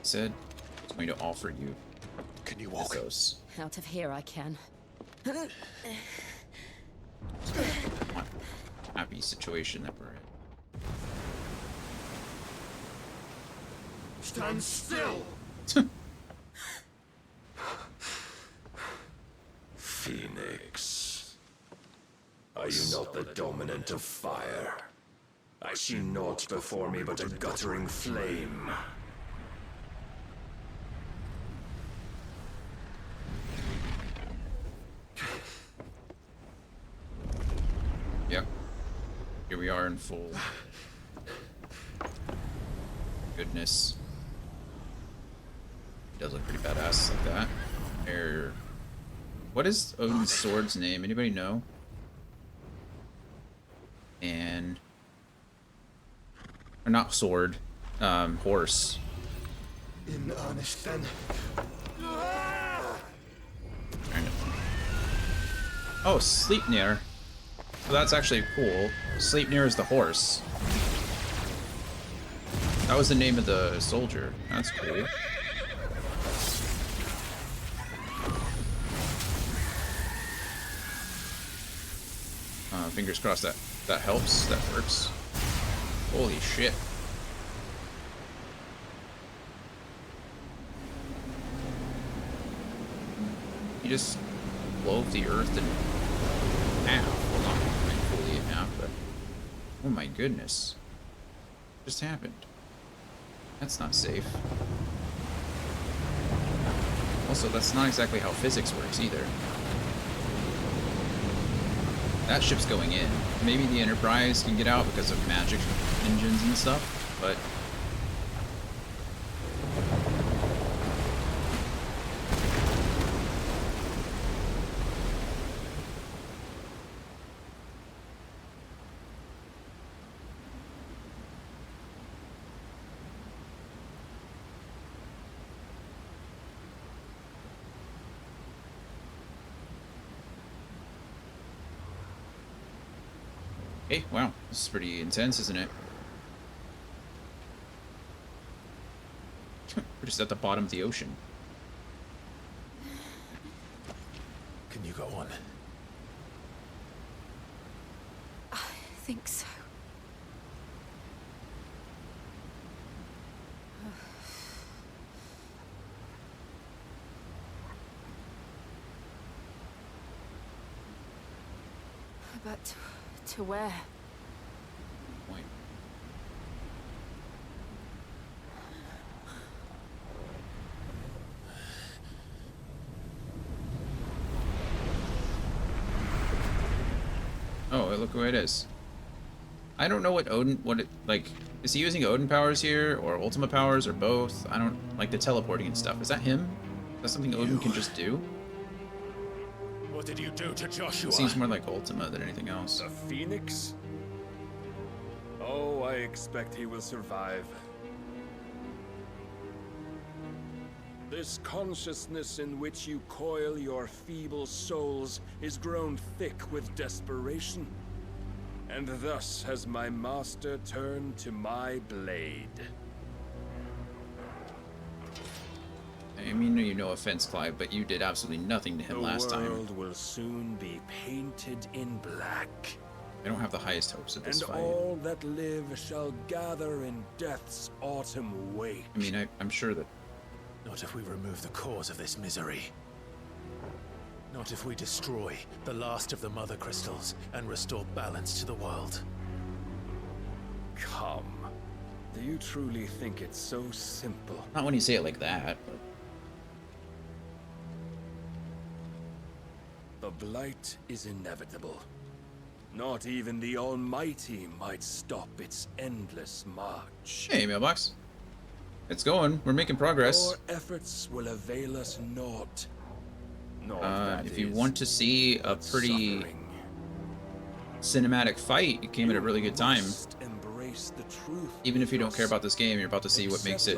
Said I was going to offer you. Can you walk? Those. Out of here I can. Happy situation that we're in. Stand still! Phoenix, are you not the dominant of fire? I see naught before me but a guttering flame. Yep. Here we are in full. Goodness. He does look pretty badass like that. There. What is Odin's sword's name? Anybody know? And or not sword. Horse. In honest then. Oh, Sleipnir. So that's actually cool. Sleipnir is the horse. That was the name of the soldier. That's cool. Fingers crossed that helps. That works. Holy shit. He just clove the earth in half. Well, not like fully in half, but oh my goodness. What just happened? That's not safe. Also, that's not exactly how physics works either. That ship's going in. Maybe the Enterprise can get out because of magic engines and stuff, but Hey, wow. This is pretty intense, isn't it? We're just at the bottom of the ocean. Can you go on? I think so. But to where? Point. Oh, look who it is. I don't know what like, is he using Odin powers here, or Ultima powers, or both? I don't, like the teleporting and stuff. Is that him? Is that something Odin can just do? What did you do to Joshua? It seems more like Ultima than anything else. The Phoenix? Oh, I expect he will survive. This consciousness in which you coil your feeble souls is grown thick with desperation. And thus has my master turned to my blade. I mean, you no offense, Clive, but you did absolutely nothing to him last time. The world will soon be painted in black. I don't have the highest hopes of this and fight. all that live shall gather in death's autumn wake. I mean, I'm sure that... Not if we remove the cause of this misery. Not if we destroy the last of the Mother Crystals and restore balance to the world. Come. Do you truly think it's so simple? Not when you say it like that, but... The Blight is inevitable. Not even the Almighty might stop its endless march. Hey, Mailbox. It's going. We're making progress. Your efforts will avail us naught. If you want to see a pretty cinematic fight, you came at a really good time. Embrace the truth. Even if you don't care about this game, you're about to see what makes it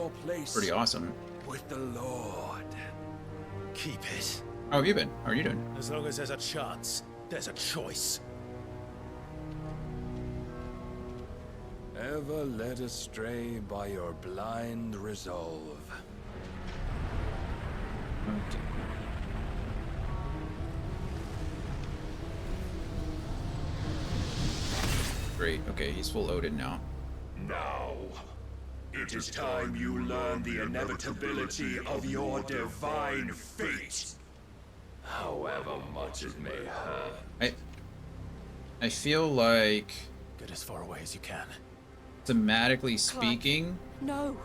pretty awesome. With the Lord. Keep it. How have you been? How are you doing? As long as there's a chance, there's a choice. Ever led astray by your blind resolve. Okay. Great. Okay, he's full loaded now. Now, it is time you learn the inevitability of your divine fate. However much it may hurt. I feel like, get as far away as you can. Thematically speaking, no.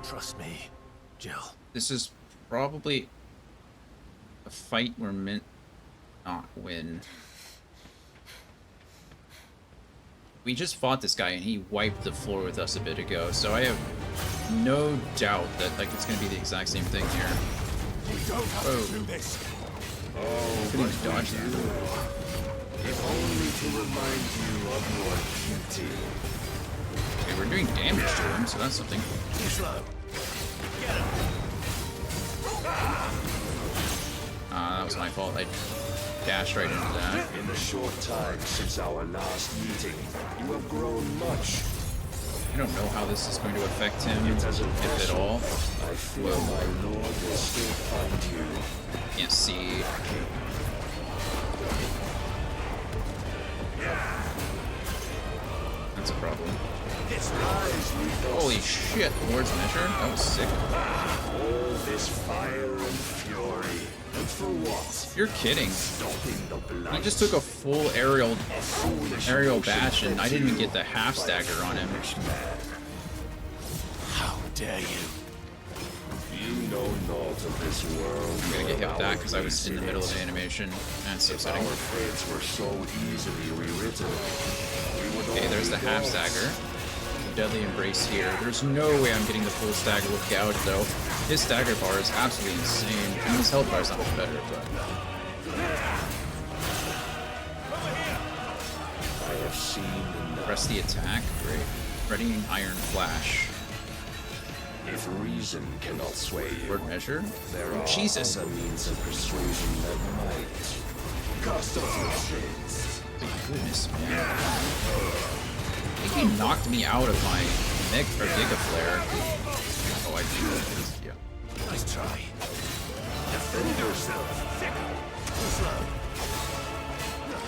Trust me, Jill. This is probably a fight we're meant not win. We just fought this guy and he wiped the floor with us a bit ago, so I have no doubt that like it's gonna be the exact same thing here. We don't have to do this. Oh, couldn't even dodge that. If only to remind you of your duty. Okay, we're doing damage to him, so that's something. Too slow. Get him. That was my fault. I dashed right into that. In the short time since our last meeting, you have grown much. I don't know how this is going to affect him, if at all. I fear my lord will still find you. Can't see. That's a problem. Holy shit, Lord's Measure? That was sick. All this fire and fury. And for what? You're kidding. He just took a full aerial bash and I didn't even get the half stagger on him. How dare you? You know naught of this world. I'm gonna get hit with that because I was in the middle of the animation. That's so upsetting. Our fates were so easily rewritten. Okay, there's the half stagger. Deadly Embrace here. There's no way I'm getting the full stagger with Gouge though. His stagger bar is absolutely insane. I mean, his health bar is not much better, but... I have seen enough. Press the attack. Great. Readying Iron Flash. If reason cannot sway you, Word measure? there are Jesus. other means of persuasion that might. Cast off your shades. Goodness, man. I think he knocked me out of my Giga Flare. Oh, I do. Yeah. Nice try. Defend yourself.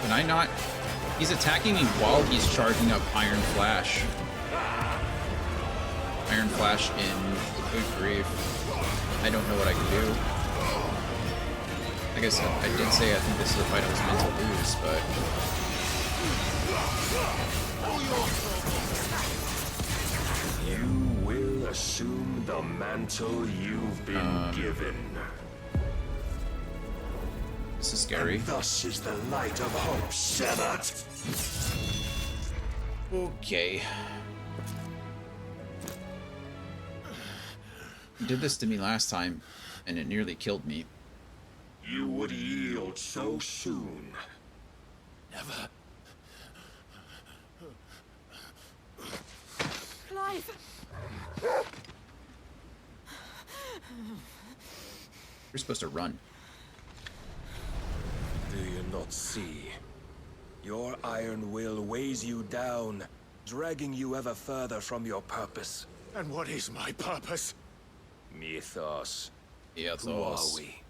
Can I not? He's attacking me while he's charging up Iron Flash. Iron Flash in good grief. I don't know what I can do. Like I said, I did say I think this is a fight I was meant to lose, but... You will assume the mantle you've been given. This is scary. And thus is the light of hope severed. Okay. You did this to me last time, and it nearly killed me. You would yield so soon. Never. Clive! You're supposed to run. Do you not see? Your iron will weighs you down, dragging you ever further from your purpose. And what is my purpose? Mythos. Mythos. Who are we?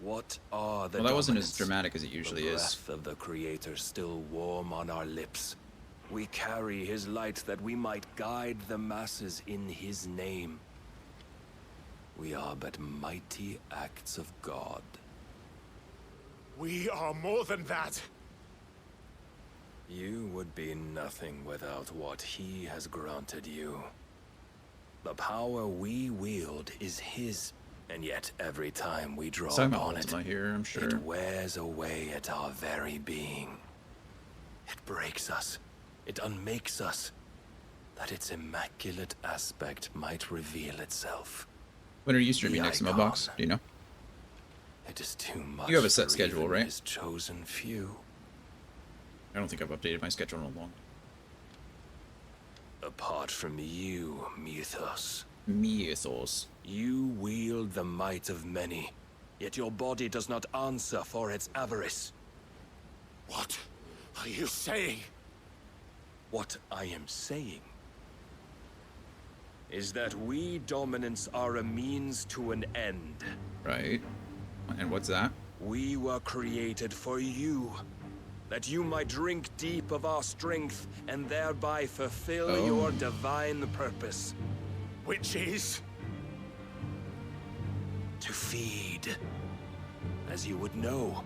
What are the Well, that wasn't as dominants? dramatic as it usually The is. breath of the Creator still warm on our lips. We carry his light that we might guide the masses in his name. We are but mighty acts of God. We are more than that. You would be nothing without what he has granted you. The power we wield is his, and yet every time we draw Talking about upon it, Ultima here, I'm sure. it wears away at our very being. It breaks us. It unmakes us, that its immaculate aspect might reveal itself. When are you streaming The next, Eikon. Mobox? Do you know? It is too much. You have a set for schedule, even right? his chosen few. I don't think I've updated my schedule in a long. Apart from you, Mythos. Mythos. You wield the might of many, yet your body does not answer for its avarice. What are you saying? What I am saying is that we dominants are a means to an end. Right. And what's that? We were created for you, that you might drink deep of our strength and thereby fulfill your divine purpose. Which is? To feed. As you would know,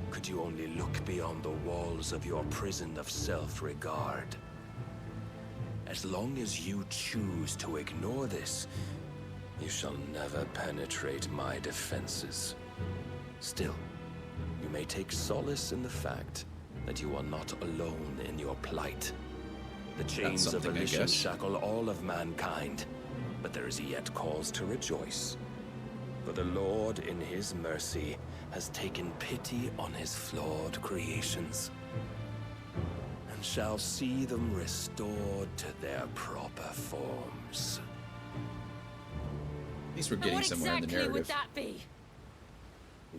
could you only look beyond the walls of your prison of self-regard. As long as you choose to ignore this, you shall never penetrate my defenses. Still, you may take solace in the fact that you are not alone in your plight. The chains of something, I volition guess. shackle all of mankind, but there is yet cause to rejoice. For the Lord, in his mercy, has taken pity on his flawed creations, and shall see them restored to their proper forms. At least we're Now getting what somewhere exactly in the narrative. would that be?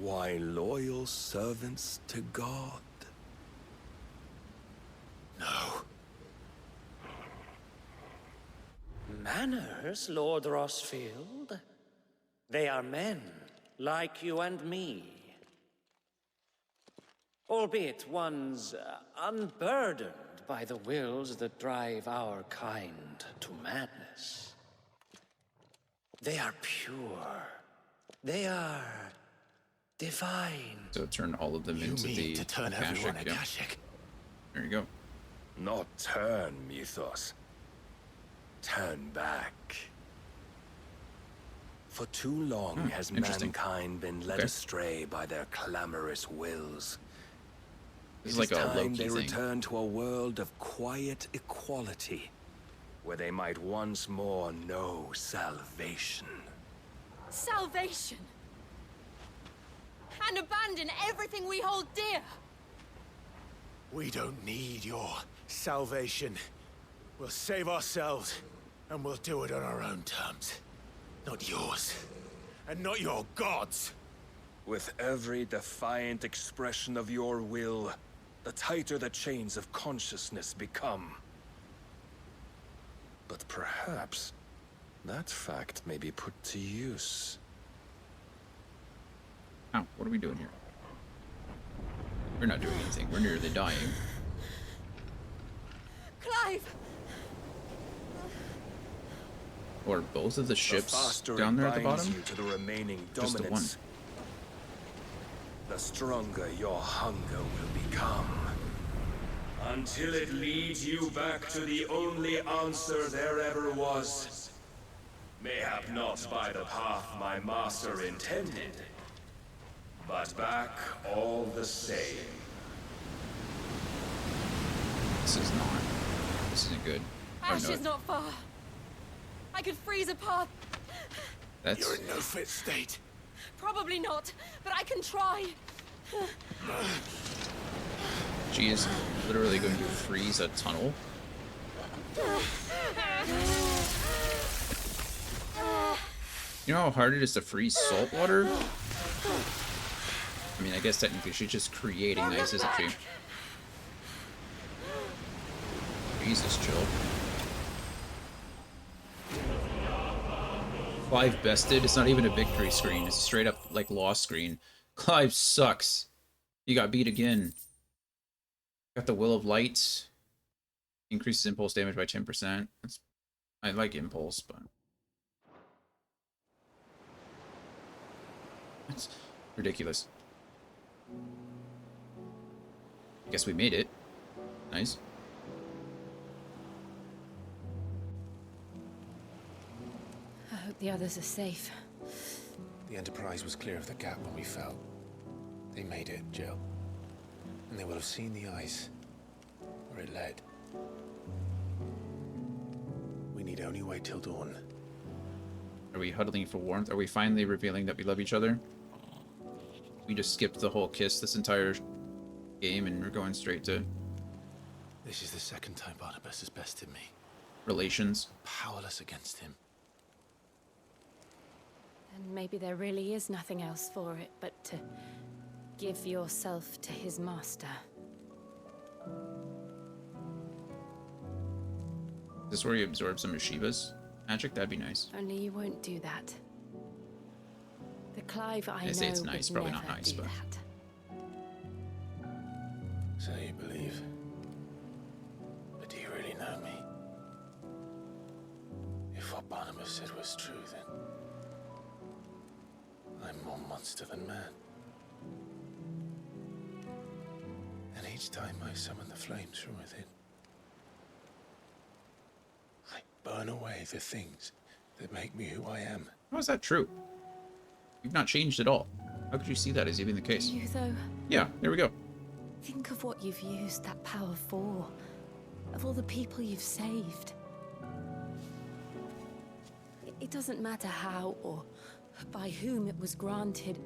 Why, loyal servants to God. No. Manners, Lord Rossfield? They are men, like you and me. Albeit ones unburdened by the wills that drive our kind to madness. They are pure. They are divine. So turn all of them into the to turn everyone Akashic? There you go. Not turn, Mythos. Turn back. For too long has interesting. mankind been led astray by their clamorous wills. This is It like a time low-key they thing. return to a world of quiet equality, where they might once more know salvation. Salvation! And abandon everything we hold dear! We don't need your salvation. We'll save ourselves, and we'll do it on our own terms. Not yours. And not your gods. With every defiant expression of your will, the tighter the chains of consciousness become. But perhaps that fact may be put to use. Ow, what are we doing here? We're not doing anything. We're nearly dying. Clive! Or both of the ships faster down it there at the binds bottom? you to the remaining Just the one. dominance, the stronger your hunger will become. Until it leads you back to the only answer there ever was. Mayhap not by the path my master intended, but back all the same. This is not. This isn't good. Oh, Ash no. is not far. I could freeze a path. That's... You're in no fit state. Probably not, but I can try. She is literally going to freeze a tunnel. You know how hard it is to freeze salt water? I mean, I guess technically she's just creating ice, isn't she? Jesus, chill. Clive bested. It's not even a victory screen. It's a straight up, like, loss screen. Clive sucks. You got beat again. Got the Will of Light. Increases impulse damage by 10%. I like impulse, but... That's ridiculous. Guess we made it. Nice. I hope the others are safe. The Enterprise was clear of the gap when we fell. They made it, Jill. And they will have seen the ice where it led. We need only wait till dawn. Are we huddling for warmth? Are we finally revealing that we love each other? We just skipped the whole kiss this entire game and we're going straight to... This is the second time Barnabas has bested me. Relations. Powerless against him. And maybe there really is nothing else for it but to give yourself to his master. Is this where you absorb some of Shiva's magic? That'd be nice. Only you won't do that. The Clive I know say it's nice, would probably never not nice, do but... that. So you believe. But do you really know me? If what Barnabas said was true, then I'm more monster than man. And each time I summon the flames from within, I burn away the things that make me who I am. How is that true? You've not changed at all. How could you see that as even the case? You, though, Yeah, there we go. think of what you've used that power for. Of all the people you've saved. It doesn't matter how or by whom it was granted,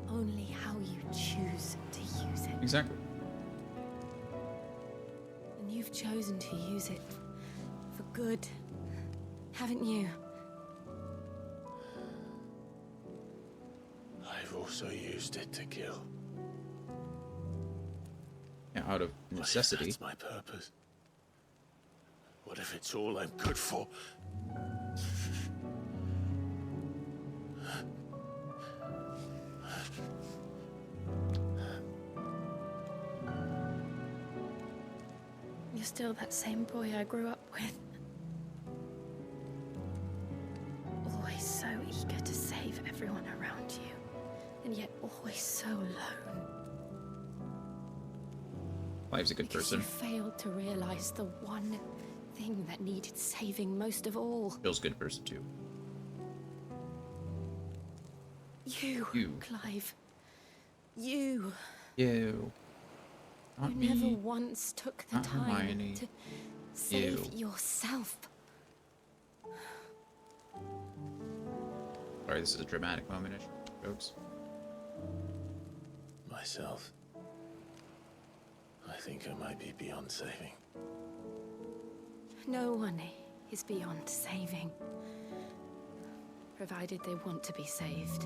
only how you choose to use it. Exactly. And you've chosen to use it for good, haven't you? I've also used it to kill. Yeah, out of necessity. What if that's my purpose? What if it's all I'm good for? You're still that same boy I grew up with. Always so eager to save everyone around you, and yet always so alone. Clive's a good person. You failed to realize the one thing that needed saving most of all. Bill's a good person too. You, Clive. You. You. Not You me. never once took the Not time Hermione. to save You. yourself. Sorry, this is a dramatic moment, folks. Myself. I think I might be beyond saving. No one is beyond saving, provided they want to be saved.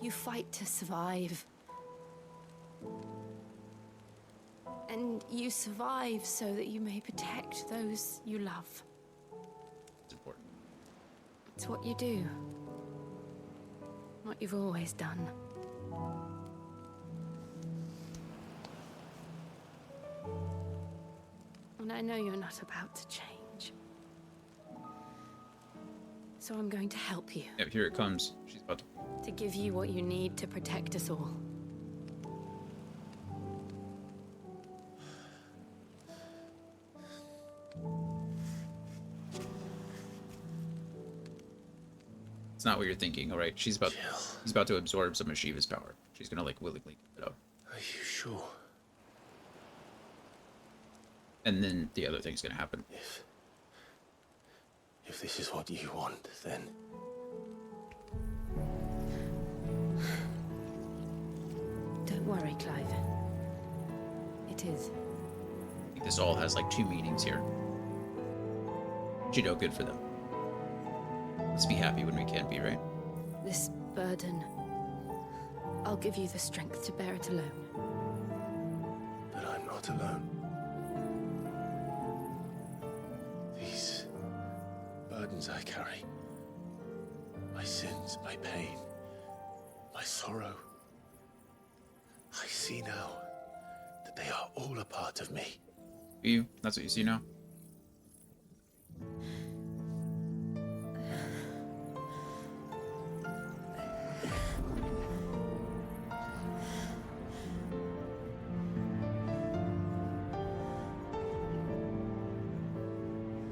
You fight to survive. And you survive so that you may protect those you love. It's important. It's what you do. What you've always done. And I know you're not about to change. So I'm going to help you. Yep, here it comes. She's about To give you what you need to protect us all. It's not what you're thinking, all right? He's about to absorb some of Shiva's power. She's gonna like willingly give it up. Are you sure? And then the other thing's gonna happen. If this is what you want, then... Don't worry, Clive. It is. I think this all has like two meanings here. But you know, good for them. Let's be happy when we can be, right? This burden, I'll give you the strength to bear it alone. But I'm not alone. These burdens I carry, my sins, my pain, my sorrow, I see now that they are all a part of me. You? That's what you see now?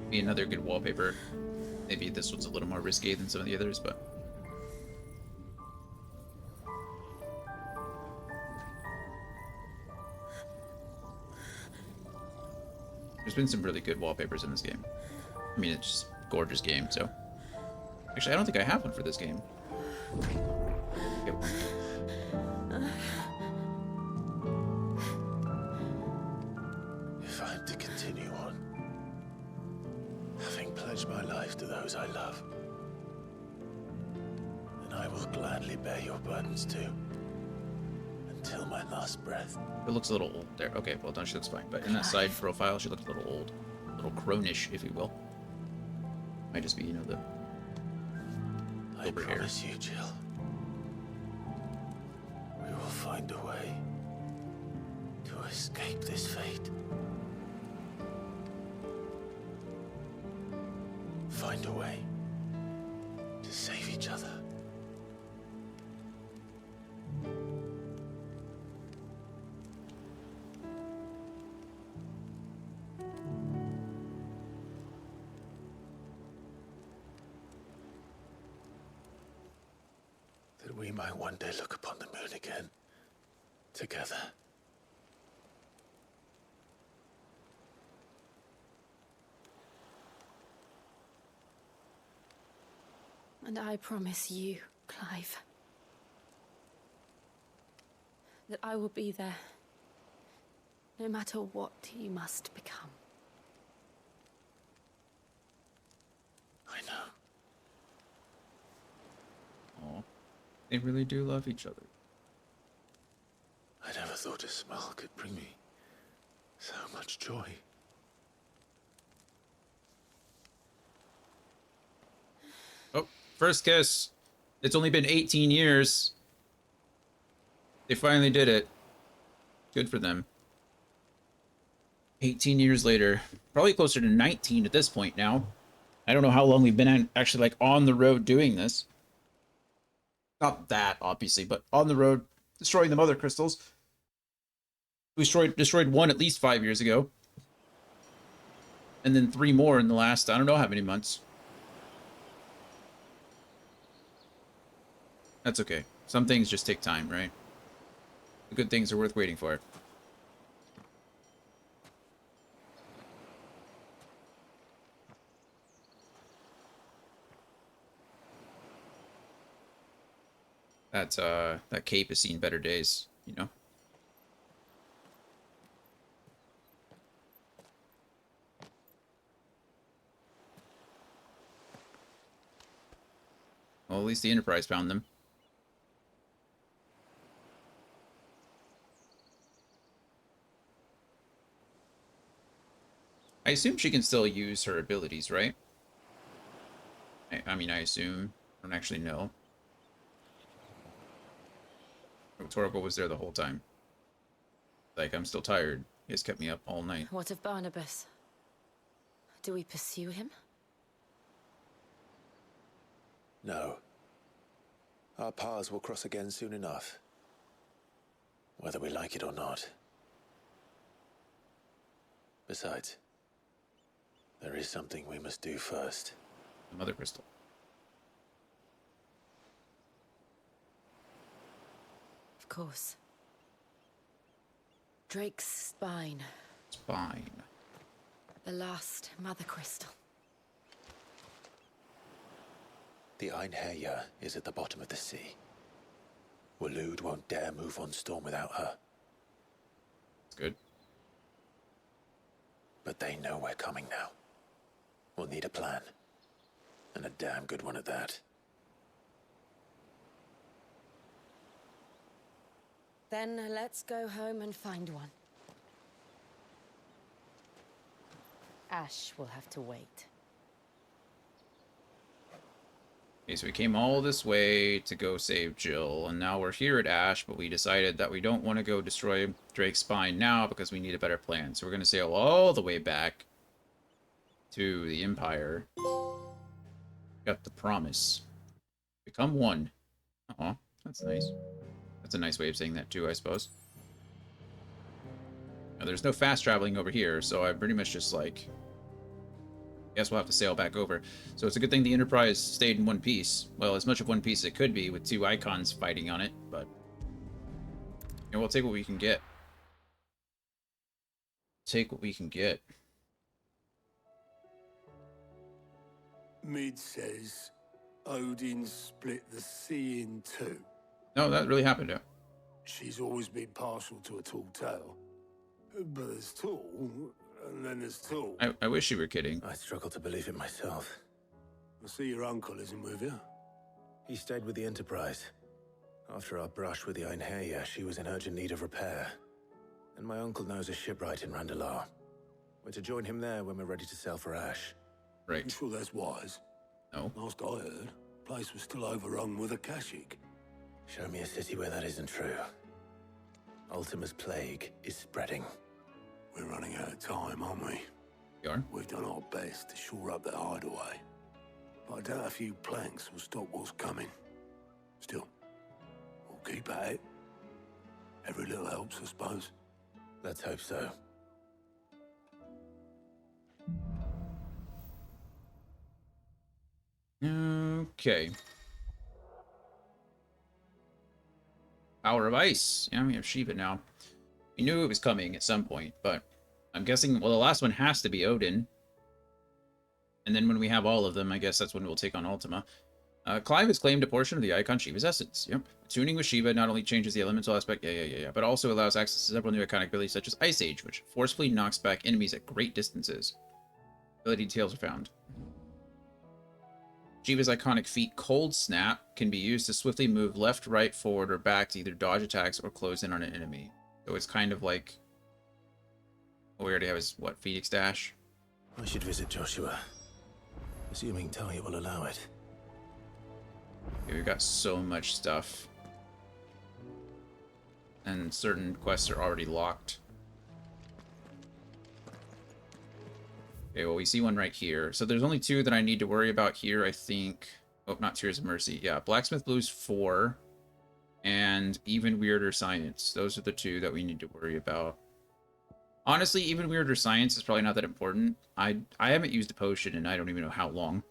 Be another good wallpaper. Maybe this one's a little more risque than some of the others, but there's been some really good wallpapers in this game. I mean, it's just a gorgeous game, so. Actually, I don't think I have one for this game. Get one. If I'm to continue on, having pledged my life to those I love, then I will gladly bear your burdens too, until my last breath. It looks a little old there. Okay, well done, she looks fine. But in that side profile, she looks a little old. A little cronish, if you will. Might just be, you know, the I promise you, Jill, we will find a way to escape this fate. Find a way to save each other. That we might one day look upon the moon again, together. And I promise you, Clive, that I will be there, no matter what you must become. I know. Aw. They really do love each other. I never thought a smile could bring me so much joy. Oh, first kiss. It's only been 18 years. They finally did it. Good for them. 18 years later. Probably closer to 19 at this point now. I don't know how long we've been actually like on the road doing this. Not that, obviously, but on the road destroying the mother crystals. We destroyed one at least 5 years ago. And then 3 more in the last, I don't know how many months. That's okay. Some things just take time, right? The good things are worth waiting for. That cape has seen better days, you know? Well, at least the Enterprise found them. I assume she can still use her abilities, right? I mean, I assume. I don't actually know. Oh, Torgal was there the whole time. Like, I'm still tired. He has kept me up all night. What of Barnabas? Do we pursue him? No. Our paths will cross again soon enough. Whether we like it or not. Besides, there is something we must do first. The Mother Crystal. Of course. Drake's spine. Spine. The last Mother Crystal. The Einherjar is at the bottom of the sea. Waloed won't dare move on Storm without her. That's good. But they know we're coming now. We'll need a plan. And a damn good one at that. Then let's go home and find one. Ash will have to wait. Okay, so we came all this way to go save Jill, and now we're here at Ash, but we decided that we don't want to go destroy Drake's spine now because we need a better plan. So we're going to sail all the way back to the Empire. Got the promise. Become one. Aw, that's nice. That's a nice way of saying that too, I suppose. Now, there's no fast traveling over here, so I pretty much just like... guess we'll have to sail back over. So it's a good thing the Enterprise stayed in one piece. Well, as much of one piece as it could be with two Eikons fighting on it, but... you know, we'll take what we can get. Take what we can get. Mid says Odin split the sea in two. No, that really happened, yeah. She's always been partial to a tall tale. But there's tall, and then there's tall. I wish you were kidding. I struggle to believe it myself. I see your uncle isn't with you. He stayed with the Enterprise. After our brush with the Einherjar, she was in urgent need of repair. And my uncle knows a shipwright in Randalar. We're to join him there when we're ready to sail for Ash. Right. I'm sure that's wise. No. Last I heard, the place was still overrun with Akashic. Show me a city where that isn't true. Ultima's plague is spreading. We're running out of time, aren't we? We are. We've done our best to shore up the hideaway. But I doubt a few planks will stop what's coming. Still, we'll keep at it. Every little helps, I suppose. Let's hope so. Okay. Power of Ice. Yeah, we have Shiva now. We knew it was coming at some point, but I'm guessing, well, the last one has to be Odin. And then when we have all of them, I guess that's when we'll take on Ultima. Clive has claimed a portion of the Icon Shiva's essence. Yep. Tuning with Shiva not only changes the elemental aspect, but also allows access to several new iconic abilities such as Ice Age, which forcefully knocks back enemies at great distances. Ability details are found. Shiva's iconic feat, Cold Snap, can be used to swiftly move left, right, forward, or back to either dodge attacks or close in on an enemy. So it's kind of like... well, we already have his, what, Phoenix Dash? I should visit Joshua. Assuming Talia will allow it. Okay, we've got so much stuff. And certain quests are already locked. Okay, well, we see one right here. So there's only two that I need to worry about here, I think. Oh, not Tears of Mercy. Yeah, Blacksmith Blues 4 and Even Weirder Science. Those are the two that we need to worry about. Honestly, Even Weirder Science is probably not that important. I haven't used a potion and I don't even know how long.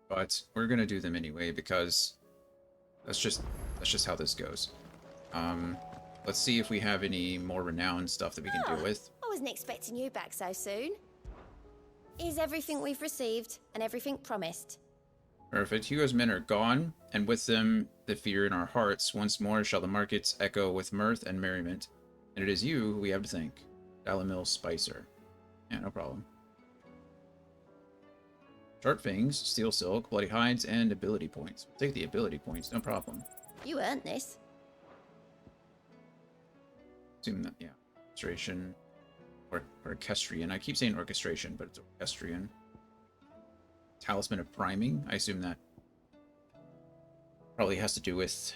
But we're going to do them anyway because that's just how this goes. Let's see if we have any more renowned stuff that we can deal with. I wasn't expecting you back so soon. Is everything we've received and everything promised? Perfect. Hugo's men are gone, and with them the fear in our hearts. Once more shall the markets echo with mirth and merriment. And it is you who we have to thank. Dalamil Spicer. Yeah, no problem. Sharp Fangs, Steel Silk, Bloody Hides, and ability points. We'll take the ability points, no problem. You earned this. Assume that, yeah. Illustration. Or orchestrion. I keep saying orchestration, but it's orchestrion. Talisman of priming. I assume that probably has to do with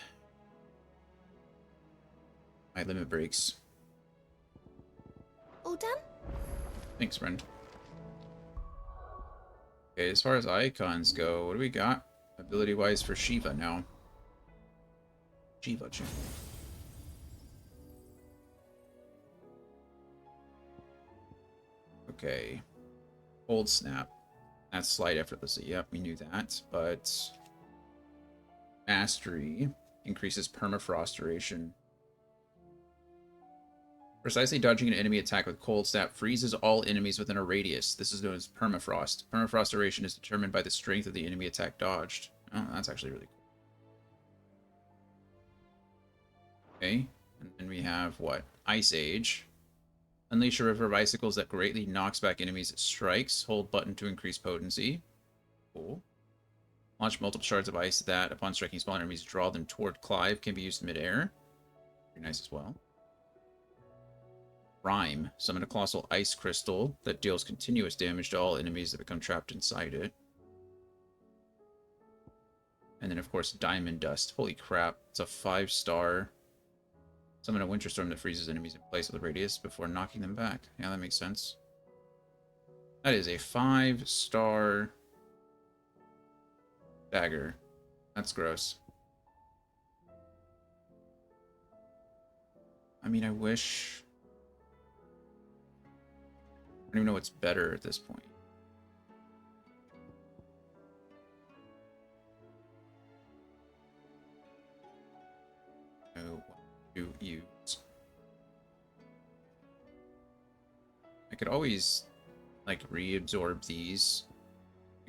my limit breaks. All done? Thanks, friend. Okay, as far as icons go, what do we got ability-wise for Shiva now? Shiva channel. Okay. Cold Snap. That's slight effortlessly. Yep, we knew that. But Mastery increases permafrost duration. Precisely dodging an enemy attack with Cold Snap freezes all enemies within a radius. This is known as permafrost. Permafrost duration is determined by the strength of the enemy attack dodged. Oh, that's actually really cool. Okay, and then we have what? Ice Age. Unleash a river of icicles that greatly knocks back enemies it strikes. Hold button to increase potency. Cool. Launch multiple shards of ice that, upon striking small enemies, draw them toward Clive. Can be used in midair. Very nice as well. Rhyme. Summon a colossal ice crystal that deals continuous damage to all enemies that become trapped inside it. And then, of course, Diamond Dust. Holy crap. It's a 5-star. Summon a winter storm that freezes enemies in place with a radius before knocking them back. Yeah, that makes sense. That is a 5-star dagger. That's gross. I mean, I wish... I don't even know what's better at this point. Oh, what to use? I could always, like, reabsorb these,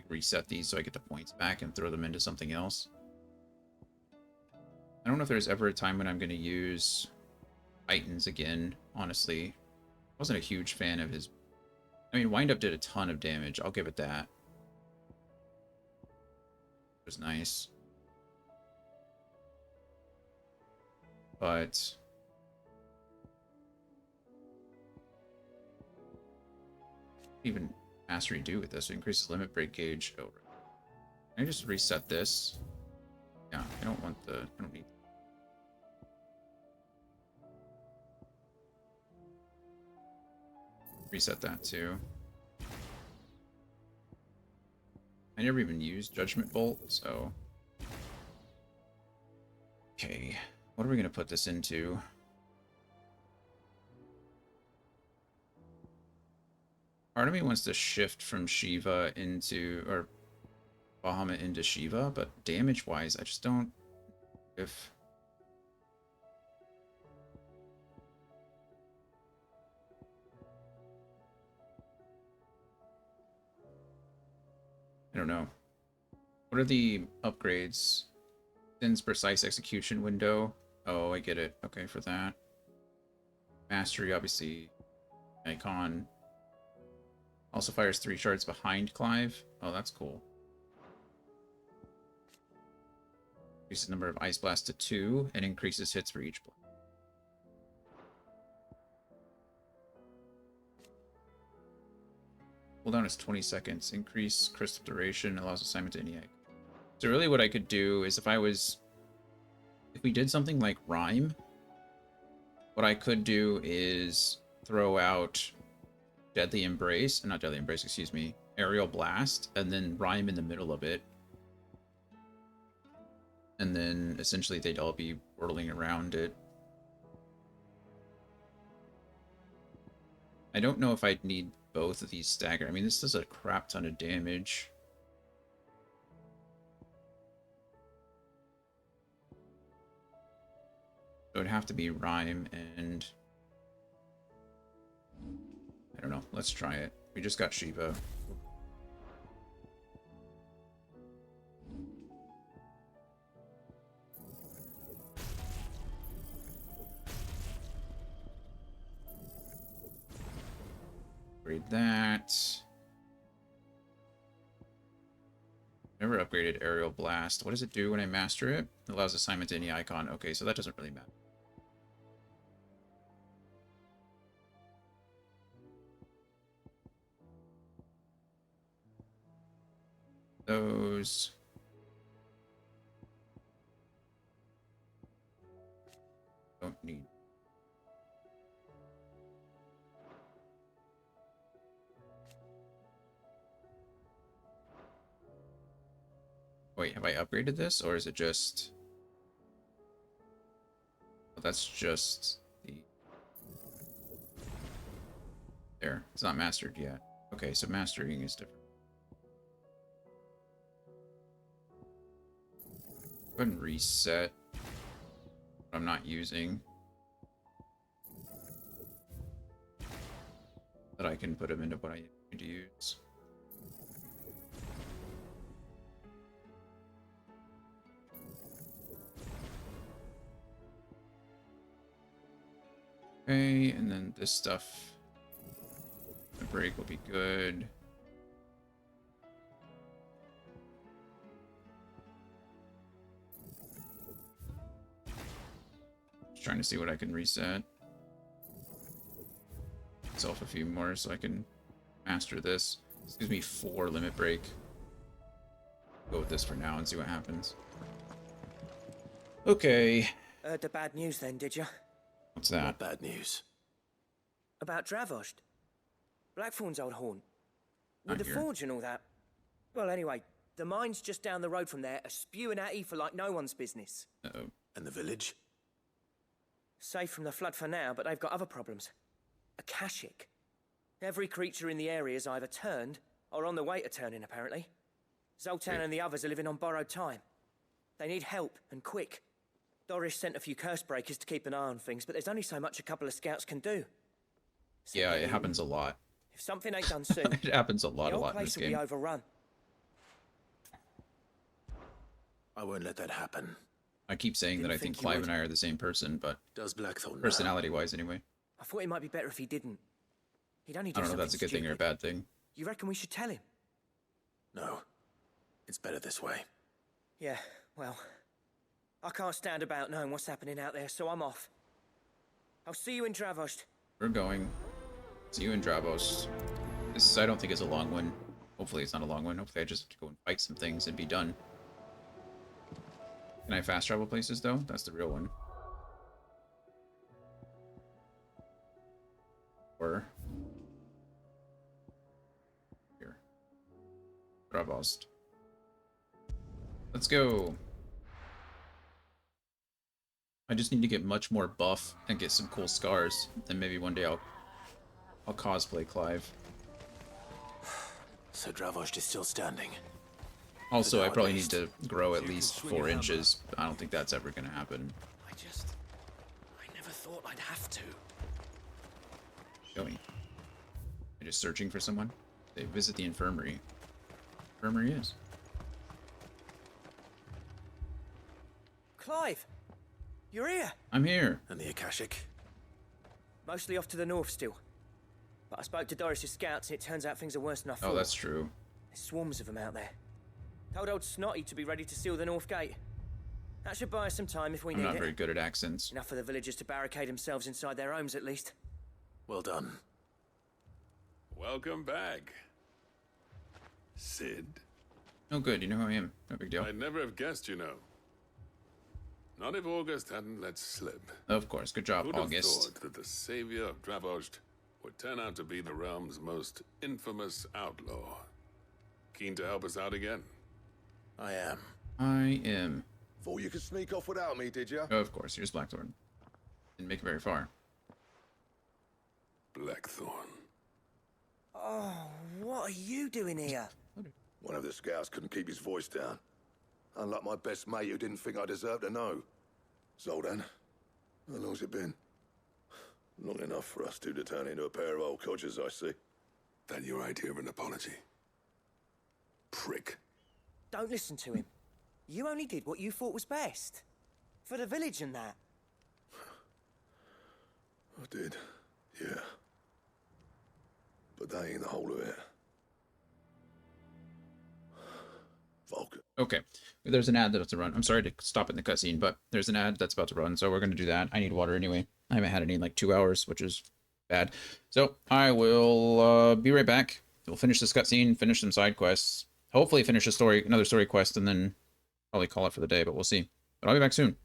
reset these so I get the points back and throw them into something else. I don't know if there's ever a time when I'm going to use Titans again, honestly. I wasn't a huge fan of his... I mean, Wind Up did a ton of damage. I'll give it that. It was nice. But... even Mastery do with this? It increases limit break gauge. Oh, right. Can I just reset this? Yeah, I don't want the... I don't need... reset that too. I never even used Judgment Bolt, so... Okay, what are we going to put this into? Part of me wants to shift from Shiva into... or Bahamut into Shiva, but damage-wise, I just don't... if... I don't know. What are the upgrades? Sin's precise execution window. Oh, I get it. Okay, for that. Mastery, obviously. Icon. Also fires 3 shards behind Clive. Oh, that's cool. Increases the number of Ice Blasts to 2 and increases hits for each blast. Cooldown is 20 seconds. Increase crystal duration. Allows assignment to any egg. So really what I could do is if we did something like Rhyme, what I could do is throw out Deadly Embrace, not Deadly Embrace, excuse me, Aerial Blast, and then Rhyme in the middle of it. And then essentially they'd all be whirling around it. I don't know if I'd need both of these stagger. I mean, this does a crap ton of damage. So it'd have to be Rhyme and... I don't know. Let's try it. We just got Shiva. Upgrade that. Never upgraded Aerial Blast. What does it do when I master it? It allows assignment to any icon. Okay, so that doesn't really matter. Those. Don't need. Wait, have I upgraded this, or is it just... Oh, that's just the... There, it's not mastered yet. Okay, so mastering is different. Go ahead and reset what I'm not using. That I can put them into what I need to use. Okay, and then this stuff, the break will be good. Just trying to see what I can reset. Myself a few more so I can master this. This gives me 4 limit break. Go with this for now and see what happens. Okay. Heard the bad news then, did you? What's that? What bad news? About Dravost. Blackthorn's old haunt. Not With the here. forge and all that. Well, anyway, the mines just down the road from there are spewing out ether like no one's business. Uh-oh. And the village? Safe from the flood for now, but they've got other problems. Akashic. Every creature in the area is either turned or on the way to turning, apparently. Zoltan and the others are living on borrowed time. They need help, and quick. Doris sent a few curse breakers to keep an eye on things, but there's only so much a couple of scouts can do. Yeah, it happens a lot. If something ain't done soon, It happens a the lot whole in place this will be game. overrun. I won't let that happen. I keep saying that I think you Clive would. and I are the same person, but Does Blackthorn know? personality-wise anyway. I thought it might be better if he didn't. He'd only do I don't know if something that's a good thing or a stupid. bad thing. You reckon we should tell him? No. It's better this way. Yeah, well, I can't stand about knowing what's happening out there, so I'm off. I'll see you in Dravost. We're going. See you in Dravos. This, I don't think, is a long one. Hopefully it's not a long one. Hopefully I just have to go and fight some things and be done. Can I fast travel places, though? That's the real one. Or... Here. Dravost. Let's go. I just need to get much more buff and get some cool scars. Then maybe one day I'll cosplay Clive. So Dravost is still standing. Also, I probably need to grow at least 4 inches. I don't think that's ever going to happen. I never thought I'd have to. Going. Am I just searching for someone? They visit the infirmary. Infirmary is. Clive! You're here! I'm here. And the Akashic? Mostly off to the north still. But I spoke to Doris's scouts and it turns out things are worse than I thought. Oh, that's true. There's swarms of them out there. Told old Snotty to be ready to seal the north gate. That should buy us some time if we I'm need not it. very good at accents. Enough for the villagers to barricade themselves inside their homes at least. Well done. Welcome back, Sid. Oh, good. You know who I am. No big deal. I'd never have guessed, you know. Not if August hadn't let slip. Of course. Good job, Who'd have August. thought that the savior of Dravost would turn out to be the realm's most infamous outlaw? Keen to help us out again? I am. I am. Thought you could sneak off without me, did you? Oh, of course. Here's Blackthorn. Didn't make it very far. Blackthorn. Oh, what are you doing here? One of the scouts couldn't keep his voice down. Unlike my best mate who didn't think I deserved to know. Zoldan, how long's it been? Long enough for us two to turn into a pair of old codgers, I see. That your idea of an apology? Prick. Don't listen to him. You only did what you thought was best. For the village and that. I did, yeah. But that ain't the whole of it. Vulcan. Okay. There's an ad that's about to run. I'm sorry to stop in the cutscene, but there's an ad that's about to run, so we're going to do that. I need water anyway. I haven't had any in like 2 hours, which is bad. So I will be right back. We'll finish this cutscene, finish some side quests, hopefully finish a story, another story quest, and then probably call it for the day, but we'll see. But I'll be back soon.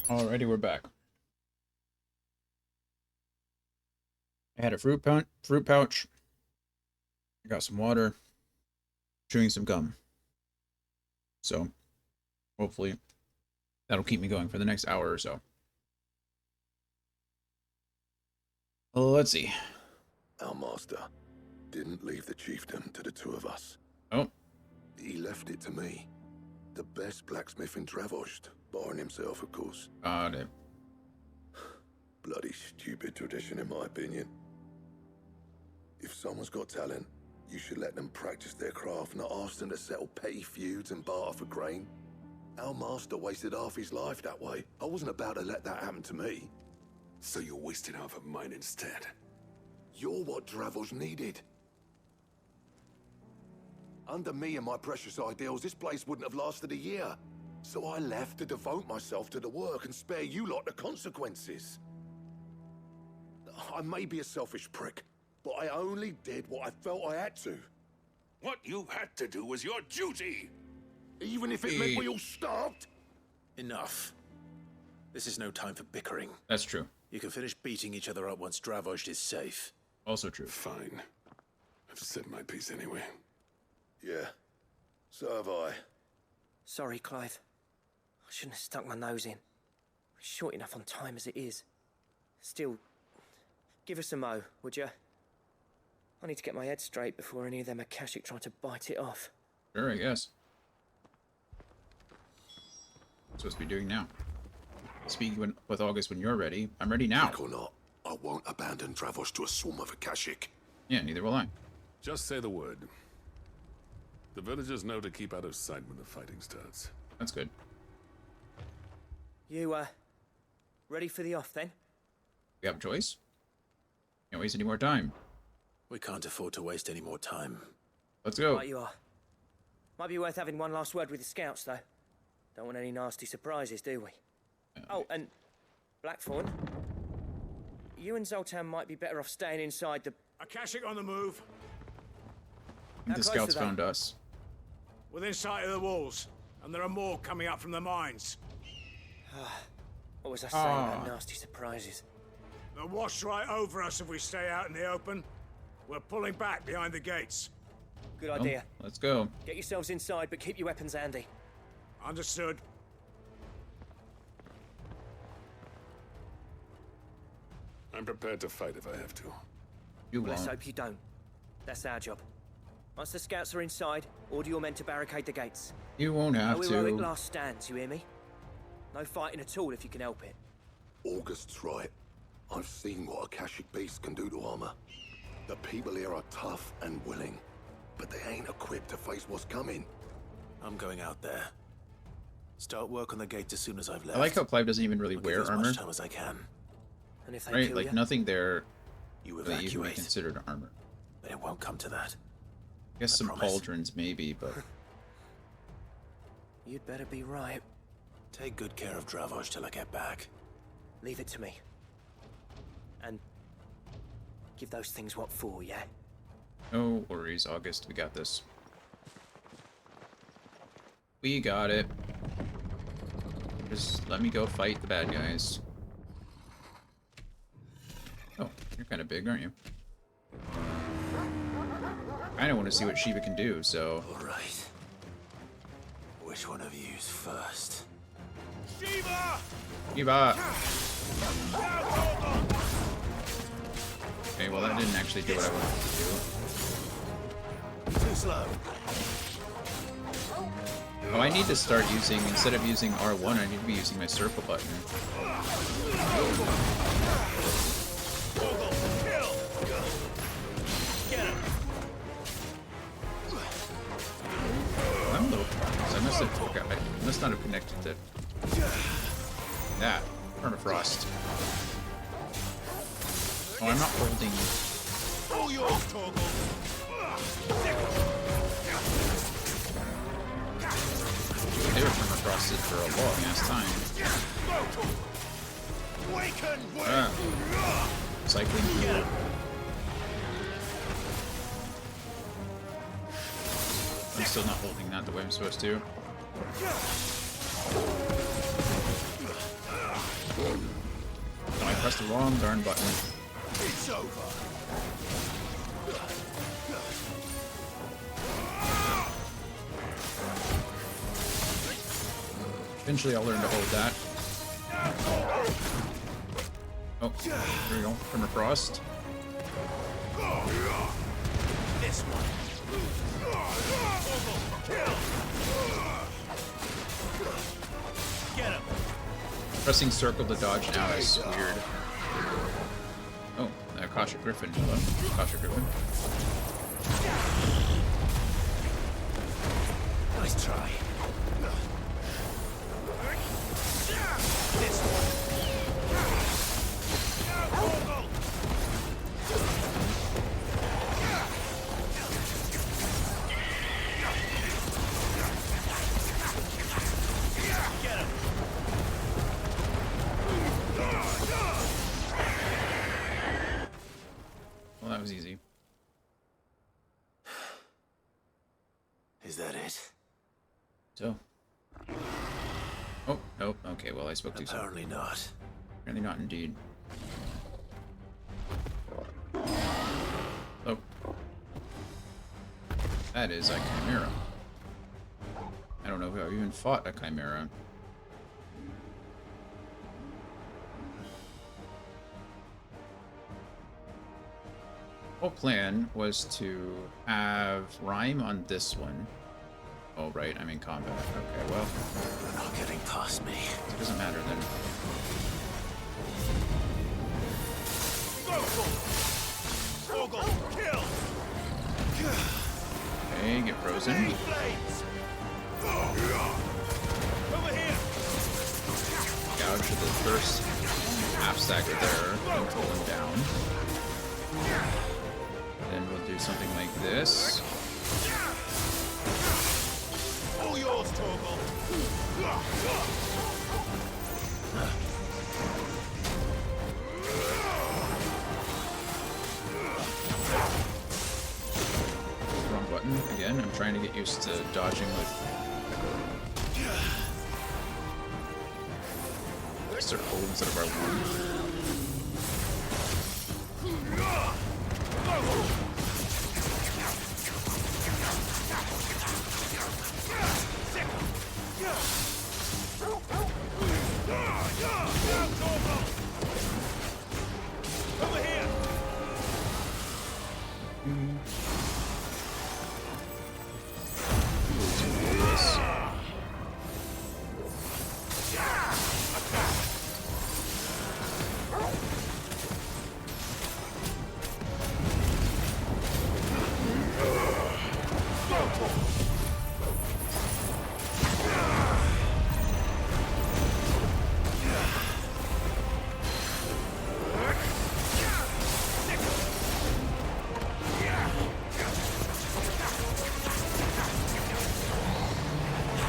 Alrighty, we're back. I had a fruit pouch. I got some water. Chewing some gum. So, hopefully, that'll keep me going for the next hour or so. Let's see. Our master didn't leave the chiefdom to the two of us. Oh. He left it to me. The best blacksmith in Dravost, barring himself, of course. Got it. Bloody stupid tradition, in my opinion. If someone's got talent, you should let them practice their craft, not ask them to settle petty feuds and barter for grain. Our master wasted half his life that way. I wasn't about to let that happen to me. So you're wasting half of mine instead? You're what Dravost needed. Under me and my precious ideals, this place wouldn't have lasted a year. So I left to devote myself to the work and spare you lot the consequences. I may be a selfish prick, but I only did what I felt I had to. What you had to do was your duty! Even if it meant we all starved? Enough. This is no time for bickering. That's true. You can finish beating each other up once Dravoj is safe. Also true. Fine. I've said my piece anyway. Yeah, so have I. Sorry, Clive. I shouldn't have stuck my nose in. We're short enough on time as it is. Still, give us a mo, would you? I need to get my head straight before any of them Akashic try to bite it off. Sure, I guess. Supposed to be doing now. Speak with August when you're ready. I'm ready now. Like or not, I won't abandon Dravos to a swarm of Akashic. Yeah, neither will I. Just say the word. The villagers know to keep out of sight when the fighting starts. That's good. You, ready for the off, then? We have a choice. Can't waste any more time. We can't afford to waste any more time. Let's go. Right you are. Might be worth having one last word with the scouts, though. Don't want any nasty surprises, do we? Oh, and Blackthorn, you and Zoltan might be better off staying inside the... Akashic on the move. I think the scouts found us. Within sight of the walls, and there are more coming up from the mines. What was I saying about nasty surprises? They'll wash right over us if we stay out in the open. We're pulling back behind the gates. Good idea. Let's go. Get yourselves inside, but keep your weapons handy. Understood. I'm prepared to fight if I have to. You Let's won't. hope you don't. That's our job. Once the scouts are inside, order your men to barricade the gates. You won't have no heroic to. last stands, you hear me? No fighting at all if you can help it. August's right. I've seen what Akashic beasts can do to armor. The people here are tough and willing, but they ain't equipped to face what's coming. I'm going out there. Start work on the gate as soon as I've left. I like how Clive doesn't even really I'll wear give as armor. much time as I can. And if they Right? kill Like you? nothing there You really even be evacuate. considered armor. But it won't come to that. I guess some promise. pauldrons maybe, but You'd better be right. Take good care of Dravoj till I get back. Leave it to me. And give those things what for, yeah? no worries, August. We got this. We got it. Just let me go fight the bad guys. Oh, you're kind of big, aren't you? I kind of want to see what Shiva can do, so... All right. Which one of you's first? Shiva! Shiva! Okay, well that didn't actually do what I wanted it to do. Too slow. Oh, I need to start using, instead of using R1, I need to be using my circle button. I'm a little confused. I must have, okay, I must not have connected to that. Permafrost. Oh, I'm not holding. All yours, Torgal. They were permafrosted for a long ass time. Cycling through. I'm still not holding that the way I'm supposed to. No, I pressed the wrong darn button. It's over. Eventually I'll learn to hold that. Oh, there we go. Permafrost. This one. Get him. Pressing circle to dodge now is weird. Oh, Akashic Griffin. Hello, Akashic Griffin. Nice try. This one. Get him. Well, that was easy. Is that it? So. Oh, nope. Okay, well, I spoke too soon. Apparently not. Apparently not, indeed. Oh. That is a chimera. I don't know if I've even fought a chimera. Whole plan was to have Rhyme on this one. Oh, right, I'm in combat. Okay, well. They're not getting past me. It doesn't matter then. Kill! Okay, get frozen. Over here! Gouge the first half stacker there and pull him down. Then we'll do something like this. All yours, Torgal! Wrong button again. I'm trying to get used to dodging with circle instead of R1. Over here!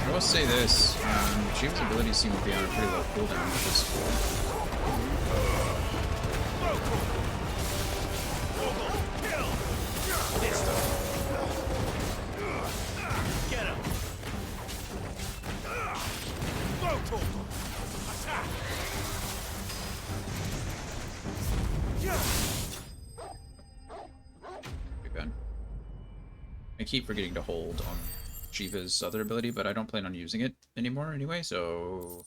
I will say this, James' abilities seem to be on a pretty low cooldown, which is cool. Get him! Go, Torgal! Attack! Pretty bad. I keep forgetting to hold on Shiva's other ability, but I don't plan on using it anymore anyway, so...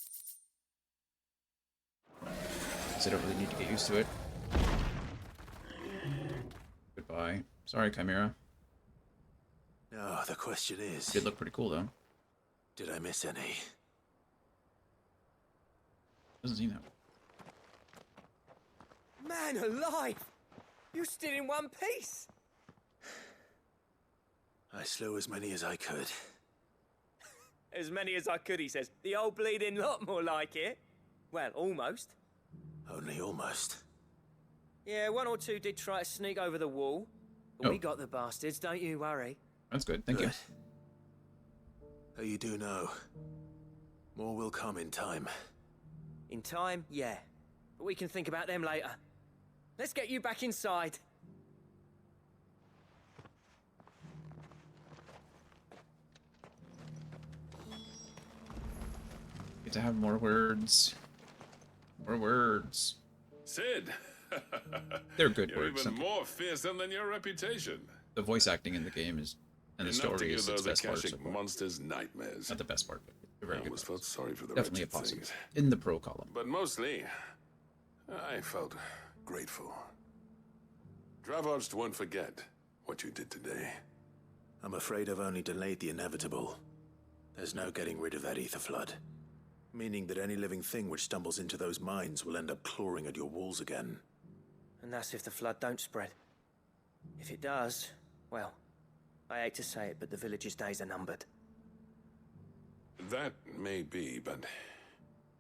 I don't really need to get used to it. Goodbye. Sorry, Chimera. No, the question is... Did look pretty cool, though. Did I miss any? Doesn't seem that way. Man alive! You're still in one piece! I slew as many as I could. As many as I could, he says. The old bleeding lot, more like it. Well, almost. Only almost. Yeah, one or two did try to sneak over the wall. But we got the bastards, don't you worry. That's good, thank you. Oh, you do know. More will come in time. In time, yeah. But we can think about them later. Let's get you back inside. Get to have more words. More words. Sid! They're good You're words. even more fearsome than your reputation. The voice acting in the game is, and the Enough to story give is its those best part. Akashic monsters nightmares. Not the best part, but a very I good almost part. felt sorry for the Definitely a wretched positive. things. In the pro column. But mostly, I felt grateful. Dravoged won't forget what you did today. I'm afraid I've only delayed the inevitable. There's no getting rid of that ether flood. Meaning that any living thing which stumbles into those mines will end up clawing at your walls again. And that's if the flood don't spread. If it does, well, I hate to say it, but the village's days are numbered. That may be, but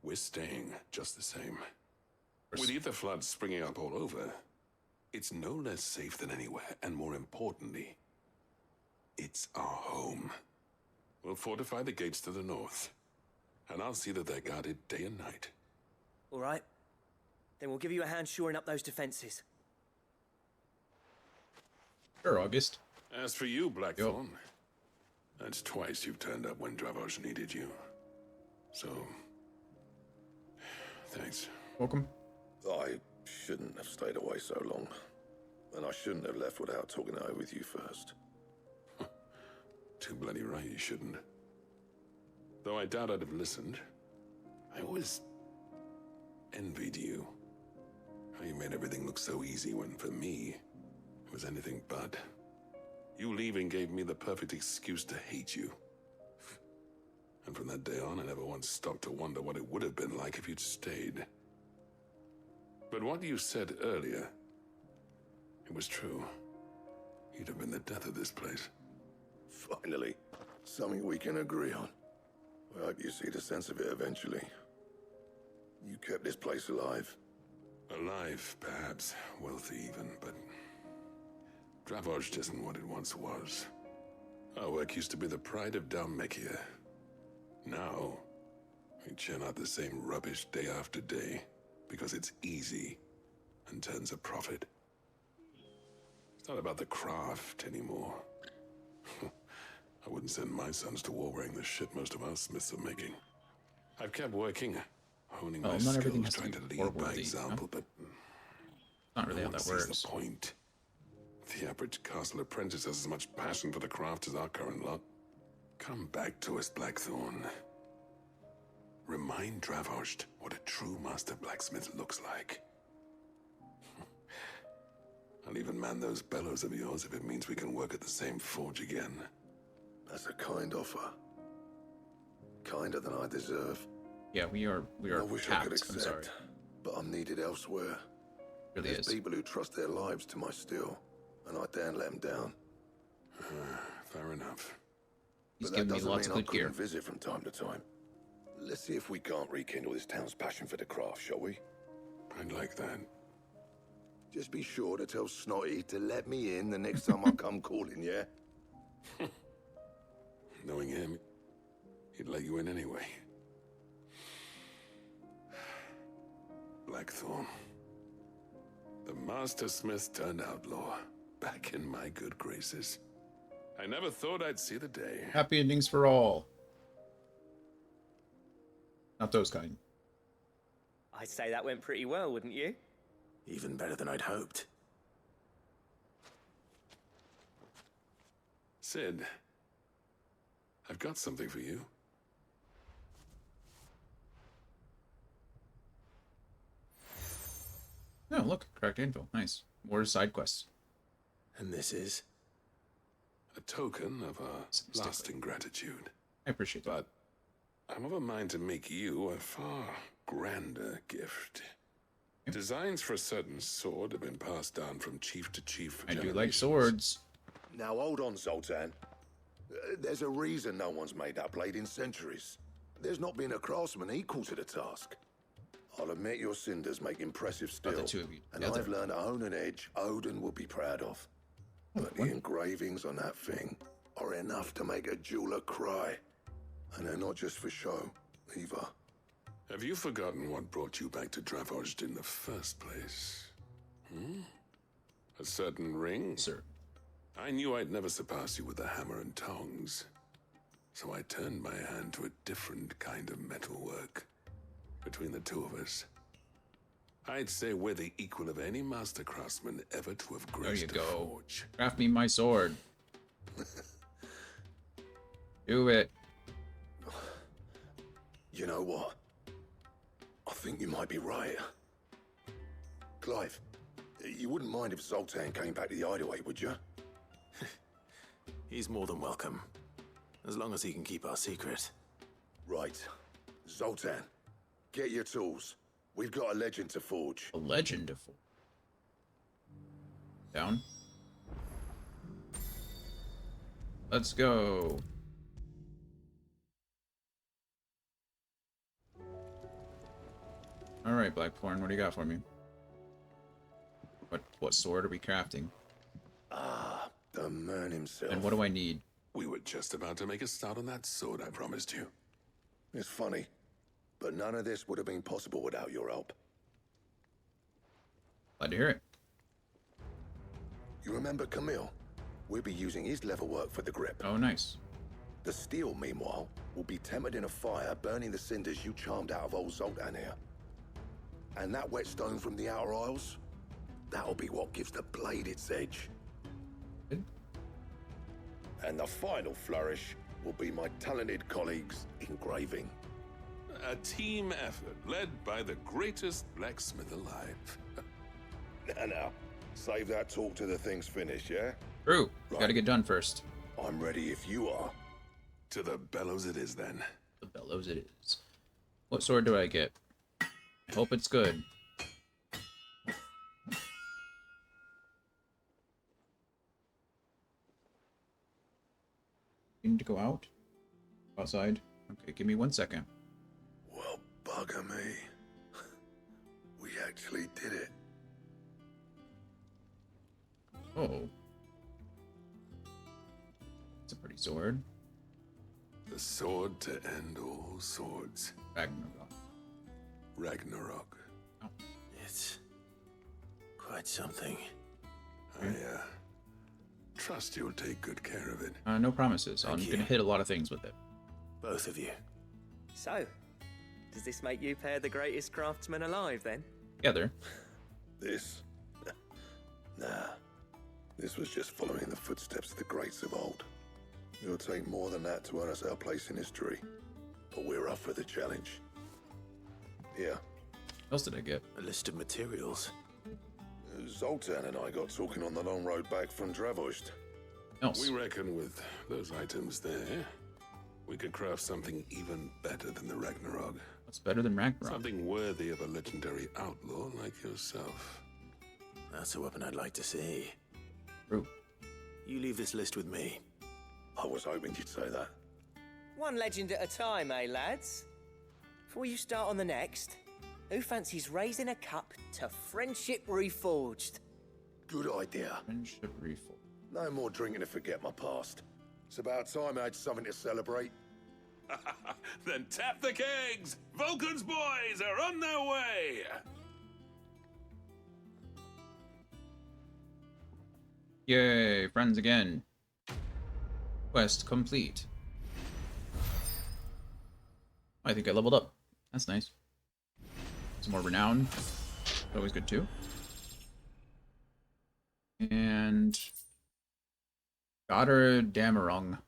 we're staying just the same. With ether floods springing up all over, it's no less safe than anywhere, and more importantly, it's our home. We'll fortify the gates to the north, and I'll see that they're guarded day and night. All right. Then we'll give you a hand shoring up those defenses. Sure, August. As for you, Blackthorn, that's twice you've turned up when Dravos needed you. So, thanks. Welcome. I Shouldn't have stayed away so long. And I shouldn't have left without talking it over with you first. Too bloody right you shouldn't. Though I doubt I'd have listened. I always envied you. How you made everything look so easy when, for me, it was anything but. You leaving gave me the perfect excuse to hate you. And from that day on, I never once stopped to wonder what it would have been like if you'd stayed. But what you said earlier, it was true. You'd have been the death of this place. Finally, something we can agree on. I hope you see the sense of it eventually. You kept this place alive. Alive, perhaps. Wealthy even, but Dravozd isn't what it once was. Our work used to be the pride of Dalmekia. Now, we churn out the same rubbish day after day because it's easy and turns a profit. It's not about the craft anymore. I wouldn't send my sons to war wearing the shit most of our smiths are making. I've kept working, honing my skills, trying to lead by example, but not really how that works. The point. The average castle apprentice has as much passion for the craft as our current lot. Come back to us, Blackthorn. Remind Dravozd what a true master blacksmith looks like. I'll even man those bellows of yours if it means we can work at the same forge again. That's a kind offer. Kinder than I deserve. Yeah, we are I wish I could capped. I'm accept, sorry. but I'm needed elsewhere. Really There's is. people who trust their lives to my steel, and I daren't let them down. Fair enough. He's But that giving me doesn't lots of mean I good gear. couldn't visit from time to time. Let's see if we can't rekindle this town's passion for the craft, shall we? I'd like that. Just be sure to tell Snotty to let me in the next time I come calling, yeah? Knowing him, he'd let you in anyway. Blackthorn. The Master Smith turned outlaw, back in my good graces. I never thought I'd see the day. Happy endings for all. Not those kind. I'd say that went pretty well, wouldn't you? Even better than I'd hoped. Sid, I've got something for you. Oh, look, cracked anvil. Nice. More side quests. And this is? A token of our lasting gratitude. I appreciate that. But I'm of a mind to make you a far grander gift. Yep. Designs for a certain sword have been passed down from chief to chief for I do generations. like swords. Now hold on, Zoltan. There's a reason no one's made that blade in centuries. There's not been a craftsman equal to the task. I'll admit your cinders make impressive steel, the two of you and together. I've learned to own an edge Odin will be proud of. But the engravings on that thing are enough to make a jeweler cry. And they're not just for show, either. Have you forgotten what brought you back to Dravozd in the first place? A certain ring? Sir. I knew I'd never surpass you with a hammer and tongs. So I turned my hand to a different kind of metalwork. Between the two of us, I'd say we're the equal of any master craftsman ever to have graced There you a go. forge. Craft me my sword. Do it. You know what? I think you might be right. Clive, you wouldn't mind if Zoltan came back to the Hideaway, would you? He's more than welcome. As long as he can keep our secret. Right. Zoltan, get your tools. We've got a legend to forge. A legend to forge. Down. Let's go. All right, Blackthorn, what do you got for me? What sword are we crafting? Ah, the man himself. And what do I need? We were just about to make a start on that sword I promised you. It's funny, but none of this would have been possible without your help. Glad to hear it. You remember Camille? We'll be using his leather work for the grip. Oh, nice. The steel, meanwhile, will be tempered in a fire, burning the cinders you charmed out of old Zoltan here. And that whetstone from the Outer Isles, that'll be what gives the blade its edge. And the final flourish will be my talented colleagues' engraving. A team effort led by the greatest blacksmith alive. Now, save that talk till the thing's finished, yeah? True. Gotta get done first. I'm ready if you are. To the bellows it is, then. The bellows it is. What sword do I get? I hope it's good. You need to go out? Outside? Okay, give me 1 second. Well, bugger me. We actually did it. Oh. It's a pretty sword. The sword to end all swords. Ragnarok. Ragnarok. Oh. It's quite something. I trust you'll take good care of it. No promises. I'm gonna hit a lot of things with it. Both of you. So, does this make you pair the greatest craftsmen alive, then? Together. This? Nah. This was just following the footsteps of the greats of old. It'll take more than that to earn us our place in history. But we're up for the challenge. Here. What else did I get? A list of materials. Zoltan and I got talking on the long road back from Dravost. We reckon with those items there, we could craft something even better than the Ragnarok. What's better than Ragnarok? Something worthy of a legendary outlaw like yourself. That's a weapon I'd like to see. True. You leave this list with me. I was hoping you'd say that. One legend at a time, eh, lads? Before you start on the next, who fancies raising a cup to Friendship Reforged? Good idea. Friendship Reforged. No more drinking to forget my past. It's about time I had something to celebrate. Then tap the kegs! Vulcan's boys are on their way! Yay, friends again. Quest complete. I think I leveled up. That's nice. Some more renown. Always good too. And Goddard Damarung.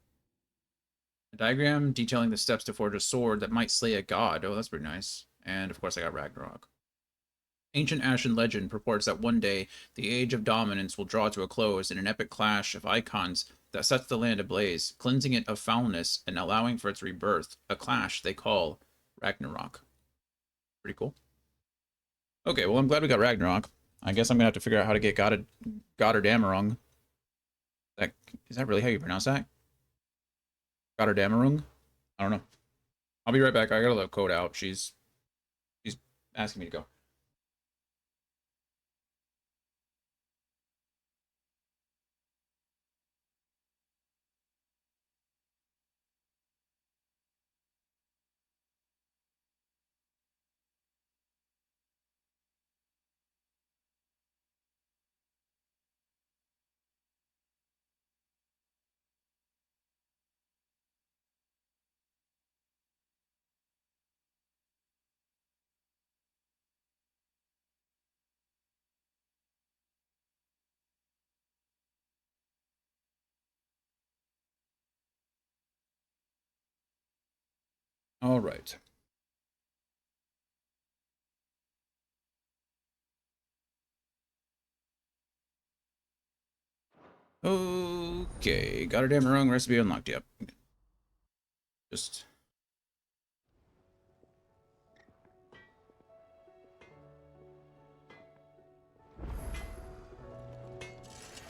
A diagram detailing the steps to forge a sword that might slay a god. Oh, that's pretty nice. And of course I got Ragnarok. Ancient Ashen legend purports that one day the Age of Dominance will draw to a close in an epic clash of Eikons that sets the land ablaze, cleansing it of foulness and allowing for its rebirth, a clash they call Ragnarok. Pretty cool. Okay, well, I'm glad we got Ragnarok. I guess I'm going to have to figure out how to get Goddard Damarung. Is that really how you pronounce that? Goddard Damarung? I don't know. I'll be right back. I got to let Code out. She's asking me to go. All right. Okay, got a damn wrong recipe unlocked. Yep. Just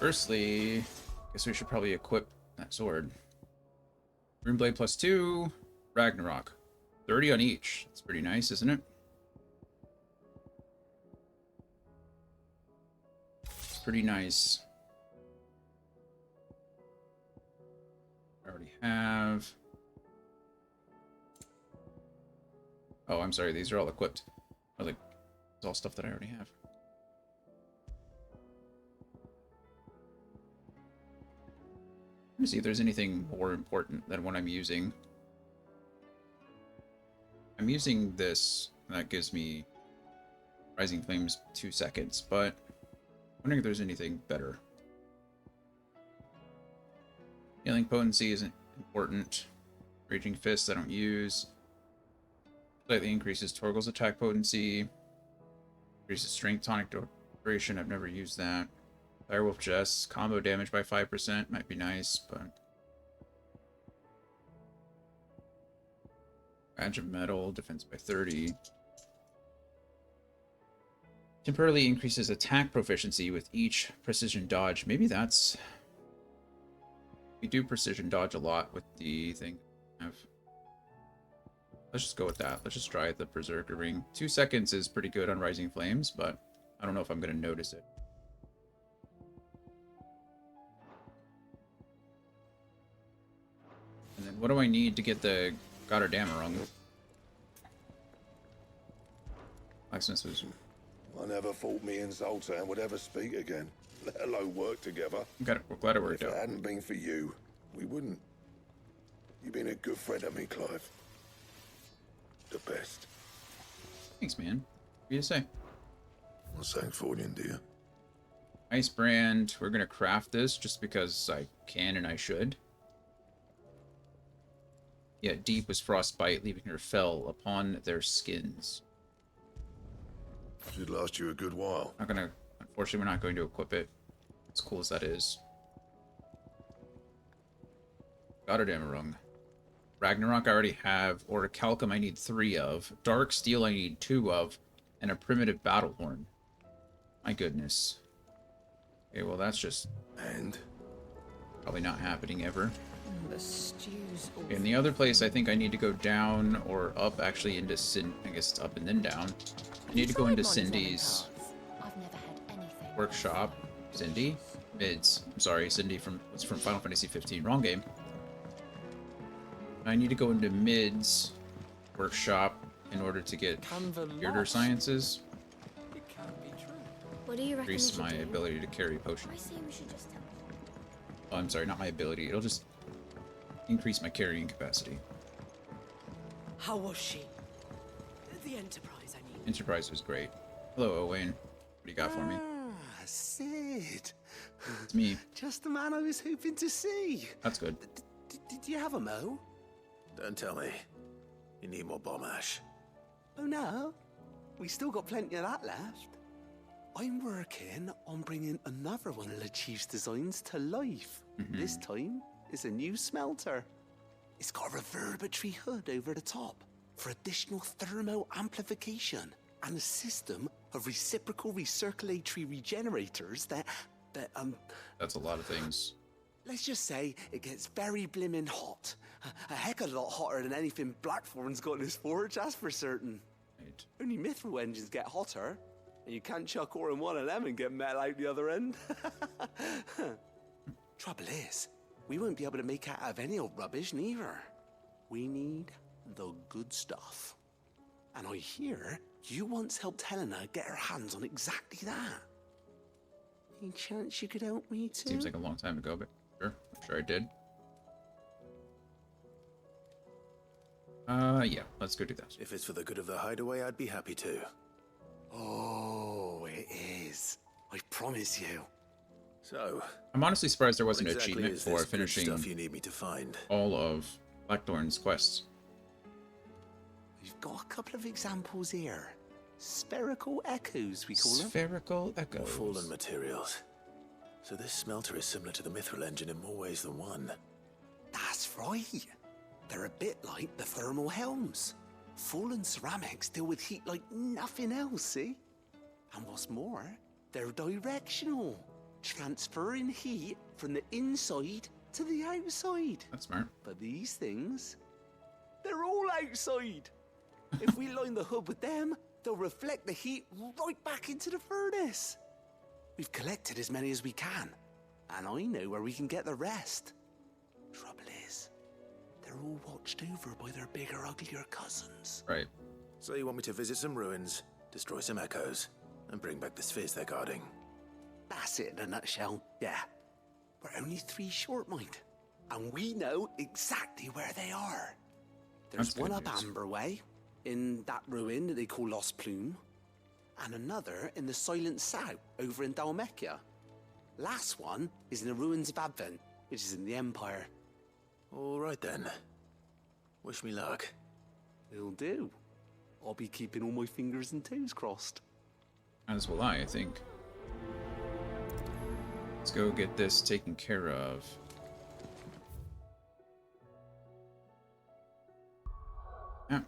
firstly, guess we should probably equip that sword. Runeblade +2, Ragnarok. 30 on each. That's pretty nice, isn't it? It's pretty nice. I already have. Oh, I'm sorry. These are all equipped. Oh, like, it's all stuff that I already have. Let me see if there's anything more important than what I'm using. I'm using this. That gives me Rising Flames 2 seconds, but wondering if there's anything better. Healing potency isn't important. Raging Fist I don't use. Slightly increases Torgal's attack potency. Increases strength tonic duration. I've never used that. Direwolf Jess, combo damage by 5%. Might be nice, but... Badge of Metal, defense by 30. Temporarily increases attack proficiency with each precision dodge. Maybe that's... We do precision dodge a lot with the thing. Let's just go with that. Let's just try the Berserker Ring. 2 seconds is pretty good on Rising Flames, but I don't know if I'm going to notice it. And then what do I need to get the Gotterdammerung? Blacksmith was... I never thought me and Zoltan would ever speak again, let alone work together. We're glad it worked out. If it hadn't been for you, we wouldn't. You've been a good friend of me, Clive. The best. Thanks, man. What do you say? Well, thanks for you, dear. Ice Brand. We're going to craft this just because I can and I should. Yeah, deep was frostbite, leaving her fell upon their skins. Should last you a good while. Unfortunately, we're not going to equip it. As cool as that is. Gotterdammerung. Ragnarok I already have. Orichalcum I need 3 of. Dark Steel I need 2 of. And a Primitive Battle Horn. My goodness. Okay, well that's just... And? Probably not happening ever. The stew's Okay, and the other place I think I need to go down or up actually into I guess it's up and then down. I need to go into Cindy's workshop. Cindy? Mids. I'm sorry, Cindy it's from Final Fantasy 15. Wrong game. I need to go into Mid's workshop in order to get Weirder Sciences. What do you reckon? Increase my ability to carry potions. I say we should just tell. Oh, I'm sorry, not my ability. It'll just increase my carrying capacity. How was she? The Enterprise, I mean. Enterprise was great. Hello, Owain. What do you got for me? Sid. It's me. Just the man I was hoping to see. That's good. Did you have a mo? Don't tell me. You need more bomb ash. Oh no, we still got plenty of that left. I'm working on bringing another one of the Chief's designs to life. This time, it's a new smelter. It's got a reverberatory hood over the top for additional thermo amplification and a system of reciprocal recirculatory regenerators that That's a lot of things. let's just say it gets very blimmin' hot. A heck of a lot hotter than anything Blackthorn's got in his forge, that's for certain. Right. Only mithril engines get hotter, and you can't chuck ore in one of them and get metal out the other end. Trouble is, we won't be able to make out of any old rubbish neither. We need the good stuff. And I hear you once helped Helena get her hands on exactly that. Any chance you could help me too? Seems like a long time ago, but sure. I'm sure I did. Yeah, let's go do that. If it's for the good of the hideaway, I'd be happy to. Oh, it is. I promise you. So, I'm honestly surprised there wasn't what an exactly achievement is for this good finishing stuff you need me to find? all of Blackthorn's quests. We've got a couple of examples here. Spherical echoes, we call them. Spherical echoes. Fallen materials. So this smelter is similar to the mithril engine in more ways than one. That's right. They're a bit like the thermal helms. Fallen ceramics deal with heat like nothing else, see? And what's more, they're directional, transferring heat from the inside to the outside. That's smart. But these things, they're all outside. If we line the hood with them, they'll reflect the heat right back into the furnace. We've collected as many as we can, and I know where we can get the rest. Trouble is, they're all watched over by their bigger, uglier cousins. Right. So you want me to visit some ruins, destroy some echoes, and bring back the spheres they're guarding? That's it in a nutshell, yeah. We're only 3 short, mind. And we know exactly where they are. There's That's one good up news. Amber Way, in that ruin that they call Lost Plume. and another in the Silent South over in Dalmekia. Last one is in the ruins of Advent, which is in the Empire. All right then. Wish me luck. Will do. I'll be keeping all my fingers and toes crossed. As will I think. Let's go get this taken care of. Yeah.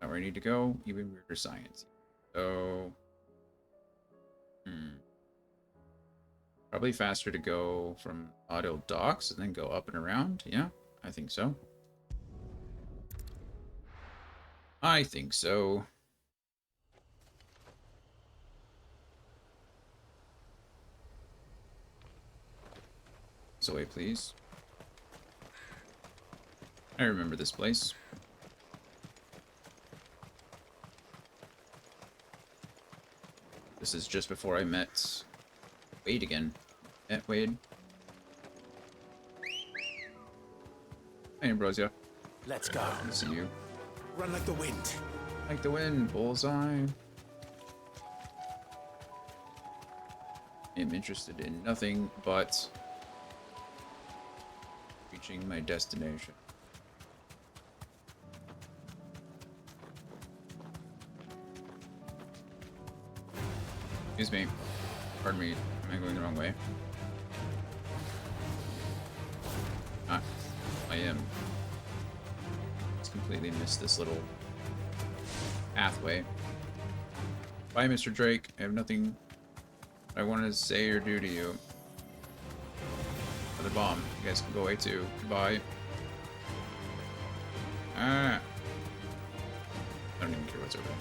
Not where I need to go. Even weirder science. So... Probably faster to go from Auto Docks and then go up and around. Yeah, I think so. I think so. This way, please. I remember this place. This is just before I met Wade again. Wade. Hey, Ambrosia. Let's go. Good to see you. Run like the wind. Like the wind, bullseye. I'm interested in nothing but reaching my destination. Excuse me. Pardon me. Am I going the wrong way? Ah, I am. Just completely missed this little pathway. Bye, Mr. Drake. I have nothing I wanted to say or do to you. Another bomb. You guys can go away too. Goodbye. Ah. I don't even care what's over there.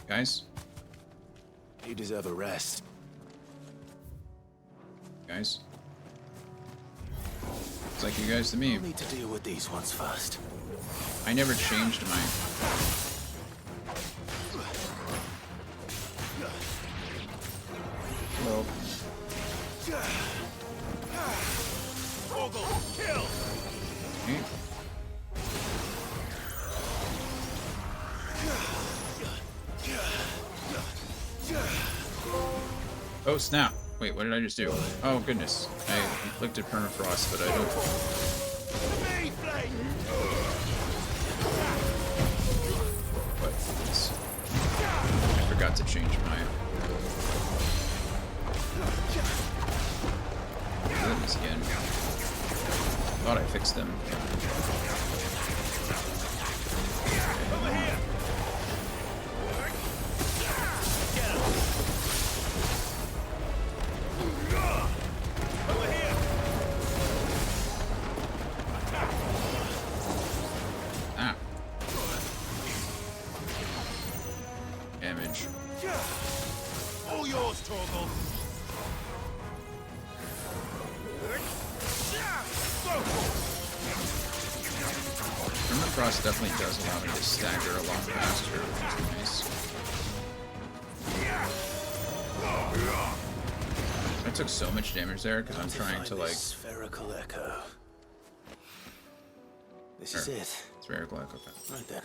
Guys? You deserve a rest. Guys? Looks like you guys to me. I'll need to deal with these ones first. I never changed my... Hello. Kill! Okay. Oh snap! Wait, what did I just do? Oh goodness! I inflicted permafrost, but I don't. What is? I forgot to change my. Goodness again. Thought I fixed them. Frost definitely does allow me to stagger a lot faster, which is nice. I took so much damage there because I'm trying to like spherical echo. This is it. Spherical echo. Right then.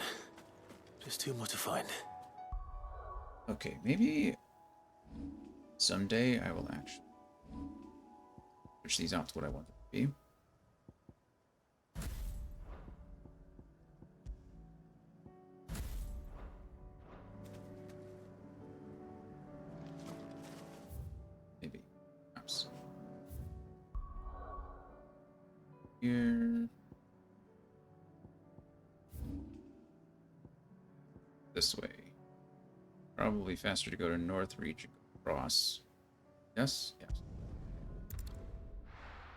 Just two more to find. Okay, maybe someday I will actually switch these out to what I want them to be. Here. This way. Probably faster to go to North Reach and go across. Yes? Yes.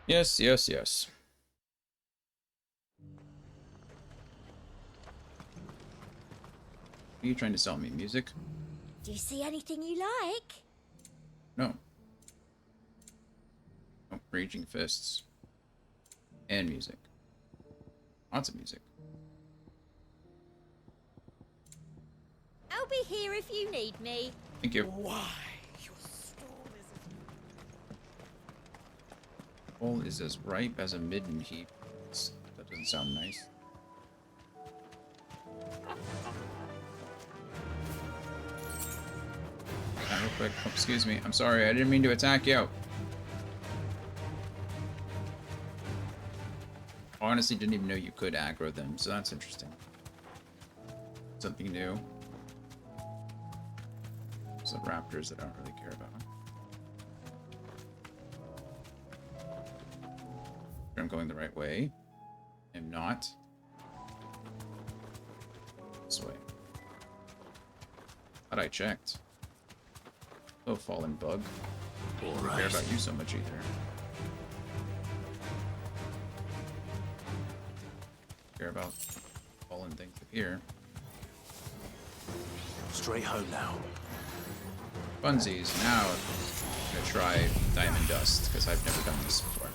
Yes, yes, yes. Are you trying to sell me music? Do you see anything you like? No. Oh, Raging Fists. And music. Lots of music. I'll be here if you need me. Thank you. Why? Your stall is... All is as ripe as a midden heap. That doesn't sound nice. Real quick. Oh, excuse me. I'm sorry. I didn't mean to attack you. Honestly, didn't even know you could aggro them, so that's interesting. Something new. Some raptors that I don't really care about. I'm going the right way. I'm not. This way. Thought I checked. Oh, fallen bug. I don't care about you so much either. Care about fallen things up here. Straight home now. Funsies. Now I'm gonna try diamond dust because I've never done this before.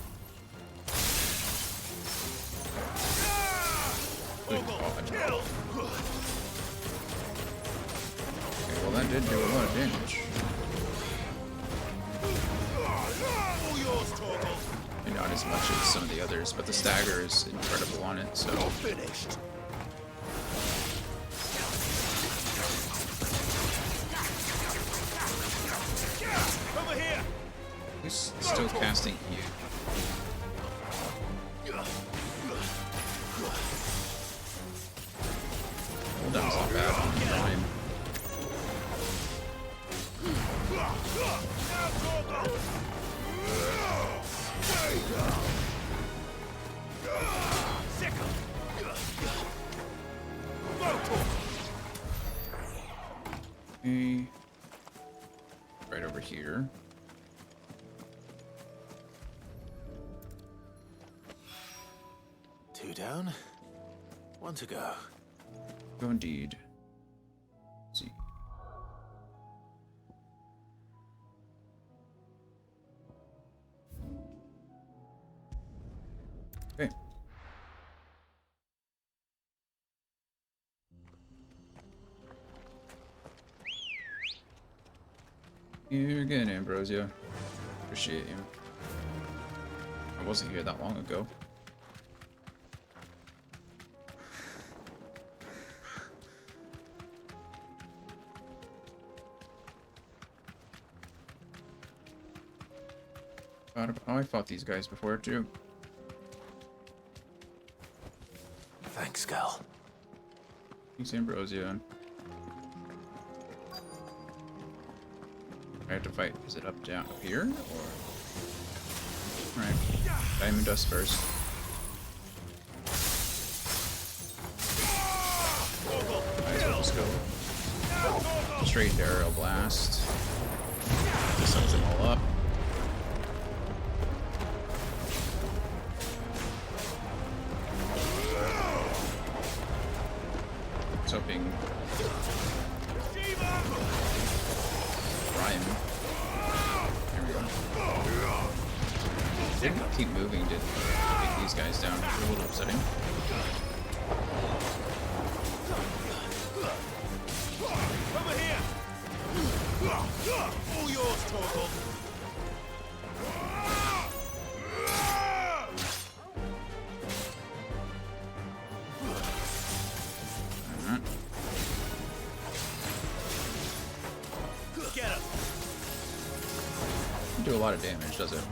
Good God. Okay, well that did do a lot of damage. And not as much as some of the others, but the stagger is incredible on it, so. Finished. Over here. He's still casting you. Cooldown's not bad on Prime. Okay. Right over here. Two down. One to go. Go indeed. Let's see. Okay. You're good, Ambrosio. Appreciate you. I wasn't here that long ago. Oh, I fought these guys before too. Thanks, Gal. Thanks, Ambrosio. I have to fight. Is it up, down, up here, or? Alright. Diamond dust first. Might as well just go straight into aerial blast. Just sucks them all up. I was hoping Ryan. There we go. Didn't keep moving to take these guys down. It's a little upsetting. Over here. All yours, Torgal. Get him. Doesn't do a lot of damage, does it?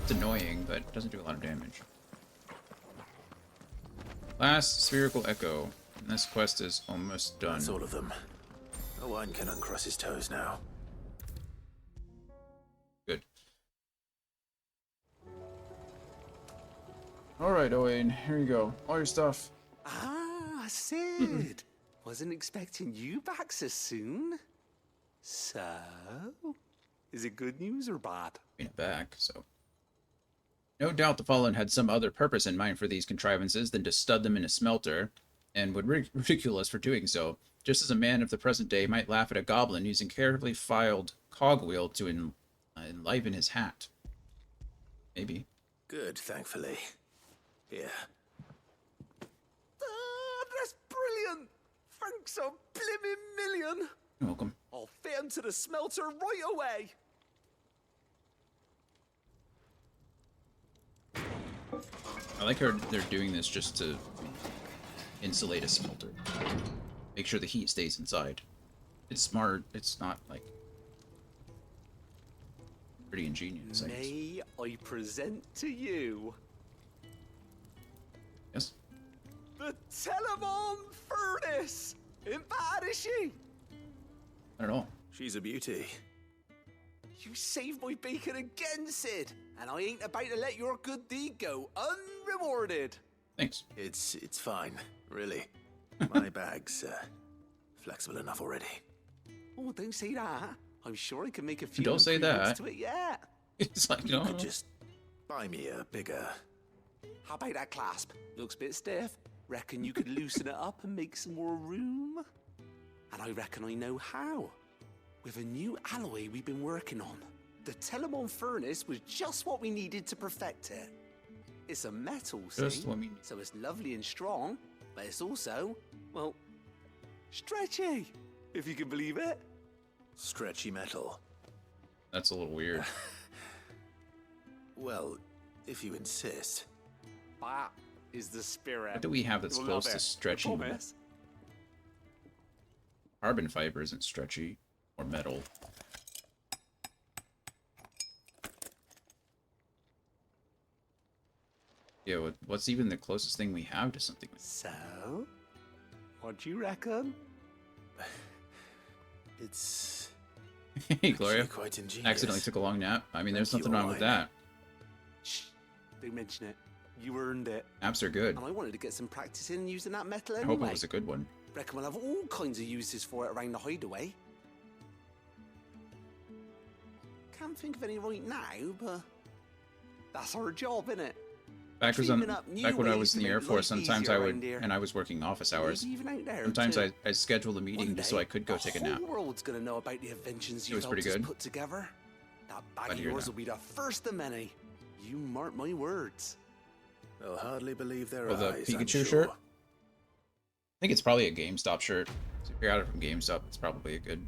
It's annoying, but it doesn't do a lot of damage. Last spherical echo. And this quest is almost done. That's all of them. Owen can uncross his toes now. Good. Alright, Owain, here you go. All your stuff. Ah, Sid. Wasn't expecting you back so soon. So, is it good news or bad? Bring it back, so. No doubt the Fallen had some other purpose in mind for these contrivances than to stud them in a smelter, and would ridicule us for doing so, just as a man of the present day might laugh at a goblin using carefully filed cogwheel to enliven his hat. Maybe. Good, thankfully. Here. Ah, that's brilliant! Thanks a blimmin' million! You're welcome. I'll fit 'em to the smelter right away! I like how they're doing this just to insulate a smelter. Make sure the heat stays inside. It's smart. It's not, like, pretty ingenious, I guess. May I present to you Yes? the Telemon Furnace! Ain't bad, is she? I don't know. She's a beauty. You saved my bacon again, Sid, and I ain't about to let your good deed go unrewarded. Thanks. It's fine, really. My bag's flexible enough already. Oh, don't say that. I'm sure I can make a few Don't say improvements that. to it yet. It's like, You could just buy me a bigger... How about that clasp? Looks a bit stiff. Reckon you could loosen it up and make some more room? And I reckon I know how. With a new alloy we've been working on. The Telemon Furnace was just what we needed to perfect it. It's a metal, Just see? what we- So it's lovely and strong, but it's also, well, stretchy, if you can believe it. Stretchy metal. That's a little weird. Well, if you insist. That is the spirit. What do we have that's You'll close love to it. stretchy? I promise. Carbon fiber isn't stretchy. Or metal. Yeah, what's even the closest thing we have to something? So, what do you reckon? It's... Hey, Gloria. quite ingenious. Accidentally took a long nap. I mean, there's Thank you, nothing wrong with Owen. that. Shh, don't mention it. You earned it. Naps are good. And I wanted to get some practice in using that metal I anyway. hope it was a good one. Reckon we'll have all kinds of uses for it around the hideaway. Can't think of any right now, but that's our job, innit? Back Dreaming up new when I ways was to in the make Air Force, life sometimes easier I would, around here. and I was working office hours. Maybe even out there, Sometimes too. I scheduled a meeting One just so day, I could go take a The nap. whole world's gonna know about the inventions It you was helped pretty us good. put together. That bag Glad of to hear yours that. will be the first of many. You mark my words. They'll hardly believe their Oh, the eyes, I'm Pikachu sure. shirt? I think it's probably a GameStop shirt. So if you got it from GameStop, it's probably a good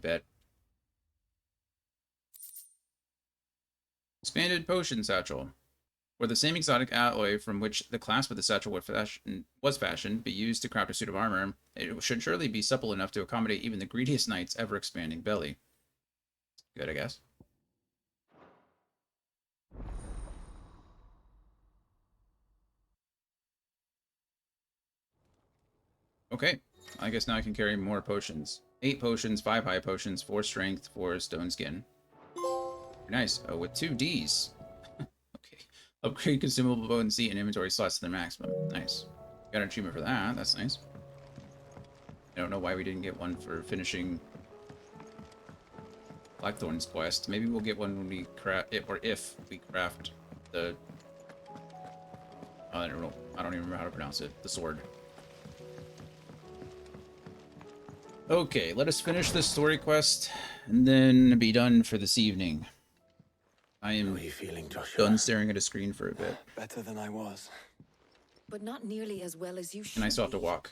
bet. Expanded potion satchel. Where the same exotic alloy from which the clasp of the satchel was fashioned be used to craft a suit of armor, it should surely be supple enough to accommodate even the greediest knight's ever-expanding belly. Good, I guess. Okay, I guess now I can carry more potions. 8 potions, 5 high potions, 4 strength, 4 stone skin. Very nice. Oh, with 2 Ds. Okay. Upgrade consumable potency and inventory slots to their maximum. Nice. Got an achievement for that. That's nice. I don't know why we didn't get one for finishing Blackthorn's quest. Maybe we'll get one when we craft it, or if we craft the... I don't know. I don't even remember how to pronounce it. The sword. Okay, let us finish this story quest, and then be done for this evening. I am done staring at a screen for a bit. Better than I was. But not nearly as well as you should. And I still have to be. walk.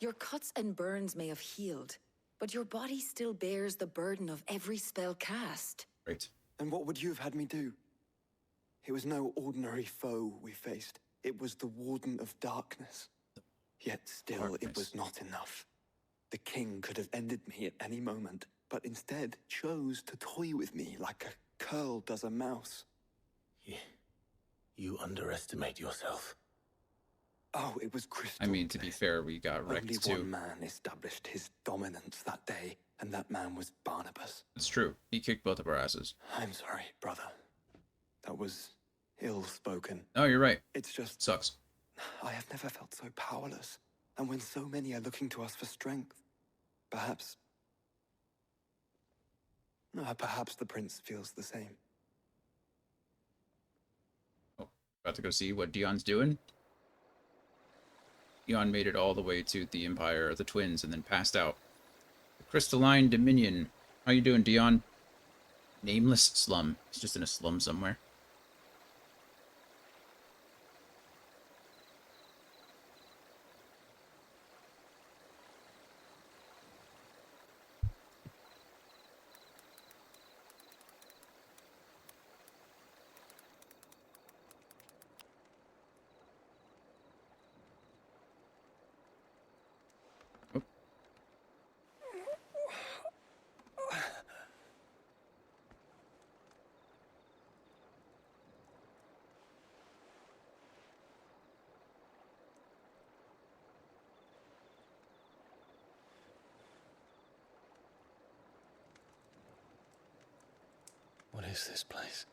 Your cuts and burns may have healed, but your body still bears the burden of every spell cast. Right. And what would you have had me do? It was no ordinary foe we faced. It was the Warden of Darkness. Yet still, it was not enough. The king could have ended me at any moment, but instead chose to toy with me like a curl does a mouse. You underestimate yourself. Oh, it was crystal. I mean, to be fair, we got Only wrecked too. one man established his dominance that day, and that man was Barnabas. It's true. He kicked both of our asses. I'm sorry, brother. That was ill-spoken. Oh, you're right. It's just... Sucks. I have never felt so powerless. And when so many are looking to us for strength, perhaps the prince feels the same. Oh, about to go see what Dion's doing. Dion made it all the way to the Empire of the Twins and then passed out. The Crystalline Dominion. How you doing, Dion? Nameless slum. He's just in a slum somewhere. is this place?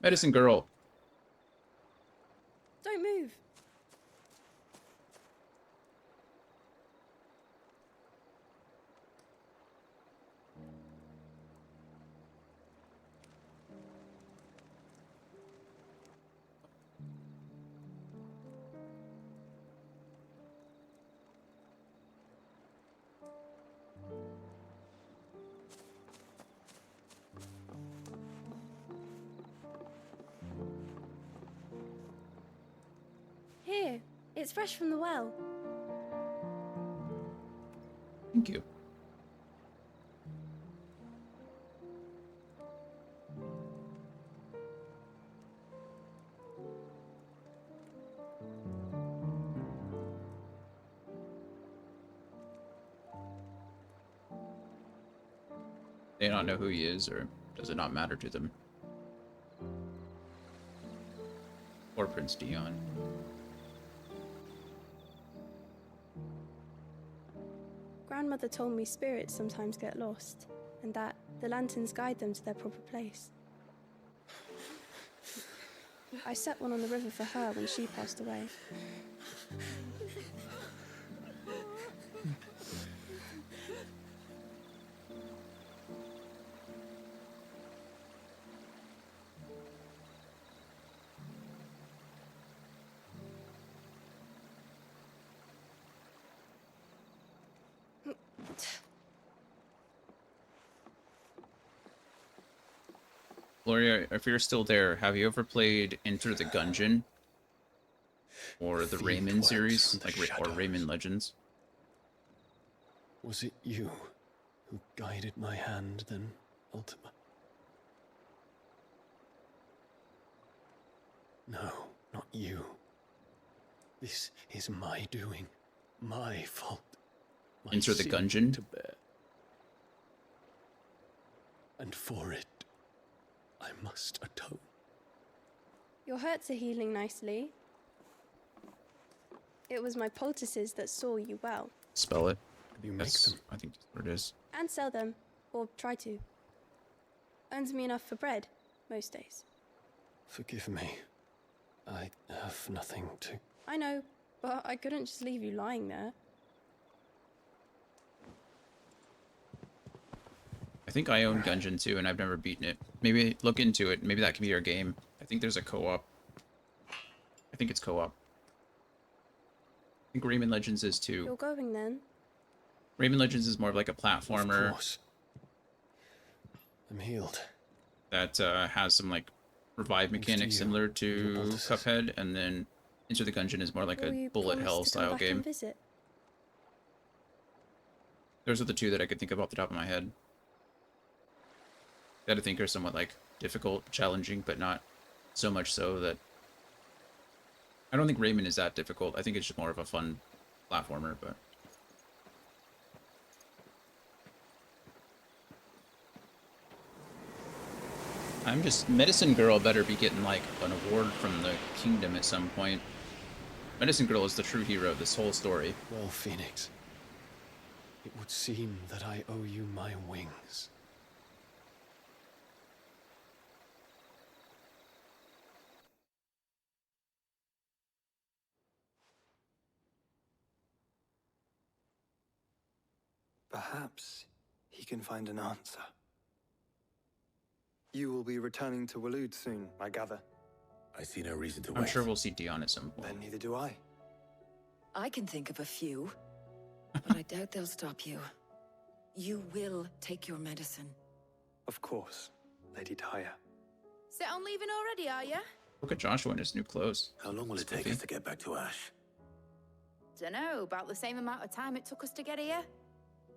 Medicine girl. Don't move. Here, it's fresh from the well. Thank you. They not know who he is, or does it not matter to them? Or Prince Dion. Grandmother told me spirits sometimes get lost, and that the lanterns guide them to their proper place. I set one on the river for her when she passed away. Gloria, if you're still there, have you ever played Enter the Gungeon? Or the Rayman series? Like, or Rayman Legends? Was it you who guided my hand then, Ultima? No, not you. This is my doing. My fault. My Enter the sin Gungeon? to bear. And for it, I must atone. Your hurts are healing nicely. It was my poultices that saw you well. Spell it. You make them? I think that's what it is. And sell them, or try to. Earns me enough for bread, most days. Forgive me. I have nothing to... I know, but I couldn't just leave you lying there. I think I own Gungeon too, and I've never beaten it. Maybe look into it. Maybe that can be our game. I think there's a co-op. I think it's co-op. I think Rayman Legends is too. You're going then? Rayman Legends is more of like a platformer. Of course. I'm healed. That has some like revive mechanics similar to Cuphead, and then Enter the Gungeon is more like a bullet hell style game. Those are the two that I could think of off the top of my head. That I think are somewhat like difficult, challenging, but not so much so that... I don't think Rayman is that difficult. I think it's just more of a fun platformer, but... I'm just... Medicine Girl better be getting like an award from the kingdom at some point. Medicine Girl is the true hero of this whole story. Well, Phoenix, it would seem that I owe you my wings. Perhaps he can find an answer. You will be returning to Waloed soon, I gather. I see no reason to wait. I'm sure we'll see Dion at some point. Then neither do I. I can think of a few, but I doubt they'll stop you. You will take your medicine. Of course, Lady Tyre. Set on leaving already, are ya? Look at Joshua in his new clothes. How long will it take us to get back to Ash? Dunno, about the same amount of time it took us to get here.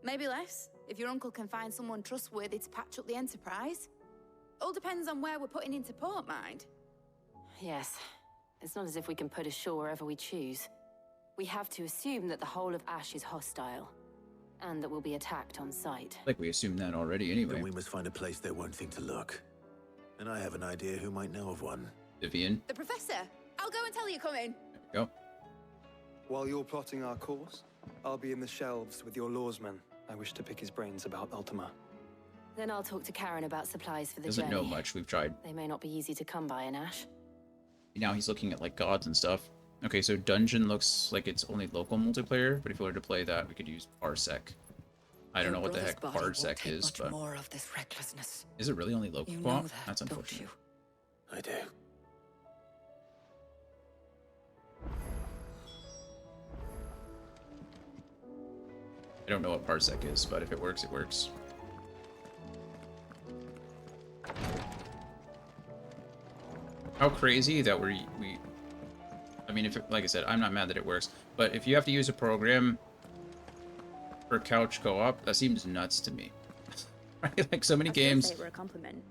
Maybe less, if your uncle can find someone trustworthy to patch up the Enterprise. All depends on where we're putting into port, mind. Yes. It's not as if we can put ashore wherever we choose. We have to assume that the whole of Ash is hostile, and that we'll be attacked on sight. Like we assumed that already anyway. Then we must find a place they won't think to look. And I have an idea who might know of one. Vivian. The Professor! I'll go and tell you coming. There we go. While you're plotting our course, I'll be in the shelves with your lawsmen, I wish to pick his brains about Ultima. Then I'll talk to Karen about supplies for the Doesn't journey. know much. We've tried. They may not be easy to come by in Ash. Now he's looking at like gods and stuff. Okay, so dungeon looks like it's only local multiplayer, but if we were to play that, we could use Parsec. I don't know what the heck Parsec is, but more of this recklessness. Is it really only local You co-op? know that, That's don't unfortunate. you? I do. I don't know what Parsec is, but if it works, it works. How crazy that we I mean, if it, like I said, I'm not mad that it works, but if you have to use a program for couch co-op, that seems nuts to me. Right? Like so many games Say it were a compliment.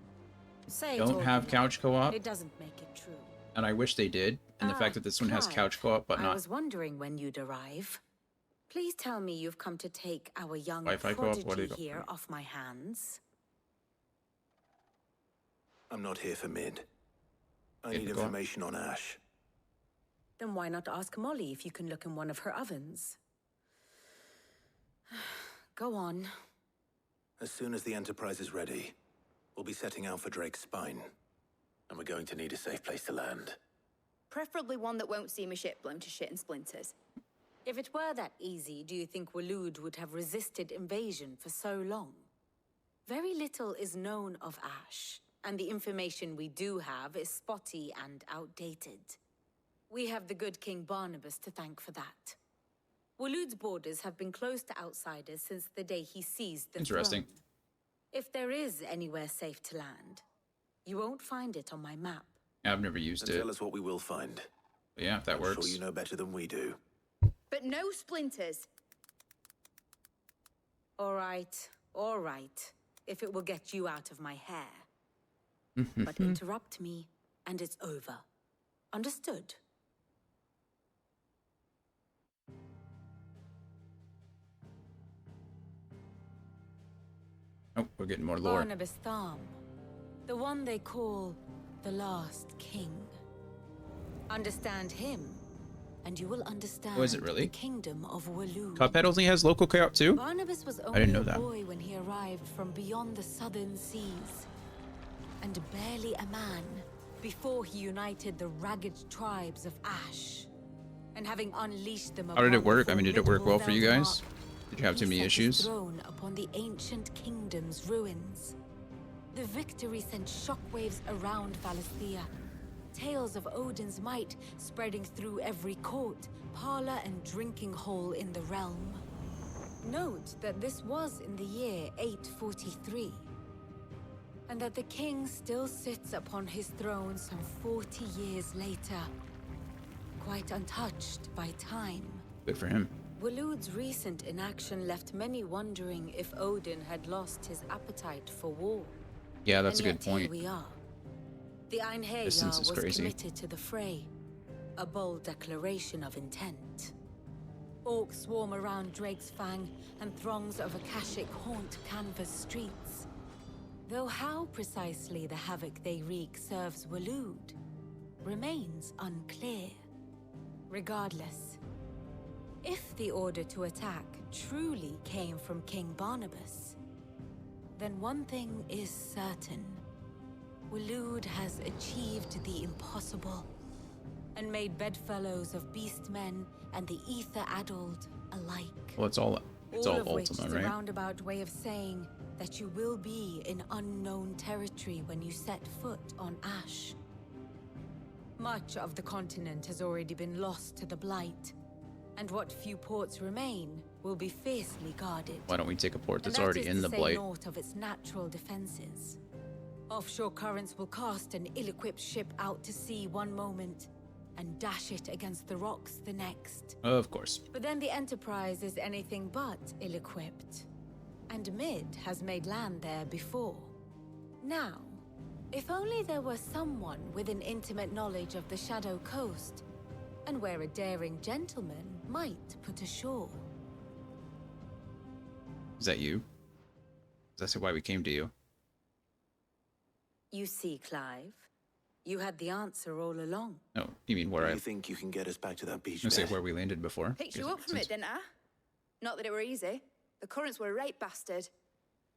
don't have couch co-op, It doesn't make it true. and I wish they did. And the fact that this one has Clive, couch co-op, but I not was wondering when you'd arrive. Please tell me you've come to take our young Wi-Fi co-op. What do prodigy you got? here off my hands. I'm not here for Mid. I Mid need co-op? information on Ash. Then why not ask Molly if you can look in one of her ovens? Go on. As soon as the Enterprise is ready, we'll be setting out for Drake's Spine. And we're going to need a safe place to land. Preferably one that won't see my ship blown to shit and splinters. If it were that easy, do you think Waloed would have resisted invasion for so long? Very little is known of Ash, and the information we do have is spotty and outdated. We have the good King Barnabas to thank for that. Waloed's borders have been closed to outsiders since the day he seized the Interesting. throne. If there is anywhere safe to land, you won't find it on my map. I've never used And it. tell us what we will find. But yeah, if that I'm works. sure you know better than we do. But no splinters. All right. If it will get you out of my hair. But interrupt me, and it's over. Understood? Oh, we're getting more lore. Barnabas Tham, the one they call the Last King. Understand him, and you will understand Oh, is it really? the kingdom of Waloed. Cuphead only has local co-op too? Barnabas was I only didn't know a that. boy when he arrived from beyond the southern seas, and barely a man before he united the ragged tribes of Ash. And having unleashed them How did it upon the work? I mean, did it work well for you formidable guys? Veldmark, Did you have too he many set his issues? throne upon the ancient kingdom's ruins. The victory sent shockwaves around Valisthea. Tales of Odin's might spreading through every court, parlor, and drinking hole in the realm. Note that this was in the year 843, and that the king still sits upon his throne some 40 years later, quite untouched by time. Good for him. Waloed's recent inaction left many wondering if Odin had lost his appetite for war. Yeah, that's And a good yet here point. we are. The Einherjar Distance is was crazy. committed to the fray, a bold declaration of intent. Orcs swarm around Drake's Fang, and throngs of Akashic haunt Canvas streets. Though how precisely the havoc they wreak serves Waloed remains unclear. Regardless, if the order to attack truly came from King Barnabas, then one thing is certain. Waloed has achieved the impossible, and made bedfellows of beastmen and the ether-addled alike. Well, it's all All of which Ultima, is right? a roundabout way of saying that you will be in unknown territory when you set foot on Ash. Much of the continent has already been lost to the Blight, and what few ports remain will be fiercely guarded. Why don't we take a port that's And that already is in to the say Blight? naught of its natural defenses. Offshore currents will cast an ill-equipped ship out to sea one moment, and dash it against the rocks the next. Of course. But then the Enterprise is anything but ill-equipped. And Mid has made land there before. Now, if only there were someone with an intimate knowledge of the Shadow Coast, and where a daring gentleman might put ashore. Is that you? That's why we came to you. You see, Clive, you had the answer all along. No, you mean where Do I... you think you can get us back to that beach I'm gonna say bed? where we landed before. Picked you up from it, didn't I? Not that it were easy. The currents were a right bastard.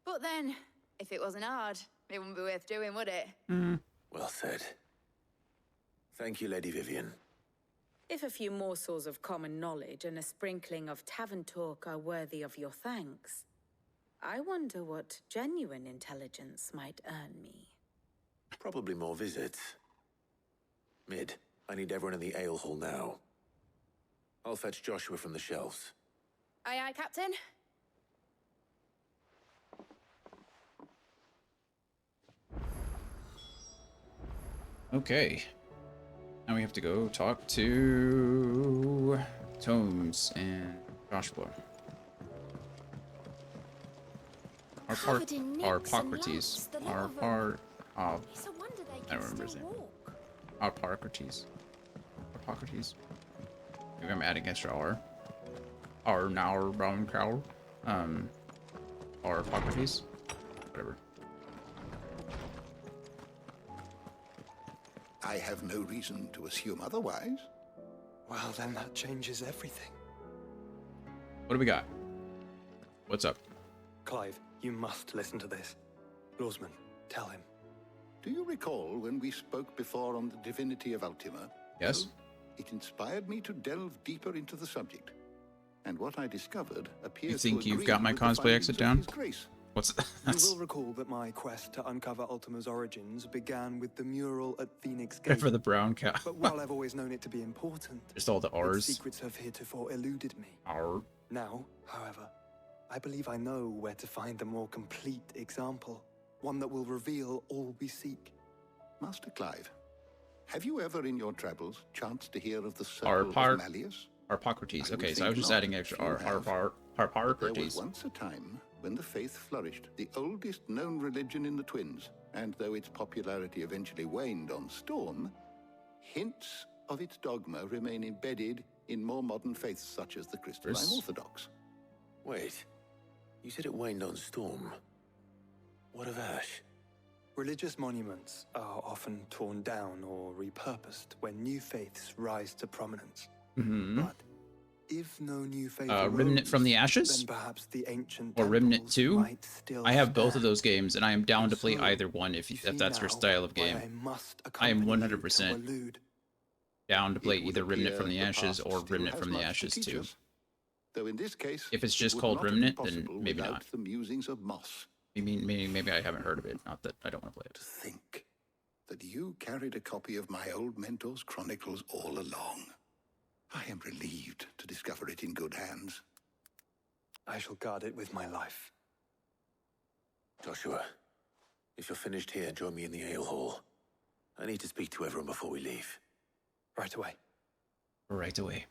But then, if it wasn't hard, it wouldn't be worth doing, would it? Well said. Thank you, Lady Vivian. If a few morsels of common knowledge and a sprinkling of tavern talk are worthy of your thanks, I wonder what genuine intelligence might earn me. Probably more visits. Mid, I need everyone in the ale hall now. I'll fetch Joshua from the shelves. Aye, aye, Captain. Okay. Now we have to go talk to Tomes and Joshua. Harpocrates. I don't remember his name. Harpocrates. Harpocrates. Maybe I'm adding extra R. R now brown cow. Harpocrates. Whatever. I have no reason to assume otherwise. Well, then that changes everything. What do we got? What's up? Clive, you must listen to this. Lawsman, tell him. Do you recall when we spoke before on the divinity of Ultima? Yes. Well, it inspired me to delve deeper into the subject. And what I discovered appears to You think agree you've got my with the cosplay findings exit of down? His Grace. What's You will recall that my quest to uncover Ultima's origins began with the mural at Phoenix Gate. for the brown cow? But while I've always known it to be important, Just all the R's. its secrets have heretofore eluded me. R. Now, however, I believe I know where to find the more complete example. One that will reveal all we seek. Master Clive, have you ever in your travels chanced to hear of the Circle of Malleus? Harpocrates. I would Okay, so I was think just not, adding extra if you R. have. There Harpocrates. was once a time when the faith flourished, the oldest known religion in the Twins, and though its popularity eventually waned on Storm, hints of its dogma remain embedded in more modern faiths such as the Crystalline Orthodox. Wait, you said it waned on Storm. What of Ash? Religious monuments are often torn down or repurposed when new faiths rise to prominence. But if no new faith Remnant from the Ashes? then perhaps the ancient Or Remnant temples 2? might still I have both of stand. those games, and I am down to play either one if that's your style of game. I am 100% down to play either Remnant from the Ashes or Remnant from the Ashes 2. Though in this case, If it's it just would called not have Remnant, been then possible maybe without not. the musings of Moss. Maybe I haven't heard of it. Not that I don't want to play it. To think that you carried a copy of my old mentor's chronicles all along. I am relieved to discover it in good hands. I shall guard it with my life. Joshua, if you're finished here, join me in the ale hall. I need to speak to everyone before we leave. Right away. Right away.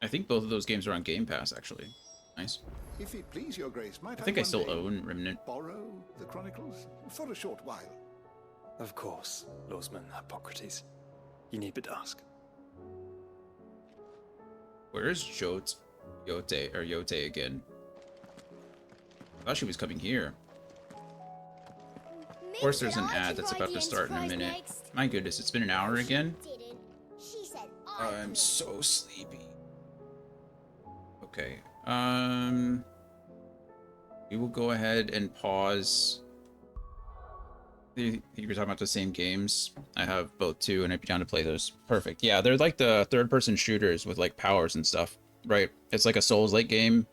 I think both of those games are on Game Pass, actually. Nice. If it please your grace, might I think I one still day own Remnant. borrow the chronicles for a short while? Of course, Lawsman Hippocrates. You need but ask. Where is Yote again? I thought she was coming here. Of course, there's an ad that's about to start in a minute. My goodness, it's been an hour again? She said I'm so sleepy. Okay. We will go ahead and pause. You were talking about the same games. I have both too, and I'd be down to play those. Perfect. Yeah, they're like the third-person shooters with like powers and stuff, right? It's like a Souls-like game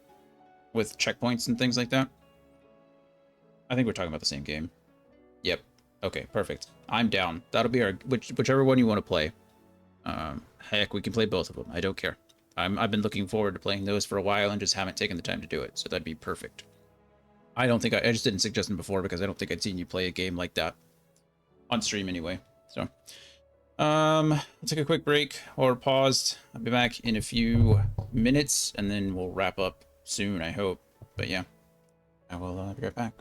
with checkpoints and things like that. I think we're talking about the same game. Yep. Okay, perfect. I'm down. That'll be our whichever one you want to play. Heck, we can play both of them. I don't care. I've been looking forward to playing those for a while and just haven't taken the time to do it, so that'd be perfect. I don't think I just didn't suggest them before because I don't think I'd seen you play a game like that on stream anyway. So, I'll take a quick break or paused. I'll be back in a few minutes and then we'll wrap up soon, I hope. But yeah, I will be right back.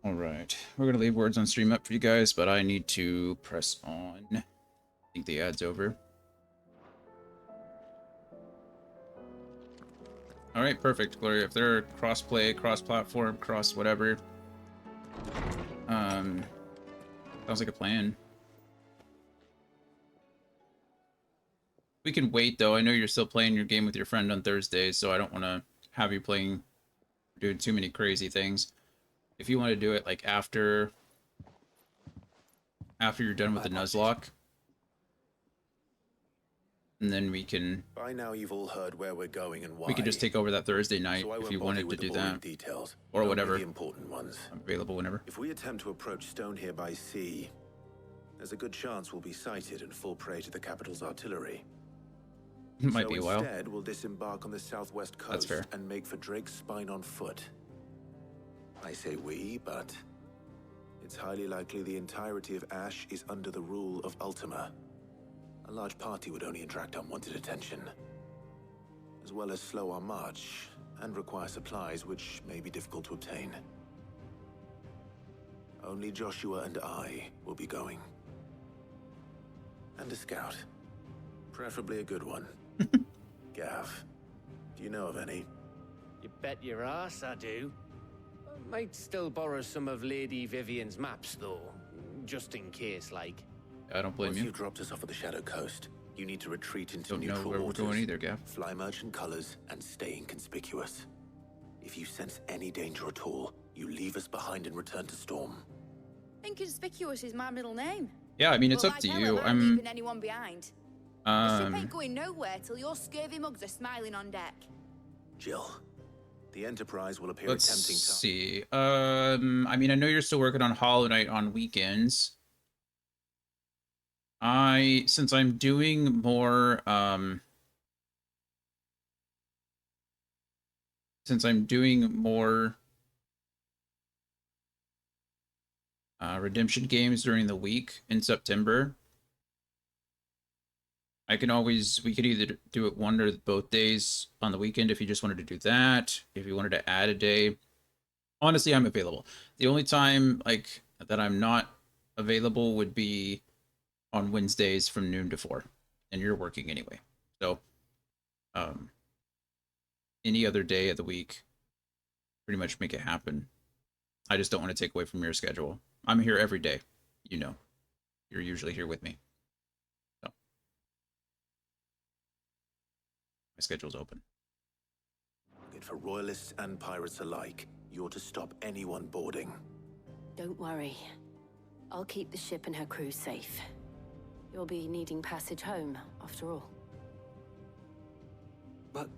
Alright, we're gonna leave words on stream up for you guys, but I need to press on. I think the ad's over. Alright, perfect, Gloria. If they're cross-play, cross-platform, cross-whatever, sounds like a plan. We can wait, though. I know you're still playing your game with your friend on Thursday, so I don't want to have you doing too many crazy things. If you want to do it, like, after you're done with the Nuzlocke, and then we can... By now you've all heard where we're going and why. We could just take over that Thursday night so if you wanted to do that. Details, or only whatever. the important ones. I'm available whenever. If we attempt to approach Stone here by sea, there's a good chance we'll be sighted and fall prey to the capital's artillery. It might be a while. Instead, we'll disembark on the southwest coast That's fair. and make for Drake's Spine on foot. I say we, but it's highly likely the entirety of Ash is under the rule of Ultima. A large party would only attract unwanted attention, as well as slow our march and require supplies which may be difficult to obtain. Only Joshua and I will be going. And a scout. Preferably a good one. Gav, do you know of any? You bet your ass I do. I might still borrow some of Lady Vivian's maps, though, just in case, like. I don't blame Once you. you've dropped us off at the Shadow Coast, you need to retreat into Don't know neutral where we're waters, going either, Gav. fly merchant colors, and stay inconspicuous. If you sense any danger at all, you leave us behind and return to Storm. Inconspicuous is my middle name. Yeah, I mean, it's But up like to hell, you. I'm not leaving anyone behind. The ship ain't Um, going nowhere till your scurvy mugs are smiling on deck. Jill, the Enterprise will appear let's a tempting target. see. I mean, I know you're still working on Hollow Knight on weekends. Since I'm doing more, redemption games during the week in September, we could either do it one or both days on the weekend if you just wanted to do that. If you wanted to add a day, honestly, I'm available. The only time like that I'm not available would be on Wednesdays from noon to 4, and you're working anyway. So, any other day of the week, pretty much make it happen. I just don't want to take away from your schedule. I'm here every day. You know, you're usually here with me. So, my schedule's open. Good for royalists and pirates alike. You're to stop anyone boarding. Don't worry. I'll keep the ship and her crew safe. You'll be needing passage home, after all. But...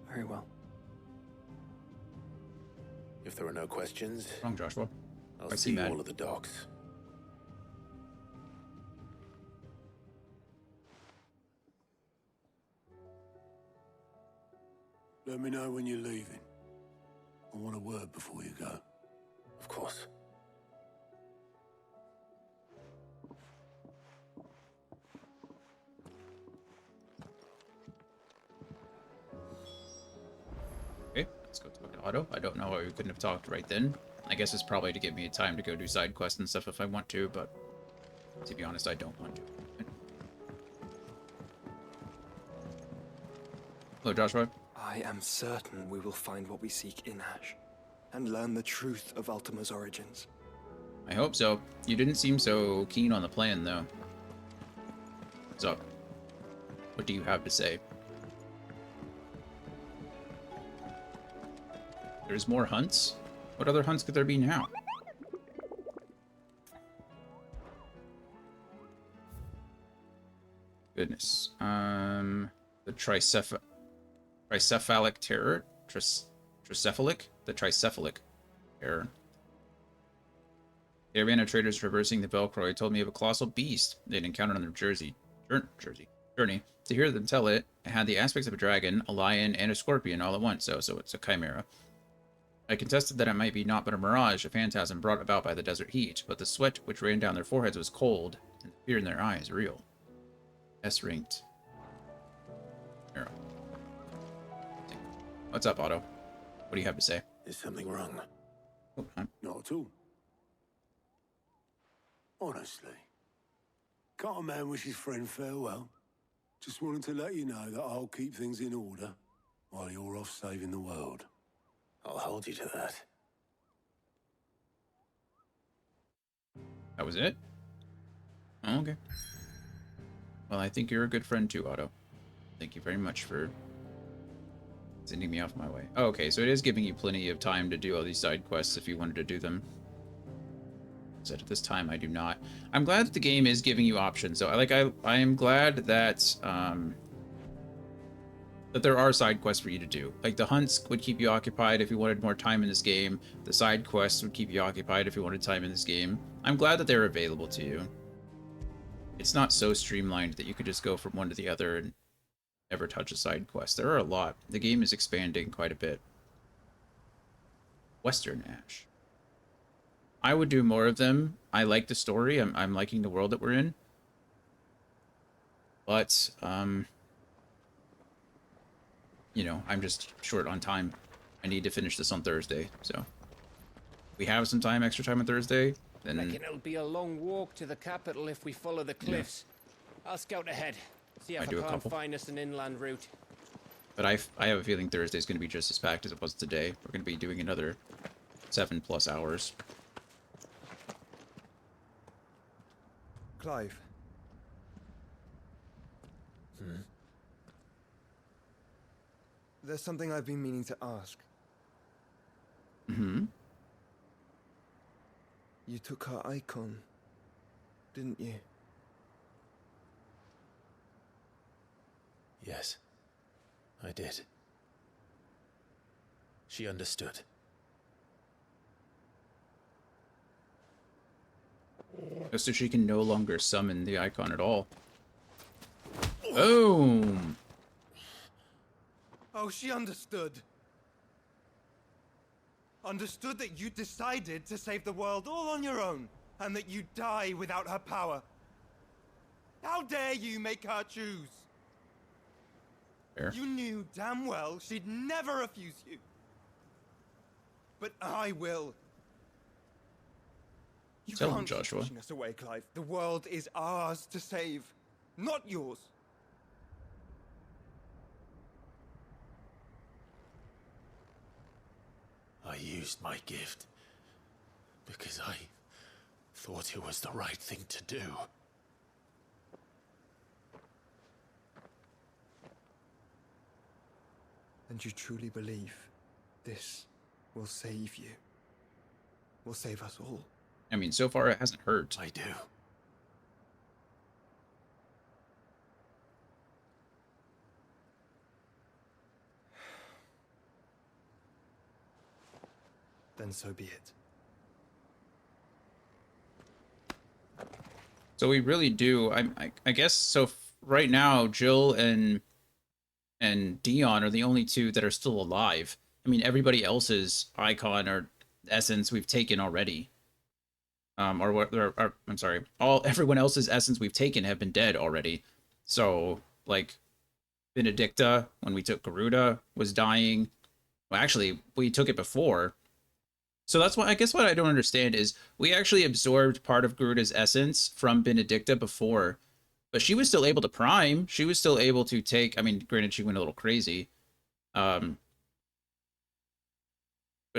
very well. If there are no questions... Wrong, Joshua. I'll I see see you Matt. all at the docks. Let me know when you're leaving. I want a word before you go. Of course. Okay, let's go talk to Otto. I don't know why we couldn't have talked right then. I guess it's probably to give me time to go do side quests and stuff if I want to, but to be honest, I don't want to. Hello, Joshua. I am certain we will find what we seek in Ash, and learn the truth of Ultima's origins. I hope so. You didn't seem so keen on the plan, though. What's up? What do you have to say? There's more hunts? What other hunts could there be now? Goodness. The tricephalic terror? Tricephalic? The tricephalic terror. Caravan of traders traversing the Velcroy told me of a colossal beast they'd encountered on their journey. To hear them tell it, it had the aspects of a dragon, a lion, and a scorpion all at once, so it's a chimera. I contested that it might be naught but a mirage, a phantasm brought about by the desert heat, but the sweat which ran down their foreheads was cold, and the fear in their eyes real. S-ranked. Arrow. What's up, Otto? What do you have to say? Is something wrong? Not at all. Honestly. Can't a man wish his friend farewell? Just wanted to let you know that I'll keep things in order while you're off saving the world. I'll hold you to that. That was it? Oh, okay. Well, I think you're a good friend too, Otto. Thank you very much for sending me off my way. Oh, okay, so it is giving you plenty of time to do all these side quests if you wanted to do them. So at this time, I do not. I'm glad that the game is giving you options. So I am glad that that there are side quests for you to do. Like the hunts would keep you occupied if you wanted more time in this game. The side quests would keep you occupied if you wanted time in this game. I'm glad that they're available to you. It's not so streamlined that you could just go from one to the other and never touch a side quest. There are a lot. The game is expanding quite a bit. Western Ash. I would do more of them. I like the story. I'm liking the world that we're in. But, you know, I'm just short on time. I need to finish this on Thursday, so. We have some time, extra time on Thursday, then... Reckon it'll be a long walk to the capital if we follow the cliffs. Yeah. I'll scout ahead. See if I can't find us an inland route. But I have a feeling Thursday's going to be just as packed as it was today. We're going to be doing another 7+ hours. Clive. There's something I've been meaning to ask. Mm-hmm. You took her Eikon, didn't you? Yes, I did. She understood. So she can no longer summon the Eikon at all. Boom! Oh, she understood. Understood that you decided to save the world all on your own, and that you'd die without her power. How dare you make her choose? Fair. You knew damn well she'd never refuse you. But I will. You Tell him, can't keep Joshua. pushing us away, Clive. The world is ours to save, not yours. I used my gift because I thought it was the right thing to do. And you truly believe this will save you? Will save us all? I mean, so far it hasn't hurt. I do. Then so be it. So we really do. I guess so. Right now, Jill and Dion are the only two that are still alive. I mean, everybody else's Eikon or essence we've taken already. Or what? I'm sorry. Everyone else's essence we've taken have been dead already. So like, Benedicta, when we took Garuda, was dying. Well, actually, we took it before. So that's why I guess what I don't understand is we actually absorbed part of Garuda's essence from Benedicta before, but she was still able to prime. She was still able to take. I mean, granted, she went a little crazy, but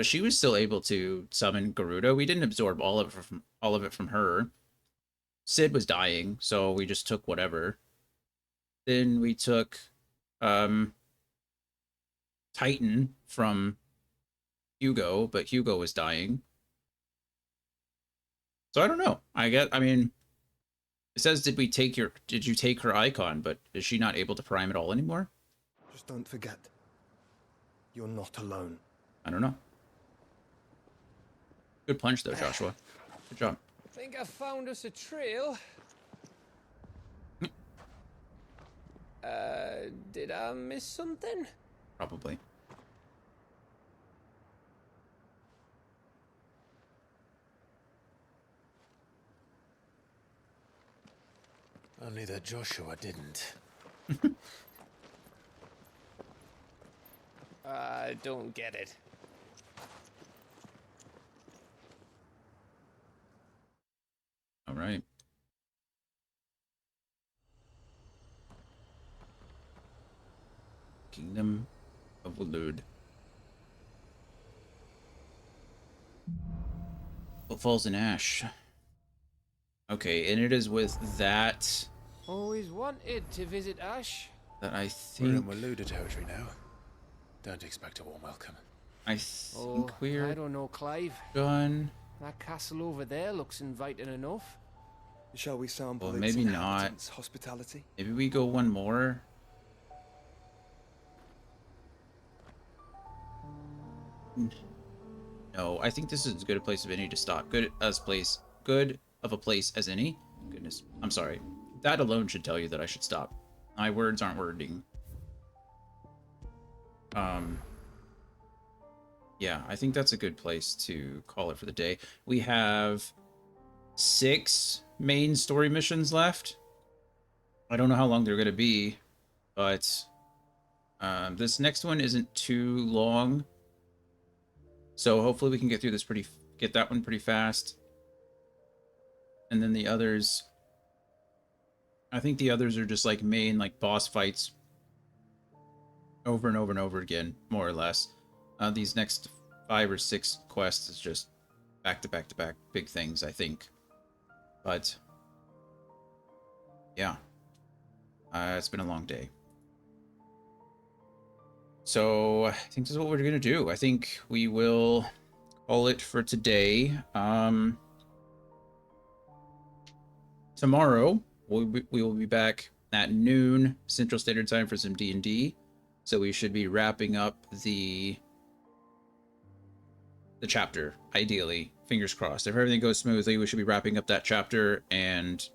she was still able to summon Garuda. We didn't absorb all of it from her. Sid was dying, so we just took whatever. Then we took Titan from Hugo, but Hugo was dying. So I don't know. I mean, it says, did you take her Eikon, but is she not able to prime at all anymore? Just don't forget, you're not alone. I don't know. Good punch though, Joshua. Good job. I think I found us a trail. Did I miss something? Probably. Only that Joshua didn't. I don't get it. All right. Kingdom of Waloed. What falls in ash? Okay, and it is with that Always wanted to visit Ash. that I We're in think Waluda territory now. Don't expect a warm welcome. I think we're I don't know, Clive. done. That castle over there looks inviting enough. Shall we sample Well, its maybe not. inhabitants' hospitality? Maybe we go one more. No, I think this is as good a place as any to stop. Good of a place as any. Goodness, I'm sorry. That alone should tell you that I should stop. My words aren't wording. Yeah, I think that's a good place to call it for the day. We have 6 main story missions left. I don't know how long they're going to be, but this next one isn't too long. So hopefully we can get through this get that one pretty fast. And then the others, I think the others are just like main like boss fights over and over and over again, more or less. These next 5 or 6 quests is just back to back to back big things, I think. But yeah, it's been a long day. So I think this is what we're gonna do. I think we will call it for today. Tomorrow we will be back at noon Central Standard Time for some D&D. So we should be wrapping up the chapter, ideally. Fingers crossed. If everything goes smoothly, we should be wrapping up that chapter, and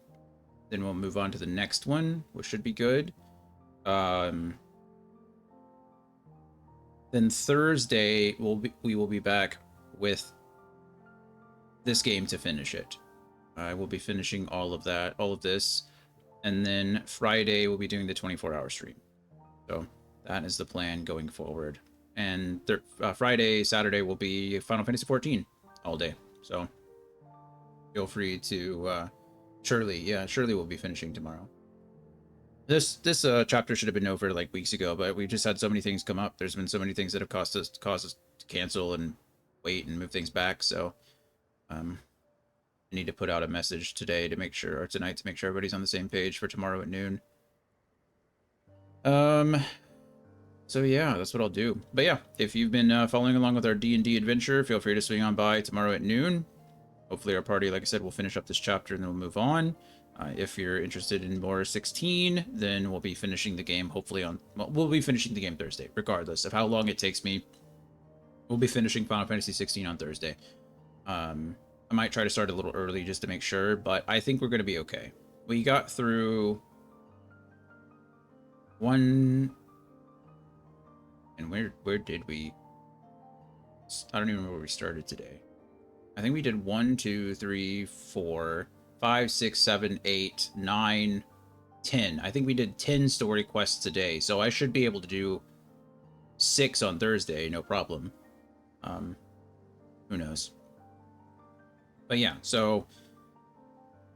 then we'll move on to the next one, which should be good. Then Thursday we will be back with this game to finish it. I will be finishing all of this, and then Friday we'll be doing the 24-hour stream. So that is the plan going forward. And Friday, Saturday will be Final Fantasy 14 all day. So feel free to Shirley will be finishing tomorrow. This chapter should have been over like weeks ago, but we just had so many things come up. There's been so many things that have caused us to cancel and wait and move things back. So I need to put out a message today to make sure, or tonight to make sure everybody's on the same page for tomorrow at noon. So yeah, that's what I'll do. But yeah, if you've been following along with our D&D adventure, feel free to swing on by tomorrow at noon. Hopefully our party, like I said, will finish up this chapter and then we'll move on. If you're interested in more 16, then we'll be finishing the game we'll be finishing the game Thursday, regardless of how long it takes me. We'll be finishing Final Fantasy 16 on Thursday. I might try to start a little early just to make sure, but I think we're going to be okay. We got through one... And where did we... I don't even remember where we started today. I think we did 1, 2, 3, 4, 5, 6, 7, 8, 9, 10. I think we did 10 story quests today, so I should be able to do 6 on Thursday, no problem. Who knows? But yeah, so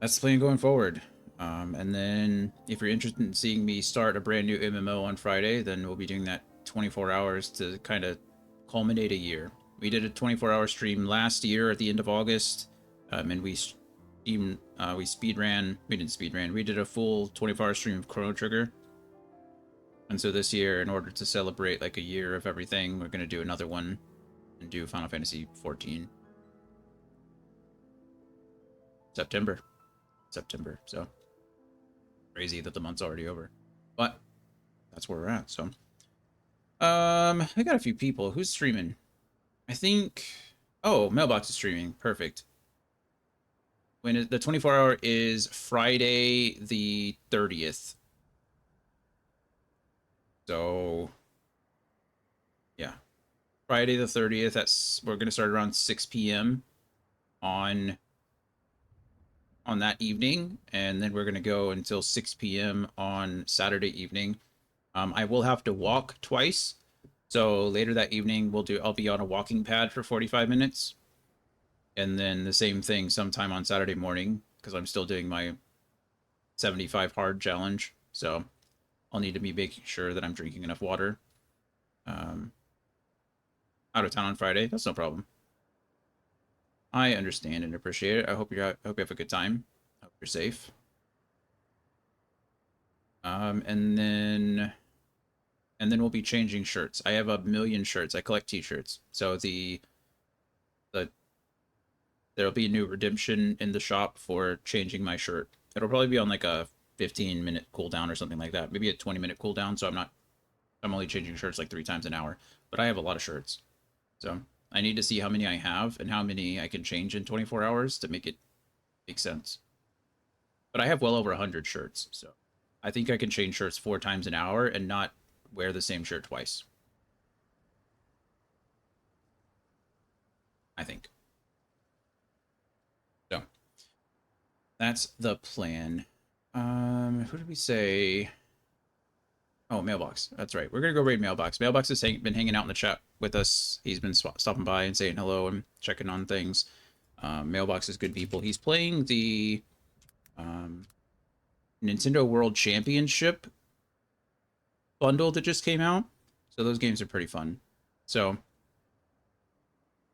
that's the plan going forward. And then if you're interested in seeing me start a brand new MMO on Friday, then we'll be doing that 24 hours to kind of culminate a year. We did a 24-hour stream last year at the end of August, and we did a full 24-hour stream of Chrono Trigger. And so this year, in order to celebrate like a year of everything, we're going to do another one and do Final Fantasy 14. September, so crazy that the month's already over, but that's where we're at. So I got a few people. Who's streaming? I think Mailbox is streaming. Perfect. When the 24-hour is Friday the 30th. So yeah, Friday the 30th. We're gonna start around 6 p.m. on that evening, and then we're gonna go until 6 p.m. on Saturday evening. I will have to walk twice, so later that evening I'll be on a walking pad for 45 minutes, and then the same thing sometime on Saturday morning. because I'm still doing my 75 hard challenge. So I'll need to be making sure that I'm drinking enough water. Out of town on Friday. That's no problem. I understand and appreciate it. I hope you have a good time. Hope you're safe. And then we'll be changing shirts. I have a million shirts. I collect t-shirts. So there'll be a new redemption in the shop for changing my shirt. It'll probably be on like a 15-minute cooldown or something like that. Maybe a 20-minute cooldown, so I'm only changing shirts like 3 times an hour. But I have a lot of shirts. So I need to see how many I have and how many I can change in 24 hours to make it make sense. But I have well over 100 shirts, so I think I can change shirts 4 times an hour and not wear the same shirt twice. I think. So that's the plan. Who did we say? Oh, Mailbox. That's right. We're gonna go raid Mailbox. Mailbox has been hanging out in the chat with us. He's been stopping by and saying hello and checking on things. Mailbox is good people. He's playing the Nintendo World Championship bundle that just came out. So those games are pretty fun. So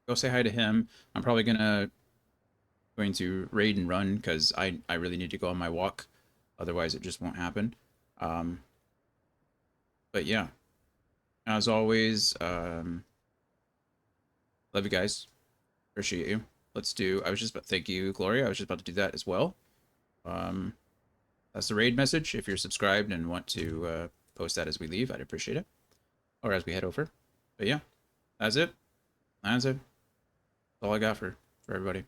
go say hi to him. I'm probably going to raid and run because I really need to go on my walk. Otherwise, it just won't happen. But yeah, as always, love you guys. Appreciate you. Thank you, Gloria. I was just about to do that as well. That's the raid message. If you're subscribed and want to post that as we leave, I'd appreciate it. Or as we head over. But yeah, that's it. That's it. That's all I got for everybody.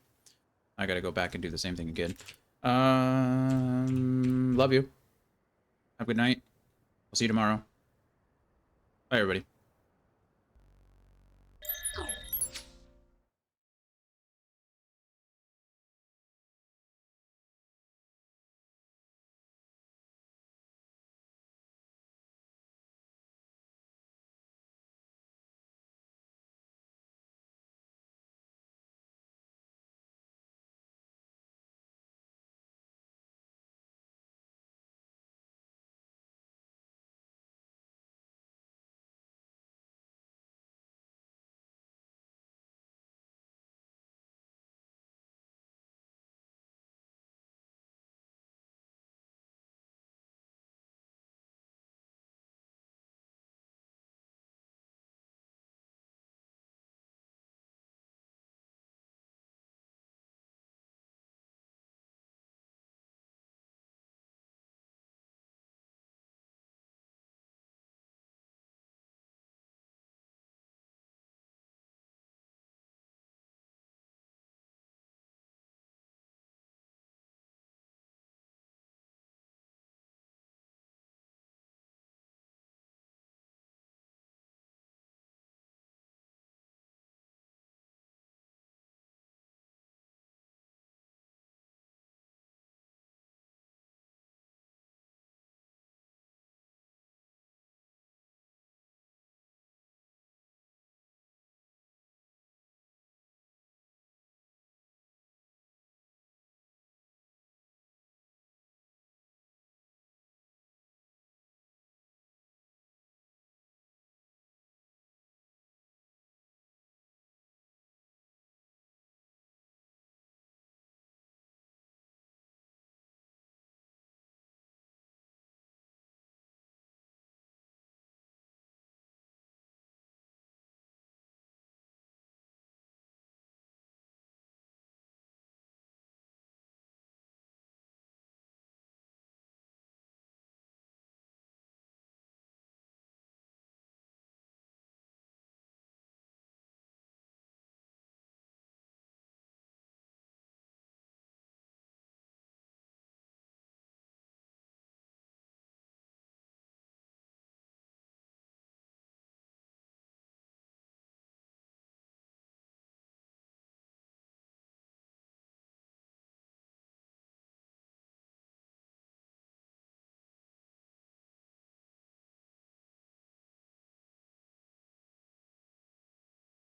I gotta go back and do the same thing again. Love you. Have a good night. I'll see you tomorrow. Bye, everybody.